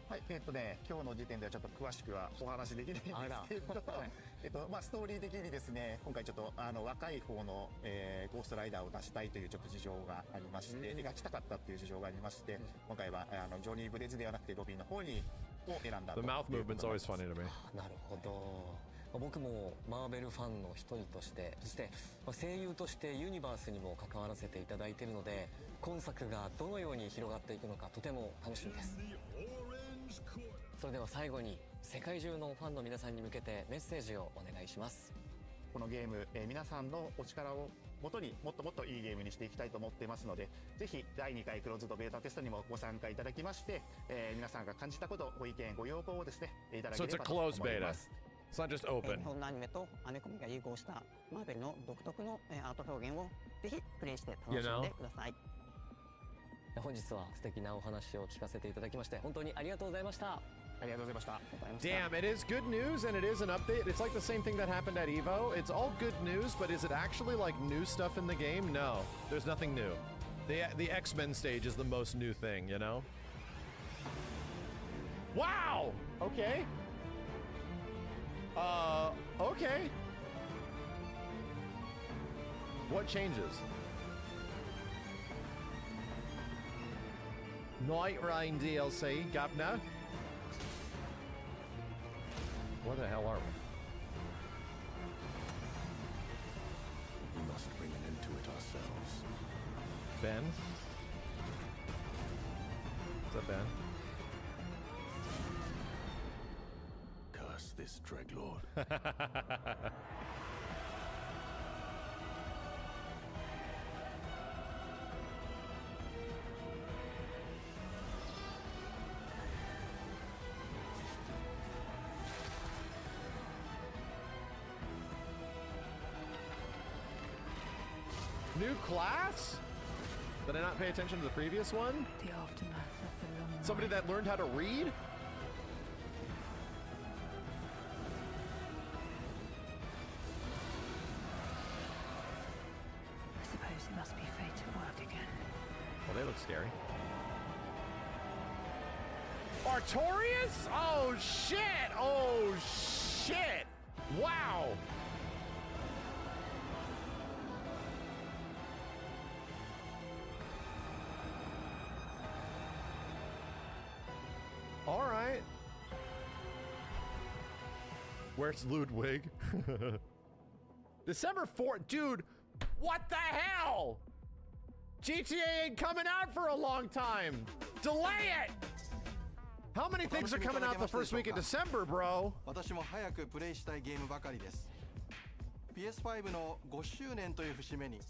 はい、今日の時点ではちょっと詳しくはお話できないんですけど、ストーリー的にですね、今回ちょっと若い方の、ゴーストライダーを出したいというちょっと事情がありまして、描きたかったっていう事情がありまして、今回はジョニー・ブレズではなくてロビーの方にを選んだと。The mouth movement's always funny to me. なるほど。僕もマーベルファンの一人として、そして声優としてユニバースにも関わらせていただいているので、今作がどのように広がっていくのかとても楽しみです。それでは最後に世界中のファンの皆さんに向けてメッセージをお願いします。このゲーム、皆さんのお力をもとにもっともっといいゲームにしていきたいと思っていますので、ぜひ第2回クローズドベータテストにもご参加いただきまして、皆さんが感じたこと、ご意見ご要望をですねいただければと思います。It's not just open. 日本のアニメとアメコミが融合したマーベルの独特のアート表現をぜひプレイして楽しんでください。本日は素敵なお話を聞かせていただきまして本当にありがとうございました。ありがとうございました。Damn, it is good news and it is an update. It's like the same thing that happened at Evo. It's all good news, but is it actually like new stuff in the game? No, there's nothing new. The X-Men stage is the most new thing, you know? Wow! Okay. Okay. What changes? Night Rain DLC, Governor. Where the hell are we? We must bring an end to it ourselves. Ben? Is that Ben? Curse this Dreadlord. New class? Did I not pay attention to the previous one? The aftermath of the long Somebody that learned how to read? I suppose it must be fate at work again. Well, they look scary. Artorias? Oh, shit! Oh, shit! Wow! All right. Where's Ludwig? December 4th. Dude, what the hell? GTA ain't coming out for a long time. Delay it. How many things are coming out the first week of December, bro? 私も早くプレイしたいゲームばかりです。PS5 の5周年という節目に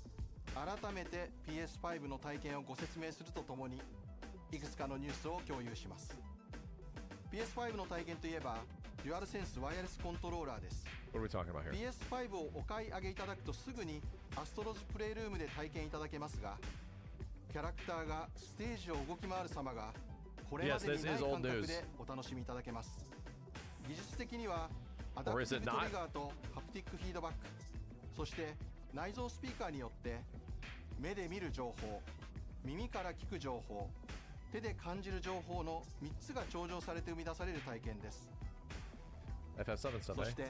改めて PS5 の体験をご説明するとともにいくつかのニュースを共有します。PS5 の体験といえばデュアルセンスワイヤレスコントローラーです。What are we talking about here? PS5 をお買い上げいただくとすぐにアストロズプレイルームで体験いただけますが、キャラクターがステージを動き回る様がこれまでにない感覚でお楽しみいただけます。技術的にはアダプティブトリガーとハプティックフィードバック、そして内蔵スピーカーによって目で見る情報、耳から聞く情報、手で感じる情報の3つが頂上されて生み出される体験です。FF7 stuff, そして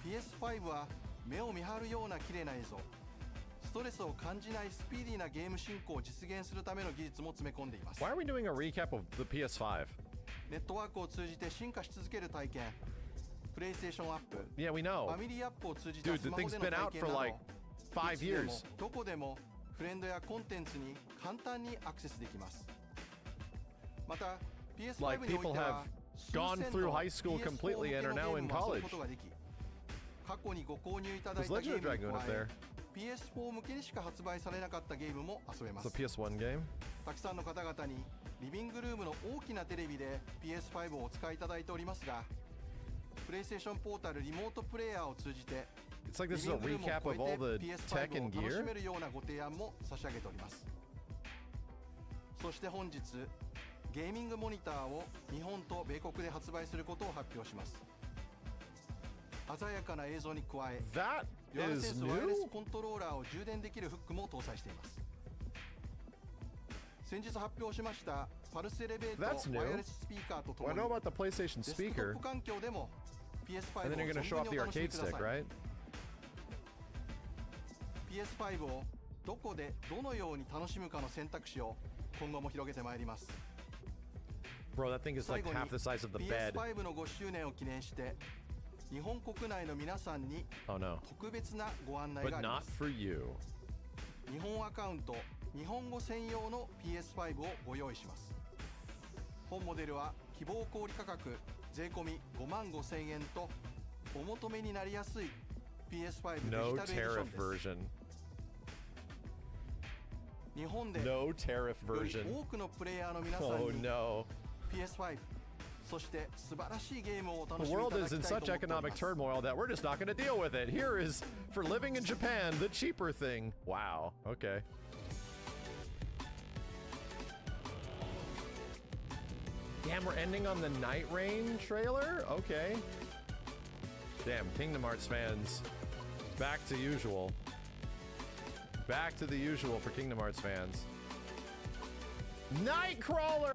PS5 は目を見張るような綺麗な映像、ストレスを感じないスピーディーなゲーム進行を実現するための技術も詰め込んでいます。Why are we doing a recap of the PS5? ネットワークを通じて進化し続ける体験、プレイステーションアップ、 Yeah, we know. ファミリーアップを通じた Dude, ス the マホ thing's での been 体 out 験 for など、 like 5 いつでも years. どこでもフレンドやコンテンツに簡単にアクセスできます。また PS5 においては gone through high school completely and are now in college. 過去にご購入いただいたゲームに加え PS4 向けにしか発売されなかったゲームも遊べます。 It's a PS1 game. たくさんの方々にリビングルームの大きなテレビで PS5 をお使いいただいておりますが、プレイステーションポータルリモートプレイヤーを通じて It's like this is a recap of all the tech and を楽し gear. めるようなご提案も差し上げております。そして本日ゲーミングモニターを日本と米国で発売することを発表します。鮮やかな映像に加え、デュアルセンスワイヤレスコントローラーを充電できるフックも搭載しています。先日発表しましたパルスエレベーターワイヤレススピーカーとともに Well, I know about the PlayStation デスクトッ speaker. プ環境でも PS5 を And then you're going to show off the 存分にお楽しみ arcade くだ stick, さい。 right? PS5 をどこでどのように楽しむかの選択肢を今後も広げてまいります。 Bro, that thing is like half the size of the bed. PS5 の5周年を記念して日本国内の皆さんに Oh no. 特別なご案内 But がありま not す。 for you. 日本アカウント日本語専用の PS5 をご用意します。本モデルは希望小売価格税込み55,000円とお求めになりやすい PS5 デ No ジタルエディショ tariff ンです。 version. 日本で No tariff より version. 多くのプレイヤーの皆さん Oh に no. PS5 そして素晴らしいゲームをお楽 The しみい world ただ is き in たい such と思っており economic ます。 turmoil that we're just not going to deal with it. Here is for living in Japan, the cheaper thing. Wow. Okay. Damn, we're ending on the Night Rain trailer? Okay. Damn, Kingdom Hearts fans. Back to usual. Back to the usual for Kingdom Hearts fans. Nightcrawler!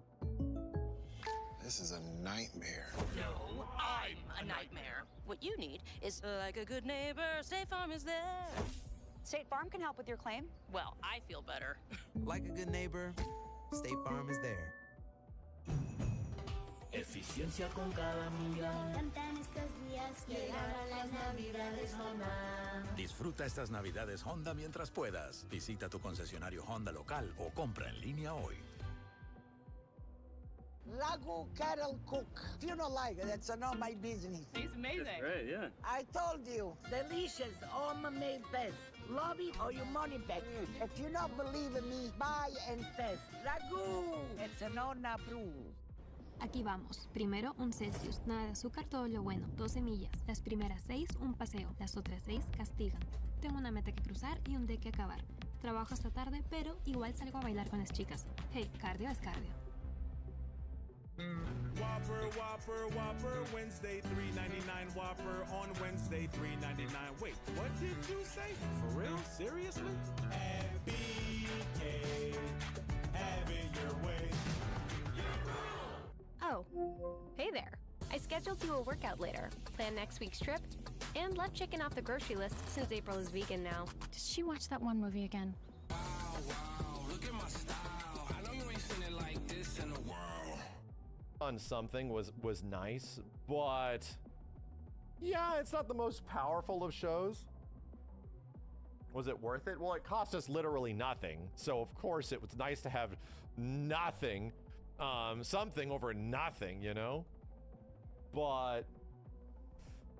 This is a nightmare. No, I'm a nightmare. What you need is like a good neighbor, State Farm is there. State Farm can help with your claim. Well, I feel better. Like a good neighbor, State Farm is there. Eficiencia con cada millón. Cantan estos días, llegaron las navidades Honda. Disfruta estas navidades Honda mientras puedas. Visita tu concesionario Honda local o compra en línea hoy. Ragu Cattle Cook. If you don't like it, that's not my business. It's amazing. It's great, yeah. I told you, delicious, home-made best. Love it or your money back. If you don't believe in me, buy and test. Ragu! It's an honor proof. Aquí vamos. Primero, un Celsius. Nada de azúcar, todo lo bueno. 2 semillas. Las primeras 6, un paseo. Las otras 6, castigan. Tengo una meta que cruzar y un dé que acabar. Trabajo hasta tarde, pero igual salgo a bailar con las chicas. Hey, cardio es cardio. Whopper, Whopper, Whopper, Wednesday, $3.99. Whopper on Wednesday, $3.99. Wait, what did you say? For real? Seriously? FBK, have it your way. Oh, hey there. I scheduled you a workout later, plan next week's trip, and left chicken off the grocery list since April is vegan now. Did she watch that one movie again? Wow, look at my style. I know you ain't seen it like this in the world. On something was nice, but yeah, it's not the most powerful of shows. Was it worth it? Well, it cost us literally nothing, so of course it was nice to have nothing, something over nothing, you know? But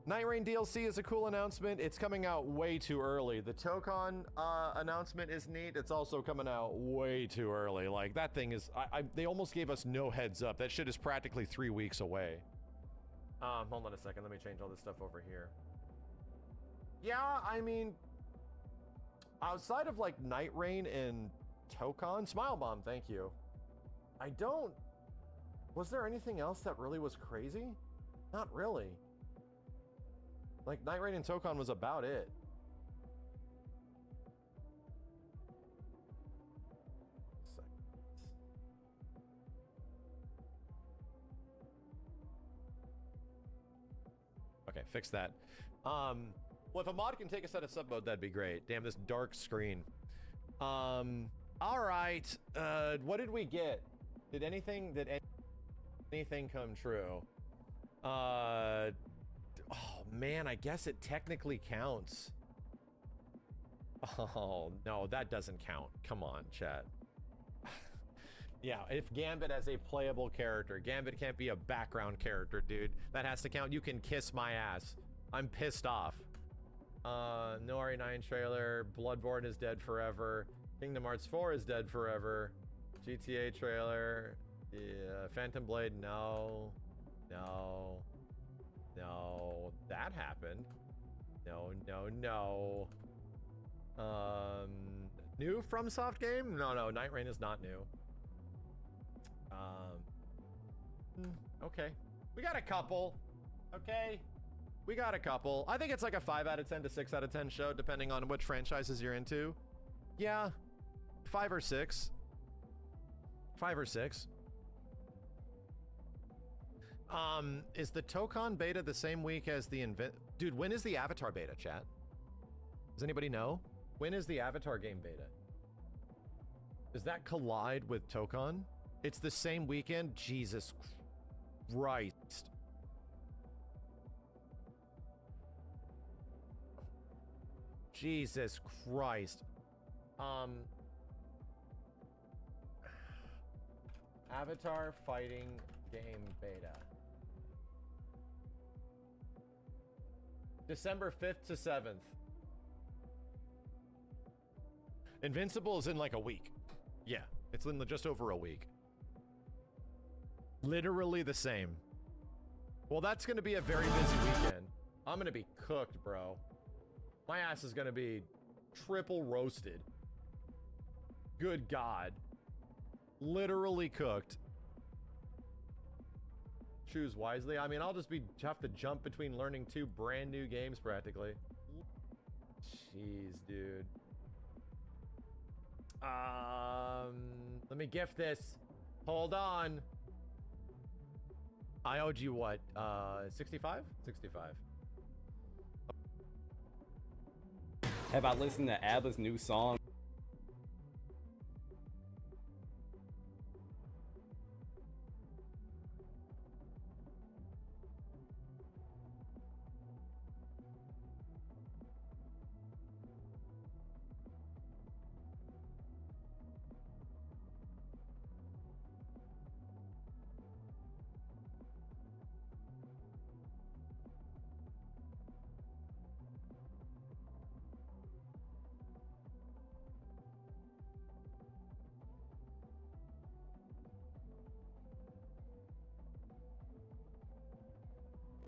Night Rain DLC is a cool announcement. It's coming out way too early. The Tokon announcement is neat. It's also coming out way too early. Like, that thing is... they almost gave us no heads up. That shit is practically 3 weeks away. Hold on a second. Let me change all this stuff over here. Yeah, I mean... outside of, like, Night Rain and Tokon... Smile Bomb, thank you. I don't... Was there anything else that really was crazy? Not really. Like, Night Rain and Tokon was about it. Okay, fix that. Well, if a mod can take us out of sub mode, that'd be great. Damn, this dark screen. All right. What did we get? Did anything come true? Oh, man, I guess it technically counts. Oh, no, that doesn't count. Come on, chat. Yeah, if Gambit as a playable character. Gambit can't be a background character, dude. That has to count. You can kiss my ass. I'm pissed off. No RE9 trailer. Bloodborne is dead forever. Kingdom Hearts 4 is dead forever. GTA trailer. Yeah, Phantom Blade, no. No. No, that happened. No. New FromSoft game? No, Night Rain is not new. Okay. We got a couple. Okay. We got a couple. I think it's like a 5 out of 10 to 6 out of 10 show, depending on which franchises you're into. Yeah. 5 or 6. 5 or 6. Is the Tokon beta the same week as the Dude, when is the Avatar beta, chat? Does anybody know? When is the Avatar game beta? Does that collide with Tokon? It's the same weekend? Jesus Christ. Jesus Christ. Avatar fighting game beta. December 5th to 7th. Invincible is in like a week. Yeah, it's in just over a week. Literally the same. Well, that's going to be a very busy weekend. I'm going to be cooked, bro. My ass is going to be triple roasted. Good God. Literally cooked. Choose wisely. I mean, I'll just have to jump between learning 2 brand new games practically. Jeez, dude. Let me gift this. Hold on. I owed you what? 65? 65. How about listening to ABBA's new song?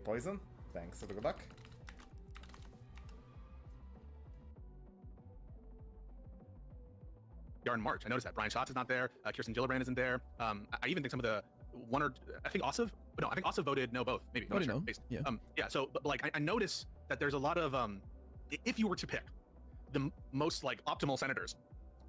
Poison. Thanks for the good luck. In March. I noticed that Brian Schatz is not there. Kirsten Gillibrand isn't there. I even think some of the I think Ossoff voted no both. Maybe. Voted no. Yeah. Yeah. So, but like, I notice that there's a lot of if you were to pick the most like optimal senators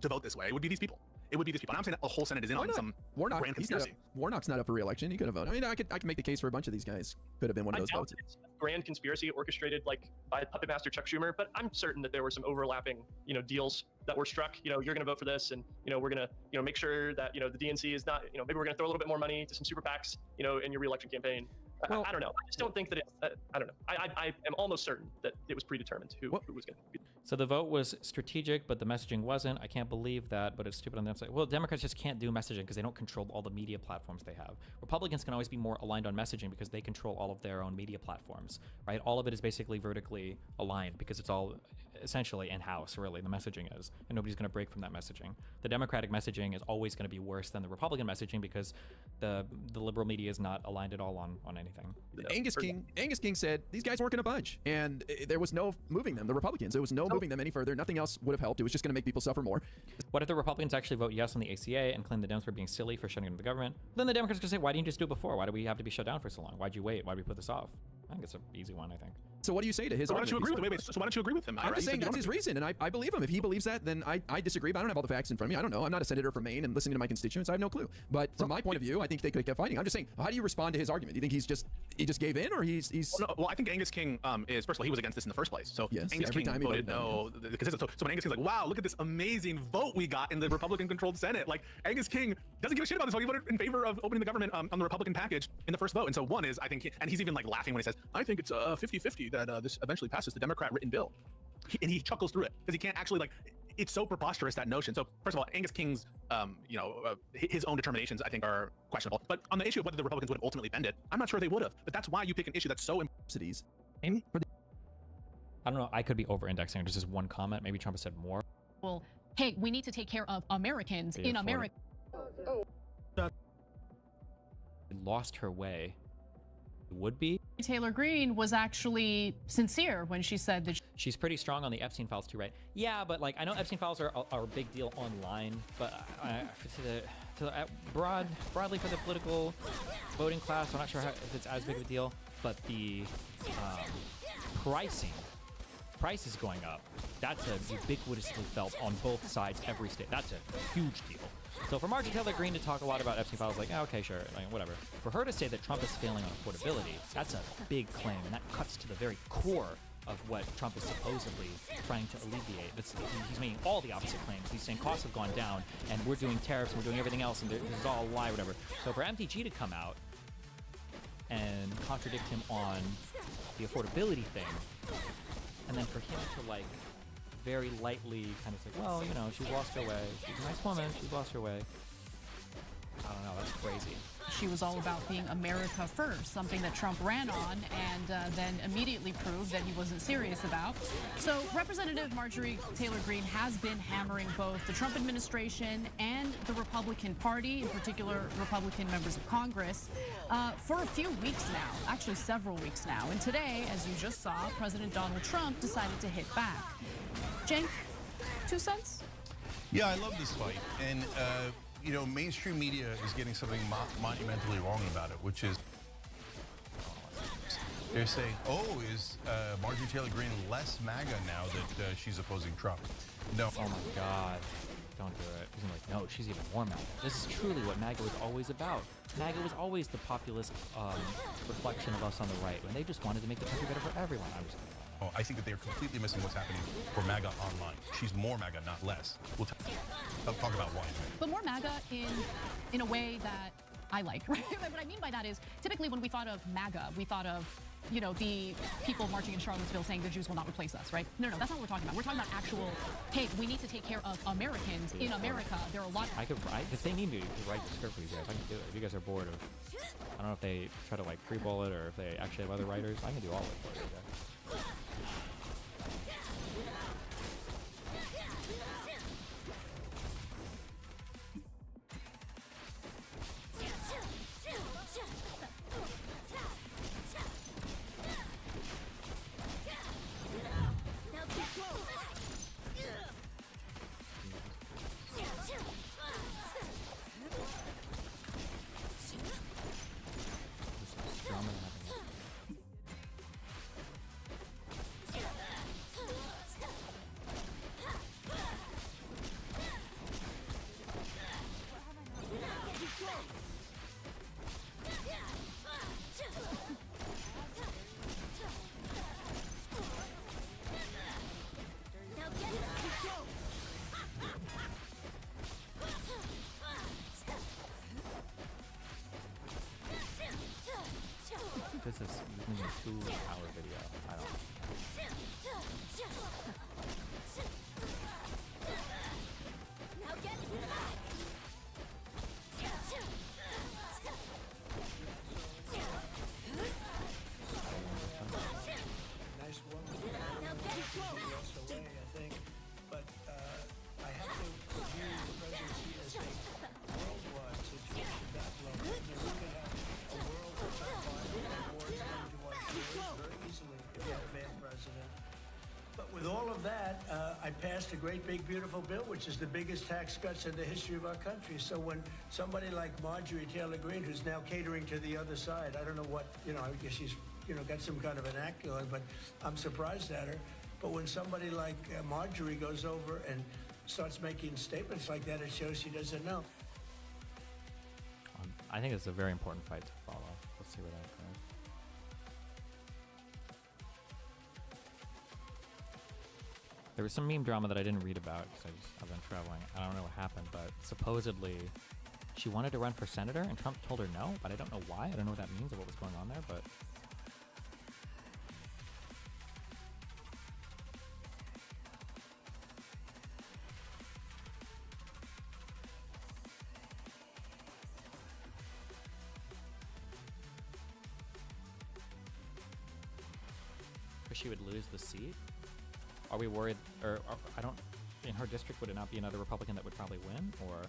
to vote this way, it would be these people. It would be these people. And I'm saying that the whole Senate is in on some grand conspiracy. Warnock's not up for re-election. He could have voted. I mean, I could make the case for a bunch of these guys could have been one of those votes. It's a grand conspiracy orchestrated like by Puppet Master Chuck Schumer, but I'm certain that there were some overlapping, deals that were struck. You're going to vote for this, and we're going to, make sure that the DNC is not, maybe we're going to throw a little bit more money to some super PACs, in your re-election campaign. Well, I don't know. I just don't think that I don't know. I am almost certain that it was predetermined who was going to be. So the vote was strategic, but the messaging wasn't. I can't believe that, but it's stupid on the upside. Well, Democrats just can't do messaging because they don't control all the media platforms they have. Republicans can always be more aligned on messaging because they control all of their own media platforms, right? All of it is basically vertically aligned because it's all essentially in-house, really, the messaging is, and nobody's going to break from that messaging. The Democratic messaging is always going to be worse than the Republican messaging because the liberal media is not aligned at all on anything. Angus King said these guys weren't going to budge, and there was no moving them, the Republicans. There was no moving them any further. Nothing else would have helped. It was just going to make people suffer more. What if the Republicans actually vote yes on the ACA and claim the Dems were being silly for shutting down the government? Then the Democrats are going to say, why didn't you just do it before? Why do we have to be shut down for so long? Why'd you wait? Why'd we put this off? I think it's an easy one, I think. So what do you say to his argument? So why don't you agree with him? I'm just saying that's his reason, and I believe him. If he believes that, then I disagree, but I don't have all the facts in front of me. I don't know. I'm not a senator from Maine and listening to my constituents. I have no clue. But from my point of view, I think they could have kept fighting. I'm just saying, how do you respond to his argument? Do you think he just gave in, or he's... Well, I think Angus King is, first of all, he was against this in the first place. So yes, Angus King voted no. So when Angus King's like, wow, look at this amazing vote we got in the Republican-controlled Senate. Like, Angus King doesn't give a shit about this vote. He voted in favor of opening the government on the Republican package in the first vote. And so one is, I think, and he's even like laughing when he says, I think it's 50-50 that this eventually passes the Democrat-written bill. And he chuckles through it because he can't actually, like, it's so preposterous, that notion. So first of all, Angus King's, his own determinations, I think, are questionable. But on the issue of whether the Republicans would have ultimately bend it, I'm not sure they would have. But that's why you pick an issue that's so important. I don't know. I could be over-indexing. Just as one comment. Maybe Trump has said more. Well, hey, we need to take care of Americans in America. Lost her way. Would be. Taylor Greene was actually sincere when she said that she's pretty strong on the Epstein files too, right? Yeah, but like I know Epstein files are a big deal online, but broadly for the political voting class, I'm not sure if it's as big of a deal. But the price is going up. That's a ubiquitously felt on both sides, every state. That's a huge deal. So for Marjorie Taylor Greene to talk a lot about Epstein files, like, okay, sure, like, whatever. For her to say that Trump is failing on affordability, that's a big claim, and that cuts to the very core of what Trump is supposedly trying to alleviate. He's making all the opposite claims. He's saying costs have gone down, and we're doing tariffs, and we're doing everything else, and this is all a lie, whatever. So for MTG to come out and contradict him on the affordability thing, and then for him to, like, very lightly kind of say, well, she's lost her way. She's a nice woman. She's lost her way. I don't know. That's crazy. she was all about being America first, something that Trump ran on and then immediately proved that he wasn't serious about. So Representative Marjorie Taylor Greene has been hammering both the Trump administration and the Republican Party, in particular Republican members of Congress, for a few weeks now, actually several weeks now. And today, as you just saw, President Donald Trump decided to hit back. Cenk, 2 cents? Yeah, I love this fight. And, you know, mainstream media is getting something monumentally wrong about it, which is they're saying, oh, is Marjorie Taylor Greene less MAGA now that she's opposing Trump? No. Oh, my God. Don't do it. He's like, no, she's even more MAGA. This is truly what MAGA was always about. MAGA was always the populist reflection of us on the right, when they just wanted to make the country better for everyone. I'm just kidding. Oh, I think that they're completely missing what's happening for MAGA online. She's more MAGA, not less. I'll talk about why. But more MAGA in a way that I like. Right? What I mean by that is, typically when we thought of MAGA, we thought of, you know, the people marching in Charlottesville saying the Jews will not replace us, right? No, that's not what we're talking about. We're talking about actual, hey, we need to take care of Americans in America. There are a lot. If they need me to write the script for you guys, I can do it. If you guys are bored of, I don't know if they try to like pre-bowl it or if they actually have other writers, I can do all of it for you guys. 2-hour video. I don't know. Now get back. Nice woman. She's lost her way, I think. But I have to view the presidency as a worldwide situation. That level. We could have a world of top 5 wars come to our shores very easily if you have a bad president. But with all of that, I passed a great, big, beautiful bill, which is the biggest tax cuts in the history of our country. So when somebody like Marjorie Taylor Greene, who's now catering to the other side, I don't know what, I guess she's, got some kind of an act going, but I'm surprised at her. But when somebody like Marjorie goes over and starts making statements like that, it shows she doesn't know. I think it's a very important fight to follow. Let's see where that goes. There was some meme drama that I didn't read about because I've been traveling. I don't know what happened, but supposedly she wanted to run for senator and Trump told her no, but I don't know why. I don't know what that means or what was going on there, but she would lose the seat? Are we worried, or I don't, in her district, would it not be another Republican that would probably win, or?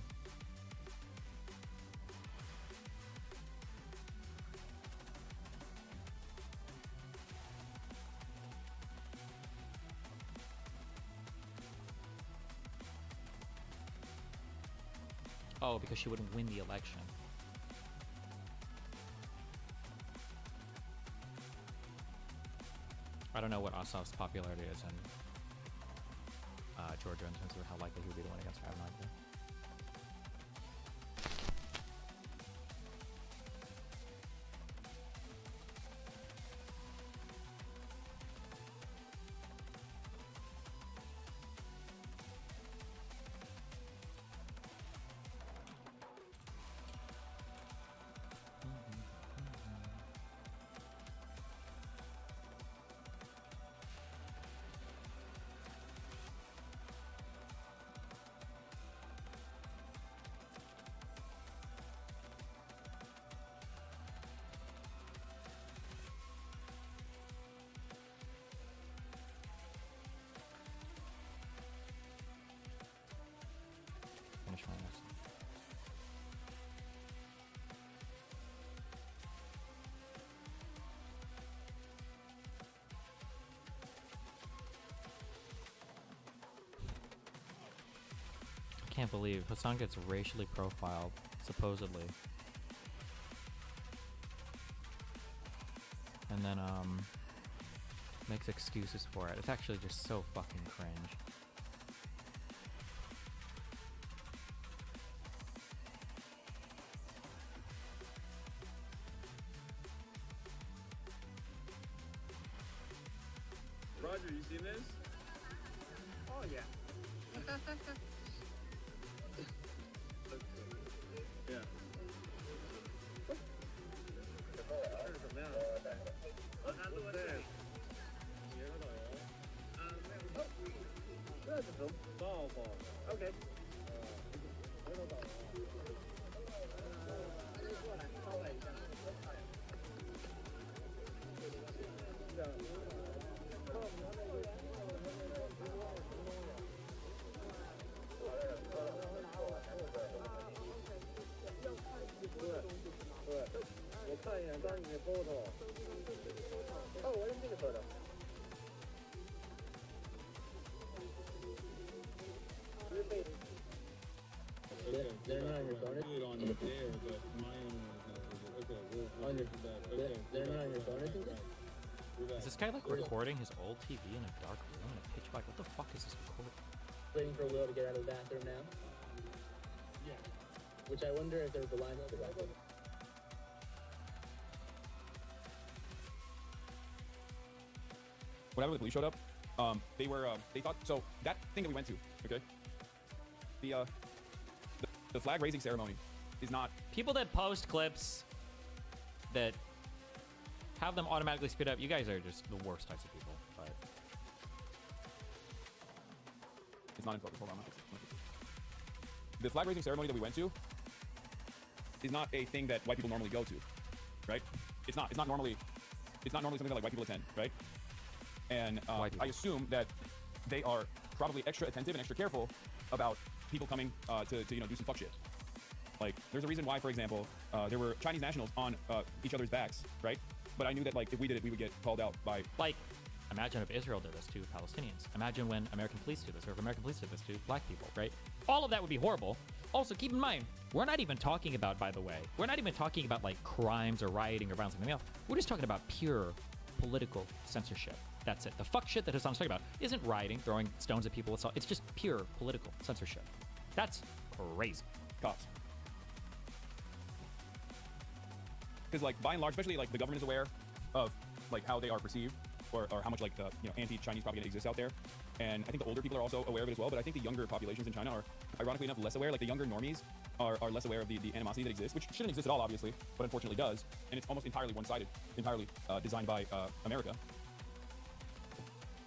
Oh, because she wouldn't win the election. I don't know what Ossoff's popularity is in Georgia in terms of how likely he would be to win against her. I have no idea. Finish my list. I can't believe Hassan gets racially profiled, supposedly. And then, makes excuses for it. It's actually just so fucking cringe. Roger, you seen this? Oh, yeah. Yeah. Okay. They're not on your phone? On there, but my own okay, they're not on your phone or something? Is this guy like recording his old TV in a dark room in a pitch black? What the fuck is this recording? Waiting for Will to get out of the bathroom now? Yeah. Which I wonder if there's a line up the bathroom. Whenever the police showed up, they thought, so that thing that we went to, okay? The flag raising ceremony is not. People that post clips that have them automatically speed up. You guys are just the worst types of people. But it's not in focus. Hold on. The flag raising ceremony that we went to is not a thing that white people normally go to, right? It's not normally something that like white people attend, right? And I assume that they are probably extra attentive and extra careful about people coming to do some fuck shit. Like, there's a reason why, for example, there were Chinese nationals on each other's backs, right? But I knew that like if we did it, we would get called out by like. Imagine if Israel did this to Palestinians. Imagine when American police do this, or if American police did this to black people, right? All of that would be horrible. Also, keep in mind, we're not even talking about, by the way, we're not even talking about like crimes or rioting or violence or anything else. We're just talking about pure political censorship. That's it. The fuck shit that Hassan's talking about isn't rioting, throwing stones at people. It's just pure political censorship. That's crazy. Cops. Because like by and large, especially like the government is aware of like how they are perceived. Or how much like the anti-Chinese propaganda exists out there, and I think the older people are also aware of it as well. But I think the younger populations in China are, ironically enough, less aware. Like the younger normies are less aware of the animosity that exists, which shouldn't exist at all, obviously, but unfortunately does, and it's almost entirely one-sided, entirely designed by America.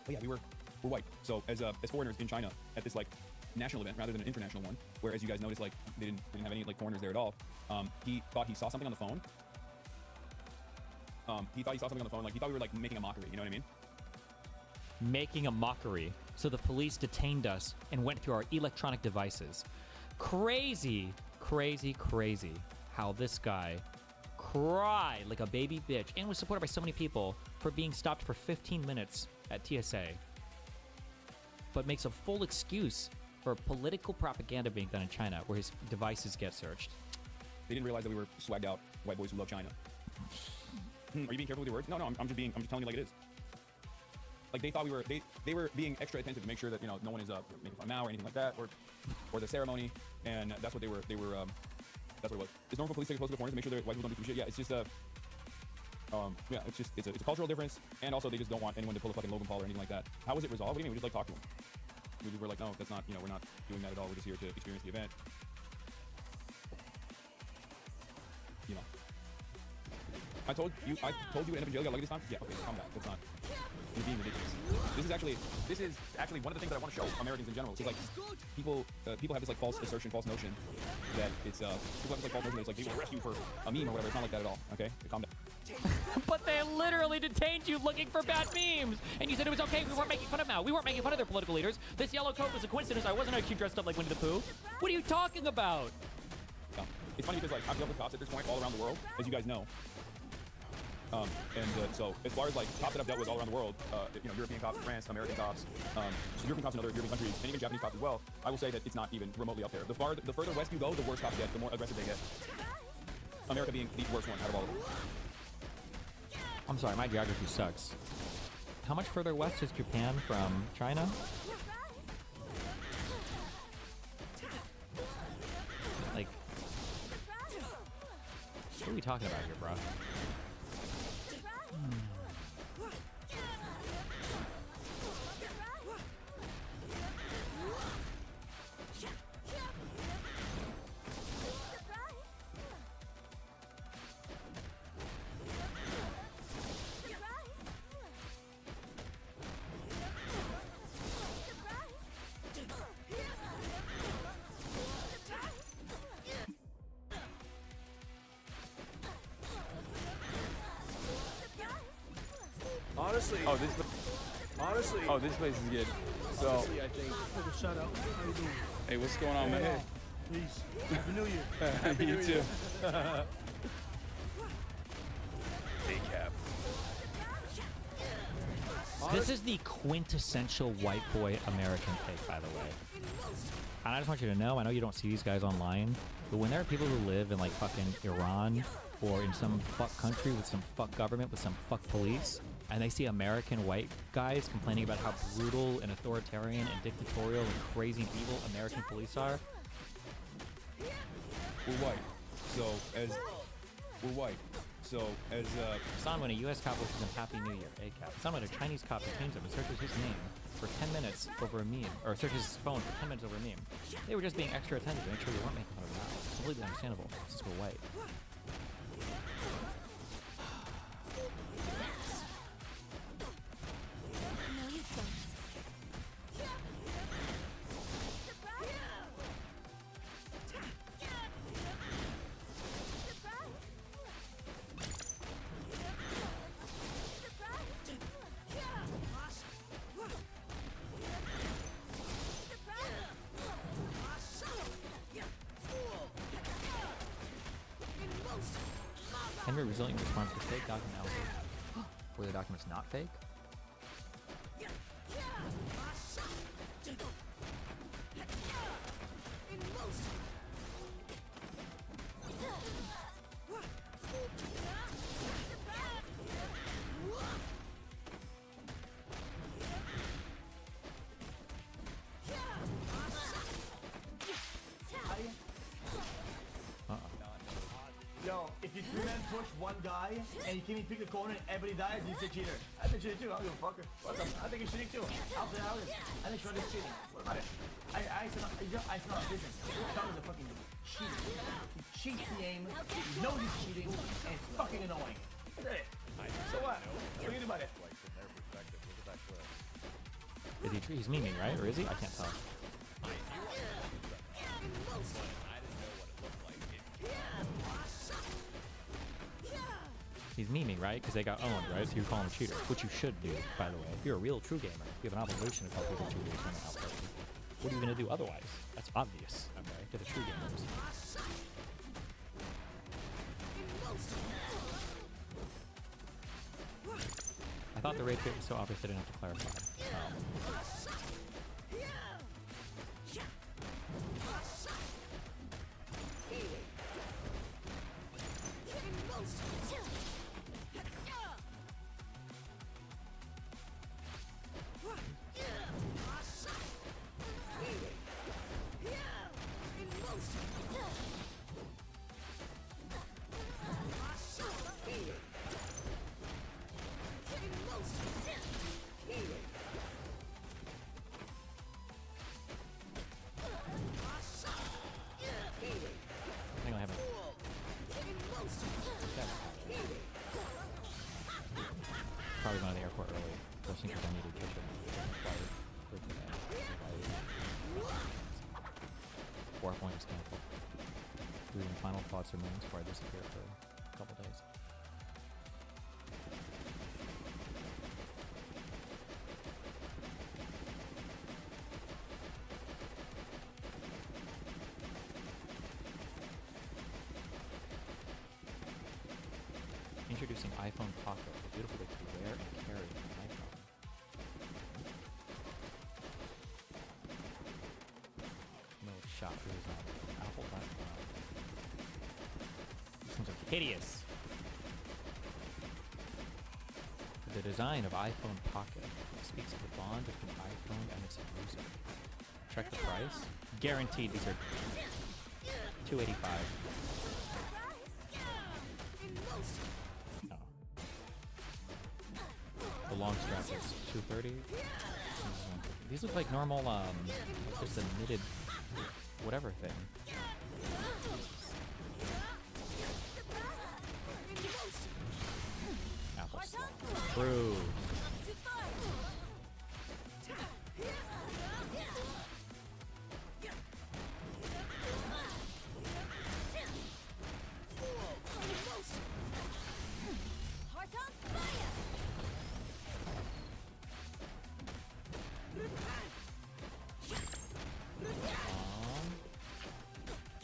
But yeah, we're white, so as foreigners in China at this like national event rather than an international one, where as you guys noticed, like they didn't have any like foreigners there at all. He thought he saw something on the phone. He thought he saw something on the phone, like he thought we were like making a mockery, you know what I mean? Making a mockery. So the police detained us and went through our electronic devices. Crazy, crazy, crazy how this guy cried like a baby bitch and was supported by so many people for being stopped for 15 minutes at TSA, but makes a full excuse for political propaganda being done in China where his devices get searched. They didn't realize that we were swagged out white boys who love China. Are you being careful with your words? No, I'm just telling you like it is. Like they thought they were being extra attentive to make sure that no one is making fun of Mao or anything like that, or the ceremony, and that's what they were. That's what it was. It's normal for police to take close to the corners to make sure that white people don't do stupid shit. Yeah, it's just it's a cultural difference, and also they just don't want anyone to pull a fucking Logan Paul or anything like that. How was it resolved? What do you mean? We just like talked to them. We were like, no, that's not. We're not doing that at all. We're just here to experience the event. I told you to end up in jail. You got lucky this time? Yeah, okay, calm down. That's not. You're being ridiculous. This is actually one of the things that I want to show Americans in general. It's like people have this like false assertion, false notion that it's people have this like false notion that it's like they will arrest you for a meme or whatever. It's not like that at all. Okay, calm down. But they literally detained you looking for bad memes, and you said it was okay. We weren't making fun of Mao. We weren't making fun of their political leaders. This yellow coat was a coincidence. I wasn't actually dressed up like Winnie the Pooh. What are you talking about? Yeah. It's funny because like I've dealt with cops at this point all around the world, as you guys know. So as far as like cops that I've dealt with all around the world, European cops in France, American cops, European cops in other European countries, and even Japanese cops as well, I will say that it's not even remotely up there. The further west you go, the worse cops get, the more aggressive they get. America being the worst one out of all of them. I'm sorry, my geography sucks. How much further west is Japan from China? Like, what are we talking about here, bro? This place is good. So, Honestly, I think. Shout out. How you doing? Hey, what's going on, man? Hey, peace. Happy New Year. Happy New Year. You too. Hey, Cap. This is the quintessential white boy American take, by the way. And I just want you to know, I know you don't see these guys online, but when there are people who live in like fucking Iran or in some fuck country with some fuck government with some fuck police, and they see American white guys complaining about how brutal and authoritarian and dictatorial and crazy and evil American police are. We're white. Hassan, when a U.S. cop wishes him Happy New Year, ACAP. Hassan, when a Chinese cop detains him and searches his name for 10 minutes over a meme, or searches his phone for 10 minutes over a meme, they were just being extra attentive to make sure they weren't making fun of Mao. It's completely understandable since we're white. Henry resilient response to fake document analysis. Were the documents not fake? Yo, if you two-man push one guy and you can't pick the corner and everybody dies, you say cheater. I think cheating too. I don't give a fuck. I think you're cheating too. I'll say how it is. I think Shredder's cheating. What about it? I said not business. Shredder's a fucking cheater. He cheats the aim, he knows he's cheating, and it's fucking annoying. That's it. So what? What do you do about it? Is he? He's memeing, right? Or is he? I can't tell. He's memeing, right? Because they got owned, right? So you call him a cheater, which you should do, by the way. If you're a real true gamer, you have an obligation to call people cheaters when they're out there. What are you going to do otherwise? That's obvious, okay, to the true gamers. I thought the rage bait was so obvious I didn't have to clarify. Probably going to the airport early. First thing because I needed kitchen. For today. Fourth point is canceled. Reading final thoughts or meetings before I disappear for a couple days. Introducing iPhone Pocket, a beautiful way to wear and carry an iPhone. No shop is on Apple.com. These things are hideous. The design of iPhone Pocket speaks of the bond between iPhone and its user. Check the price. Guaranteed these are $285. The long strap is $230. These look like normal, just a knitted whatever thing. Apple Store. True.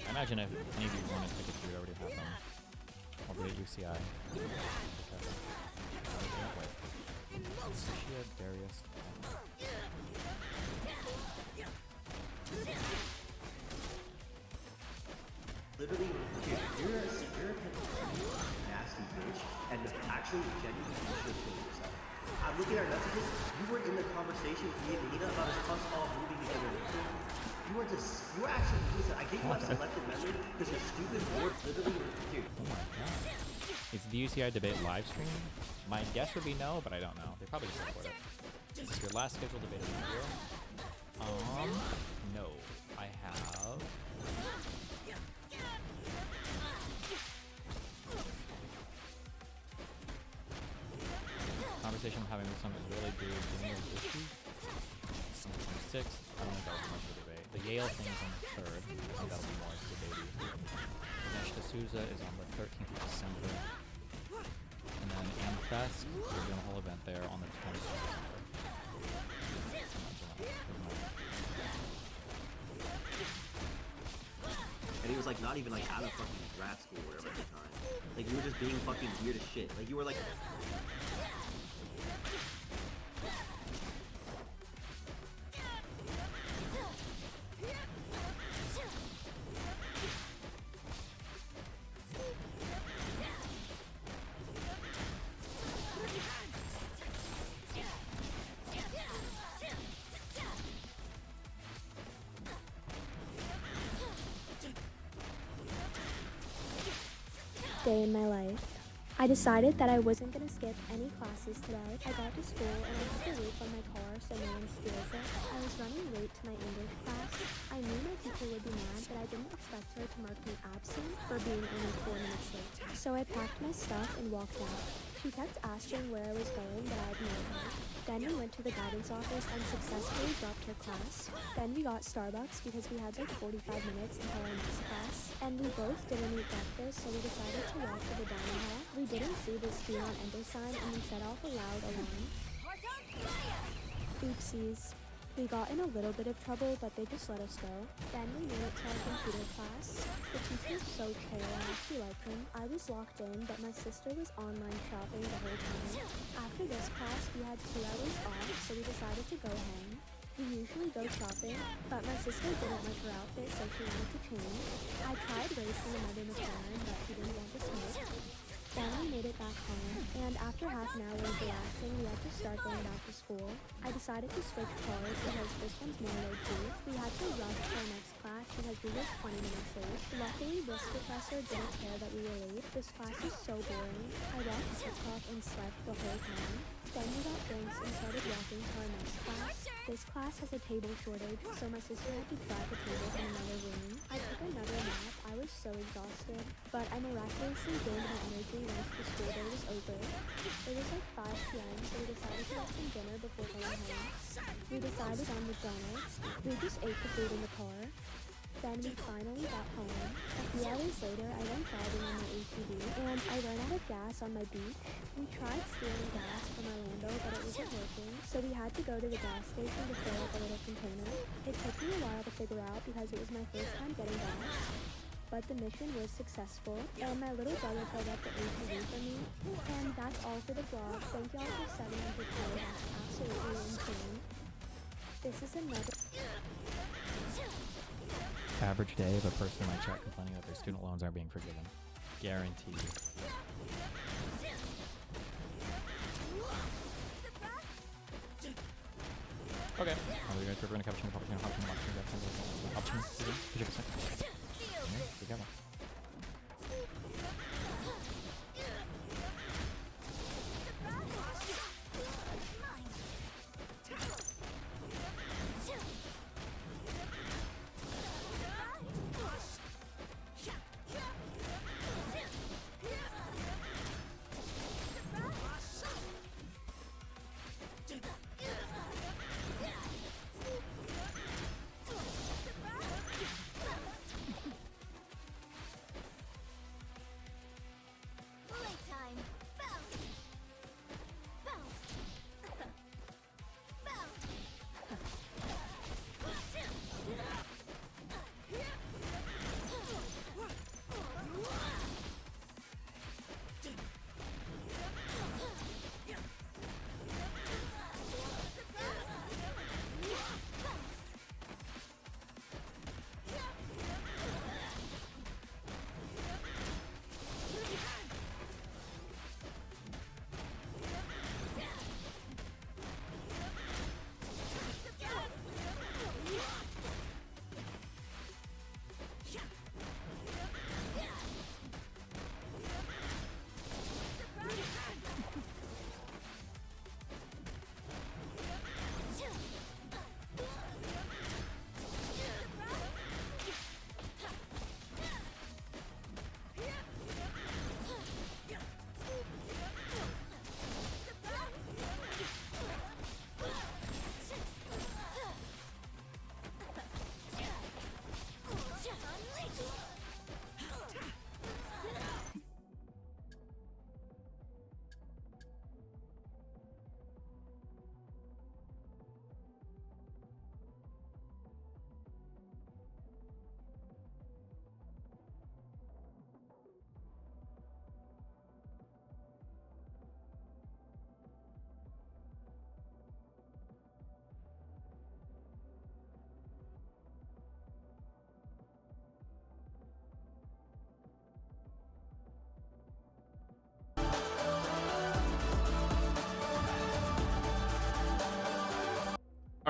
Imagine if any of you wanted tickets, you would already have them. I'll be at UCI. Shia, Darius. Literally, you're a nasty bitch, and actually genuinely should kill yourself. I'm looking at our messages. You were in the conversation with me and Nina about us all moving together. You were actually, listen, I gave you a selected memory because your stupid board literally, dude. Oh my god. Is the UCI debate live stream? My guess would be no, but I don't know. They probably just record it. Is your last scheduled debate of the year? No. I have... Conversation I'm having with someone really good beginning of this week. On the 26th, I don't think that'll be much of a debate. The Yale thing is on the 3rd. I think that'll be more debatey. Dinesh D'Souza is on the 13th of December. And then Amfest, we're doing a whole event there on the 20th of December. And he was was like not even like out of fucking grad school or whatever at the time. Like you were just being fucking weird as shit. Like you were like. Day in my life. I decided that I wasn't going to skip any classes today. I got to school and I put the roof on my car so no one steals it. I was running late to my English class. I knew my teacher would be mad, but I didn't expect her to mark me absent for being only 4 minutes late. So I packed my stuff and walked out. She kept asking where I was going, but I ignored her. Then we went to the guidance office and successfully dropped her class. Then we got Starbucks because we had like 45 minutes until our next class. And we both didn't eat breakfast, so we decided to walk to the dining hall. We didn't see this do not enter sign and we set off a loud alarm. Oopsies. We got in a little bit of trouble, but they just let us go. Then we made it to our computer class. The teacher's so chill, I actually like him. I was locked in, but my sister was online shopping the whole time. After this class, we had 2 hours off, so we decided to go home. We usually go shopping, but my sister didn't like her outfit, so she wanted to change. I tried racing another McLaren, but he didn't want to smoke. Then we made it back home, and after half an hour of relaxing, we had to start going back to school. I decided to switch cars because this one's more low key. We had to rush to our next class because we were 20 minutes late. Luckily, this professor didn't care that we were late. This class is so boring. I watched TikTok and slept the whole time. Then we got drinks and started walking to our next class. This class has a table shortage, so my sister had to drive a table in another room. I took another nap. I was so exhausted, but I miraculously gained my energy once the school day was over. It was like 5 p.m., so we decided to get some dinner before going home. We decided on McDonald's. We just ate the food in the car. Then we finally got home. A few hours later, I went driving on my ATV, and I ran out of gas on my beach. We tried stealing gas from Orlando, but it wasn't working, so we had to go to the gas station to fill up a little container. It took me a while to figure out because it was my first time getting gas. But the mission was successful, and my little brother filled up the ATV for me. And that's all for the vlog. Thank y'all for 700 followers. That's absolutely insane. This is another... Average day of a person in my chat complaining that their student loans aren't being forgiven. Guaranteed. Okay. We're going to capture the option. Together.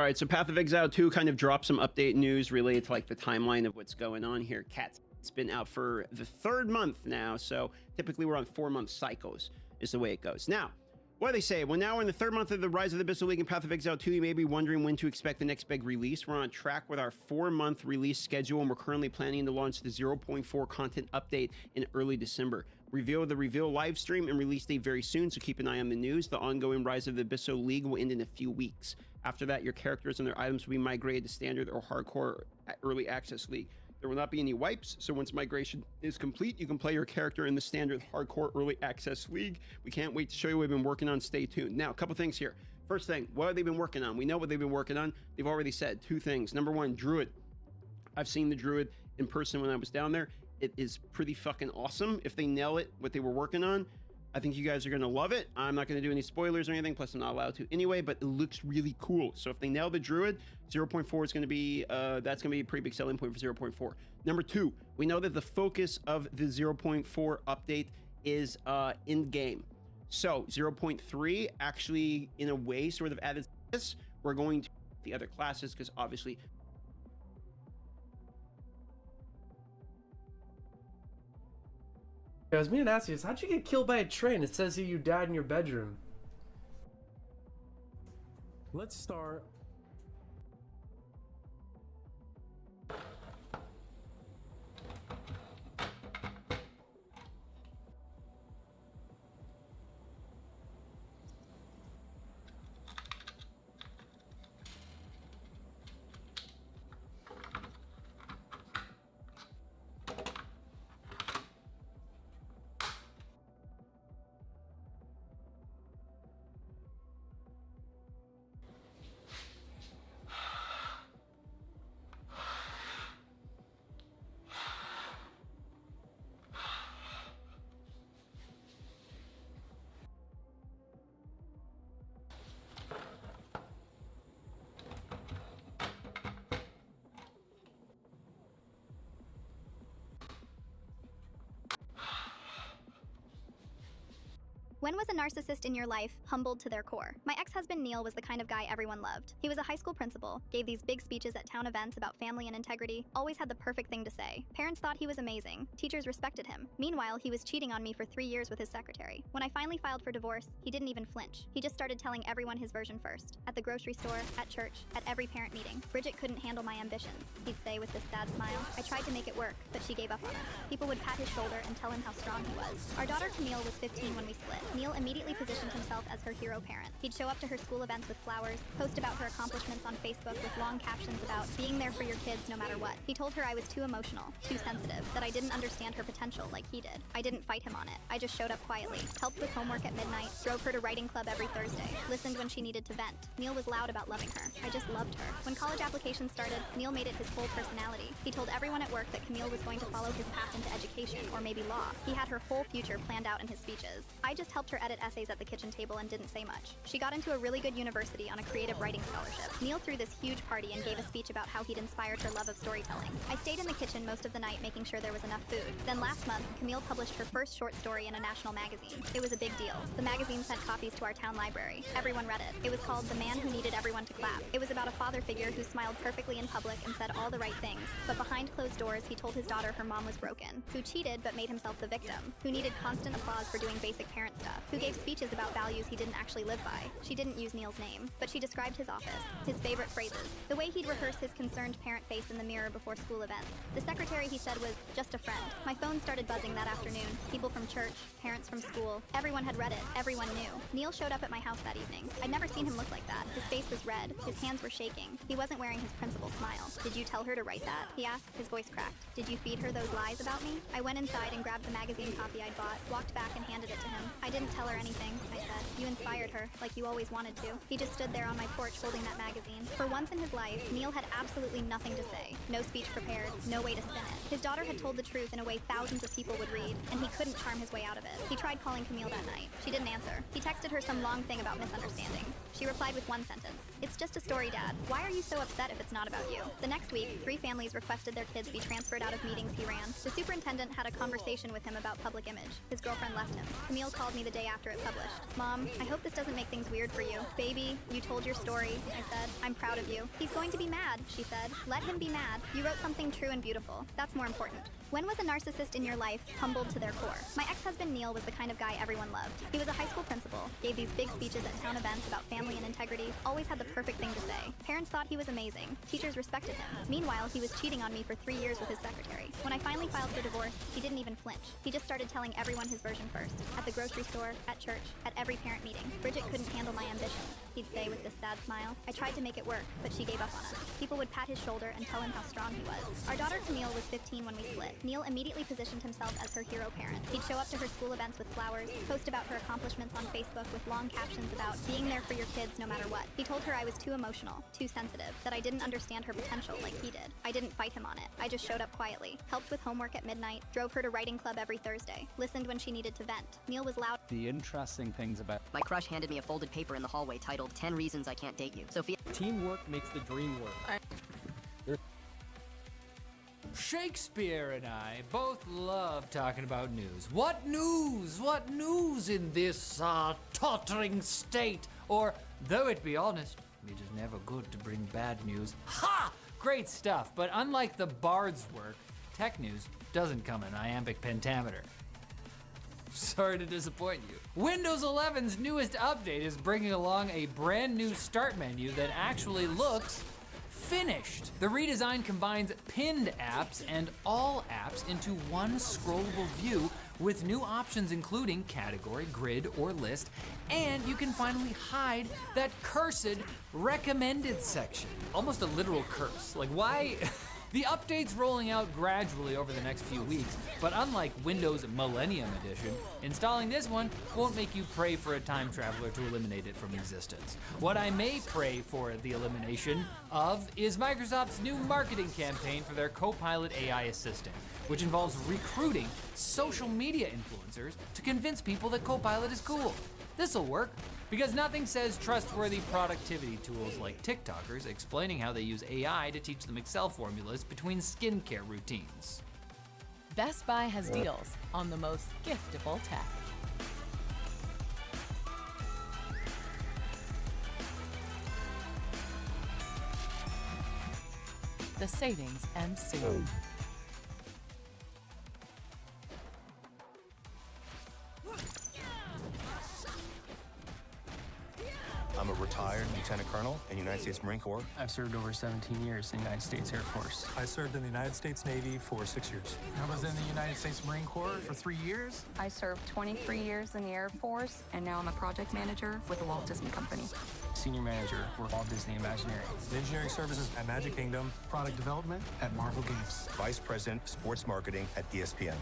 right, so Path of Exile 2 kind of dropped some update news related to like the timeline of what's going on here. It's been out for the 3rd month now, so typically we're on 4-month cycles is the way it goes. Now, what do they say? Well, now we're in the 3rd month of the Rise of the Abyssal League and Path of Exile 2. You may be wondering when to expect the next big release. We're on track with our 4-month release schedule, and we're currently planning to launch the 0.4 content update in early December. Reveal the reveal live stream and release date very soon, so keep an eye on the news. The ongoing Rise of the Abyssal League will end in a few weeks. After that, your characters and their items will be migrated to Standard or Hardcore Early Access League. There will not be any wipes, so once migration is complete, you can play your character in the Standard Hardcore Early Access League. We can't wait to show you what we've been working on. Stay tuned. Now, a couple things here. First thing, what have they been working on? We know what they've been working on. They've already said 2 things. Number 1, Druid. I've seen the Druid in person when I was down there. It is pretty fucking awesome. If they nail it, what they were working on, I think you guys are going to love it. I'm not going to do any spoilers or anything, plus I'm not allowed to anyway, but it looks really cool. So if they nail the Druid, 0.4 is going to be, that's going to be a pretty big selling point for 0.4. Number 2, we know that the focus of the 0.4 update is in-game. So 0.3 actually, in a way, sort of added this. We're going to the other classes, because obviously... I was meaning to ask you this. How'd you get killed by a train? It says here you died in your bedroom. Let's start. When was a narcissist in your life humbled to their core? My ex-husband Neil was the kind of guy everyone loved. He was a high school principal, gave these big speeches at town events about family and integrity, always had the perfect thing to say. Parents thought he was amazing. Teachers respected him. Meanwhile, he was cheating on me for 3 years with his secretary. When I finally filed for divorce, he didn't even flinch. He just started telling everyone his version first. At the grocery store, at church, at every parent meeting. Bridget couldn't handle my ambitions, he'd say with this sad smile. I tried to make it work, but she gave up on us. People would pat his shoulder and tell him how strong he was. Our daughter Camille was 15 when we split. Neil immediately positioned himself as her hero parent. He'd show up to her school events with flowers, post about her accomplishments on Facebook with long captions about being there for your kids no matter what. He told her I was too emotional, too sensitive, that I didn't understand her potential like he did. I didn't fight him on it. I just showed up quietly, helped with homework at midnight, drove her to writing club every Thursday, listened when she needed to vent. Neil was loud about loving her. I just loved her. When college applications started, Neil made it his whole personality. He told everyone at work that Camille was going to follow his path into education, or maybe law. He had her whole future planned out in his speeches. I just helped her edit essays at the kitchen table and didn't say much. She got into a really good university on a creative writing scholarship. Neil threw this huge party and gave a speech about how he'd inspired her love of storytelling. I stayed in the kitchen most of the night making sure there was enough food. Then last month, Camille published her first short story in a national magazine. It was a big deal. The magazine sent copies to our town library. Everyone read it. It was called The Man Who Needed Everyone to Clap. It was about a father figure who smiled perfectly in public and said all the right things. But behind closed doors, he told his daughter her mom was broken, who cheated but made himself the victim, who needed constant applause for doing basic parent stuff, who gave speeches about values he didn't actually live by. She didn't use Neil's name, but she described his office, his favorite phrases, the way he'd rehearse his concerned parent face in the mirror before school events. The secretary, he said, was just a friend. My phone started buzzing that afternoon. People from church, parents from school, everyone had read it, everyone knew. Neil showed up at my house that evening. I'd never seen him look like that. His face was red, his hands were shaking. He wasn't wearing his principal smile. Did you tell her to write that? He asked, his voice cracked. Did you feed her those lies about me? I went inside and grabbed the magazine copy I'd bought, walked back and handed it to him. I didn't tell her anything, I said. You inspired her, like you always wanted to. He just stood there on my porch holding that magazine. For once in his life, Neil had absolutely nothing to say. No speech prepared, no way to spin it. His daughter had told the truth in a way thousands of people would read, and he couldn't charm his way out of it. He tried calling Camille that night. She didn't answer. He texted her some long thing about misunderstandings. She replied with one sentence. It's just a story, Dad. Why are you so upset if it's not about you? The next week, 3 families requested their kids be transferred out of meetings he ran. The superintendent had a conversation with him about public image. His girlfriend left him. Camille called me the day after it published. Mom, I hope this doesn't make things weird for you. Baby, you told your story, I said. I'm proud of you. He's going to be mad, she said. Let him be mad. You wrote something true and beautiful. That's more important. When was a narcissist in your life humbled to their core? My ex-husband Neil was the kind of guy everyone loved. He was a high school principal, gave these big speeches at town events about family and integrity, always had the perfect thing to say. Parents thought he was amazing. Teachers respected him. Meanwhile, he was cheating on me for 3 years with his secretary. When I finally filed for divorce, he didn't even flinch. He just started telling everyone his version first. At the grocery store, at church, at every parent meeting. Bridget couldn't handle my ambitions, he'd say with this sad smile. I tried to make it work, but she gave up on us. People would pat his shoulder and tell him how strong he was. Our daughter Camille was 15 when we split. Neil immediately positioned himself as her hero parent. He'd show up to her school events with flowers, post about her accomplishments on Facebook with long captions about being there for your kids no matter what. He told her I was too emotional, too sensitive, that I didn't understand her potential like he did. I didn't fight him on it. I just showed up quietly, helped with homework at midnight, drove her to writing club every Thursday, listened when she needed to vent. Neil was loud. The interesting things about my crush handed me a folded paper in the hallway titled 10 Reasons I Can't Date You. Sophia. Teamwork makes the dream work. Shakespeare and I both love talking about news. What news? What news in this tottering state? Or, though it be honest, it is never good to bring bad news. Ha! Great stuff, but unlike the bard's work, tech news doesn't come in iambic pentameter. Sorry to disappoint you. Windows 11's newest update is bringing along a brand new start menu that actually looks finished. The redesign combines pinned apps and all apps into one scrollable view with new options including category, grid, or list, and you can finally hide that cursed recommended section. Almost a literal curse. Like, why? The update's rolling out gradually over the next few weeks, but unlike Windows Millennium Edition, installing this one won't make you pray for a time traveler to eliminate it from existence. What I may pray for the elimination of is Microsoft's new marketing campaign for their Copilot AI assistant, which involves recruiting social media influencers to convince people that Copilot is cool. This'll work, because nothing says trustworthy productivity tools like TikTokers explaining how they use AI to teach them Excel formulas between skincare routines. Best Buy has deals on the most giftable tech. The savings end soon. I'm a retired lieutenant colonel in the United States Marine Corps. I've served over 17 years in the United States Air Force. I served in the United States Navy for 6 years. I was in the United States Marine Corps for 3 years. I served 23 years in the Air Force, and now I'm a project manager with the Walt Disney Company. Senior manager for Walt Disney Imagineering. Engineering services at Magic Kingdom. Product development at Marvel Games. Vice president, sports marketing at ESPN.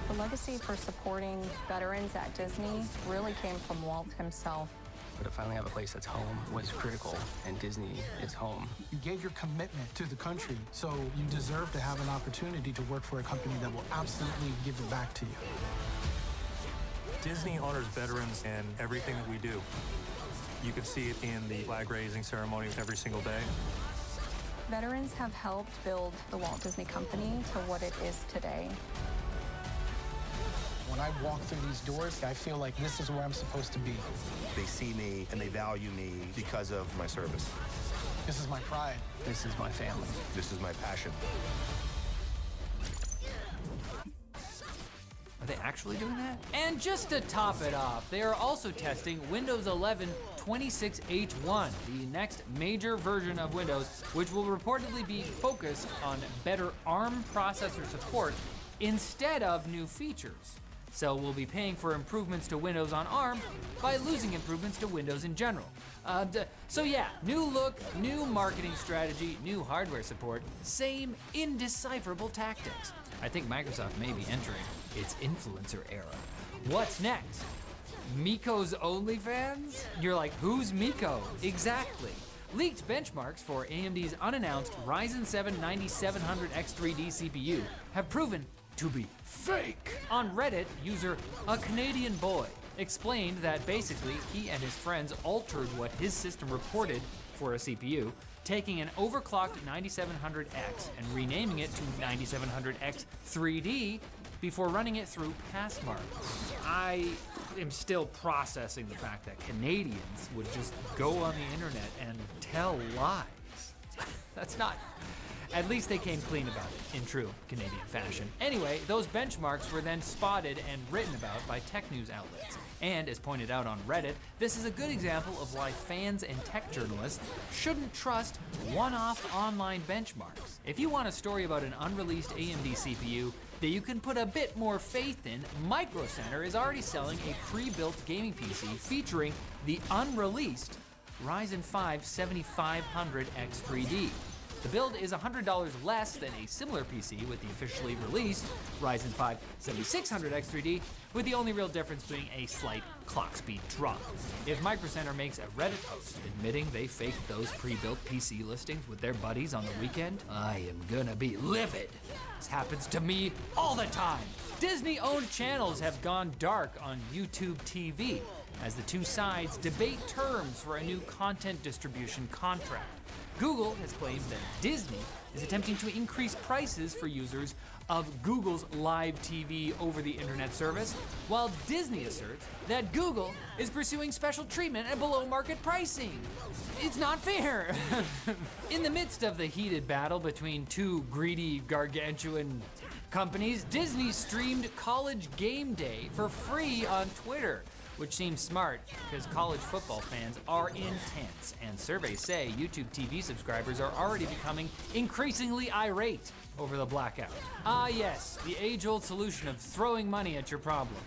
The legacy for supporting veterans at Disney really came from Walt himself. But to finally have a place that's home was critical, and Disney is home. You gave your commitment to the country, so you deserve to have an opportunity to work for a company that will absolutely give it back to you. Disney honors veterans in everything that we do. You can see it in the flag-raising ceremony every single day. Veterans have helped build the Walt Disney Company to what it is today. When I walk through these doors, I feel like this is where I'm supposed to be. They see me and they value me because of my service. This is my pride. This is my family. This is my passion. Are they actually doing that? And just to top it off, they are also testing Windows 11 26H1, the next major version of Windows, which will reportedly be focused on better ARM processor support instead of new features. So we'll be paying for improvements to Windows on ARM by losing improvements to Windows in general. So yeah, new look, new marketing strategy, new hardware support, same indecipherable tactics. I think Microsoft may be entering its influencer era. What's next? Miko's OnlyFans? You're like, who's Miko? Exactly. Leaked benchmarks for AMD's unannounced Ryzen 7 9700X3D CPU have proven to be fake. On Reddit, user A Canadian Boy explained that basically he and his friends altered what his system reported for a CPU, taking an overclocked 9700X and renaming it to 9700X3D before running it through Passmark. I am still processing the fact that Canadians would just go on the internet and tell lies. That's not... At least they came clean about it, in true Canadian fashion. Anyway, those benchmarks were then spotted and written about by tech news outlets. And as pointed out on Reddit, this is a good example of why fans and tech journalists shouldn't trust one-off online benchmarks. If you want a story about an unreleased AMD CPU that you can put a bit more faith in, Micro Center is already selling a pre-built gaming PC featuring the unreleased Ryzen 5 7500 X3D. The build is $100 less than a similar PC with the officially released Ryzen 5 7600 X3D, with the only real difference being a slight clock speed drop. If Micro Center makes a Reddit post admitting they faked those pre-built PC listings with their buddies on the weekend, I am gonna be livid. This happens to me all the time. Disney-owned channels have gone dark on YouTube TV as the two sides debate terms for a new content distribution contract. Google has claimed that Disney is attempting to increase prices for users of Google's live TV over the internet service, while Disney asserts that Google is pursuing special treatment at below market pricing. It's not fair. In the midst of the heated battle between two greedy, gargantuan companies, Disney streamed College Game Day for free on Twitter, which seems smart because college football fans are intense, and surveys say YouTube TV subscribers are already becoming increasingly irate over the blackout. Ah yes, the age-old solution of throwing money at your problems.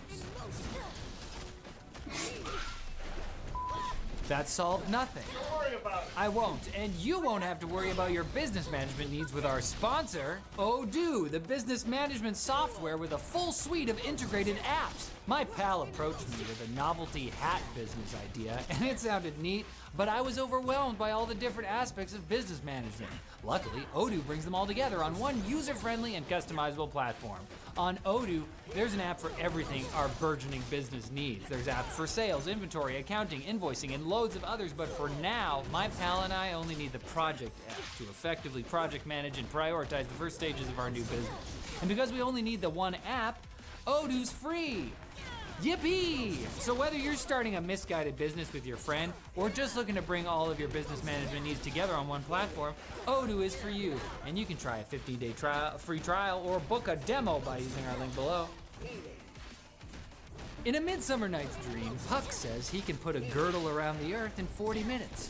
That solved nothing. Don't worry about it. I won't, and you won't have to worry about your business management needs with our sponsor, Odoo, the business management software with a full suite of integrated apps. My pal approached me with a novelty hat business idea, and it sounded neat, but I was overwhelmed by all the different aspects of business management. Luckily, Odoo brings them all together on one user-friendly and customizable platform. On Odoo, there's an app for everything our burgeoning business needs. There's apps for sales, inventory, accounting, invoicing, and loads of others, but for now, my pal and I only need the project app to effectively project manage and prioritize the first stages of our new business. And because we only need the one app, Odoo's free. Yippee! So whether you're starting a misguided business with your friend or just looking to bring all of your business management needs together on one platform, Odoo is for you. And you can try a 15-day free trial or book a demo by using our link below. In A Midsummer Night's Dream, Puck says he can put a girdle around the earth in 40 minutes.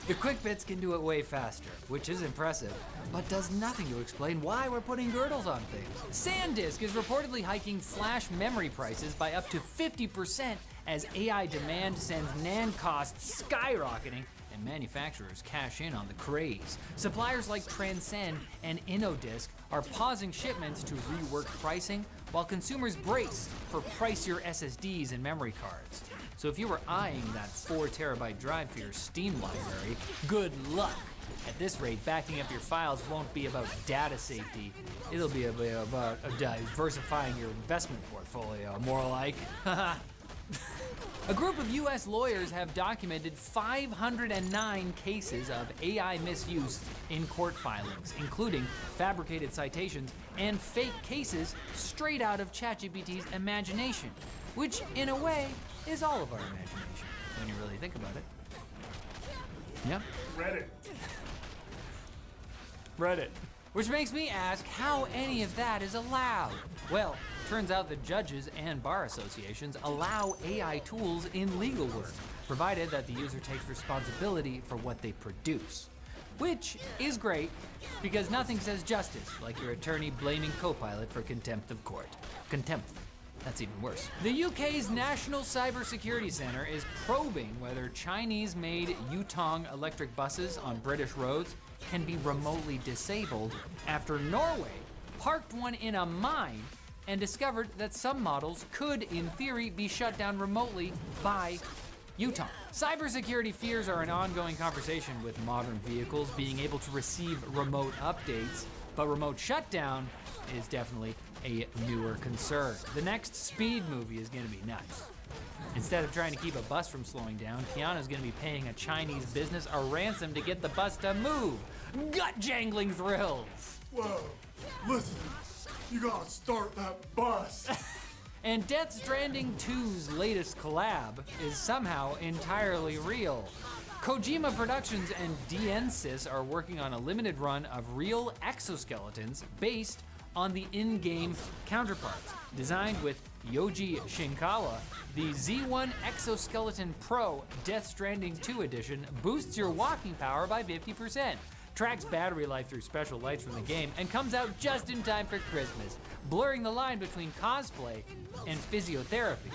The quick bits can do it way faster, which is impressive, but does nothing to explain why we're putting girdles on things. SanDisk is reportedly hiking flash memory prices by up to 50% as AI demand sends NAND costs skyrocketing and manufacturers cash in on the craze. Suppliers like Transcend and InnoDisk are pausing shipments to rework pricing, while consumers brace for pricier SSDs and memory cards. So if you were eyeing that 4 terabyte drive for your Steam library, good luck. At this rate, backing up your files won't be about data safety. It'll be about diversifying your investment portfolio, more like. A group of US lawyers have documented 509 cases of AI misuse in court filings, including fabricated citations and fake cases straight out of ChatGPT's imagination, which in a way is all of our imagination, when you really think about it. Yep. Reddit. Which makes me ask how any of that is allowed. Well, turns out that judges and bar associations allow AI tools in legal work, provided that the user takes responsibility for what they produce. Which is great, because nothing says justice like your attorney blaming Copilot for contempt of court. Contempt. That's even worse. The UK's National Cybersecurity Centre is probing whether Chinese-made Yutong electric buses on British roads can be remotely disabled after Norway parked one in a mine and discovered that some models could, in theory, be shut down remotely by Yutong. Cybersecurity fears are an ongoing conversation with modern vehicles being able to receive remote updates, but remote shutdown is definitely a newer concern. The next Speed movie is gonna be nuts. Instead of trying to keep a bus from slowing down, Keanu's gonna be paying a Chinese business a ransom to get the bus to move. Gut-jangling thrills! Whoa, listen. You gotta start that bus. And Death Stranding 2's latest collab is somehow entirely real. Kojima Productions and DNSys are working on a limited run of real exoskeletons based on the in-game counterparts. Designed with Yoji Shinkawa, the Z1 Exoskeleton Pro Death Stranding 2 edition boosts your walking power by 50%, tracks battery life through special lights from the game, and comes out just in time for Christmas, blurring the line between cosplay and physiotherapy.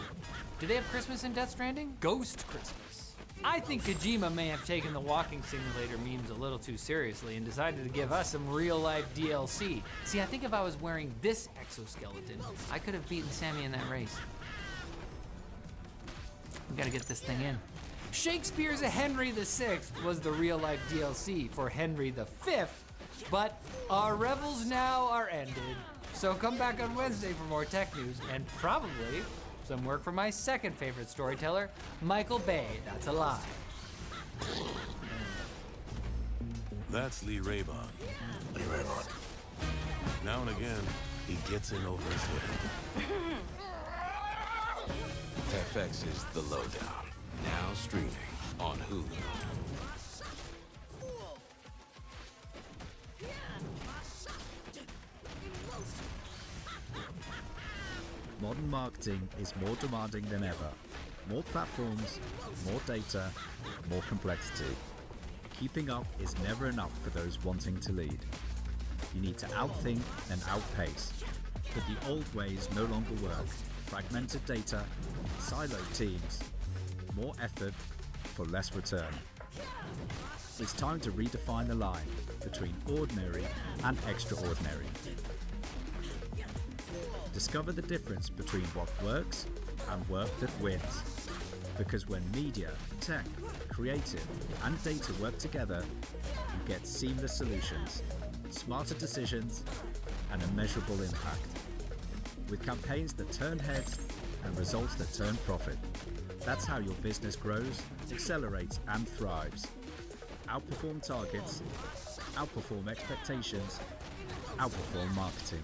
Do they have Christmas in Death Stranding? Ghost Christmas. I think Kojima may have taken the walking simulator memes a little too seriously and decided to give us some real-life DLC. See, I think if I was wearing this exoskeleton, I could have beaten Sammy in that race. We gotta get this thing in. Shakespeare's Henry VI was the real-life DLC for Henry V, but our revels now are ended. So come back on Wednesday for more tech news and probably some work from my second favorite storyteller, Michael Bay. That's a lie. That's Lee Raybon. Lee Raybon. Now and again, he gets in over his head. FX is The Lowdown. Now streaming on Hulu. Modern marketing is more demanding than ever. More platforms, more data, more complexity. Keeping up is never enough for those wanting to lead. You need to outthink and outpace. But the old ways no longer work. Fragmented data, siloed teams, more effort for less return. It's time to redefine the line between ordinary and extraordinary. Discover the difference between what works and work that wins. Because when media, tech, creative, and data work together, you get seamless solutions, smarter decisions, and a measurable impact. With campaigns that turn heads and results that turn profit. That's how your business grows, accelerates, and thrives. Outperform targets, outperform expectations, outperform marketing.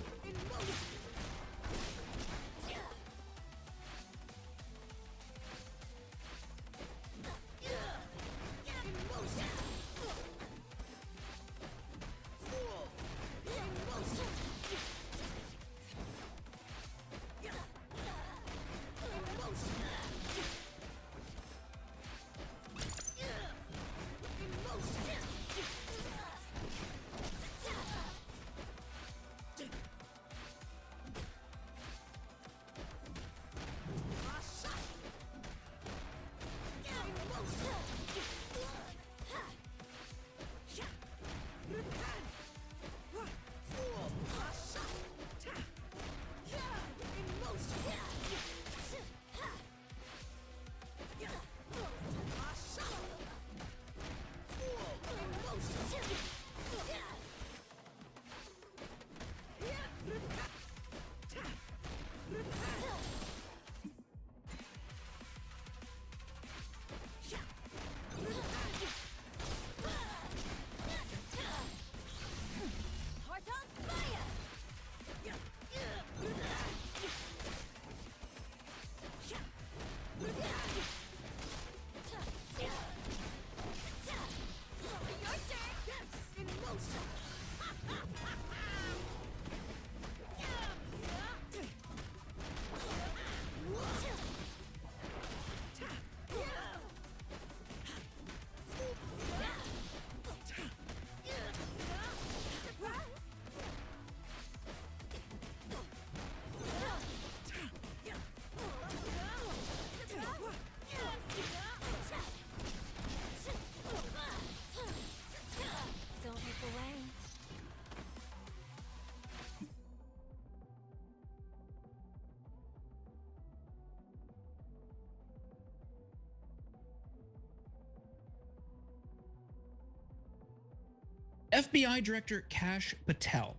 FBI Director Kash Patel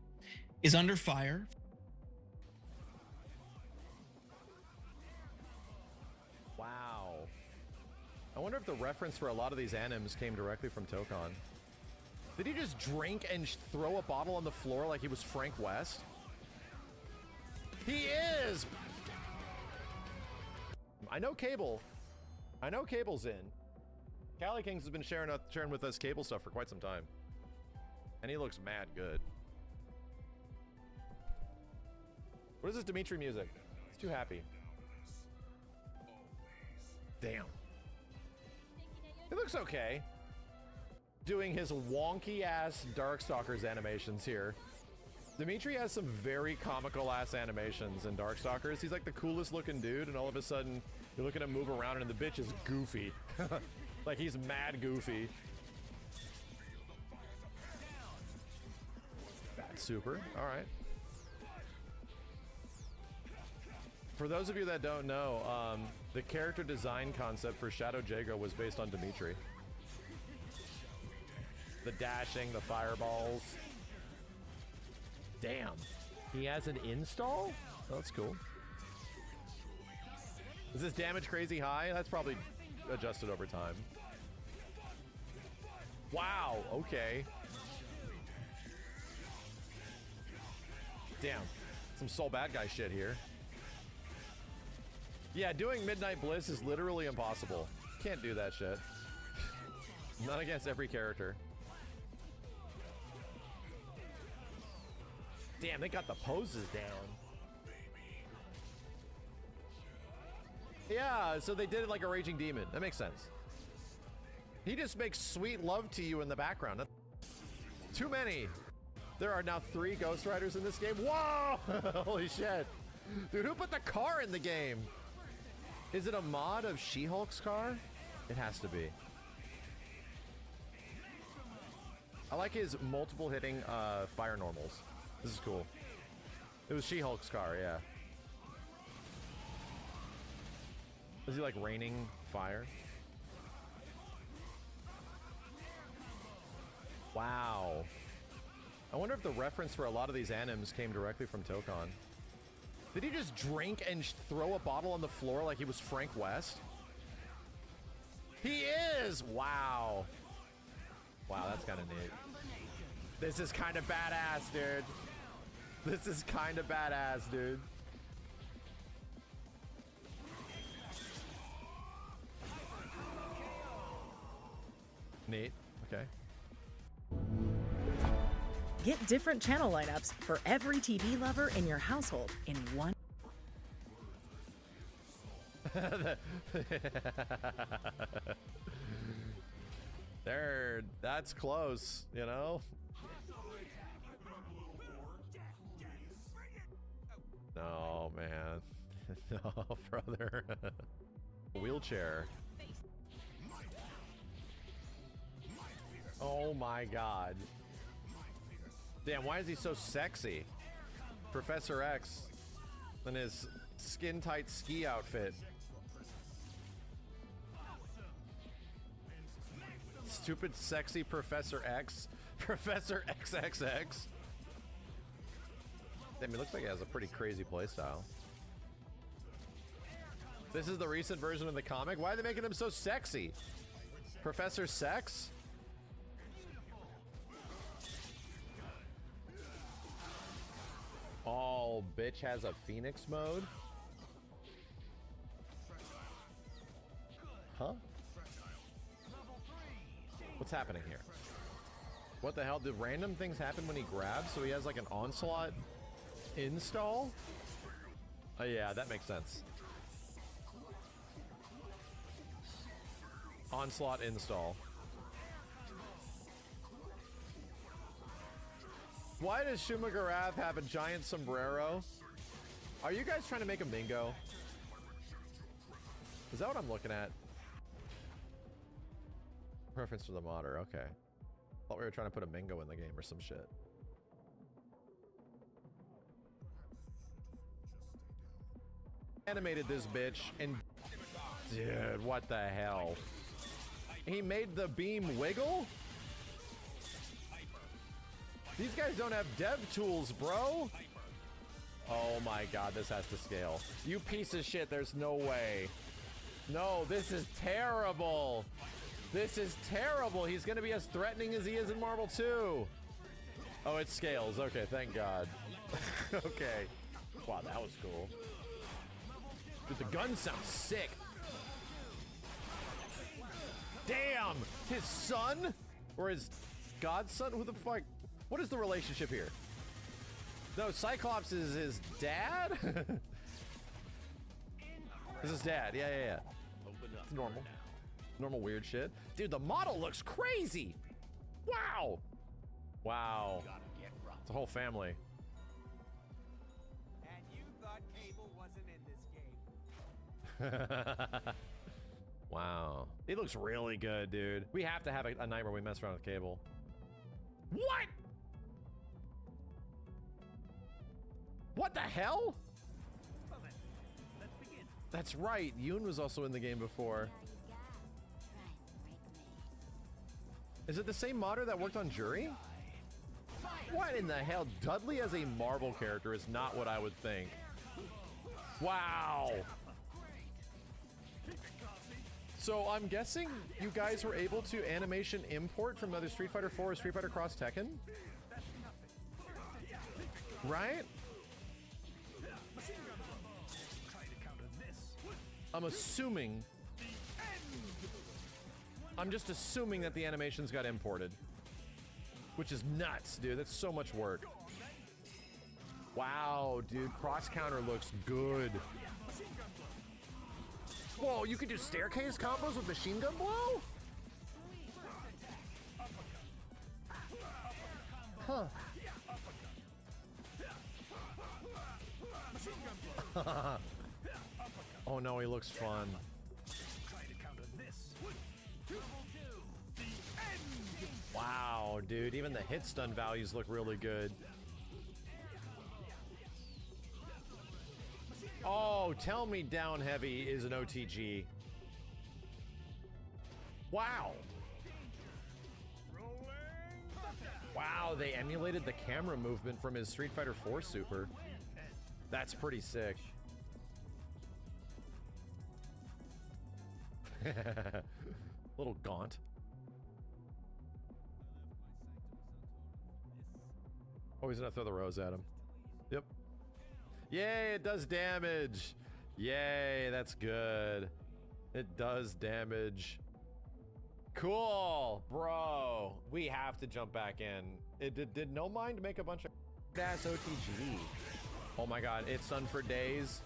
is under fire. Wow. I wonder if the reference for a lot of these animes came directly from Tokon. Did he just drink and throw a bottle on the floor like he was Frank West? He is! I know Cable. I know Cable's in. Cali Kings has been sharing with us Cable stuff for quite some time. And he looks mad good. What is this Dimitri music? It's too happy. Damn. It looks okay. Doing his wonky ass Darkstalkers animations here. Dimitri has some very comical ass animations in Darkstalkers. He's like the coolest looking dude, and all of a sudden you're looking at him move around and the bitch is goofy. Like he's mad goofy. That's super. All right. For those of you that don't know, the character design concept for Shadow Jago was based on Dimitri. The dashing, the fireballs. Damn. He has an install? Oh, that's cool. Is this damage crazy high? That's probably adjusted over time. Wow, okay. Damn. Some Soul Bad Guy shit here. Yeah, doing Midnight Bliss is literally impossible. Can't do that shit. Not against every character. Damn, they got the poses down. Yeah, so they did it like a Raging Demon. That makes sense. He just makes sweet love to you in the background. Too many. There are now 3 Ghost Riders in this game. Whoa! Holy shit. Dude, who put the car in the game? Is it a mod of She-Hulk's car? It has to be. I like his multiple hitting fire normals. This is cool. It was She-Hulk's car, yeah. Is he like raining fire? Wow. I wonder if the reference for a lot of these animes came directly from Tokon. Did he just drink and throw a bottle on the floor like he was Frank West? He is! Wow. Wow, that's kind of neat. This is kind of badass, dude. This is kind of badass, dude. Neat. Okay. Get different channel lineups for every TV lover in your household in one. There, that's close, you know? No, man. No, brother. Wheelchair. Oh my god. Damn, why is he so sexy? Professor X in his skin-tight ski outfit. Stupid, sexy Professor X. Professor XXX. Damn, he looks like he has a pretty crazy playstyle. This is the recent version of the comic? Why are they making him so sexy? Professor Sex? Oh, bitch has a Phoenix mode? Huh? What's happening here? What the hell? Did random things happen when he grabs? So he has like an onslaught install? Oh yeah, that makes sense. Onslaught install. Why does Shumagarath have a giant sombrero? Are you guys trying to make a Mingo? Is that what I'm looking at? Reference to the modder, okay. Thought we were trying to put a Mingo in the game or some shit. Animated this bitch and... Dude, what the hell? He made the beam wiggle? These guys don't have dev tools, bro. Oh my god, this has to scale. You piece of shit, there's no way. No, this is terrible. This is terrible. He's gonna be as threatening as he is in Marvel 2. Oh, it scales. Okay, thank god. Okay. Wow, that was cool. Dude, the gun sounds sick. Damn! His son? Or his godson? Who the fuck? What is the relationship here? No, Cyclops is his dad? This is his dad. Yeah. It's normal. Normal weird shit. Dude, the model looks crazy! Wow! Wow. It's a whole family. And you thought Cable wasn't in this game. Wow. He looks really good, dude. We have to have a night where we mess around with Cable. What? What the hell? That's right. Yoon was also in the game before. Is it the same modder that worked on Jury? What in the hell? Dudley as a Marvel character is not what I would think. Wow. So I'm guessing you guys were able to animation import from either Street Fighter 4 or Street Fighter Cross Tekken? Right? I'm assuming... I'm just assuming that the animations got imported. Which is nuts, dude. That's so much work. Wow, dude. Cross counter looks good. Whoa, you could do staircase combos with machine gun blow? Huh. Oh no, he looks fun. Wow, dude, even the hit stun values look really good. Oh, tell me Down Heavy is an OTG. Wow. Wow, they emulated the camera movement from his Street Fighter 4 Super. That's pretty sick. Little gaunt. Oh, he's gonna throw the rose at him. Yep. Yay, it does damage. Yay, that's good. It does damage. Cool, bro. We have to jump back in. Did No Mind make a bunch of ass OTG? Oh my god, it's Sun for Days.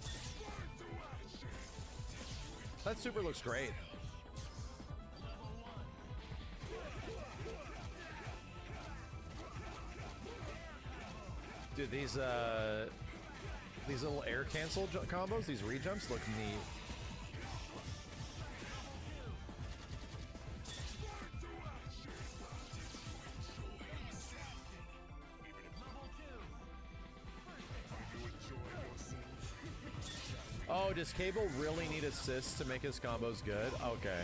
That super looks great. Dude, these little air cancel combos, these rejumps look neat. Oh, does Cable really need assists to make his combos good? Okay.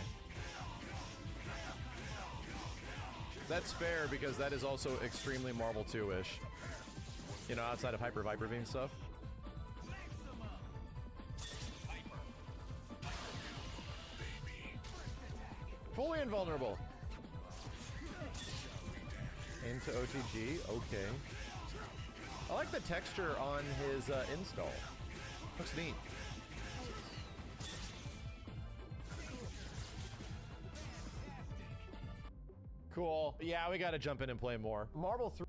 That's fair because that is also extremely Marvel 2-ish. You know, outside of Hyper Viper Beam stuff. Fully invulnerable. Into OTG, okay. I like the texture on his install. Looks neat. Cool. Yeah, we gotta jump in and play more. Marvel 3.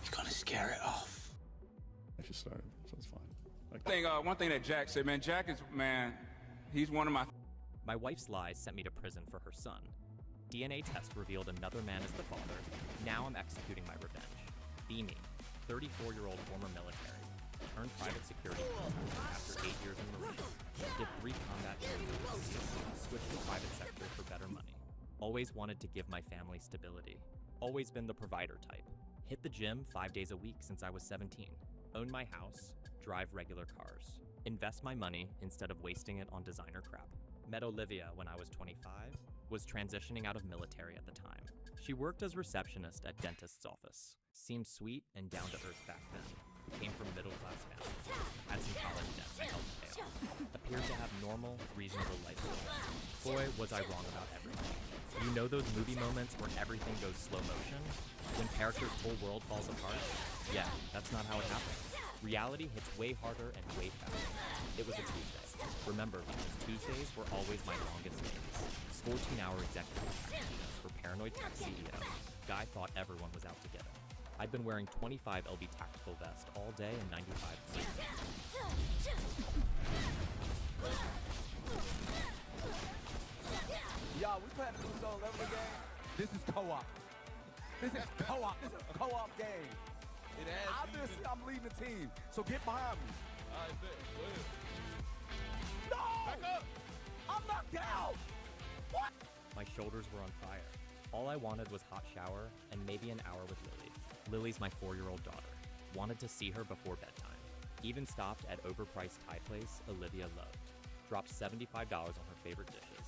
You're gonna scare it off. I just started, so it's fine. One thing that Jack said, man, Jack is, man, he's one of my... My wife's lies sent me to prison for her son. DNA test revealed another man as the father. Now I'm executing my revenge. Be me, 34-year-old former military. Turned private security after 8 years in Marines. Did 3 combat tours overseas. Switched to private sector for better money. Always wanted to give my family stability. Always been the provider type. Hit the gym 5 days a week since I was 17. Own my house. Drive regular cars. Invest my money instead of wasting it on designer crap. Met Olivia when I was 25. Was transitioning out of military at the time. She worked as receptionist at dentist's office. Seemed sweet and down to earth back then. came from middle-class families, had some college debt and health pay off, appeared to have normal, reasonable life goals. Boy, was I wrong about everything. You know those movie moments where everything goes slow motion? When characters' whole world falls apart? Yeah, that's not how it happens. Reality hits way harder and way faster. It was a Tuesday. Remember, because Tuesdays were always my longest days. 14-hour executive packages for paranoid tech CEO. Guy thought everyone was out to get him. I'd been wearing 25 LB tactical vest all day and 95 Y'all, we planning to do so level game. This is co-op. This is co-op. This is a co-op game. Obviously, I'm leading the team, so get behind me. I bet. Go ahead. No! Back up! I'm knocked out! What? My shoulders were on fire. All I wanted was hot shower and maybe an hour with Lily. Lily's my 4-year-old daughter. Wanted to see her before bedtime. Even stopped at overpriced Thai place Olivia loved. Dropped $75 on her favorite dishes.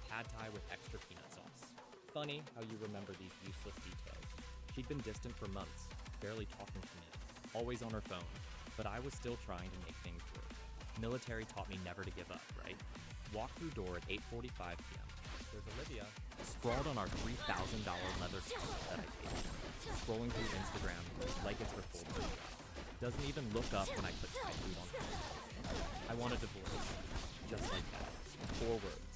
Pad Thai with extra peanut sauce. Funny how you remember these useless details. She'd been distant for months, barely talking to me, always on her phone, but I was still trying to make things work. Military taught me never to give up, right? Walk through door at 8:45 p.m. There's Olivia, sprawled on our $3,000 leather couch that I paid. Scrolling through Instagram like it's her full-time job. Doesn't even look up when I put Thai food on her. I want a divorce, just like that. 4 words.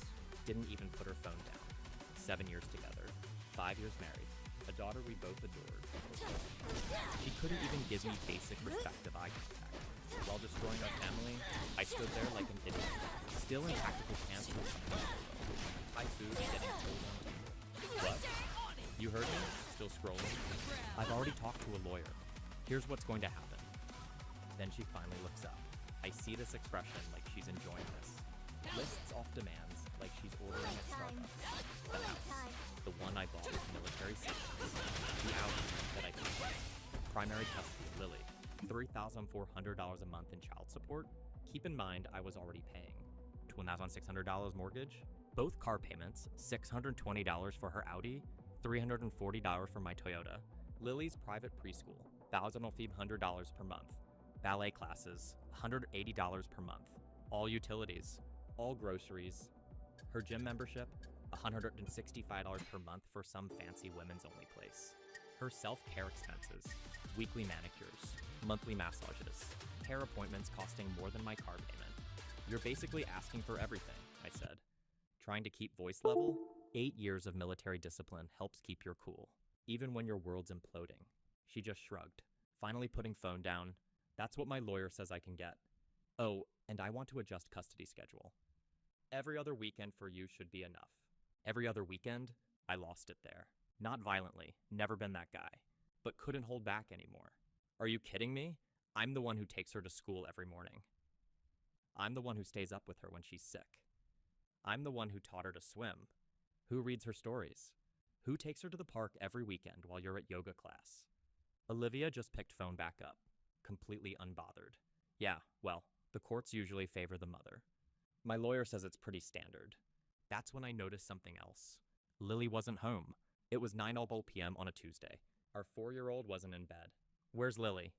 Didn't even put her phone down. 7 years together, 5 years married, a daughter we both adored. She couldn't even give me basic respect of eye contact. While destroying our family, I stood there like an idiot, still in tactical pants with something solo. Thai food getting cold on table. What? You heard me? Still scrolling? I've already talked to a lawyer. Here's what's going to happen. Then she finally looks up. I see this expression like she's enjoying this. Lists off demands like she's ordering at Starbucks. The house. The one I bought with military savings. The Audi that I paid. Primary custody, Lily. $3,400 a month in child support. Keep in mind, I was already paying $2,600 mortgage, both car payments, $620 for her Audi, $340 for my Toyota, Lily's private preschool, $1,500 per month, ballet classes, $180 per month, all utilities, all groceries, her gym membership, $165 per month for some fancy women's only place, her self-care expenses, weekly manicures, monthly massages, hair appointments costing more than my car payment. You're basically asking for everything, I said. Trying to keep voice level? 8 years of military discipline helps keep your cool, even when your world's imploding. She just shrugged, finally putting phone down. That's what my lawyer says I can get. Oh, and I want to adjust custody schedule. Every other weekend for you should be enough. Every other weekend, I lost it there. Not violently, never been that guy, but couldn't hold back anymore. Are you kidding me? I'm the one who takes her to school every morning. I'm the one who stays up with her when she's sick. I'm the one who taught her to swim. Who reads her stories? Who takes her to the park every weekend while you're at yoga class? Olivia just picked phone back up, completely unbothered. Yeah, well, the courts usually favor the mother. My lawyer says it's pretty standard. That's when I noticed something else. Lily wasn't home. It was 9:00 p.m. on a Tuesday. Our 4-year-old wasn't in bed. Where's Lily?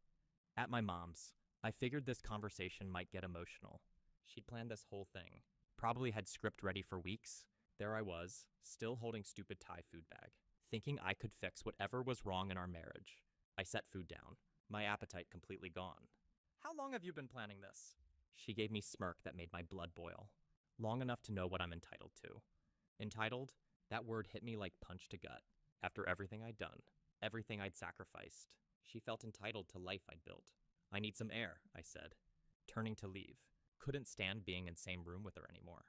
At my mom's. I figured this conversation might get emotional. She'd planned this whole thing. Probably had script ready for weeks. There I was, still holding stupid Thai food bag, thinking I could fix whatever was wrong in our marriage. I set food down, my appetite completely gone. How long have you been planning this? She gave me smirk that made my blood boil. Long enough to know what I'm entitled to. Entitled? That word hit me like punch to gut. After everything I'd done, everything I'd sacrificed, she felt entitled to life I'd built. I need some air, I said, turning to leave. Couldn't stand being in same room with her anymore.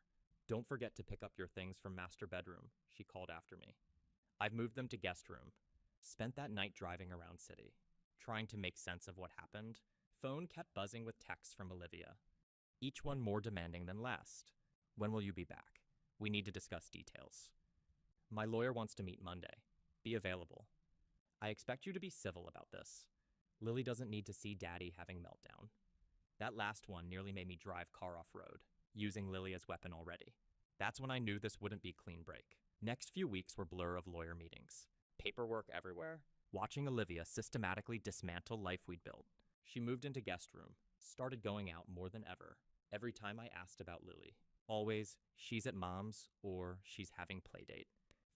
Don't forget to pick up your things from master bedroom, she called after me. I've moved them to guest room. Spent that night driving around city, trying to make sense of what happened. Phone kept buzzing with texts from Olivia, each one more demanding than last. When will you be back? We need to discuss details. My lawyer wants to meet Monday. Be available. I expect you to be civil about this. Lily doesn't need to see Daddy having meltdown. That last one nearly made me drive car off-road, using Lily as weapon already. That's when I knew this wouldn't be clean break. Next few weeks were blur of lawyer meetings. Paperwork everywhere. Watching Olivia systematically dismantle life we'd built. She moved into guest room, started going out more than ever. Every time I asked about Lily, always, she's at mom's or she's having playdate.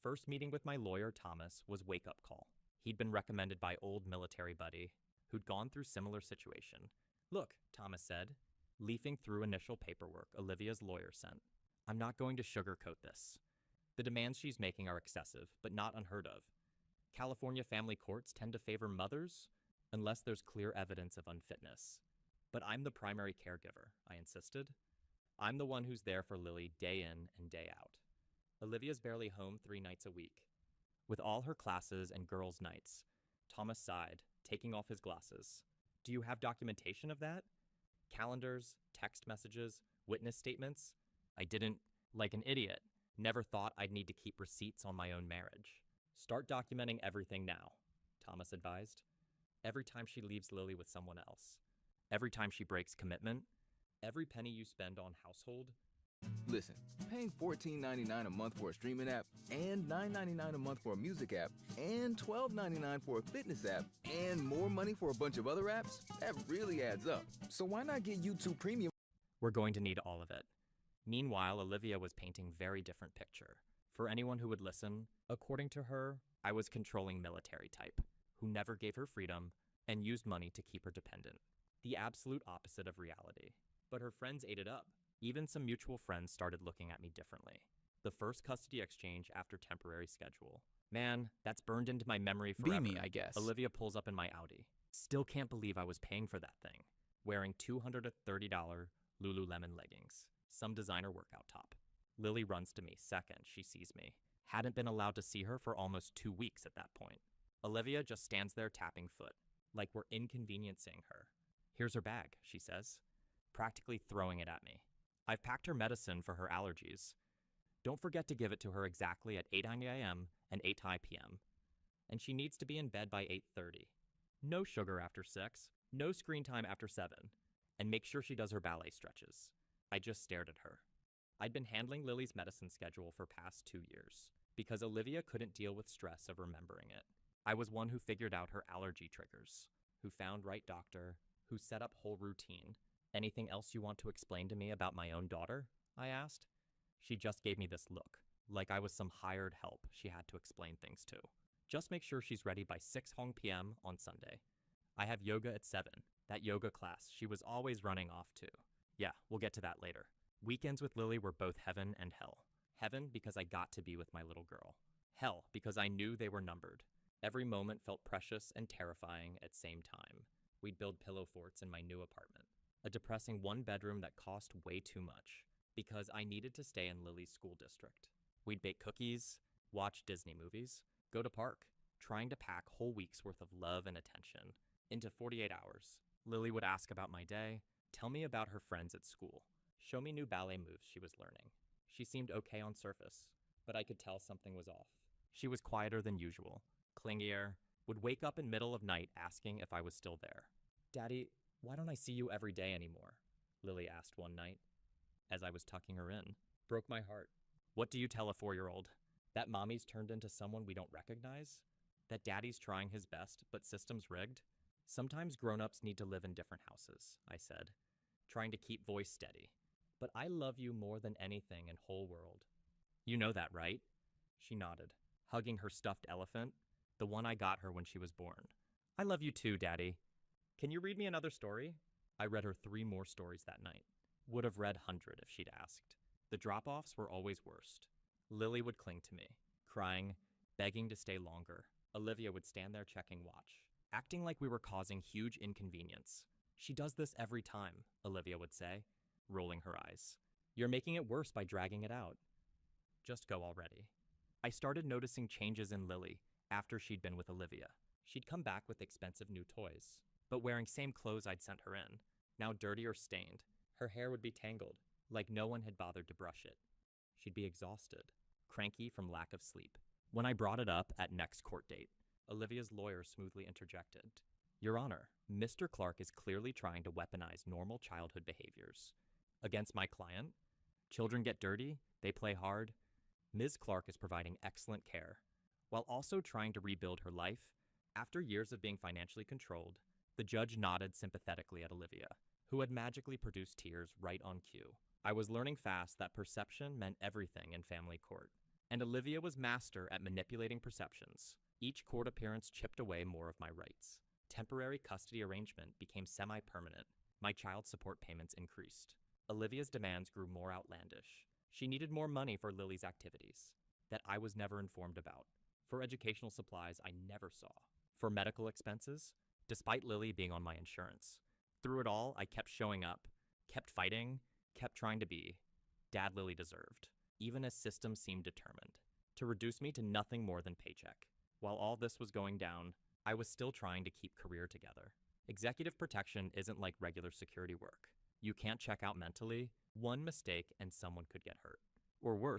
First meeting with my lawyer, Thomas, was wake-up call. He'd been recommended by old military buddy who'd gone through similar situation. Look, Thomas said, leafing through initial paperwork Olivia's lawyer sent. I'm not going to sugarcoat this. The demands she's making are excessive, but not unheard of. California family courts tend to favor mothers unless there's clear evidence of unfitness. But I'm the primary caregiver, I insisted. I'm the one who's there for Lily day in and day out. Olivia's barely home 3 nights a week. With all her classes and girls' nights, Thomas sighed, taking off his glasses. Do you have documentation of that? Calendars, text messages, witness statements? I didn't, like an idiot, never thought I'd need to keep receipts on my own marriage. Start documenting everything now, Thomas advised. Every time she leaves Lily with someone else. Every time she breaks commitment. Every penny you spend on household. Listen, paying $14.99 a month for a streaming app and $9.99 a month for a music app and $12.99 for a fitness app and more money for a bunch of other apps, that really adds up. So why not get YouTube Premium? We're going to need all of it. Meanwhile, Olivia was painting a very different picture. For anyone who would listen, according to her, I was controlling military type, who never gave her freedom and used money to keep her dependent. The absolute opposite of reality. But her friends ate it up. Even some mutual friends started looking at me differently. The first custody exchange after temporary schedule. Man, that's burned into my memory forever. Be me, I guess. Olivia pulls up in my Audi. Still can't believe I was paying for that thing. Wearing $230 Lululemon leggings. Some designer workout top. Lily runs to me second she sees me. Hadn't been allowed to see her for almost 2 weeks at that point. Olivia just stands there tapping foot, like we're inconveniencing her. Here's her bag, she says, practically throwing it at me. I've packed her medicine for her allergies. Don't forget to give it to her exactly at 8:90 a.m. and 8:00 p.m. And she needs to be in bed by 8:30. No sugar after 6, no screen time after 7, and make sure she does her ballet stretches. I just stared at her. I'd been handling Lily's medicine schedule for past 2 years, because Olivia couldn't deal with stress of remembering it. I was one who figured out her allergy triggers, who found right doctor, who set up whole routine. Anything else you want to explain to me about my own daughter? I asked. She just gave me this look, like I was some hired help she had to explain things to. Just make sure she's ready by 6 p.m. on Sunday. I have yoga at 7, that yoga class she was always running off to. Yeah, we'll get to that later. Weekends with Lily were both heaven and hell. Heaven because I got to be with my little girl. Hell because I knew they were numbered. Every moment felt precious and terrifying at same time. We'd build pillow forts in my new apartment. A depressing 1-bedroom that cost way too much, because I needed to stay in Lily's school district. We'd bake cookies, watch Disney movies, go to park, trying to pack whole weeks worth of love and attention into 48 hours. Lily would ask about my day, tell me about her friends at school, show me new ballet moves she was learning. She seemed okay on surface, but I could tell something was off. She was quieter than usual, clingier, would wake up in middle of night asking if I was still there. Daddy, why don't I see you every day anymore? Lily asked one night, as I was tucking her in. Broke my heart. What do you tell a 4-year-old? That mommy's turned into someone we don't recognize? That daddy's trying his best, but system's rigged? Sometimes grown-ups need to live in different houses, I said, trying to keep voice steady. But I love you more than anything in whole world. You know that, right? She nodded, hugging her stuffed elephant, the one I got her when she was born. I love you too, Daddy. Can you read me another story? I read her 3 more stories that night. Would have read 100 if she'd asked. The drop-offs were always worst. Lily would cling to me, crying, begging to stay longer. Olivia would stand there checking watch, acting like we were causing huge inconvenience. She does this every time, Olivia would say, rolling her eyes. You're making it worse by dragging it out. Just go already. I started noticing changes in Lily after she'd been with Olivia. She'd come back with expensive new toys, but wearing same clothes I'd sent her in, now dirty or stained. Her hair would be tangled, like no one had bothered to brush it. She'd be exhausted, cranky from lack of sleep. When I brought it up at next court date, Olivia's lawyer smoothly interjected. Your Honor, Mr. Clark is clearly trying to weaponize normal childhood behaviors. Against my client, children get dirty, they play hard. Ms. Clark is providing excellent care, while also trying to rebuild her life. After years of being financially controlled, The judge nodded sympathetically at Olivia, who had magically produced tears right on cue. I was learning fast that perception meant everything in family court, and Olivia was master at manipulating perceptions. Each court appearance chipped away more of my rights. Temporary custody arrangement became semi-permanent. My child support payments increased. Olivia's demands grew more outlandish. She needed more money for Lily's activities that I was never informed about, for educational supplies I never saw, for medical expenses, despite Lily being on my insurance. Through it all, I kept showing up, kept fighting, kept trying to be Dad Lily deserved, even as systems seemed determined to reduce me to nothing more than paycheck. While all this was going down, I was still trying to keep career together. Executive protection isn't like regular security work. You can't check out mentally. One mistake and someone could get hurt. Or worse,